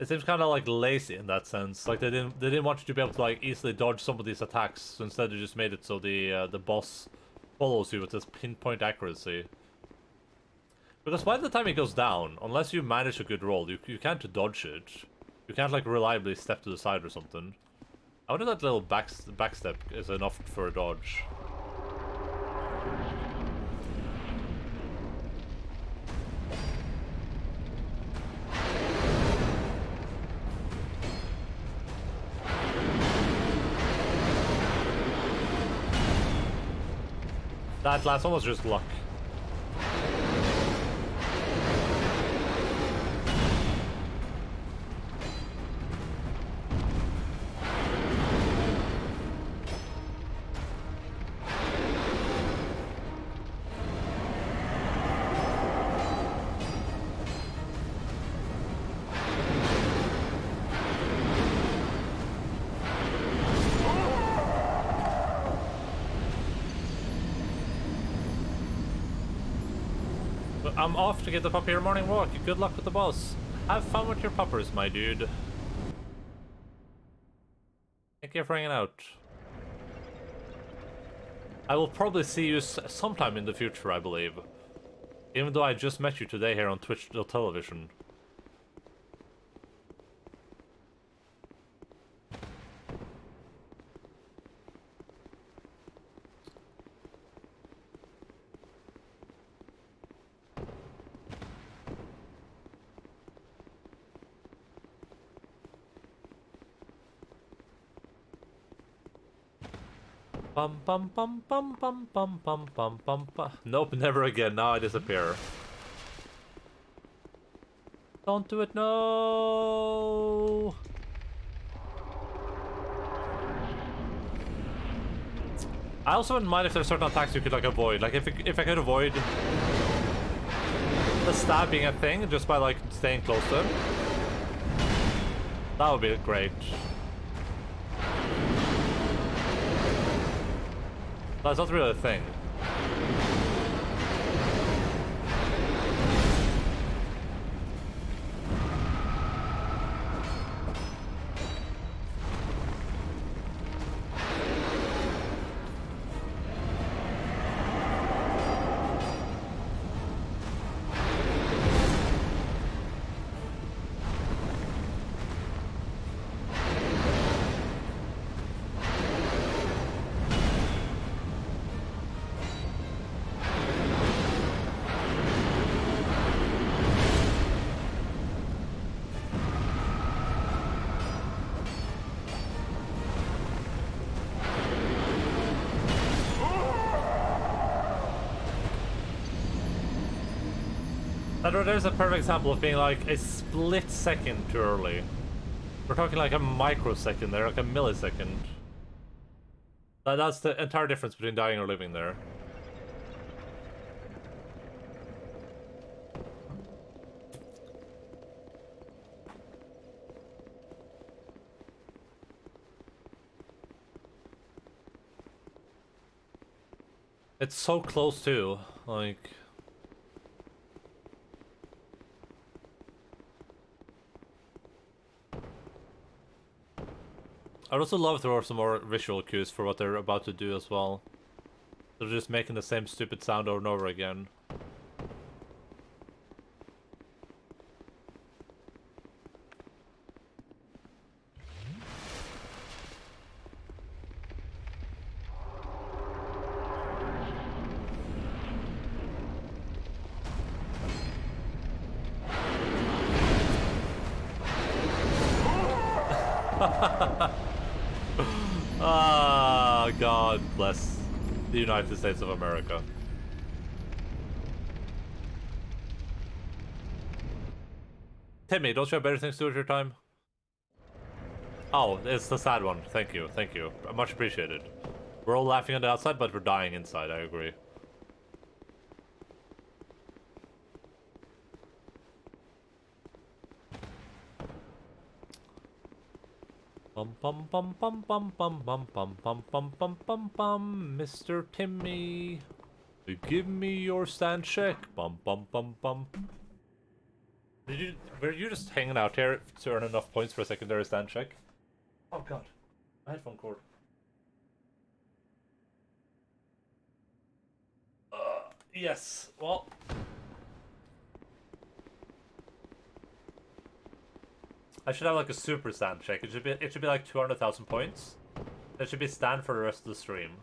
It seems kind of like lazy in that sense. Like they didn't want you to be able to like easily dodge some of these attacks, so instead they just made it so the boss follows you with this pinpoint accuracy. Because by the time it goes down, unless you manage a good roll, you can't dodge it. You can't like reliably step to the side or something. I wonder if that little backstep is enough for a dodge. That last one was just luck. I'm off to get the puppy your morning walk. Good luck with the boss. Have fun with your puppers, my dude. Thank you for hanging out. I will probably see you sometime in the future, I believe. Even though I just met you today here on Twitch television. Bum bum bum bum bum bum bum bum bum bum. Nope, never again. Now I disappear. Don't do it, no. I also wouldn't mind if there's certain attacks you could like avoid. Like if I could avoid the stab being a thing just by like staying close to him, that would be great. That's not really a thing. There's a perfect example of being like a split second too early. We're talking like a microsecond there, like a millisecond. That's the entire difference between dying or living there. It's so close too, like... I'd also love if there were some more visual cues for what they're about to do as well. They're just making the same stupid sound over and over again. Ah, God bless the United States of America. Timmy, don't you have better things to do with your time? Oh, it's the sad one. Thank you, thank you. Much appreciated. We're all laughing on the outside, but we're dying inside, I agree. Bum bum bum bum bum bum bum bum bum bum bum bum bum, Mr. Timmy. Give me your stand check. Bum bum bum bum. Were you just hanging out here to earn enough points for a secondary stand check? Oh god. My headphone cord. Yes. Well. I should have like a super stand check. It should be like 200,000 points. It should be stand for the rest of the stream.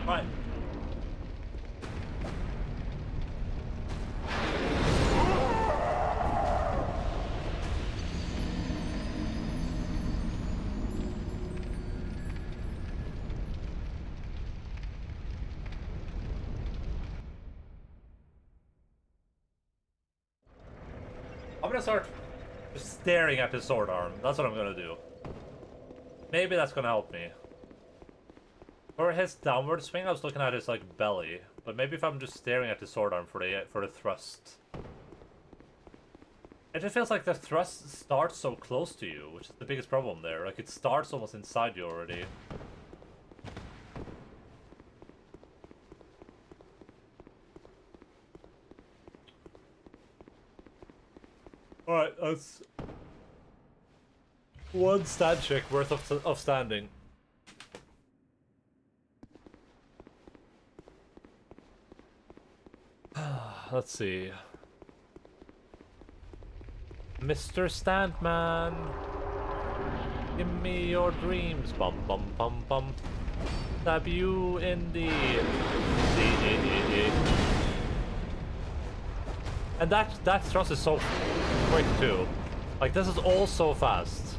Right. I'm gonna start just staring at his sword arm. That's what I'm gonna do. Maybe that's gonna help me. For his downward swing, I was looking at his like belly, but maybe if I'm just staring at his sword arm for the thrust, it just feels like the thrust starts so close to you, which is the biggest problem there. Like it starts almost inside you already. All right, that's one stand check worth of standing. Let's see. Mr. Standman, give me your dreams. Bum bum bum bum. Stab you in the. And that thrust is so quick too. Like this is all so fast.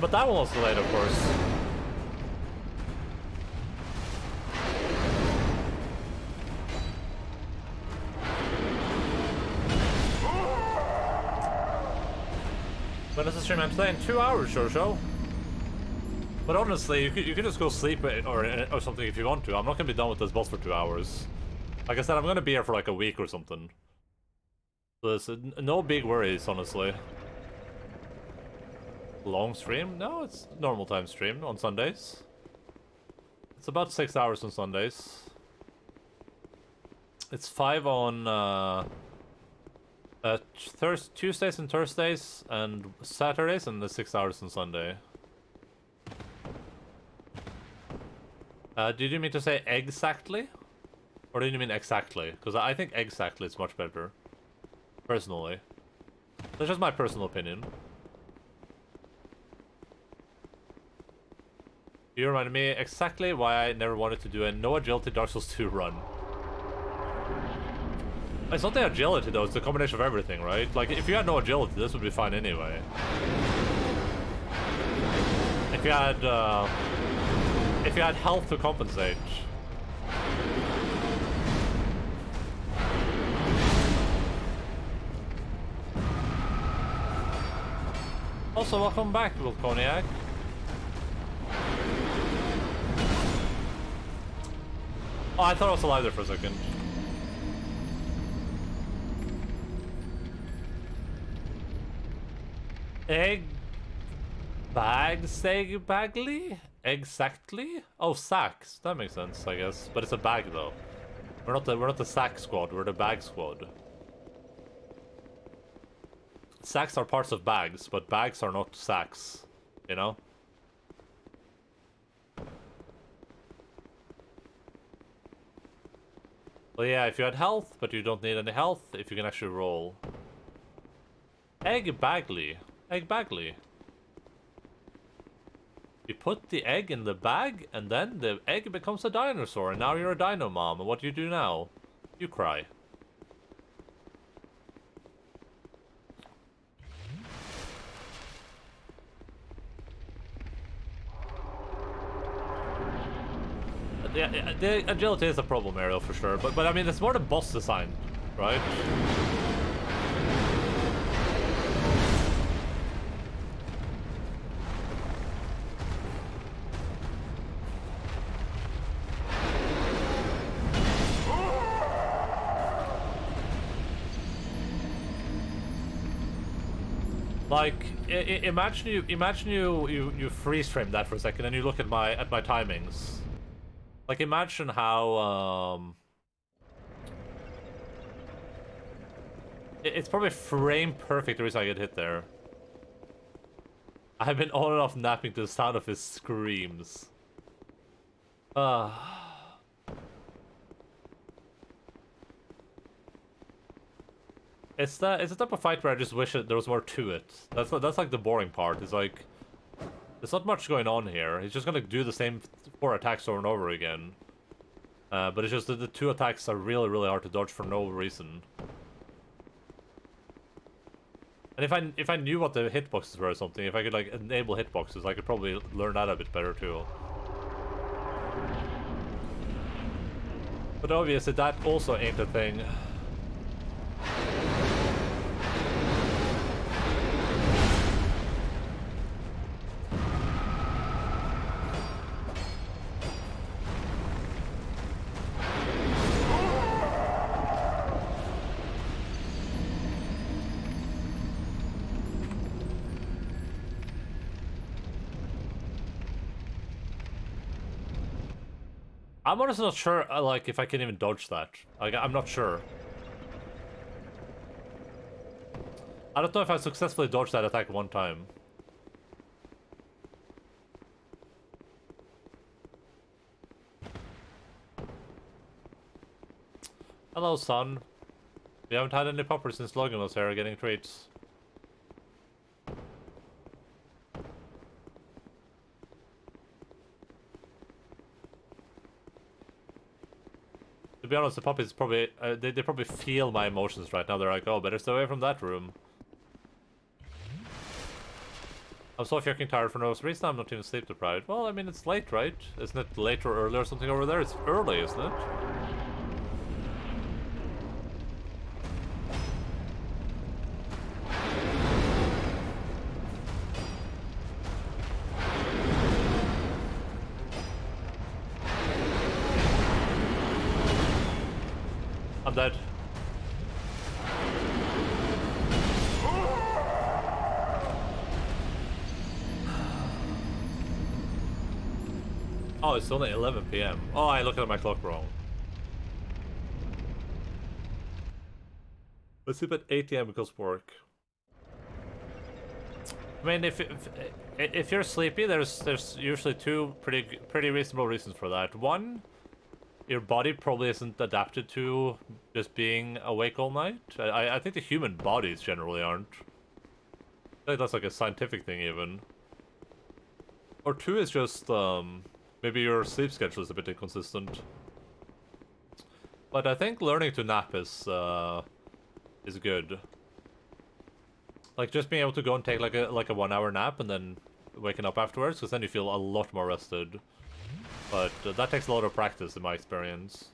But that one was delayed, of course. When does the stream end today? In 2 hours, Shosho. But honestly, you can just go sleep or something if you want to. I'm not gonna be done with this boss for 2 hours. Like I said, I'm gonna be here for like a week or something. So there's no big worries, honestly. Long stream? No, it's normal time stream on Sundays. It's about 6 hours on Sundays. It's 5 on Tuesdays and Thursdays and Saturdays, and the 6 hours on Sunday. Did you mean to say exactly? Or did you mean exactly? Because I think exactly is much better. Personally. That's just my personal opinion. You reminded me exactly why I never wanted to do a no agility Dark Souls 2 run. It's not the agility though, it's the combination of everything, right? Like, if you had no agility, this would be fine anyway. If you had health to compensate. Also, welcome back, Volconiac. Oh, I thought I was alive there for a second. Egg bagley? Exactly? Oh, sacks. That makes sense, I guess. But it's a bag though. We're not the sack squad, we're the bag squad. Sacks are parts of bags, but bags are not sacks. You know? Well, yeah, if you had health, but you don't need any health, if you can actually roll. Egg bagley. Egg bagley. You put the egg in the bag, and then the egg becomes a dinosaur, and now you're a dino mom, and what do you do now? You cry. yeah, the agility is a problem area for sure, but I mean, it's more the boss design, right? Like, imagine you freeze frame that for a second, and you look at my timings. Like, imagine how it's probably frame perfect the reason I get hit there. I've been on and off napping to the sound of his screams. It's the type of fight where I just wish that there was more to it. That's like the boring part. It's like there's not much going on here. He's just gonna do the same 4 attacks over and over again. But it's just that the 2 attacks are really hard to dodge for no reason. And if I knew what the hitboxes were or something, if I could like enable hitboxes, I could probably learn that a bit better too. But obviously that also ain't a thing. I'm honestly not sure, like, if I can even dodge that. Like, I'm not sure. I don't know if I successfully dodged that attack one time. Hello, son. We haven't had any poppers since Logan was here getting treats. To be honest, the puppies probably, they probably feel my emotions right now. They're like, oh, better stay away from that room. I'm so fucking tired for no reason. I'm not even sleep deprived. Well, I mean, it's late, right? Isn't it late or early or something over there? It's early, isn't it? I'm dead. Oh, it's only 11 PM. Oh, I looked at my clock wrong. Let's sleep at 8 AM because work. I mean, if you're sleepy, there's usually 2 pretty reasonable reasons for that. One, your body probably isn't adapted to just being awake all night. I think the human bodies generally aren't. I think that's like a scientific thing even. Or 2 is just maybe your sleep schedule is a bit inconsistent. But I think learning to nap is good. Like just being able to go and take like a 1-hour nap and then waking up afterwards, because then you feel a lot more rested. But that takes a lot of practice in my experience.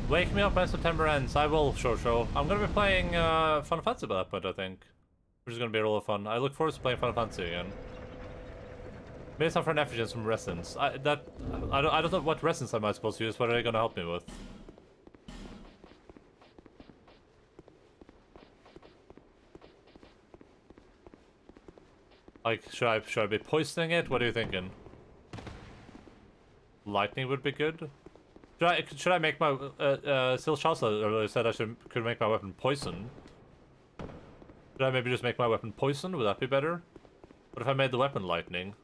Wake me up when September ends. I will, Shosho. I'm gonna be playing Final Fantasy by that point, I think. Which is gonna be a lot of fun. I look forward to playing Final Fantasy again. Maybe some for efficiency from resins. I don't know what resins am I supposed to use. What are they gonna help me with? Like, should I be poisoning it? What are you thinking? Lightning would be good. Should I make my Sil Shasa earlier said I could make my weapon poison? Should I maybe just make my weapon poison? Would that be better? What if I made the weapon lightning?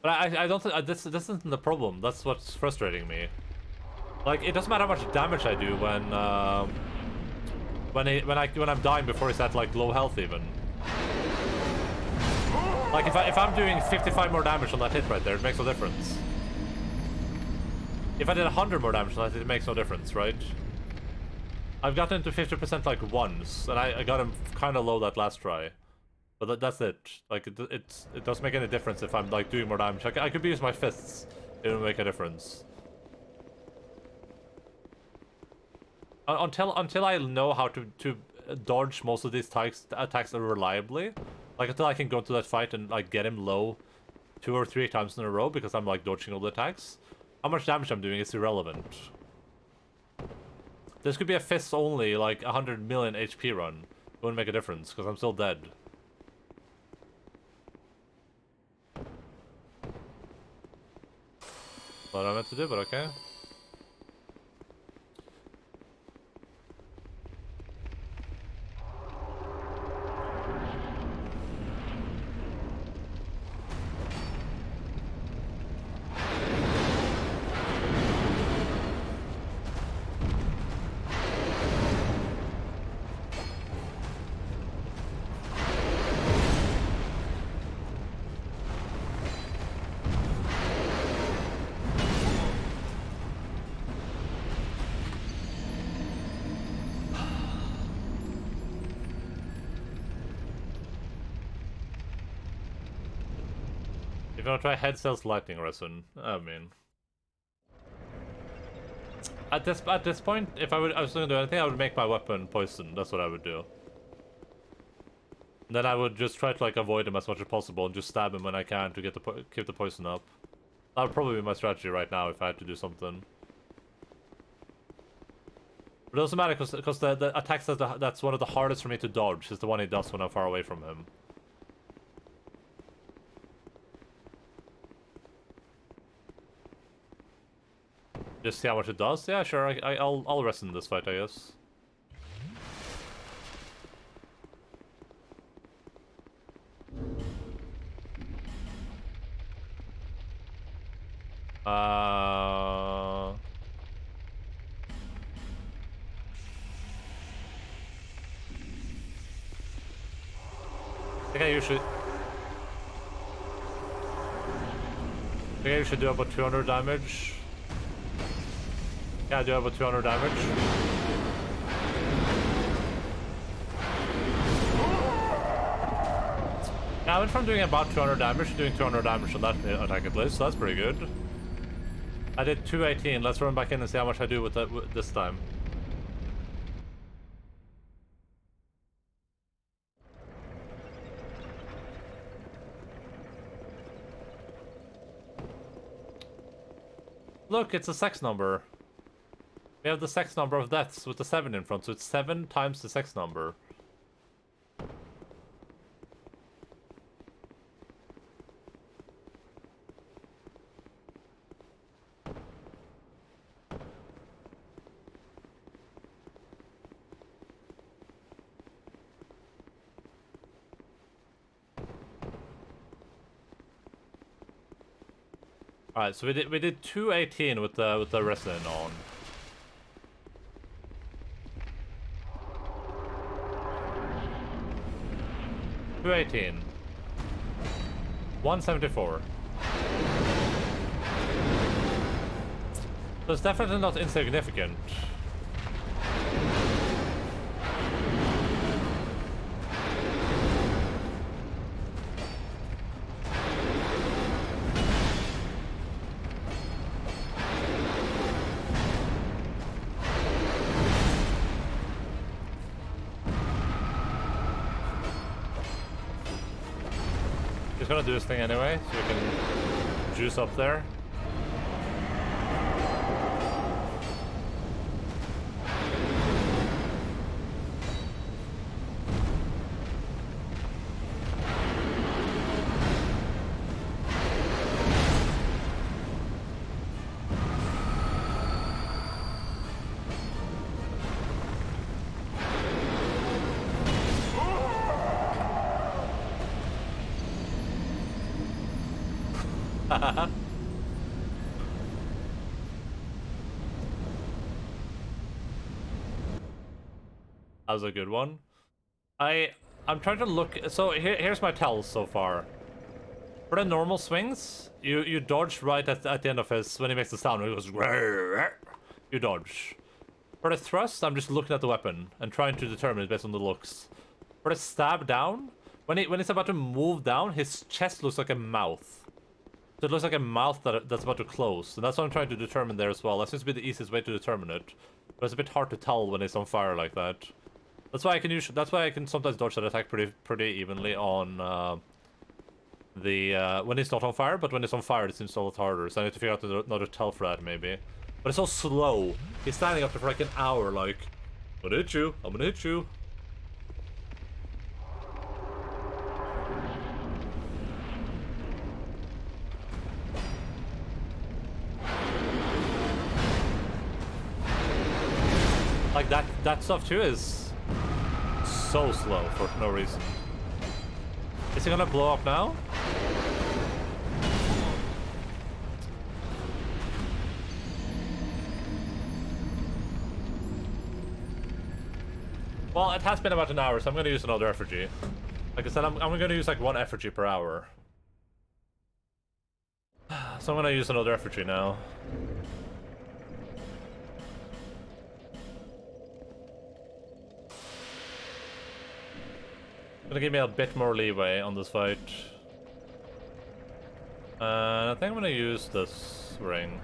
But I don't think this isn't the problem. That's what's frustrating me. Like, it doesn't matter how much damage I do when I'm dying before he's at like low health even. Like if I'm doing 55 more damage on that hit right there, it makes no difference. If I did 100 more damage on that, it makes no difference, right? I've gotten into 50% like once, and I got him kind of low that last try. But that's it. Like it doesn't make any difference if I'm like doing more damage. I could use my fists. It would make a difference. Until I know how to dodge most of these attacks reliably, like until I can go to that fight and like get him low 2 or 3 times in a row because I'm like dodging all the attacks, how much damage I'm doing is irrelevant. This could be a fists only like 100 million HP run. It wouldn't make a difference because I'm still dead. What I meant to do, but okay. If you want to try head cells lightning resin, I mean, at this point, if I was going to do anything, I would make my weapon poison. That's what I would do. Then I would just try to like avoid him as much as possible and just stab him when I can to get keep the poison up. That would probably be my strategy right now if I had to do something. But it doesn't matter because the attacks that's one of the hardest for me to dodge is the one he does when I'm far away from him. Just see how much it does? Yeah, sure, I'll rest in this fight, I guess. I think I usually do about 200 damage. Yeah, I do have about 200 damage. Yeah, I went from doing about 200 damage to doing 200 damage on that attack at least, so that's pretty good. I did 218. Let's run back in and see how much I do with that this time. Look, it's a sex number. We have the sex number of deaths with the 7 in front, so it's 7 times the sex number. Alright, so we did 218 with the resin on. $218. 174. So it's definitely not insignificant. He's gonna do his thing anyway, so you can juice up there. That was a good one. I'm trying to look. So here's my tells so far. For the normal swings, you dodge right at the end of his when he makes the sound. When he goes, you dodge. For the thrust, I'm just looking at the weapon and trying to determine it based on the looks. For the stab down, when he's about to move down, his chest looks like a mouth. So it looks like a mouth that's about to close, and that's what I'm trying to determine there as well. That seems to be the easiest way to determine it, but it's a bit hard to tell when it's on fire like that. That's why I can sometimes dodge that attack pretty evenly on when it's not on fire, but when it's on fire it seems a lot harder. So I need to figure out another tell for that maybe. But it's so slow. He's standing up there for like an hour, like, I'm gonna hit you. I'm gonna hit you. Like that stuff too is so slow for no reason. Is he gonna blow up now? Well, it has been about an hour, so I'm gonna use another effigy. Like I said, I'm gonna use like one effigy per hour. So I'm gonna use another effigy now. Gonna give me a bit more leeway on this fight. I think I'm gonna use this ring.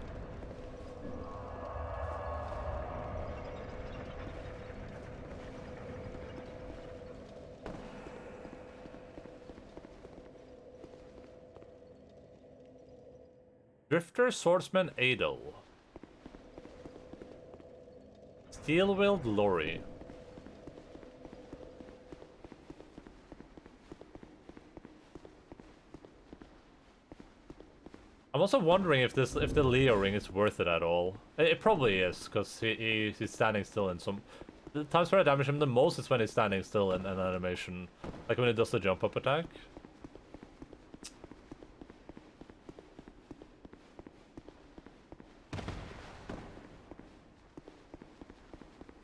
Drifter, Swordsman, Adel. Steel-willed Lori. I'm also wondering if the Leo ring is worth it at all. It probably is, because he's standing still in some... The times where I damage him the most is when he's standing still in an animation. Like when he does the jump up attack.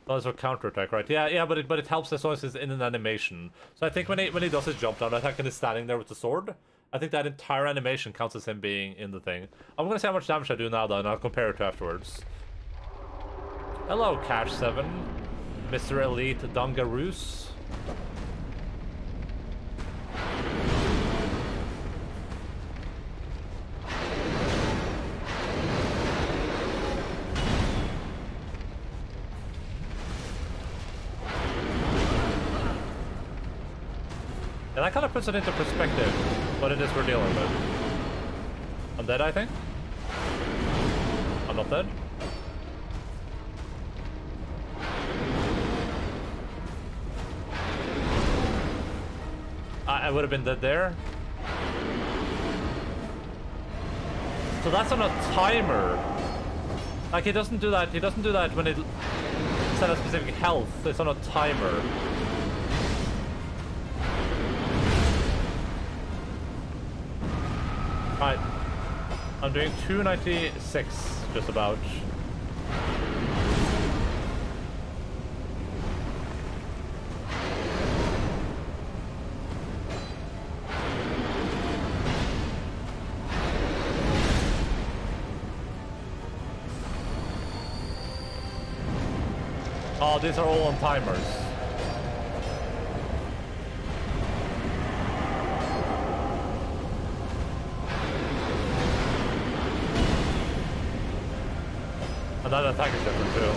Oh, it's a counter attack, right? Yeah, but it helps as long as it's in an animation. So I think when he does his jump down attack and he's standing there with the sword, I think that entire animation counts as him being in the thing. I'm gonna see how much damage I do now, though, and I'll compare it to afterwards. Hello, Cash7, Mr. Elite Dungaroos. And that kind of puts it into perspective, what it is we're dealing with. I'm dead, I think? I'm not dead? I would have been dead there. So that's on a timer. Like, he doesn't do that when it set a specific health. It's on a timer. Right, I'm doing 296, just about. Oh, these are all on timers. And that attack is different too.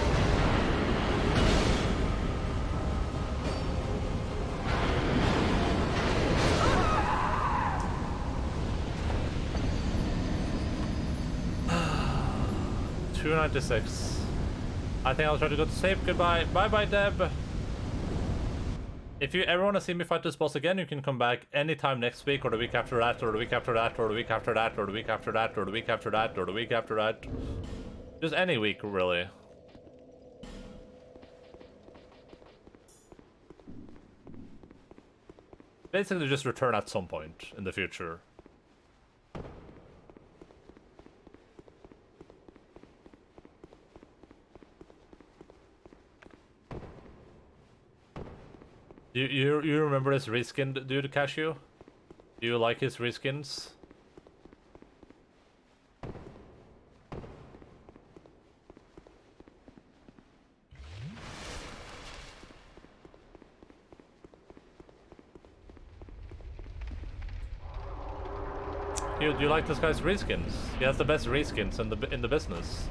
296. I think I'll try to go to save. Goodbye. Bye-bye, Deb. If you ever want to see me fight this boss again, you can come back anytime next week, or the week after that, or the week after that, or the week after that, or the week after that, or the week after that, or the week after that. Just any week, really. Basically just return at some point in the future. You remember this reskin dude, Cashew? Do you like his reskins? Do you like this guy's reskins? He has the best reskins in the business.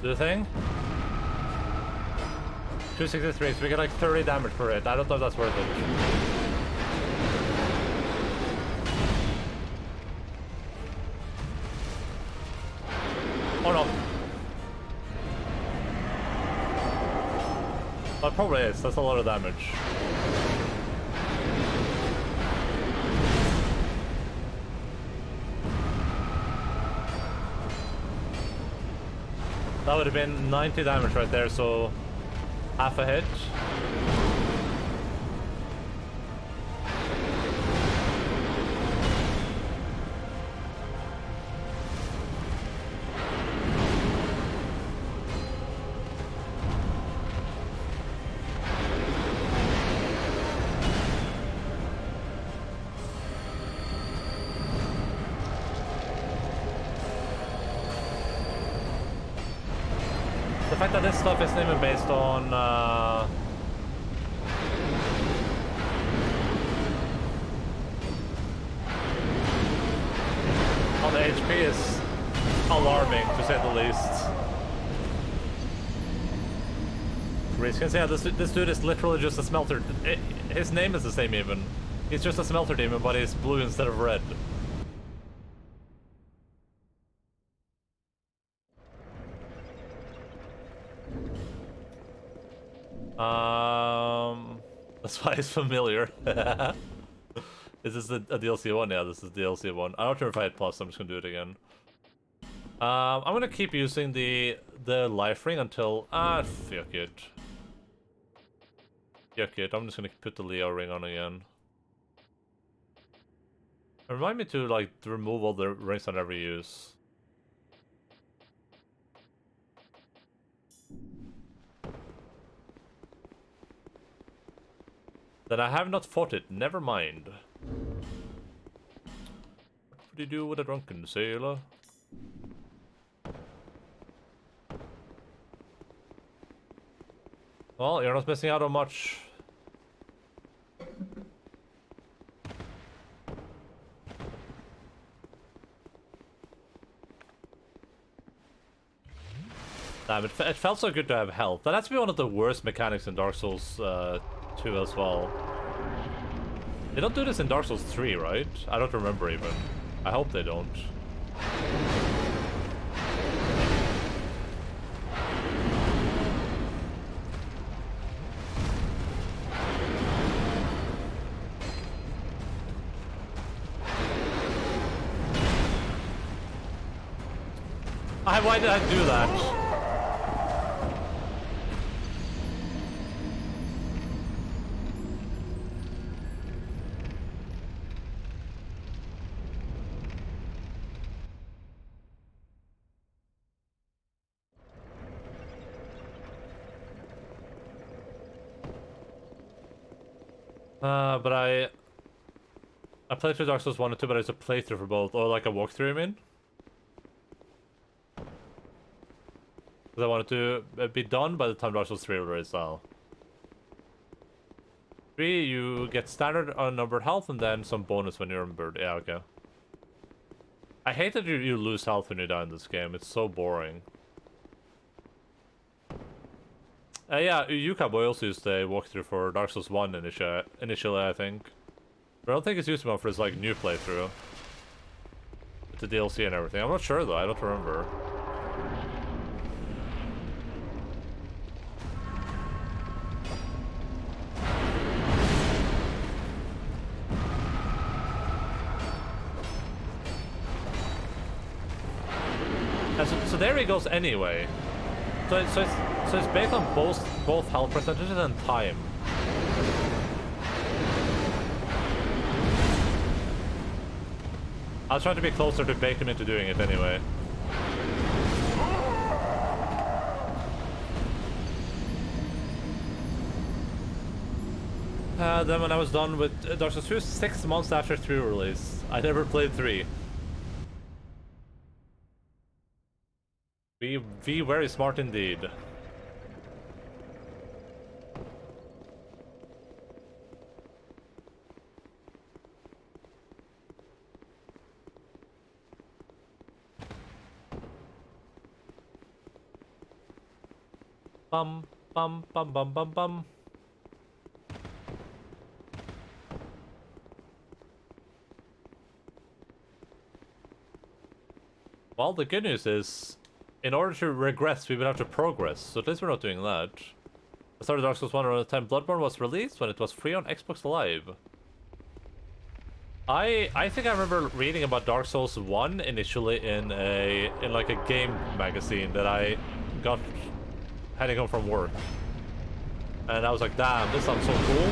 Do the thing? 263, so we get like 30 damage per hit. I don't know if that's worth it. Oh no. That probably is. That's a lot of damage. That would have been 90 damage right there, so half a hit. The fact that this stuff isn't even based on the HP is alarming, to say the least. Reskins, yeah, this dude is literally just a smelter. His name is the same even. He's just a smelter demon, but he's blue instead of red. That's why it's familiar. Is this a DLC one? Yeah, this is DLC one. I don't remember if I had plus, I'm just gonna do it again. I'm gonna keep using the life ring until fuck it. Fuck it, I'm just gonna put the Leo ring on again. Remind me to like remove all the rings I never use. That I have not fought it, never mind. What would you do with a drunken sailor? Well, you're not missing out on much. Damn, it felt so good to have health. That has to be one of the worst mechanics in Dark Souls 2 as well. They don't do this in Dark Souls 3, right? I don't remember even. I hope they don't. Why did I do that? But I played through Dark Souls 1 and 2, but it's a playthrough for both, or like a walkthrough, I mean. Because I wanted to be done by the time Dark Souls 3 released now. 3, you get standard unnumbered health and then some bonus when you're numbered. Yeah, okay. I hate that you lose health when you die in this game. It's so boring. Yeah, Yuka Boy also used a walkthrough for Dark Souls 1 initially, I think. But I don't think it's used one for his, like, new playthrough. With the DLC and everything. I'm not sure, though. I don't remember. So there he goes anyway. So it's based on both health percentages and time. I was trying to be closer to bait him into doing it anyway. Then when I was done with Dark Souls 2, 6 months after 3 release, I never played 3. Be very smart indeed. Bum bum bum bum bum bum. Well, the good news is, in order to regress, we would have to progress, so at least we're not doing that. I started Dark Souls 1 around the time Bloodborne was released, when it was free on Xbox Live. I think I remember reading about Dark Souls 1 initially in like a game magazine that I got heading home from work. And I was like, damn, this sounds so cool.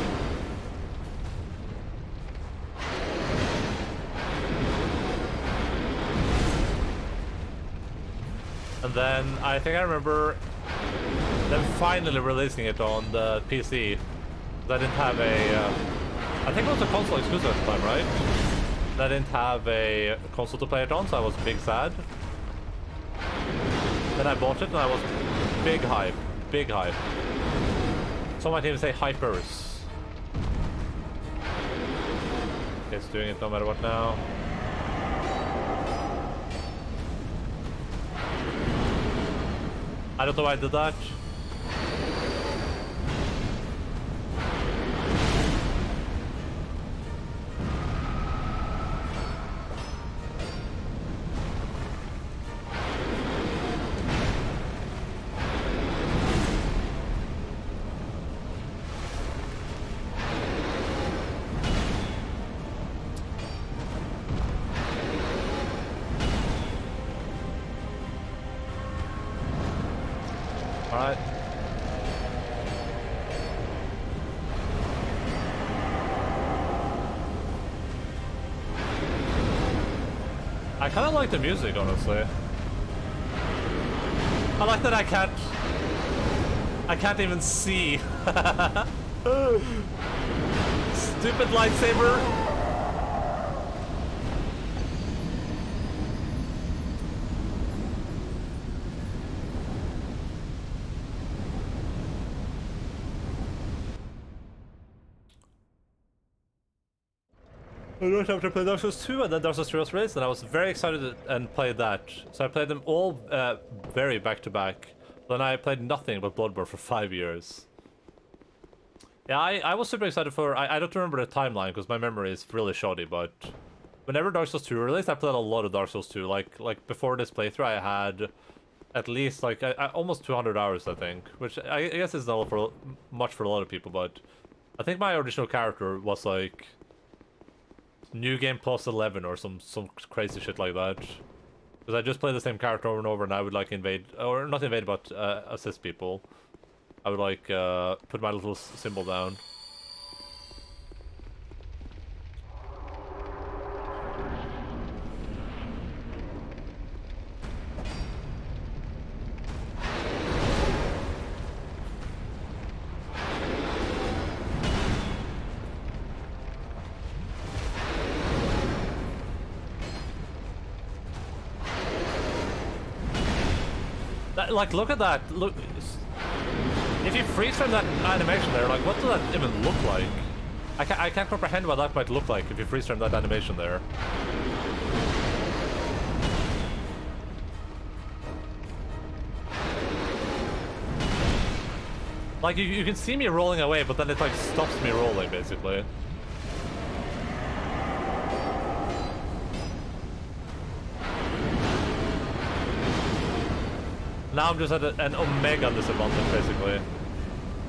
And then I think I remember them finally releasing it on the PC. I didn't have a... I think it was a console exclusive at the time, right? I didn't have a console to play it on, so I was big sad. Then I bought it and I was big hype. Big hype. Some might even say hypers. It's doing it no matter what now. I don't know why I did that. Alright. I kind of like the music, honestly. I like that I can't even see. Stupid lightsaber. I don't have to play Dark Souls 2, and then Dark Souls 3 was released, and I was very excited and played that. So I played them all very back-to-back. Then I played nothing but Bloodborne for 5 years. Yeah, I was super excited for... I don't remember the timeline, because my memory is really shoddy, but... Whenever Dark Souls 2 released, I played a lot of Dark Souls 2. Like before this playthrough, I had at least, like, almost 200 hours, I think. Which I guess is not much for a lot of people, but... I think my original character was, like... New game plus 11 or some crazy shit like that. Because I just play the same character over and over, and I would like invade, or not invade, but assist people. I would like put my little symbol down. Like, look at that. Look, if you freeze frame that animation there, like, what does that even look like? I can't comprehend what that might look like if you freeze frame that animation there. Like, you can see me rolling away, but then it, like, stops me rolling, basically. Now I'm just at an omega disadvantage, basically.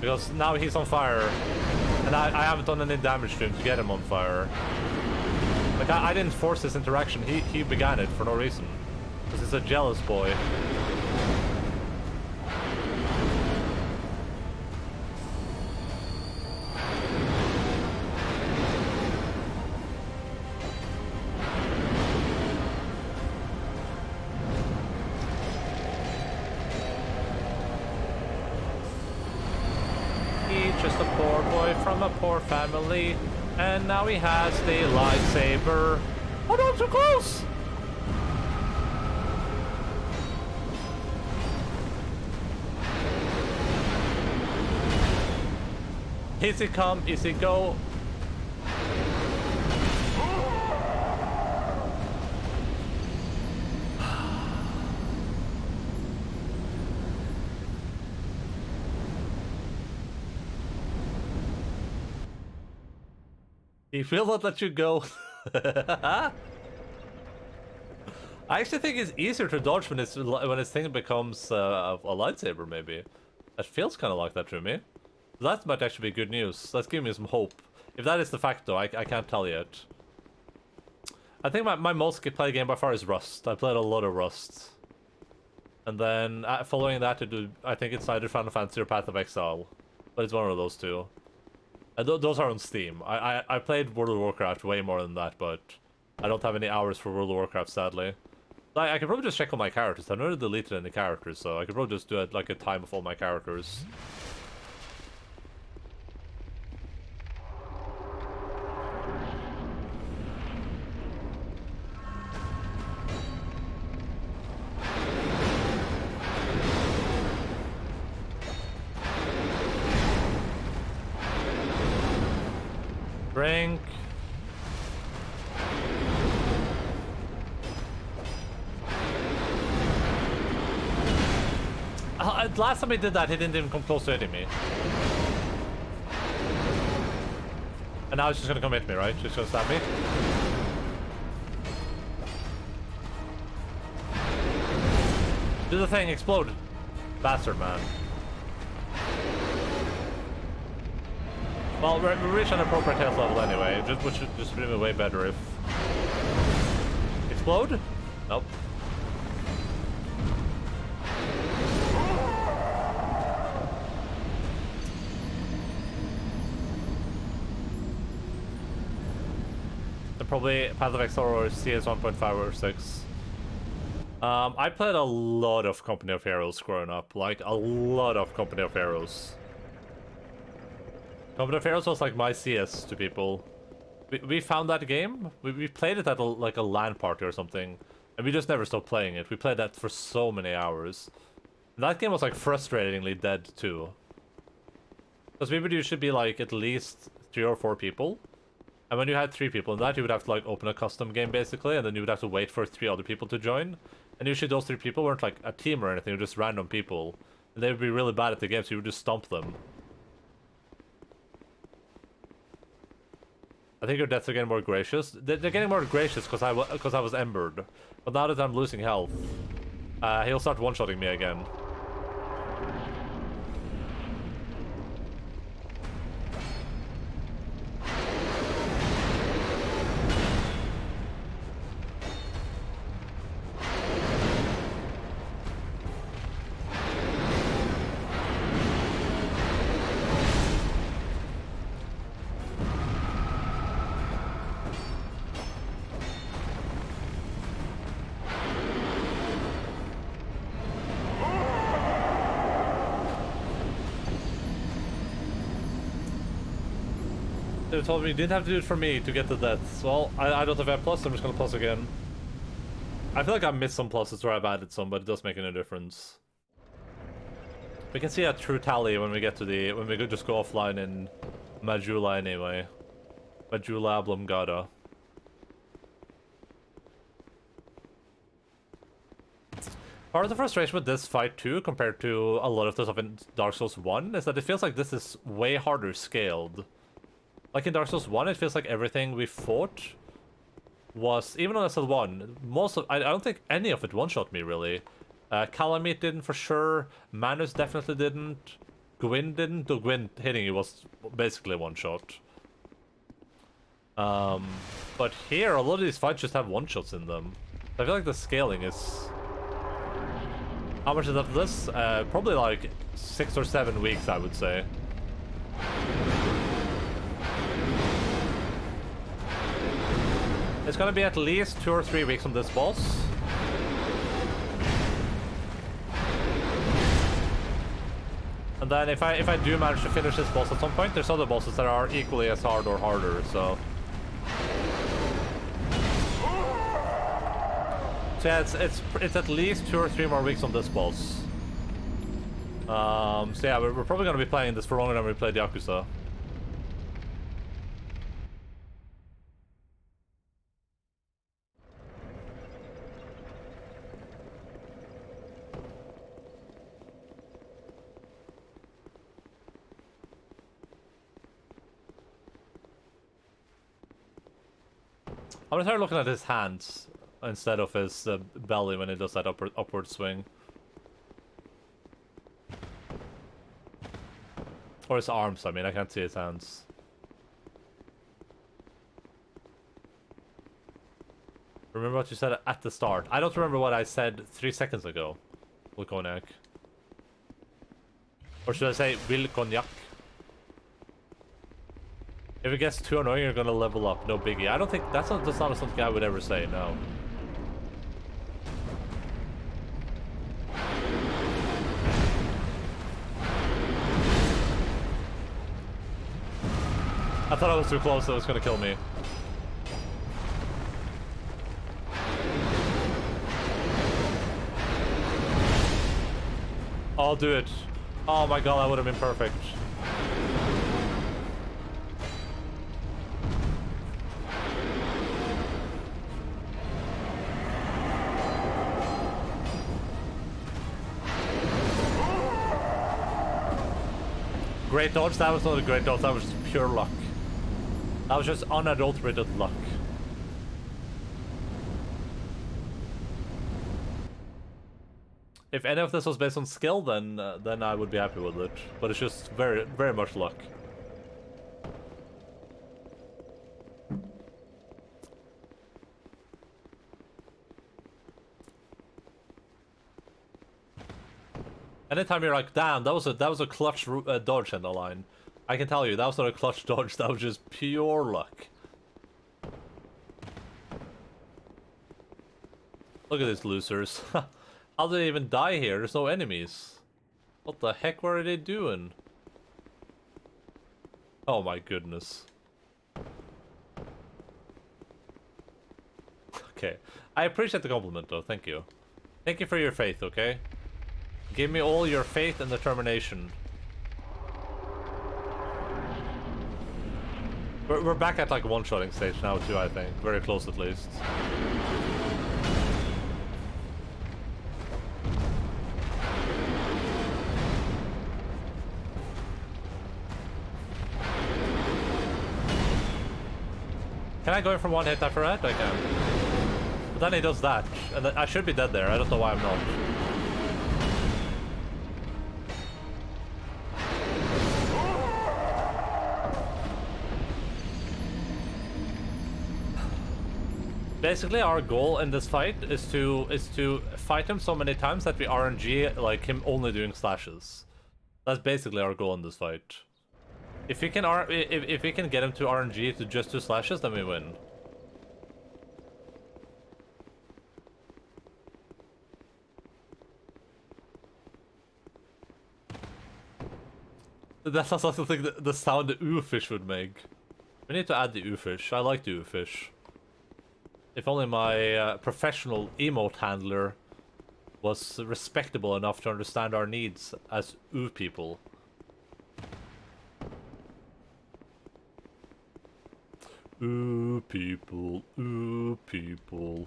Because now he's on fire. And I haven't done any damage to him to get him on fire. Like, I didn't force this interaction. He began it for no reason. Because he's a jealous boy. Just a poor boy from a poor family, and now he has the lightsaber. Oh no, I'm too close! Easy come, easy go. He will not let you go. I actually think it's easier to dodge when his thing becomes a lightsaber, maybe. That feels kind of like that to me. That might actually be good news. That's giving me some hope. If that is the fact, though, I can't tell yet. I think my most played game by far is Rust. I played a lot of Rust. And then, following that, I think it's either Final Fantasy or Path of Exile. But it's one of those two. Those are on Steam. I played World of Warcraft way more than that, but I don't have any hours for World of Warcraft, sadly. I could probably just check on my characters. I've never deleted any characters, so I could probably just do it like a time of all my characters. Drink. Last time he did that, he didn't even come close to hitting me. And now he's just gonna come hit me, right? Just gonna stab me. Do the thing, explode. Bastard, man. Well, we reached an appropriate health level anyway, which should just be way better if... Explode? Nope. And probably Path of Exile or CS 1.5 or 6. I played a lot of Company of Heroes growing up, like a lot of Company of Heroes. Company of Heroes was like my CS to people. We found that game. We played it at like a LAN party or something, and we just never stopped playing it. We played that for so many hours. And that game was like frustratingly dead too. Because we would usually be like at least 3 or 4 people, and when you had 3 people in that, you would have to like open a custom game basically, and then you would have to wait for 3 other people to join. And usually those 3 people weren't like a team or anything; they were just random people, and they would be really bad at the game, so you would just stomp them. I think your deaths are getting more gracious. They're getting more gracious because I was embered. But now that I'm losing health, he'll start one-shotting me again. They told me you didn't have to do it for me to get the deaths. Well, I don't have a plus, so I'm just gonna plus again. I feel like I missed some pluses where I've added some, but it does make any difference. We can see a true tally when we get to the when we could just go offline in Majula anyway. Majula Oblongata. Part of the frustration with this fight too, compared to a lot of the stuff in Dark Souls 1, is that it feels like this is way harder scaled. Like in Dark Souls 1, it feels like everything we fought was, even on SL1, most of, I don't think any of it one-shot me really. Calamite didn't for sure, Manus definitely didn't, Gwyn didn't, though Gwyn hitting you was basically one-shot. But here, a lot of these fights just have one-shots in them. I feel like the scaling is... How much is after this? Probably like 6 or 7 weeks, I would say. It's gonna be at least 2 or 3 weeks on this boss. And then if I do manage to finish this boss at some point, there's other bosses that are equally as hard or harder, so... So yeah, it's at least 2 or 3 more weeks on this boss. So yeah, we're probably gonna be playing this for longer than we played Yakuza. I'm gonna start looking at his hands instead of his belly when he does that upward swing. Or his arms, I mean, I can't see his hands. Remember what you said at the start. I don't remember what I said 3 seconds ago. Will Cognac. Or should I say, Will Cognac? If it gets too annoying, you're gonna level up. No biggie. I don't think that's not something I would ever say. No. I thought I was too close. It was gonna kill me. I'll do it. Oh my god, that would have been perfect. Great dodge? That was not a great dodge, that was just pure luck. That was just unadulterated luck. If any of this was based on skill, then I would be happy with it. But it's just very, very much luck. Anytime you're like, damn, that was a clutch dodge Endaline. I can tell you, that was not a clutch dodge, that was just pure luck. Look at these losers. How did they even die here? There's no enemies. What the heck were they doing? Oh my goodness. Okay. I appreciate the compliment though, thank you. Thank you for your faith, okay? Give me all your faith and determination. We're back at like one-shotting stage now too, I think. Very close at least. Can I go in from one hit after that? I can. But then he does that, and I should be dead there. I don't know why I'm not. Basically, our goal in this fight is to fight him so many times that we RNG like him only doing slashes. That's basically our goal in this fight. If we can if we can get him to RNG to just do slashes, then we win. That sounds like something the sound the oofish would make. We need to add the oofish. I like the oofish. If only my professional emote handler was respectable enough to understand our needs as ooh people. Ooh people, ooh people.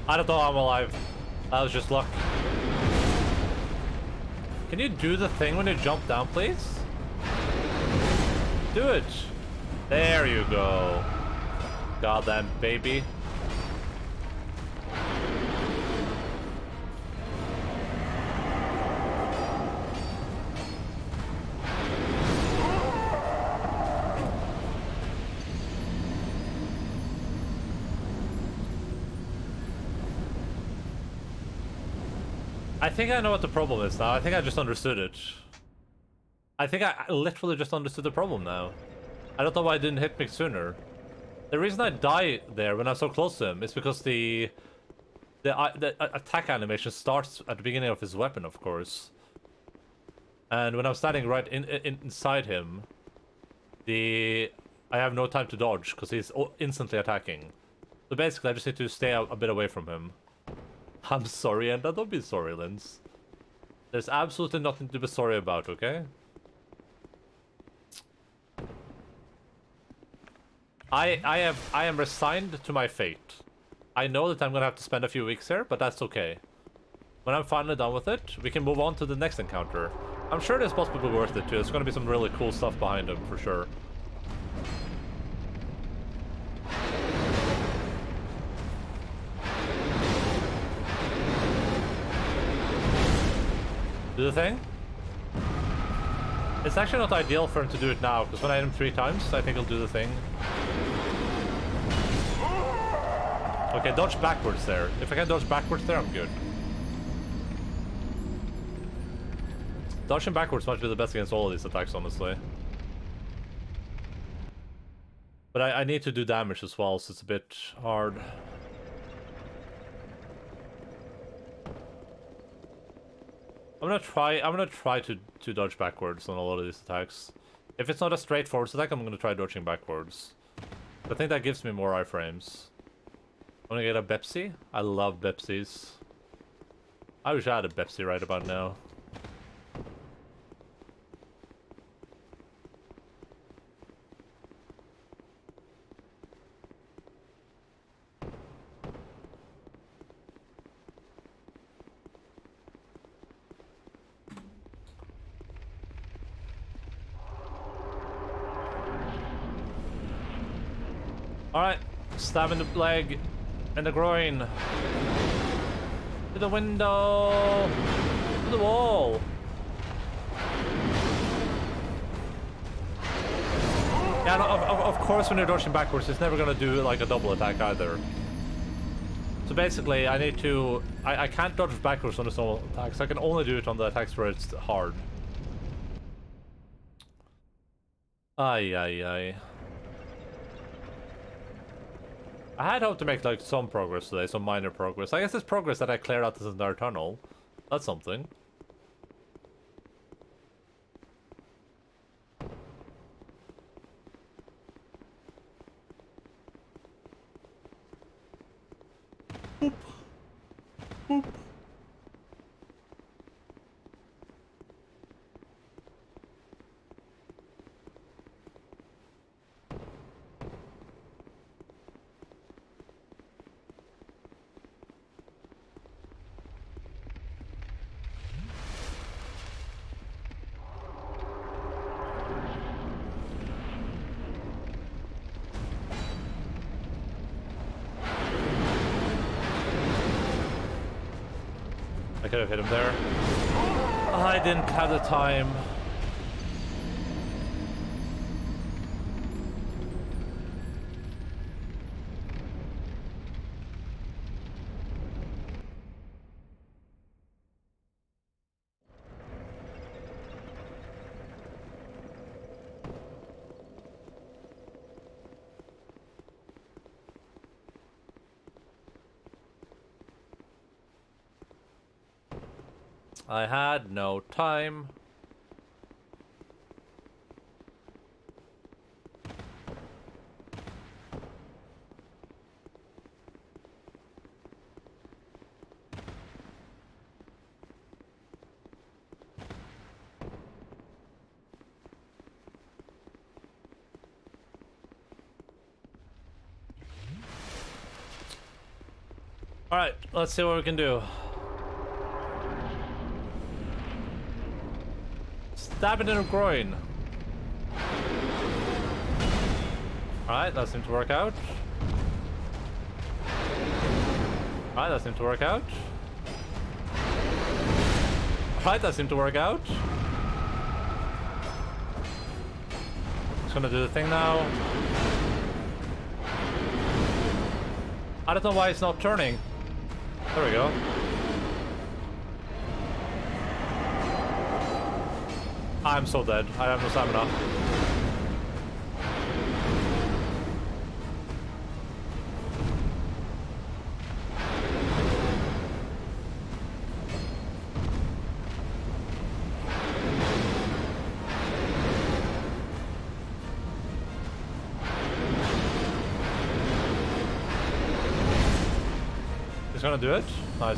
I don't know I'm alive. That was just luck. Can you do the thing when you jump down, please? Do it. There you go. Goddamn baby. I think I know what the problem is now. I think I just understood it. I think I literally just understood the problem now. I don't know why it didn't hit me sooner. The reason I die there when I'm so close to him is because the attack animation starts at the beginning of his weapon, of course. And when I'm standing right inside him, I have no time to dodge because he's instantly attacking. So basically, I just need to stay a bit away from him. I'm sorry, Enda. Don't be sorry, Linz. There's absolutely nothing to be sorry about, okay? I am resigned to my fate. I know that I'm gonna have to spend a few weeks here, but that's okay. When I'm finally done with it, we can move on to the next encounter. I'm sure this boss will be worth it too. There's gonna be some really cool stuff behind him for sure. Do the thing? It's actually not ideal for him to do it now, because when I hit him 3 times, I think he'll do the thing. Okay, dodge backwards there. If I can dodge backwards there, I'm good. Dodging backwards might be the best against all of these attacks, honestly. But I need to do damage as well, so it's a bit hard. I'm gonna try to dodge backwards on a lot of these attacks. If it's not a straightforward attack, I'm gonna try dodging backwards. I think that gives me more iframes. I'm gonna get a Bepsi. I love Bepsis. I wish I had a Bepsi right about now. Alright, stab in the leg, and the groin. To the window! To the wall! Yeah, no, of course when you're dodging backwards, it's never gonna do like a double attack either. So basically, I need to... I can't dodge backwards on the normal attacks, I can only do it on the attacks where it's hard. Ay, ay, ay. I had hoped to make like some progress today, some minor progress. I guess it's progress that I cleared out this entire tunnel. That's something. Boop. Boop. I could have hit him there. I didn't have the time. I had no time. Alright, let's see what we can do. Stab it in the groin. Alright, that seemed to work out. Alright, that seemed to work out. Alright, that seemed to work out. Just gonna do the thing now. I don't know why it's not turning. There we go. I'm so dead. I have no stamina. He's gonna do it. Nice.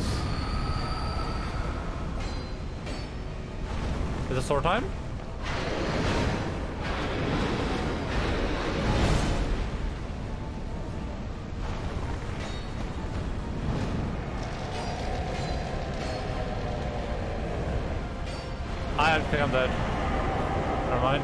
Is it sword time? I think I'm dead. Never mind.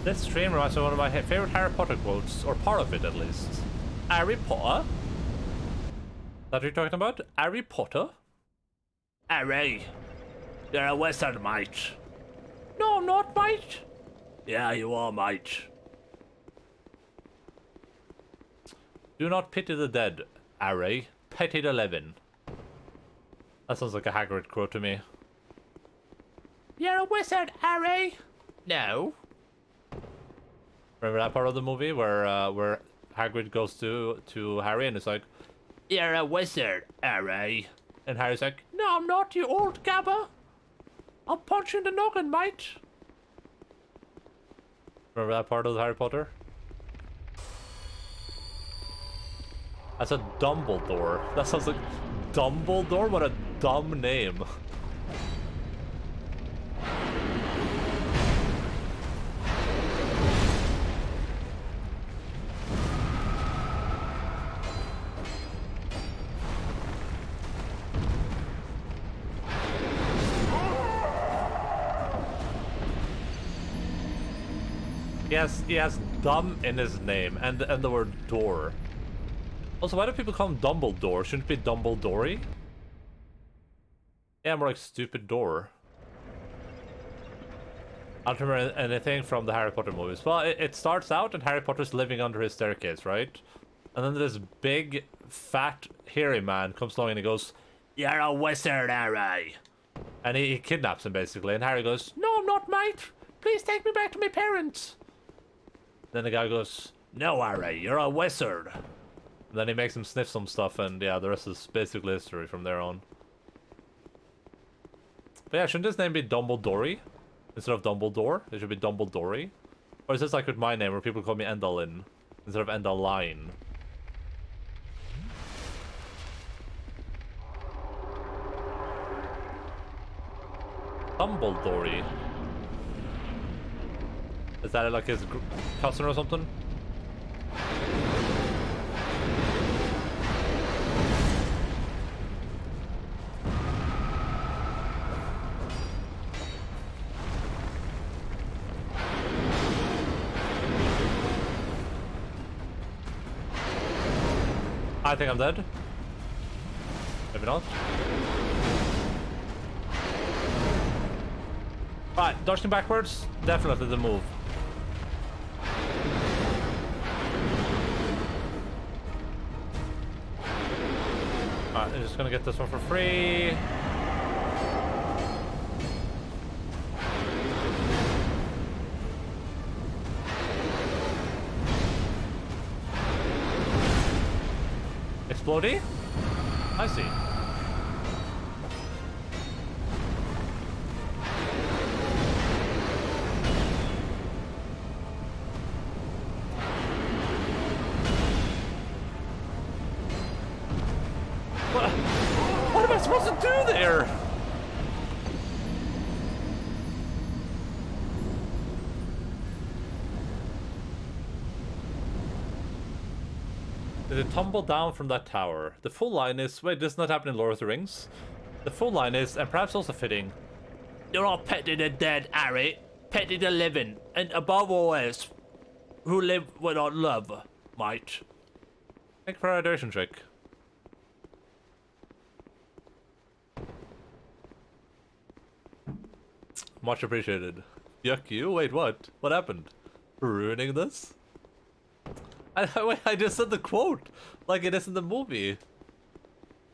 This stream reminds me of one of my favorite Harry Potter quotes, or part of it at least. Harry Potter? That what you're talking about? Harry Potter? Harry, you're a wizard, mate. No, I'm not, mate. Yeah, you are, mate. Do not pity the dead, Harry. Pity the living. That sounds like a Hagrid quote to me. You're a wizard, Harry. No. Remember that part of the movie where Hagrid goes to Harry and it's like, "You're a wizard, Harry," and Harry's like, "No, I'm not, you old gabber. I'll punch you in the noggin, mate." Remember that part of Harry Potter? That's a Dumbledore. That sounds like Dumbledore. What a dumb name. He has dumb in his name and the word door. Also, why do people call him Dumbledore? Shouldn't it be Dumbledore? Yeah, more like stupid door. I don't remember anything from the Harry Potter movies. Well, it starts out and Harry Potter's living under his staircase, right? And then this big, fat, hairy man comes along and he goes, "You're a wizard, Harry." And he kidnaps him, basically. And Harry goes, "No, I'm not, mate. Please take me back to my parents." Then the guy goes, "No, Harry, you're a wizard." And then he makes him sniff some stuff, and yeah, the rest is basically history from there on. But yeah, shouldn't his name be Dumbledore instead of Dumbledore? It should be Dumbledore. Or is this like with my name, where people call me Endaline instead of Endaline? Dumbledore. Is that like his cousin or something? I think I'm dead. Maybe not. Right, dodging backwards, definitely the move. Alright, I'm just gonna get this one for free. explodey? I see. What am I supposed to do there? Did it tumble down from that tower? The full line is... Wait, this does not happen in Lord of the Rings. The full line is, and perhaps also fitting, you're all petting the dead, Harry. Petting the living. And above all else, who live without love, mate. Thank you for our hydration trick. Much appreciated. Yuck you? Wait, what? What happened? Ruining this? Wait, I just said the quote! Like it is in the movie.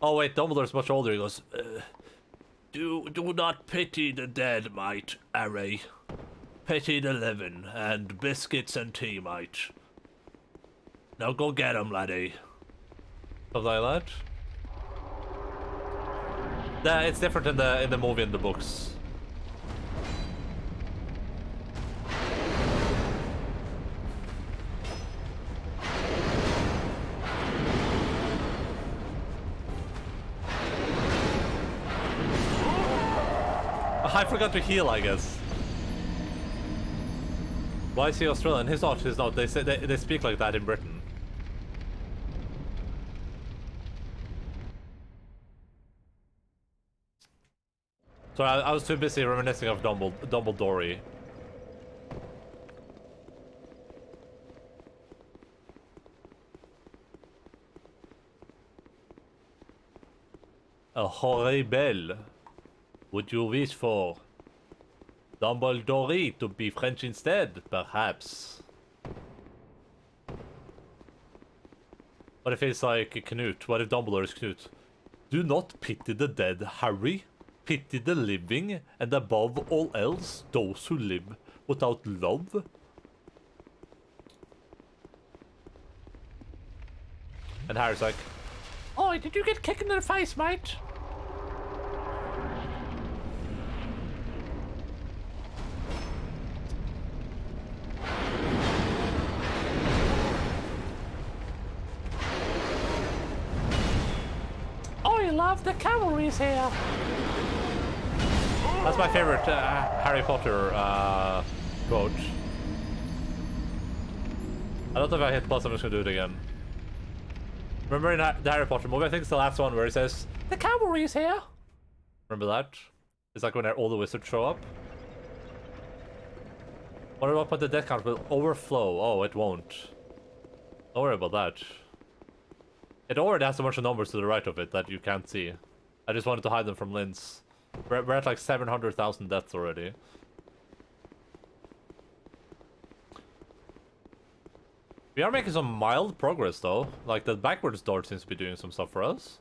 Oh wait, Dumbledore's much older. He goes, Do not pity the dead, mate, Harry. Pity the living, and biscuits and tea, mate. Now go get 'em, laddie. Something like that? Yeah, it's different in the movie and the books. I forgot to heal, I guess. Why is he Australian? He's not. He's not. They say they speak like that in Britain. So I was too busy reminiscing of Dumbledore. A horrible. Would you wish for Dumbledore to be French instead, perhaps? What if it's like Knut? What if Dumbledore is Knut? Do not pity the dead, Harry. Pity the living, and above all else, those who live without love. And Harry's like, "Oh, did you get kicked in the face, mate?" Love the cavalry's here. That's my favorite Harry Potter quote. I don't know if I hit plus, I'm just gonna do it again. Remember in the Harry Potter movie, I think it's the last one where it says, "The cavalry's here." Remember that? It's like when all the wizards show up. What about the death count will overflow? Oh, it won't. Don't worry about that. It already has a bunch of numbers to the right of it that you can't see. I just wanted to hide them from Linz. We're at like 700,000 deaths already. We are making some mild progress though. Like the backwards door seems to be doing some stuff for us.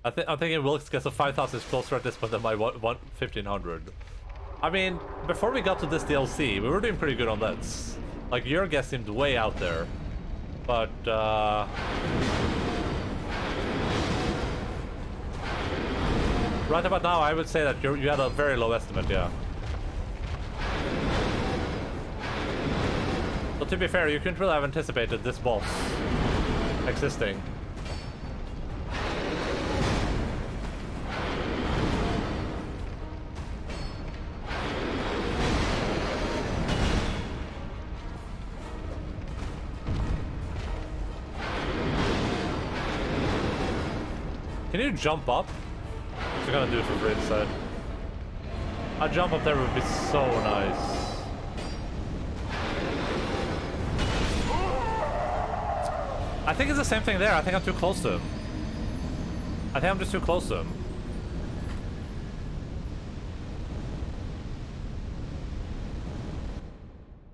I'm thinking Wilkes gets a 5,000 is closer at this point than my 1,500. I mean, before we got to this DLC, we were doing pretty good on that. Like, your guess seemed way out there. But, right about now, I would say that you had a very low estimate, yeah. So to be fair, you couldn't really have anticipated this boss existing. Can you jump up? What's it gonna do for Bridge side? A jump up there would be so nice. I think it's the same thing there. I think I'm too close to him. I think I'm just too close to him.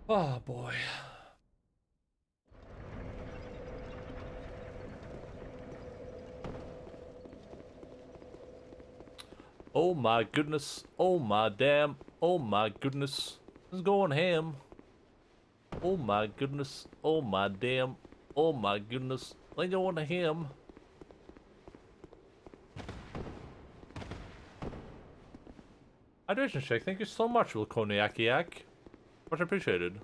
Oh boy. Oh my goodness. Oh my damn. Oh my goodness. It's going ham. Oh my goodness. Oh my damn. Oh my goodness. They going to ham. Hydration shake. Thank you so much, Wilconiakiak. Much appreciated.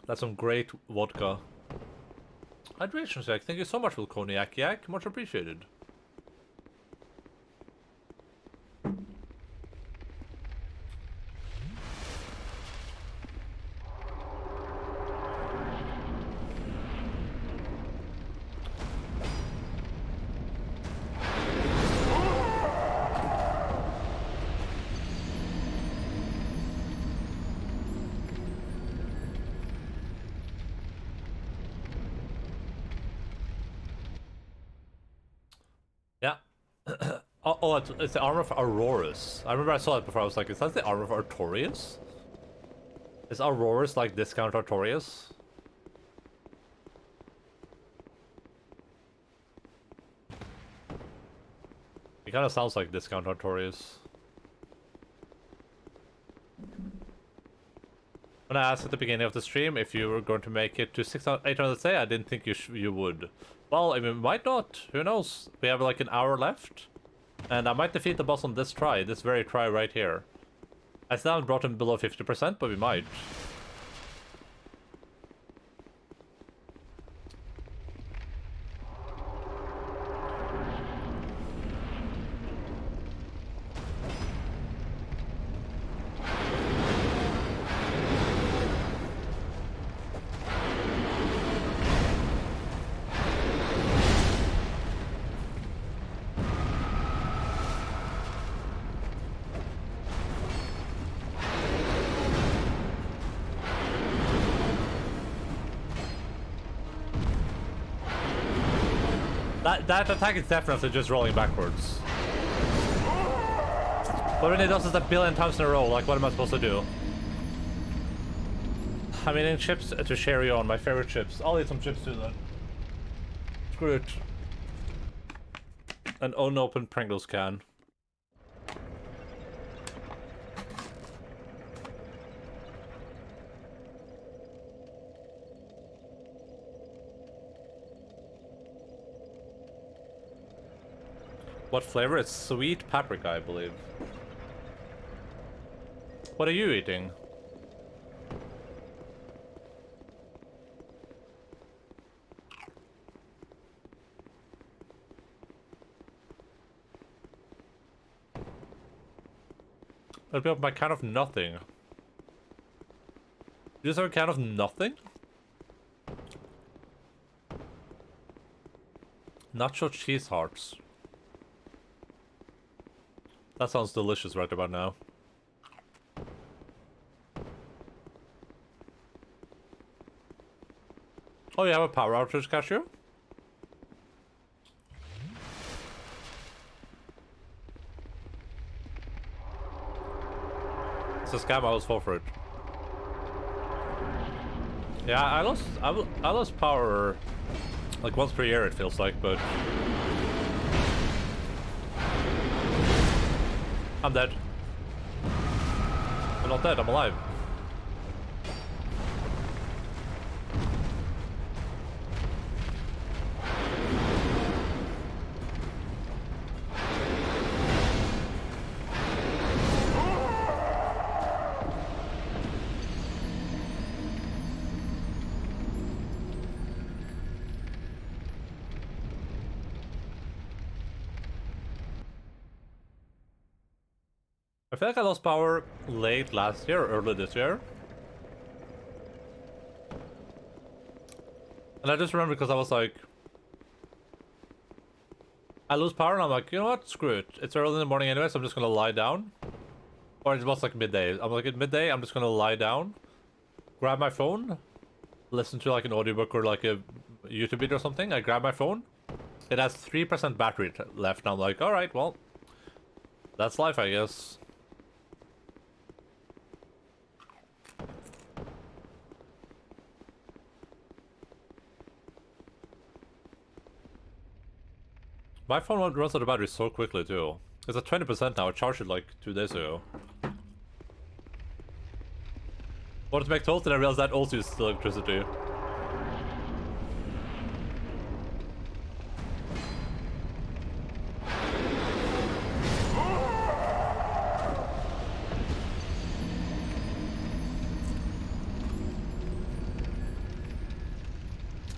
That's some great vodka. Hydration shake. Thank you so much, Wilconiakiak. Much appreciated. Yeah. Oh, it's the armor of Aurorus. I remember I saw it before. I was like, is that the armor of Artorias? Is Aurorus like discount Artorias? It kind of sounds like discount Artorias. When I asked at the beginning of the stream if you were going to make it to 800 day, I didn't think you would. Well, I mean, might not. Who knows? We have like an hour left. And I might defeat the boss on this try. This very try right here. I still haven't brought him below 50%, but we might. That attack is definitely just rolling backwards. But when it does this a billion times in a row, like what am I supposed to do? I'm eating chips to Sherry on, my favorite chips. I'll eat some chips too then. Screw it. An unopened Pringles can. What flavor? It's sweet paprika, I believe. What are you eating? I'll be up my can of nothing. You just have a can of nothing? Nacho cheese hearts. That sounds delicious right about now. Oh, you have a power outage, Cashew? It's a scam, I was fall for it. Yeah, I lost power like once per year, it feels like, but I'm dead. I'm not dead, I'm alive. I feel like I lost power late last year or early this year. And I just remember because I was like, I lose power and I'm like, you know what, screw it. It's early in the morning anyway, so I'm just gonna lie down. Or it was like midday. I'm like, at midday, I'm just gonna lie down, grab my phone, listen to like an audiobook or like a YouTube video or something. I grab my phone. It has 3% battery left, and I'm like, alright, well, that's life, I guess. My phone runs out of battery so quickly too. It's at 20% now. I charged it like 2 days ago. Wanted to make toast and I realized that also uses electricity.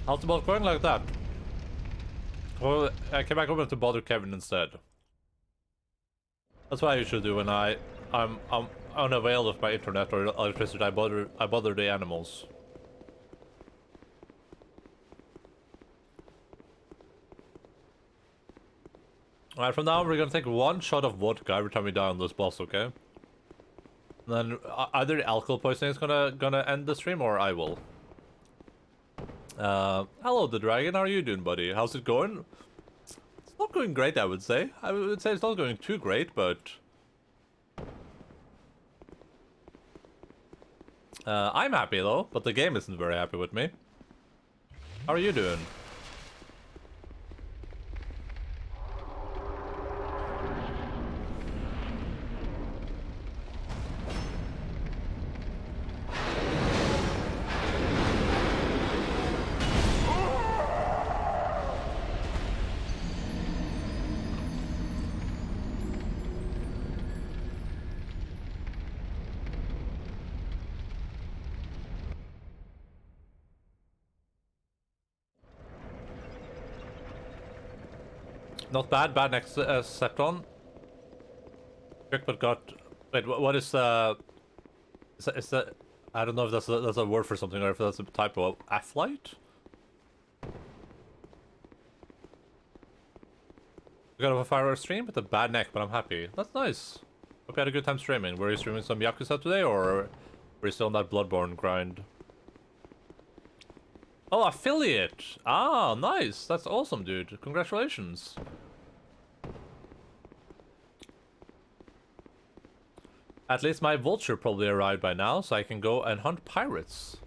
How's the boat going like that? Well, I came back over to bother Kevin instead. That's what I usually do when I'm unavailed of my internet or electricity. I bother the animals. Alright, from now on we're gonna take one shot of vodka every time we die on this boss, okay? And then either alcohol poisoning is gonna end the stream or I will. Hello the dragon, how are you doing, buddy? How's it going? It's not going great, I would say. I would say it's not going too great, but... I'm happy though, but the game isn't very happy with me. How are you doing? Not bad, bad next Septon. Quick but got... Wait, what is is that... I don't know if that's a word for something or if that's a typo. Athlete? We got a firework stream with a bad neck, but I'm happy. That's nice. Hope you had a good time streaming. Were you streaming some Yakuza today, or were you still on that Bloodborne grind? Oh, affiliate! Ah, nice! That's awesome, dude. Congratulations. At least my vulture probably arrived by now, so I can go and hunt pirates.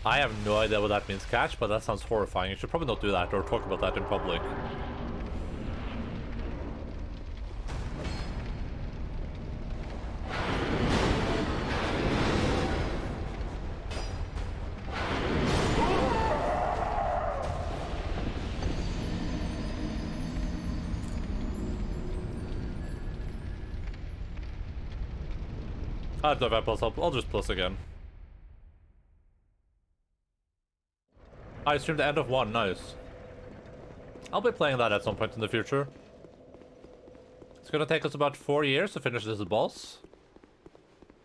I have no idea what that means, Catch, but that sounds horrifying. You should probably not do that or talk about that in public. I don't know if I plus up. I'll just plus again. I streamed the end of 1, nice. I'll be playing that at some point in the future. It's gonna take us about 4 years to finish this boss.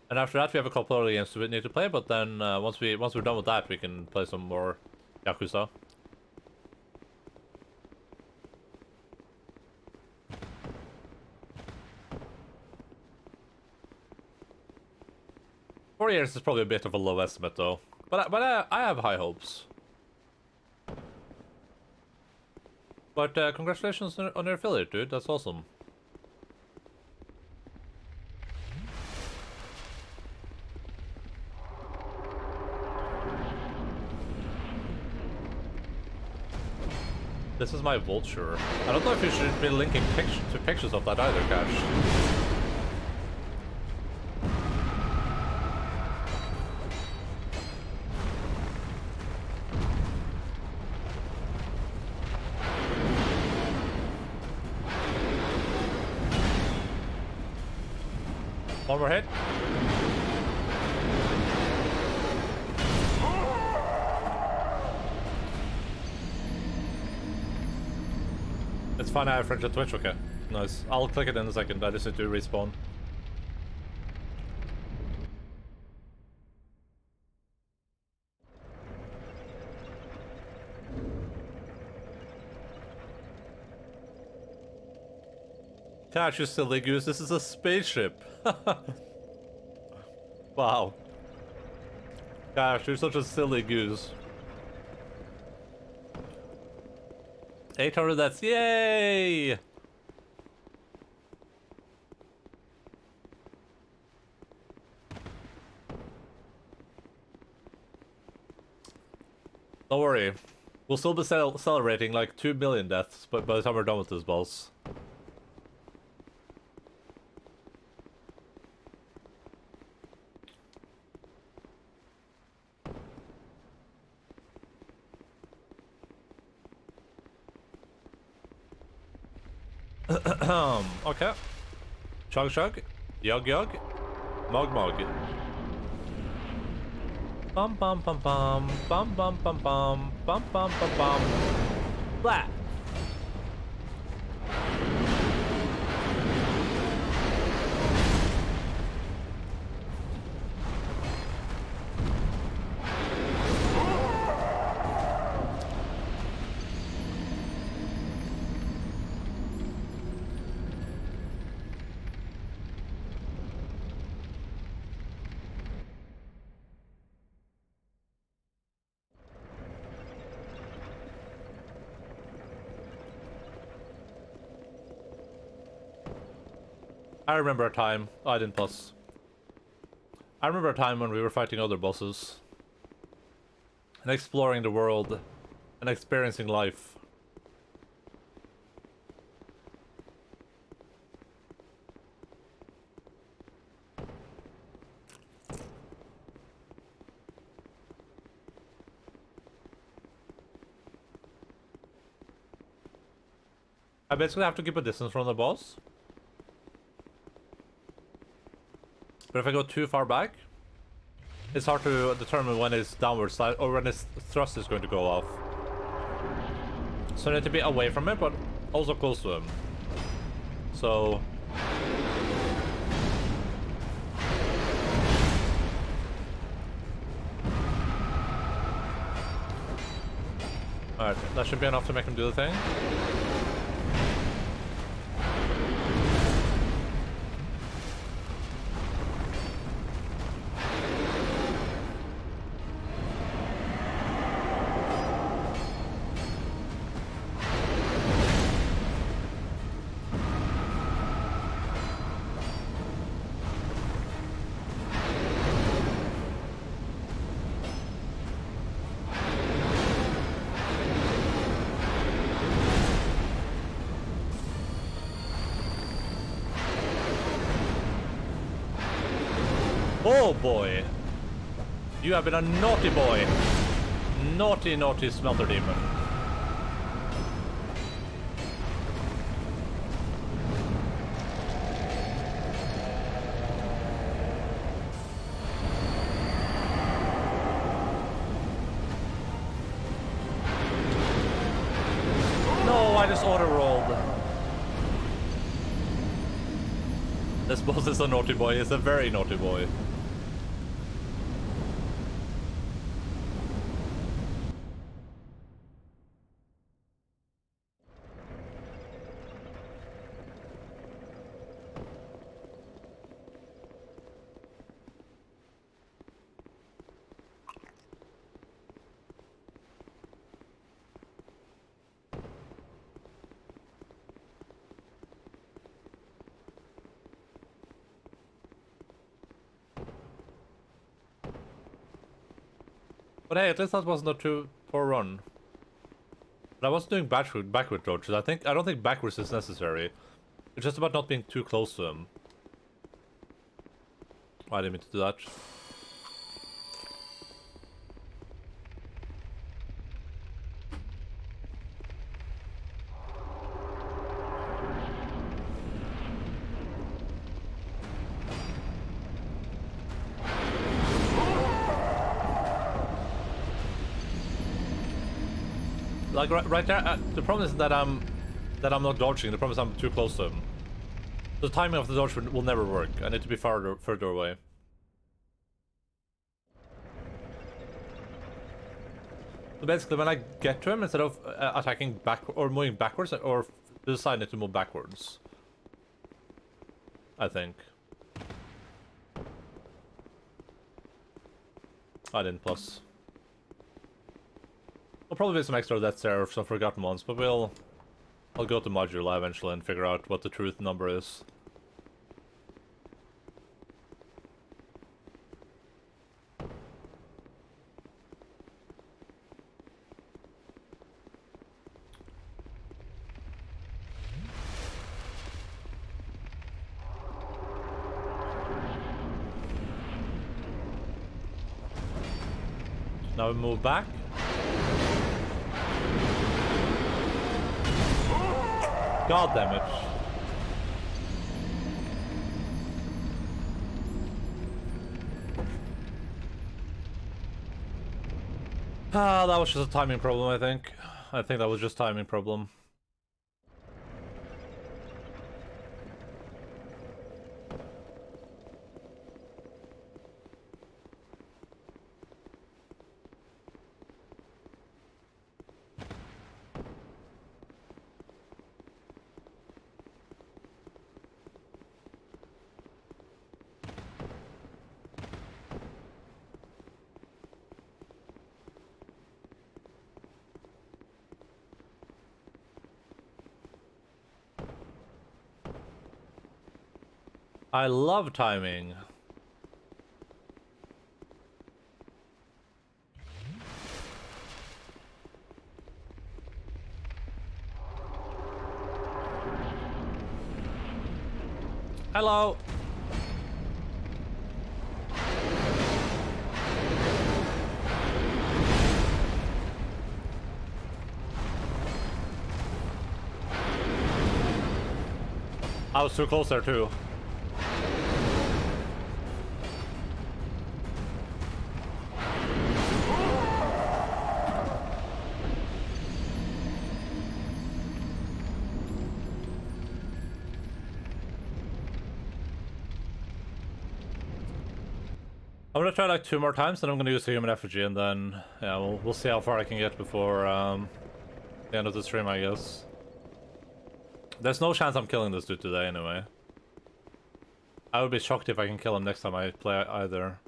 And after that we have a couple other games we need to play, but then once we're done with that we can play some more Yakuza. Four years is probably a bit of a low estimate though. But I have high hopes. But congratulations on your affiliate, dude. That's awesome. This is my vulture. I don't know if you should be linking pictures of that either, Cash. One more hit. It's fine, I have friends at Twitch, okay. Nice. I'll click it in a second, I just need to respawn. Gosh, you silly goose, this is a spaceship. Wow. Gosh, you're such a silly goose. 800, that's yay! Don't worry. We'll still be celebrating like 2 million deaths by the time we're done with this boss. Okay. Chug chug. Yug yug. Mug mug. Bum bum bum bum. Bum bum bum bum. Bum bum bum bum. Blah. I remember a time. Oh, I didn't plus. I remember a time when we were fighting other bosses. And exploring the world. And experiencing life. I basically have to keep a distance from the boss. But if I go too far back, it's hard to determine when his downward slide or when his thrust is going to go off. So I need to be away from it, but also close to him. So... Alright, that should be enough to make him do the thing. Oh boy! You have been a naughty boy! Naughty, naughty smelter demon. No, I just auto-rolled. This boss is a naughty boy, he's a very naughty boy. But hey, at least that wasn't a too poor run. But I was doing backward dodges. I don't think backwards is necessary. It's just about not being too close to him. Oh, I didn't mean to do that. Like right there, the problem is that I'm not dodging. The problem is I'm too close to him. The timing of the dodge will never work. I need to be further away. So basically, when I get to him, instead of attacking back or moving backwards, or decide to move backwards. I think. I didn't plus. There'll probably be some extra deaths there or some forgotten ones, but I'll go to Modula eventually and figure out what the truth number is. Now we move back. God damn it. Ah, that was just a timing problem, I think. I think that was just timing problem. I love timing. Hello. I was too close there too. I'm gonna try like 2 more times, then I'm gonna use the human effigy, and then yeah, we'll see how far I can get before the end of the stream, I guess. There's no chance I'm killing this dude today, anyway. I would be shocked if I can kill him next time I play either.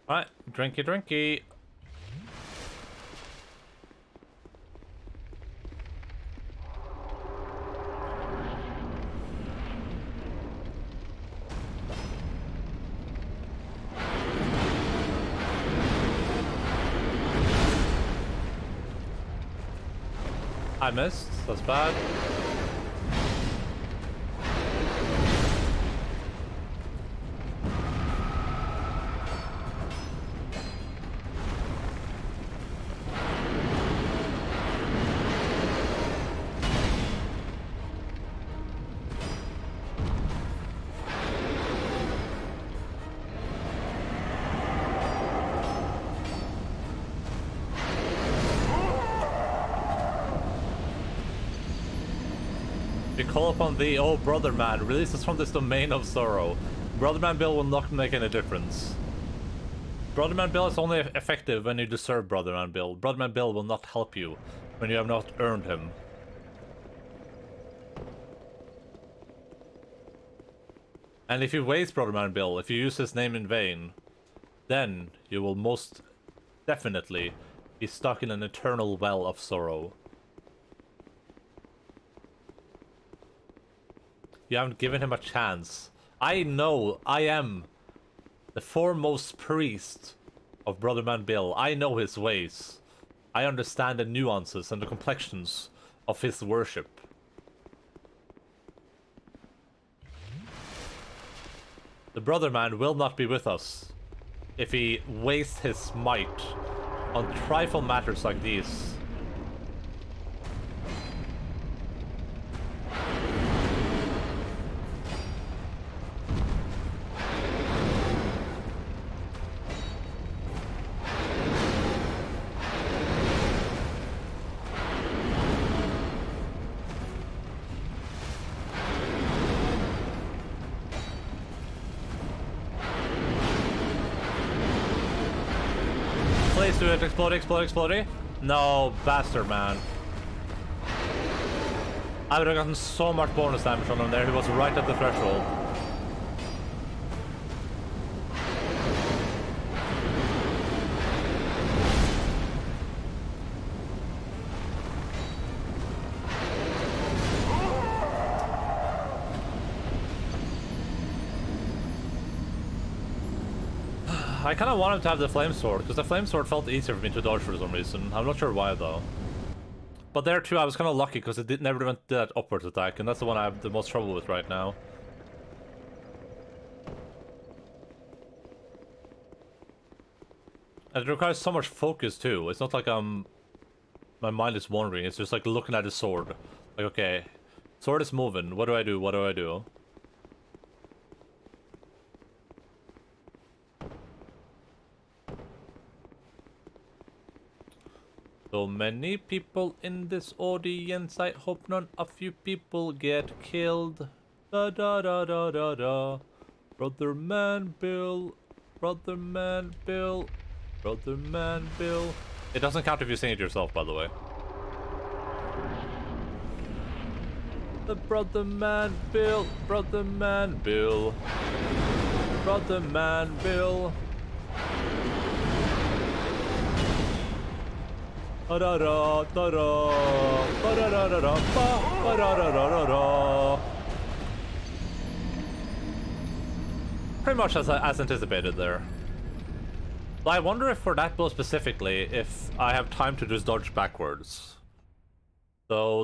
Alright, drinky drinky. I missed, that's bad. We call upon thee, O brother man, release us from this domain of sorrow. Brother man Bill will not make any difference. Brother man Bill is only effective when you deserve Brother man Bill. Brother man Bill will not help you when you have not earned him. And if you waste Brother man Bill, if you use his name in vain, then you will most definitely be stuck in an eternal well of sorrow. You haven't given him a chance. I know I am the foremost priest of Brother Man Bill. I know his ways. I understand the nuances and the complexions of his worship. The Brother Man will not be with us if he wastes his might on trifle matters like these. Please do it. Explode, explode, explode. No, bastard, man. I would have gotten so much bonus damage on him there. He was right at the threshold. I kind of want him to have the flame sword, because the flame sword felt easier for me to dodge for some reason. I'm not sure why, though. But there, too, I was kind of lucky, because it never went to that upwards attack, and that's the one I have the most trouble with right now. And it requires so much focus, too. It's not like my mind is wandering, it's just like looking at the sword. Like, okay, sword is moving, what do I do, what do I do? So many people in this audience, I hope none of you people get killed. Da da da da da da. Brother man Bill, brother man Bill, brother man Bill. It doesn't count if you sing it yourself, by the way. The brother man Bill, brother man Bill, brother man Bill. Da da da da da da da da da da da da da. Pretty much as anticipated there. But I wonder if for that blow specifically, if I have time to just dodge backwards. So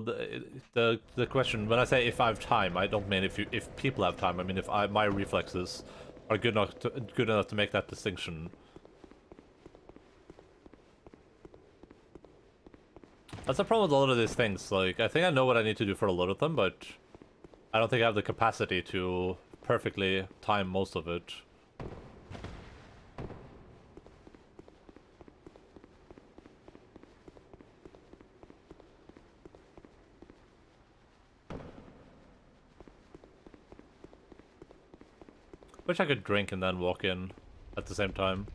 the question, when I say if I have time, I don't mean if people have time. I mean if my reflexes are good enough to make that distinction. That's the problem with a lot of these things. Like, I think I know what I need to do for a lot of them, but I don't think I have the capacity to perfectly time most of it. Wish I could drink and then walk in at the same time.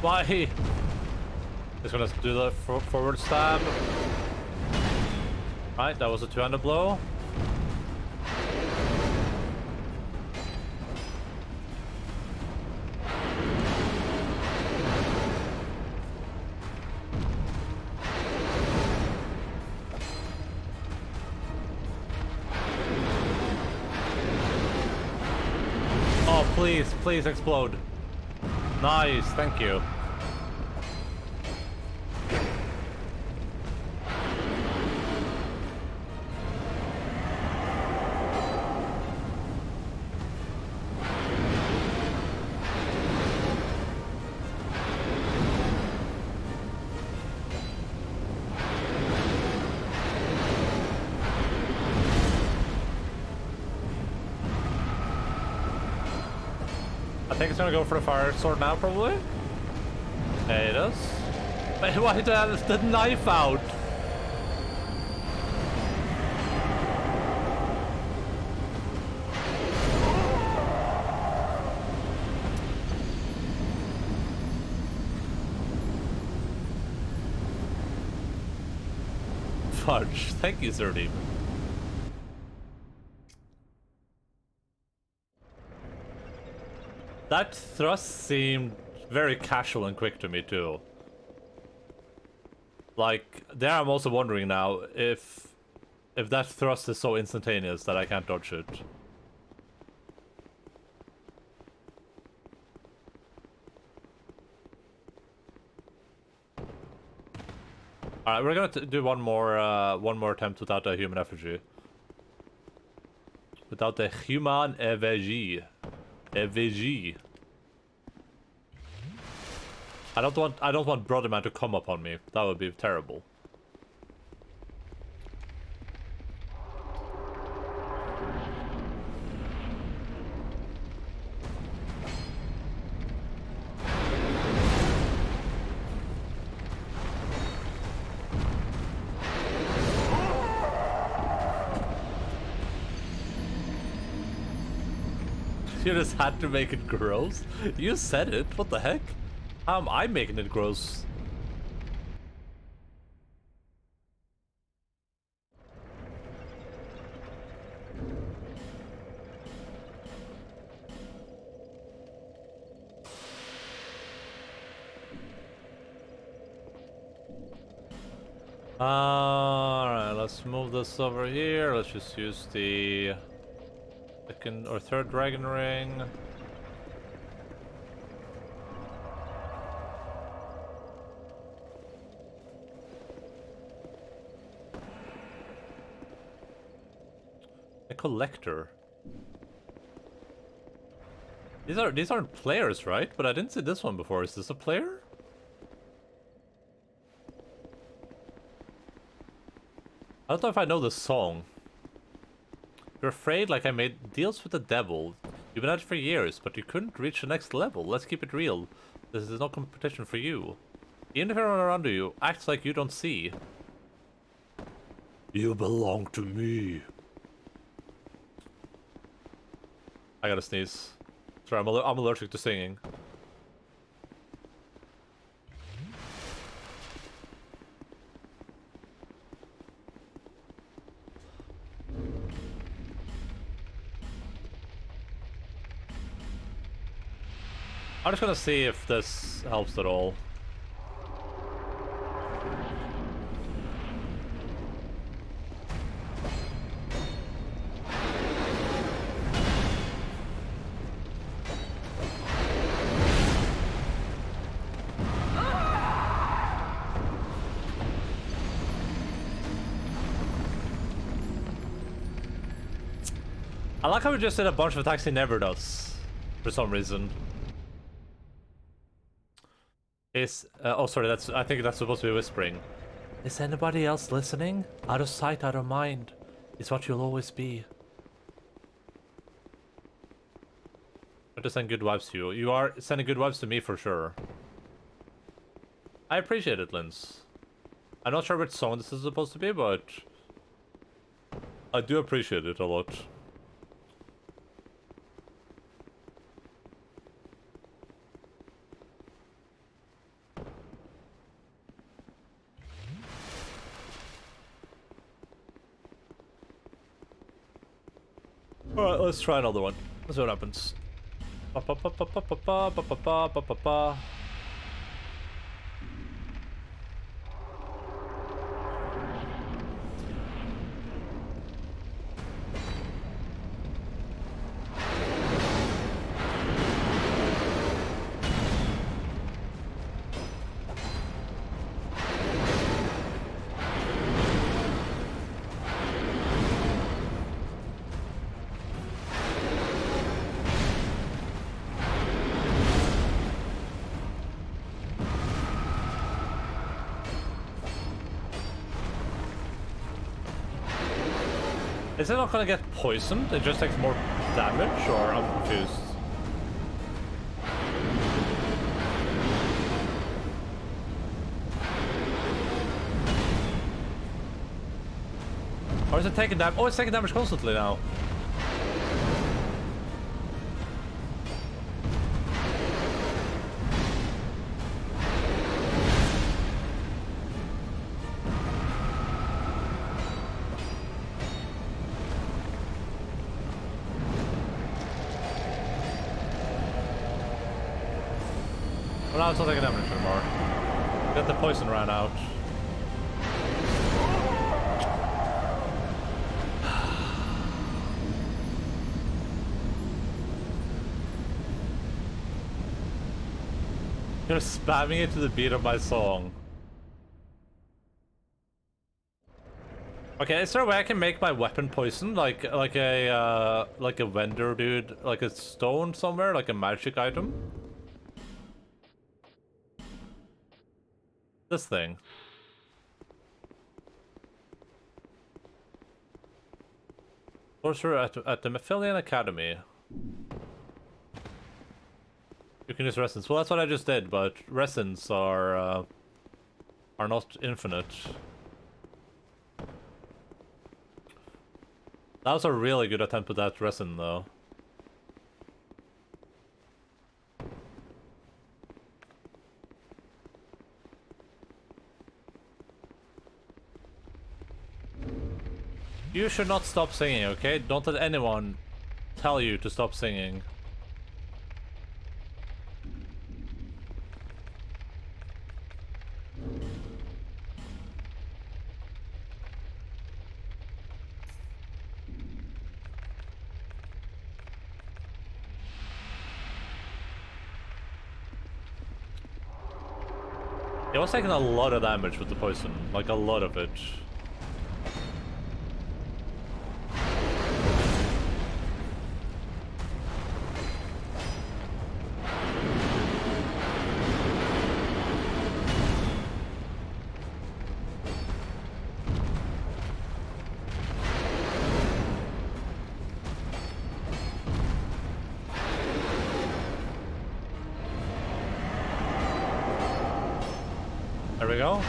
Why? Just gonna do the forward stab. Right, that was a two-handed blow. Oh, please explode. Nice, thank you. I think it's gonna go for the fire sword now, probably. Hey, it is. Wait, why did I have the knife out? Fudge. Thank you, Sir Demon. That thrust seemed very casual and quick to me too. Like, there I'm also wondering now if that thrust is so instantaneous that I can't dodge it. Alright, we're gonna do one more attempt without a human effigy. Without the human effigy. Effigy. I don't want Brother Man to come upon me. That would be terrible. You just had to make it gross? You said it, what the heck? How am I making it gross? Alright, let's move this over here. Let's just use the second or third dragon ring. A collector. These aren't players, right? But I didn't see this one before. Is this a player? I don't know if I know the song. You're afraid like I made deals with the devil. You've been at it for years, but you couldn't reach the next level. Let's keep it real. This is no competition for you. Even if everyone around you acts like you don't see. You belong to me. I gotta sneeze. Sorry, I'm allergic to singing. I'm just gonna see if this helps at all. I like how we just did a bunch of attacks he never does, for some reason. Oh sorry, I think that's supposed to be whispering. Is anybody else listening? Out of sight, out of mind. It's what you'll always be. I just send good vibes to you. You are sending good vibes to me for sure. I appreciate it, Linz. I'm not sure which song this is supposed to be, but I do appreciate it a lot. Alright, let's try another one. Let's see what happens. Is it not gonna get poisoned? It just takes more damage, or I'm confused. Or is it taking damage? Oh, it's taking damage constantly now. Well, now it's not taking damage anymore. Get the poison ran out. You're spamming it to the beat of my song. Okay, is there a way I can make my weapon poison, like a vendor dude, like a stone somewhere, like a magic item? This thing. Sorcerer at the Mephilian Academy. You can use resins. Well, that's what I just did, but resins are not infinite. That was a really good attempt at that resin, though. You should not stop singing, okay? Don't let anyone tell you to stop singing. It was taking a lot of damage with the poison, like a lot of it. There we go.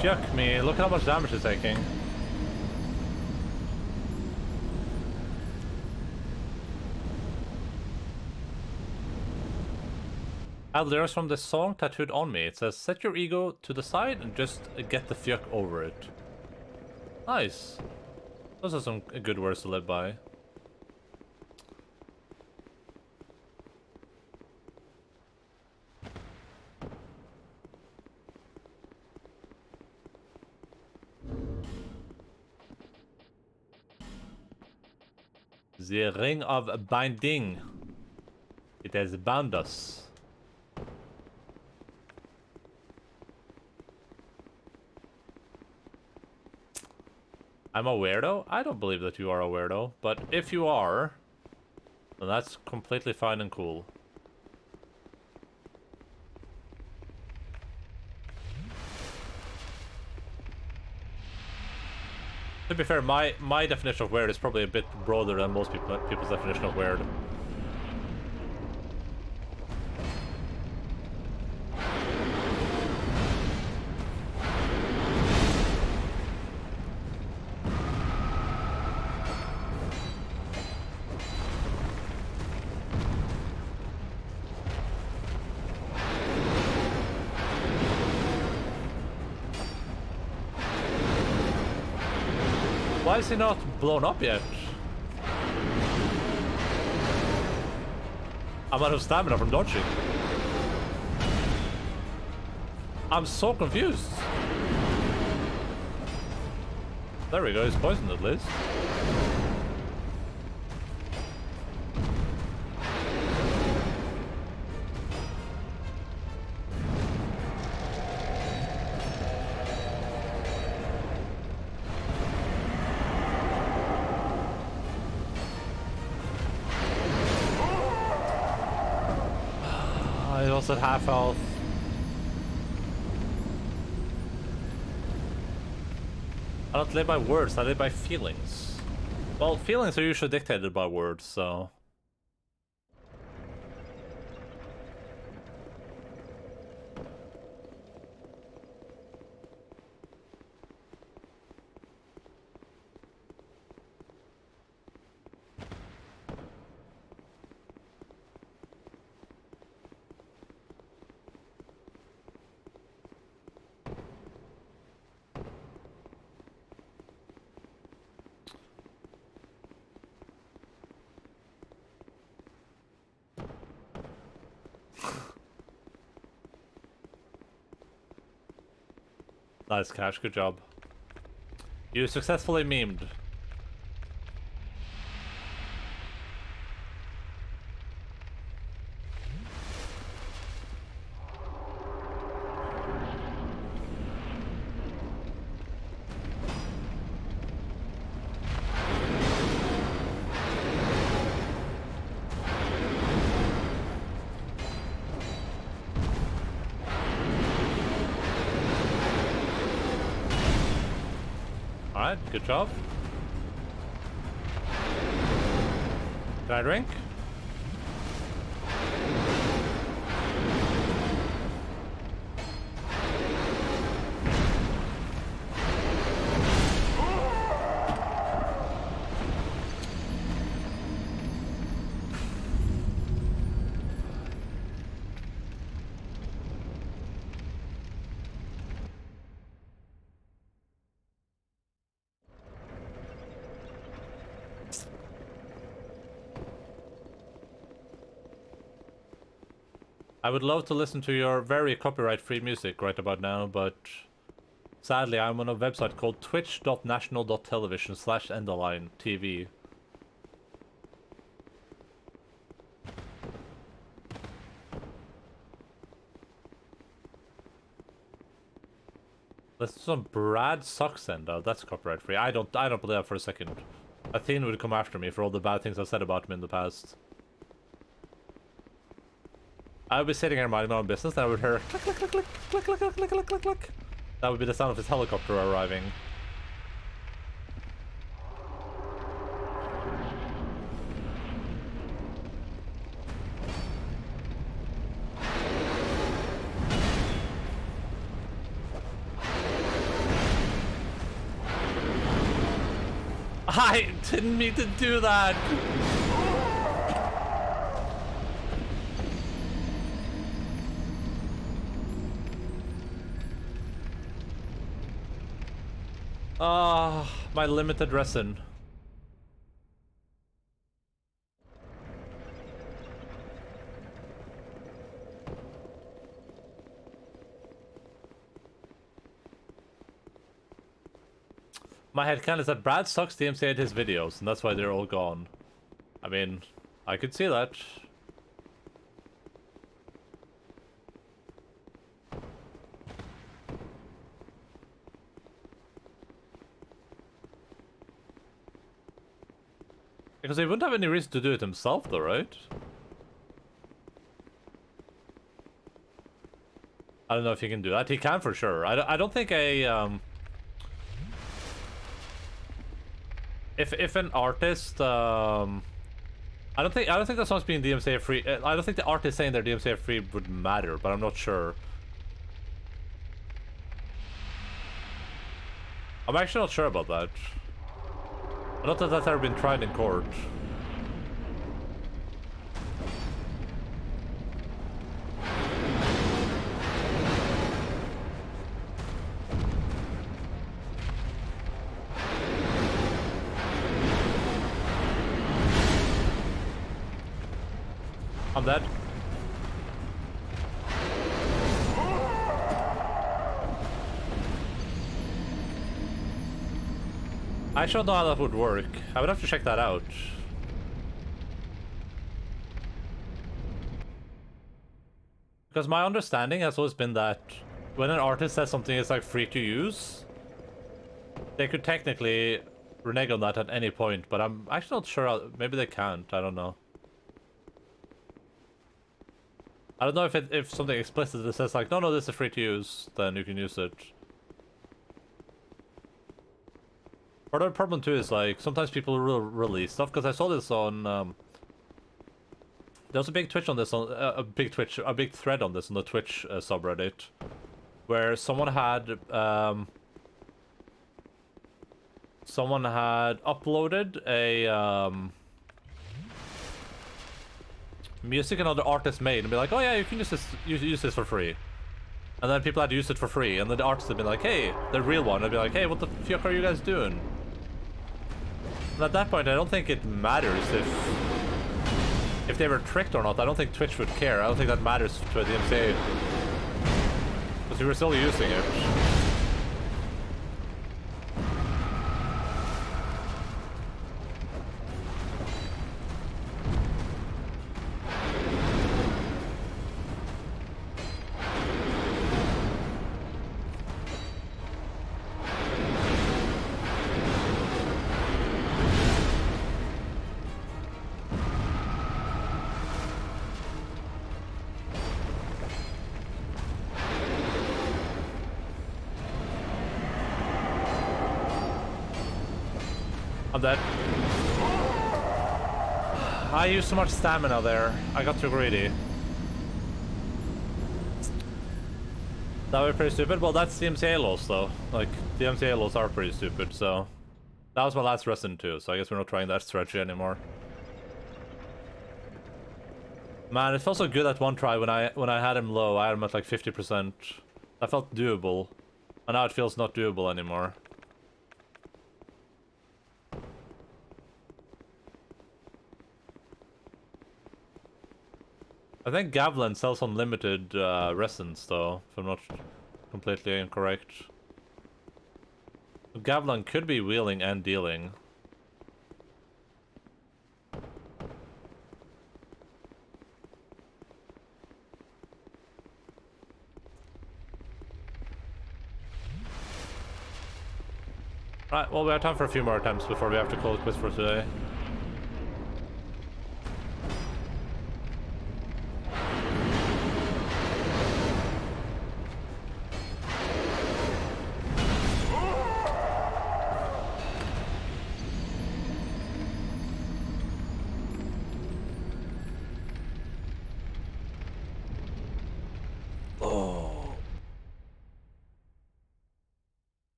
Fuck me, look how much damage it's taking. I have lyrics from this song tattooed on me. It says, set your ego to the side and just get the fuck over it. Nice. Those are some good words to live by. The ring of binding. It has bound us. I'm a weirdo? I don't believe that you are a weirdo, but if you are, then that's completely fine and cool. To be fair, my definition of weird is probably a bit broader than most people's definition of weird. Why is he not blown up yet? I'm out of stamina from dodging. I'm so confused. There we go, he's poisoned at least. I was at half health. I don't live by words, I live by feelings. Well, feelings are usually dictated by words, so... Nice, Cash, good job. You successfully memed. Alright, good job. Can I drink? I would love to listen to your very copyright-free music right about now, but Sadly, I'm on a website called twitch.national.television/Endaline TV. This is some Brad Sucks Endo. That's copyright free. I don't believe that for a second. Athene would come after me for all the bad things I said about him in the past. I would be sitting here minding my own business and I would hear click click click click click click click click click click click. That would be the sound of his helicopter arriving. I didn't mean to do that! Ah, my limited resin. My headcanon is that Brad Sucks DMCA'd his videos, and that's why they're all gone. I mean, I could see that. Because he wouldn't have any reason to do it himself, though, right? I don't know if he can do that. He can for sure. I don't think a if an artist I don't think the song's being DMCA free. I don't think the artist saying they're DMCA free would matter, but I'm not sure. I'm actually not sure about that. I don't think that's ever been tried in court. I'm dead. I don't know how that would work. I would have to check that out. Because my understanding has always been that when an artist says something is like free to use, they could technically renege on that at any point, but I'm actually not sure how, maybe they can't, I don't know. I don't know if something explicit that says like, no, this is free to use, then you can use it. Part of the problem too is like, sometimes people will release stuff, because I saw this on, there was a big Twitch on this, a big thread on this on the Twitch subreddit, where someone had uploaded a, music another artist made and be like, oh yeah, you can use this for free. And then people had used it for free, and then the artist had been like, hey, the real one, I'd be like, hey, what the fuck are you guys doing? And at that point, I don't think it matters if they were tricked or not. I don't think Twitch would care. I don't think that matters to the DMCA. Because we were still using it. I'm dead. I used so much stamina there. I got too greedy. That was pretty stupid. Well, that's DMCA laws, though. Like, DMCA laws are pretty stupid, so... That was my last resin, too, so I guess we're not trying that strategy anymore. Man, it felt so good at one try when I had him low. I had him at like 50%. That felt doable. And now it feels not doable anymore. I think Gavlan sells unlimited resins, though, if I'm not completely incorrect. Gavlan could be wheeling and dealing. Right, well, we have time for a few more attempts before we have to call it quits for today.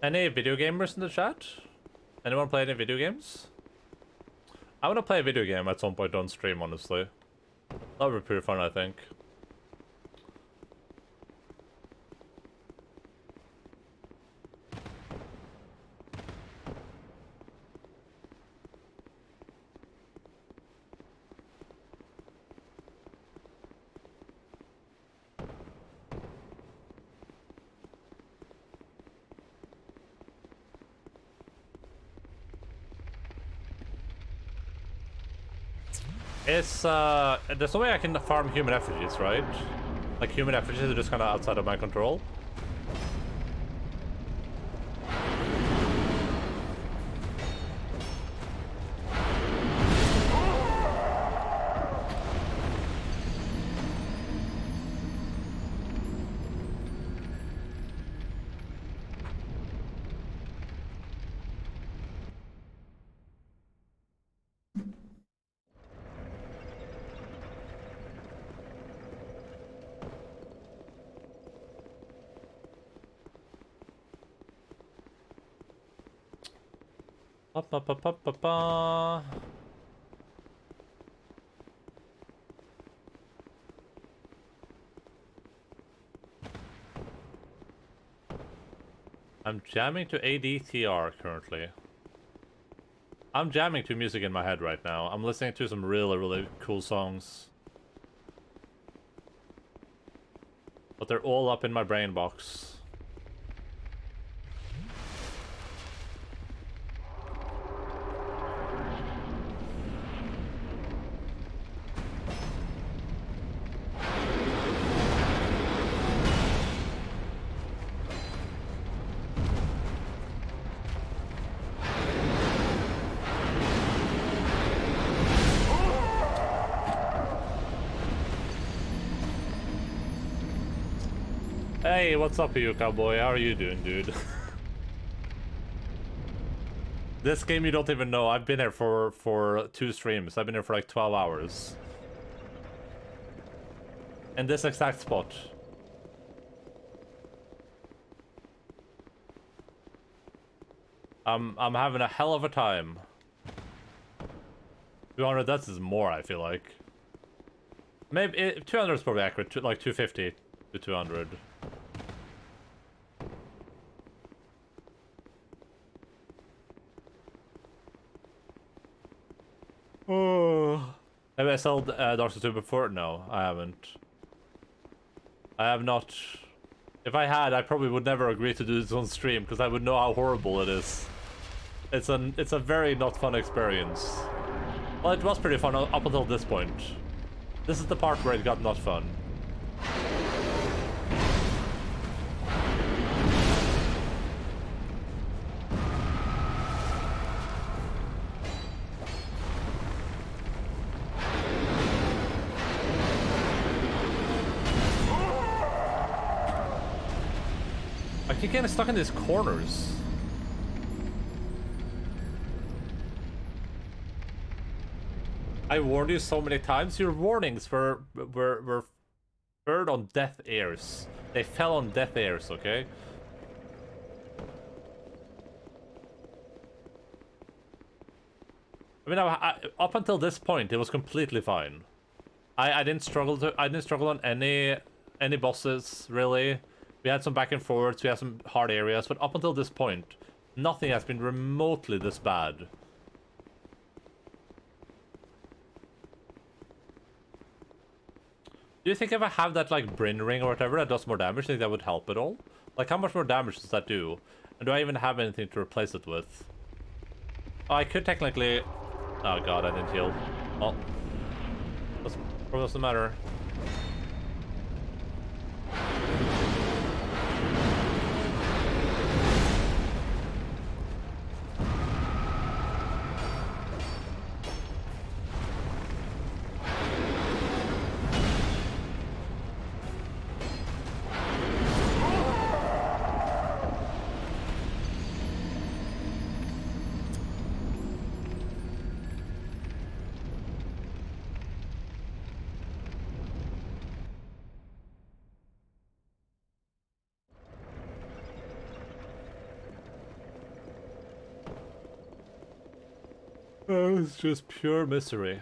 Any video gamers in the chat? Anyone play any video games? I want to play a video game at some point on stream, honestly. That would be pretty fun, I think. It's, there's no way I can farm human effigies, right? Like, human effigies are just kind of outside of my control. Ba-ba-ba-ba-ba-ba. I'm jamming to ADTR currently. I'm jamming to music in my head right now. I'm listening to some really, really cool songs. But they're all up in my brain box. Hey, what's up, you cowboy? How are you doing, dude? This game you don't even know. I've been here for 2 streams. I've been here for like 12 hours. In this exact spot. I'm having a hell of a time. 200, that's more, I feel like. Maybe 200 is probably accurate. Like 250 to 200. Oh. Have I sold Dark Souls 2 before? No, I haven't. I have not. If I had, I probably would never agree to do this on stream because I would know how horrible it is. It's a very not fun experience. Well, it was pretty fun up until this point. This is the part where it got not fun. I keep getting stuck in these corners. I warned you so many times. Your warnings were heard on deaf ears. They fell on deaf ears, okay? I mean, up until this point, it was completely fine. I didn't struggle on any bosses really. We had some back and forwards, we had some hard areas, but up until this point, nothing has been remotely this bad. Do you think if I have that, like, Bryn ring or whatever that does more damage, do you think that would help at all? Like, how much more damage does that do? And do I even have anything to replace it with? Oh, I could technically... Oh god, I didn't heal. Oh. Probably doesn't matter. Oh, it's just pure misery.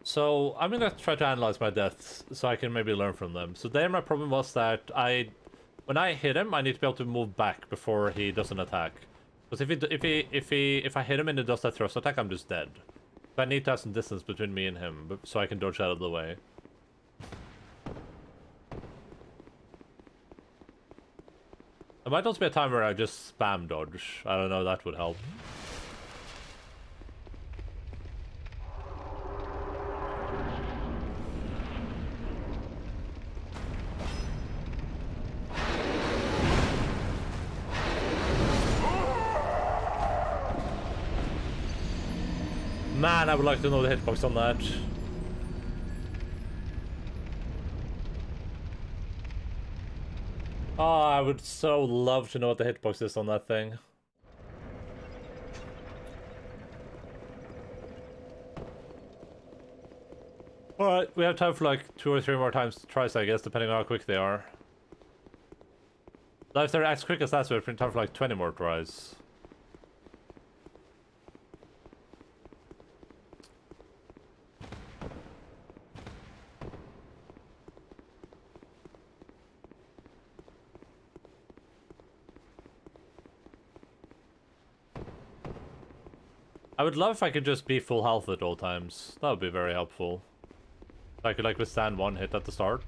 So, I'm gonna try to analyze my deaths so I can maybe learn from them. So there my problem was that when I hit him, I need to be able to move back before he does an attack. Because if I hit him and he does that thrust attack, I'm just dead. So I need to have some distance between me and him so I can dodge out of the way. There might also be a time where I just spam dodge. I don't know, that would help. Man, I would like to know the hitbox on that. Oh, I would so love to know what the hitbox is on that thing. Alright, we have time for like 2 or 3 more tries, I guess, depending on how quick they are. Now, if they're as quick as that, so we have time for like 20 more tries. I would love if I could just be full health at all times. That would be very helpful. I could like withstand 1 hit at the start.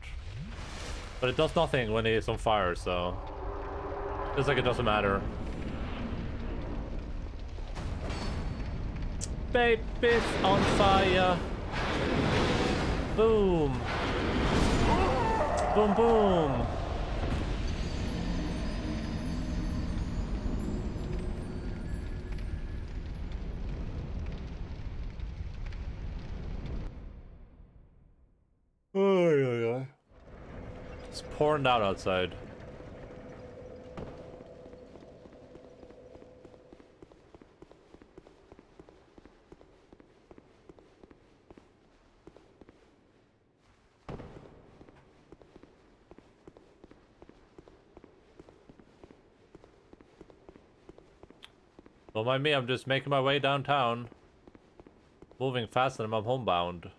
But it does nothing when he's on fire, so... Feels like it doesn't matter. Baby's on fire! Boom! Boom boom! Oh. It's pouring down outside. Don't mind me, I'm just making my way downtown. Moving faster than I'm homebound.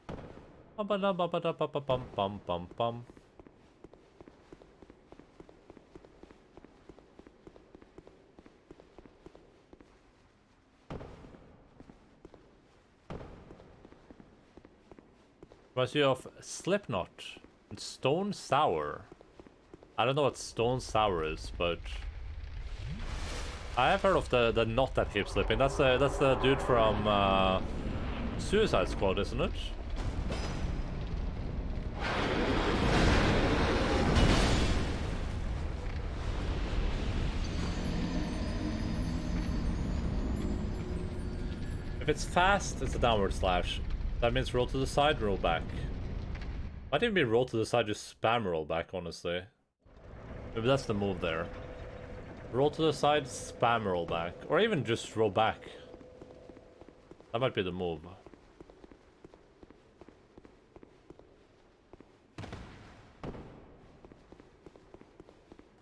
Bum. Reminds me of Slipknot and Stone Sour. I don't know what Stone Sour is, but I have heard of the knot that keeps slipping. That's the dude from Suicide Squad, isn't it? If it's fast, it's a downward slash. That means roll to the side, roll back. Might even be roll to the side, just spam roll back, honestly. Maybe that's the move there. Roll to the side, spam roll back. Or even just roll back. That might be the move.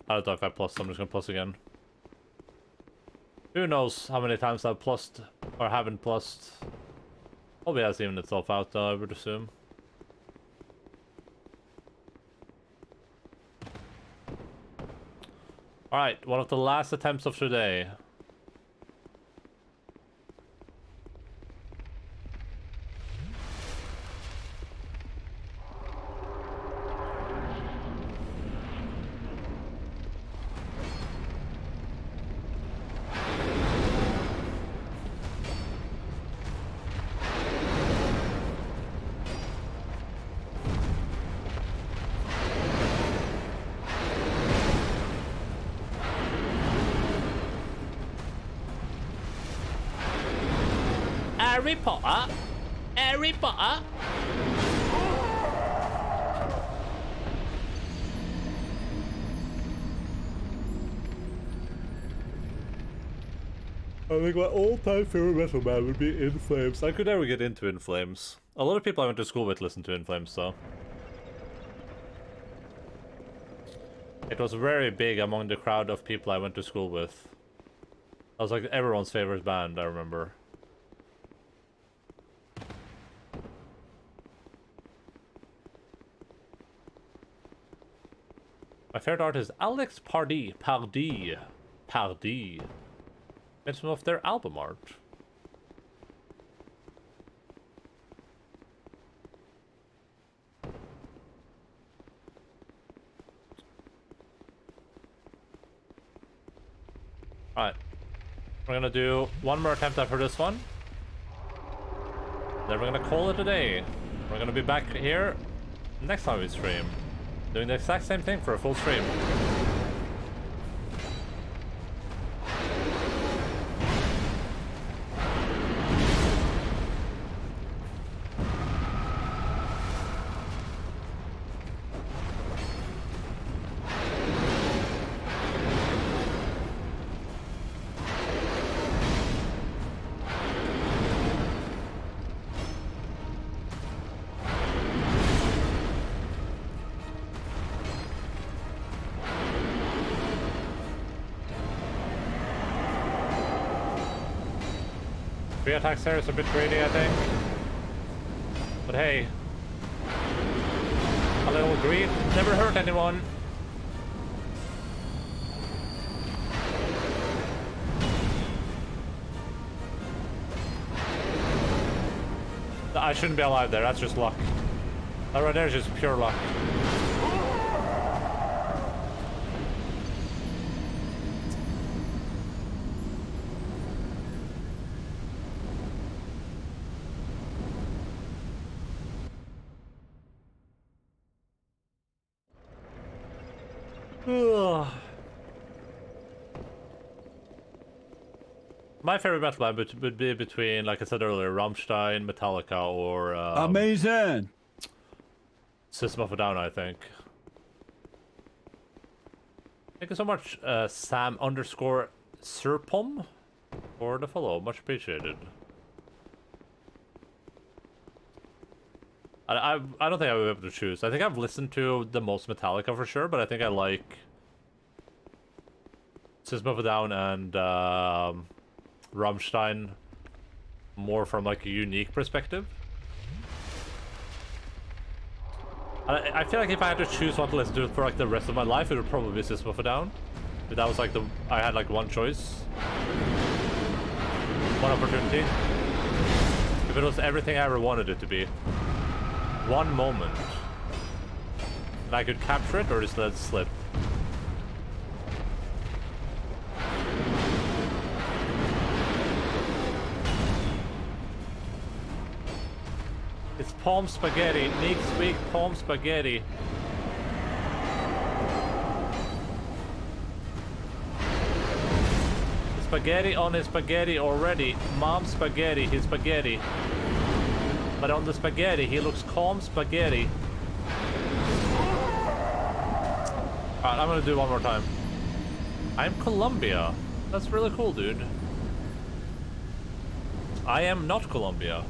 I don't know if I plus, I'm just gonna plus again. Who knows how many times I've plussed or haven't plussed. Probably has evened itself out though, I would assume. Alright, one of the last attempts of the day. Harry Potter. Harry Potter. I think my all-time favorite metal band would be In Flames. I could never get into In Flames. A lot of people I went to school with listened to In Flames, though. It was very big among the crowd of people I went to school with. That was like everyone's favorite band, I remember. My favorite artist is Alex Pardee. Pardee. And some of their album art. Alright. We're gonna do one more attempt after this one. Then we're gonna call it a day. We're gonna be back here next time we stream. Doing the exact same thing for a full stream. Free attacks there is a bit greedy, I think. But hey, a little greed never hurt anyone. I shouldn't be alive there, that's just luck. That right there is just pure luck. My favorite metal band would be between, like I said earlier, Rammstein, Metallica, or Amazing. System of a Down, I think. Thank you so much, Sam_Serpom, for the follow. Much appreciated. I don't think I would be able to choose. I think I've listened to the most Metallica for sure, but I think I like System of a Down and Rammstein more from like a unique perspective. I feel like if I had to choose what to listen to for like the rest of my life, it would probably be System of a Down. If that was like I had like one choice, one opportunity. If it was everything I ever wanted it to be, one moment, and I could capture it or just let it slip. It's Palm Spaghetti. Next week, Palm Spaghetti. Spaghetti on his spaghetti already. Mom spaghetti, his spaghetti. But on the spaghetti, he looks calm spaghetti. Alright, I'm gonna do one more time. I'm Colombia. That's really cool, dude. I am not Colombia.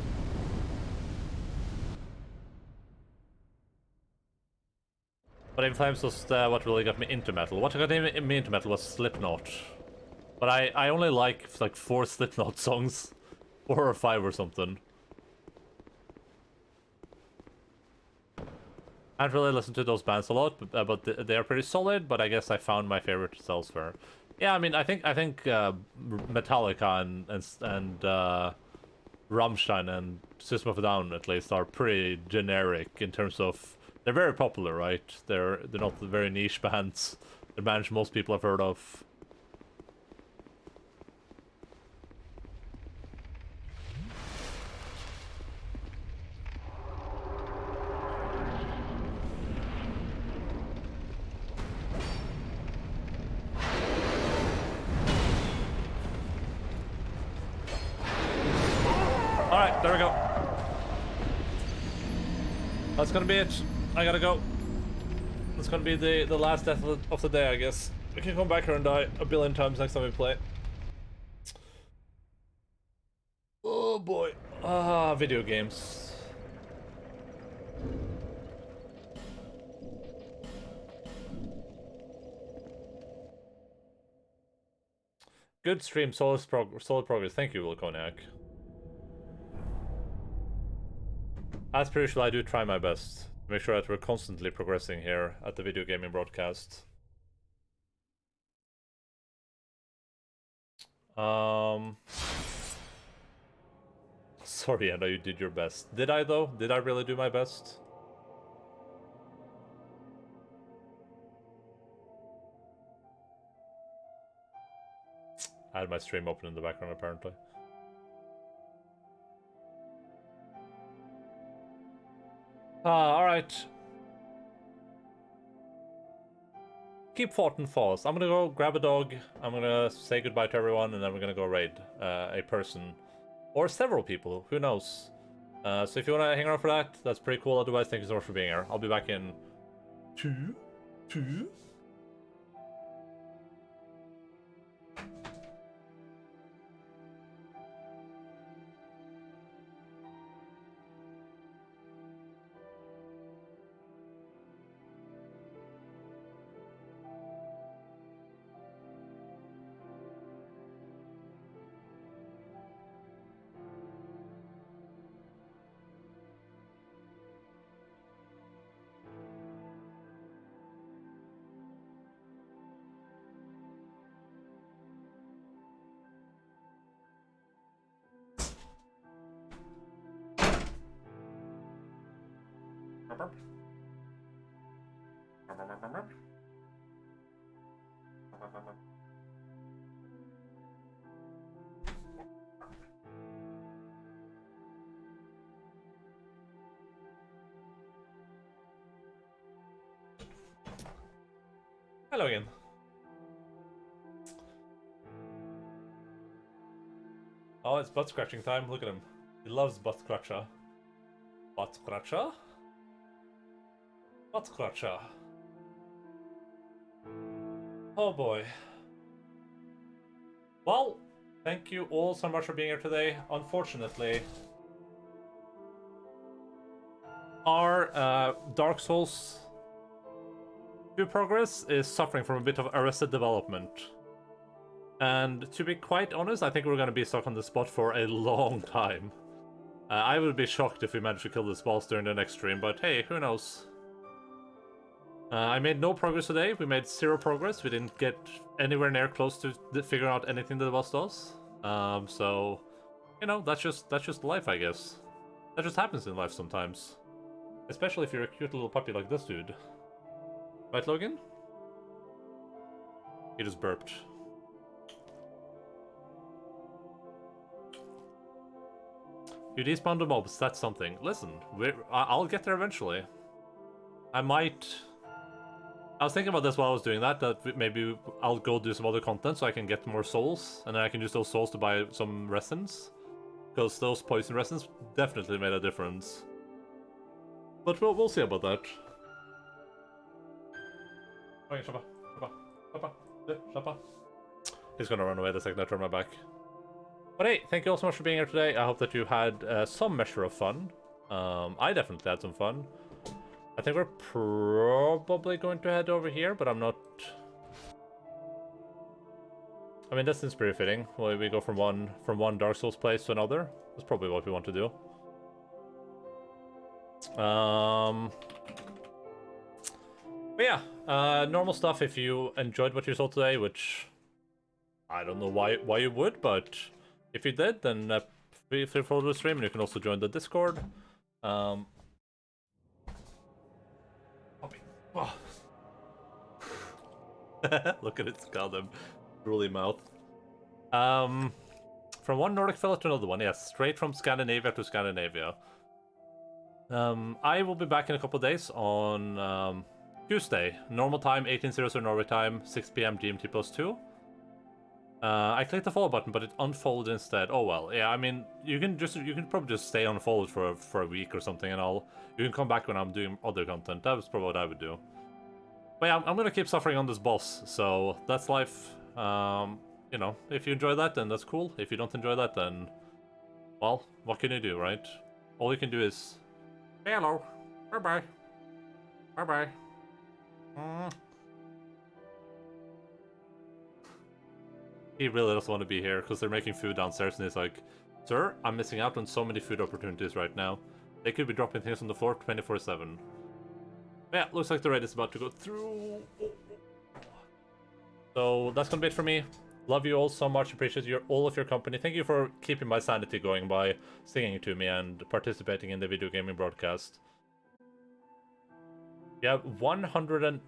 But In Flames was what really got me into metal. What got me into metal was Slipknot. But I only like 4 Slipknot songs. 4 or 5 or something. I haven't really listened to those bands a lot, but they are pretty solid, but I guess I found my favorites elsewhere. Yeah, I mean, I think Metallica and Rammstein and System of a Down, at least, are pretty generic in terms of... They're very popular, right? They're not very niche bands. They're bands most people have heard of. There we go. That's gonna be it. I gotta go. That's gonna be the last death of the day, I guess. We can come back here and die a billion times next time we play. Oh boy. Ah, video games. Good stream, solid progress. Thank you, Wilconiac. As per usual, I do try my best to make sure that we're constantly progressing here at the video gaming broadcast. Sorry, I know you did your best. Did I, though? Did I really do my best? I had my stream open in the background, apparently. Alright. Keep fighting fast. I'm gonna go grab a dog. I'm gonna say goodbye to everyone, and then we're gonna go raid a person. Or several people, who knows? So if you wanna hang around for that, that's pretty cool. Otherwise, thank you so much for being here. I'll be back in... two? Hello again. Oh, it's butt scratching time. Look at him. He loves butt scratcher. Butt scratcher? Butt scratcher. Oh boy. Well, thank you all so much for being here today. Unfortunately, our Dark Souls 2 progress is suffering from a bit of arrested development. And to be quite honest, I think we're going to be stuck on the spot for a long time. I would be shocked if we managed to kill this boss during the next stream, but hey, who knows? I made no progress today. We made 0 progress. We didn't get anywhere near close to figure out anything that the boss does. So, you know, that's just life, I guess. That just happens in life sometimes. Especially if you're a cute little puppy like this dude. Right, Logan? He just burped. You despawn the mobs, that's something. Listen, I'll get there eventually. I was thinking about this while I was doing that maybe I'll go do some other content so I can get more souls, and then I can use those souls to buy some resins. Because those poison resins definitely made a difference. But we'll see about that. Okay, Shapa. He's gonna run away the second I turn my back. But hey, thank you all so much for being here today. I hope that you had some measure of fun. I definitely had some fun. I think we're probably going to head over here, but I'm not... I mean, that seems pretty fitting. Well, we go from one Dark Souls place to another. That's probably what we want to do. But yeah, normal stuff if you enjoyed what you saw today, which I don't know why you would, but if you did, then feel free to follow the stream, and you can also join the Discord. Oh. Look at its goddamn drooly mouth. From one Nordic fella to another one, yes, straight from Scandinavia to Scandinavia. I will be back in a couple of days on Tuesday, normal time, 18:00 Norway time, 6 PM GMT+2. I clicked the follow button, but it unfolded instead. Oh well, yeah. I mean, you can probably just stay unfolded for a week or something, and you can come back when I'm doing other content. That was probably what I would do. But yeah, I'm gonna keep suffering on this boss, so that's life. You know, if you enjoy that, then that's cool. If you don't enjoy that, then well, what can you do, right? All you can do is say hello, bye bye, bye bye. He really doesn't want to be here because they're making food downstairs, and he's like, "Sir, I'm missing out on so many food opportunities right now. They could be dropping things on the floor 24/7." Yeah, looks like the raid is about to go through. So that's gonna be it for me. Love you all so much. Appreciate all of your company. Thank you for keeping my sanity going by singing to me and participating in the video gaming broadcast. Yeah, 100 and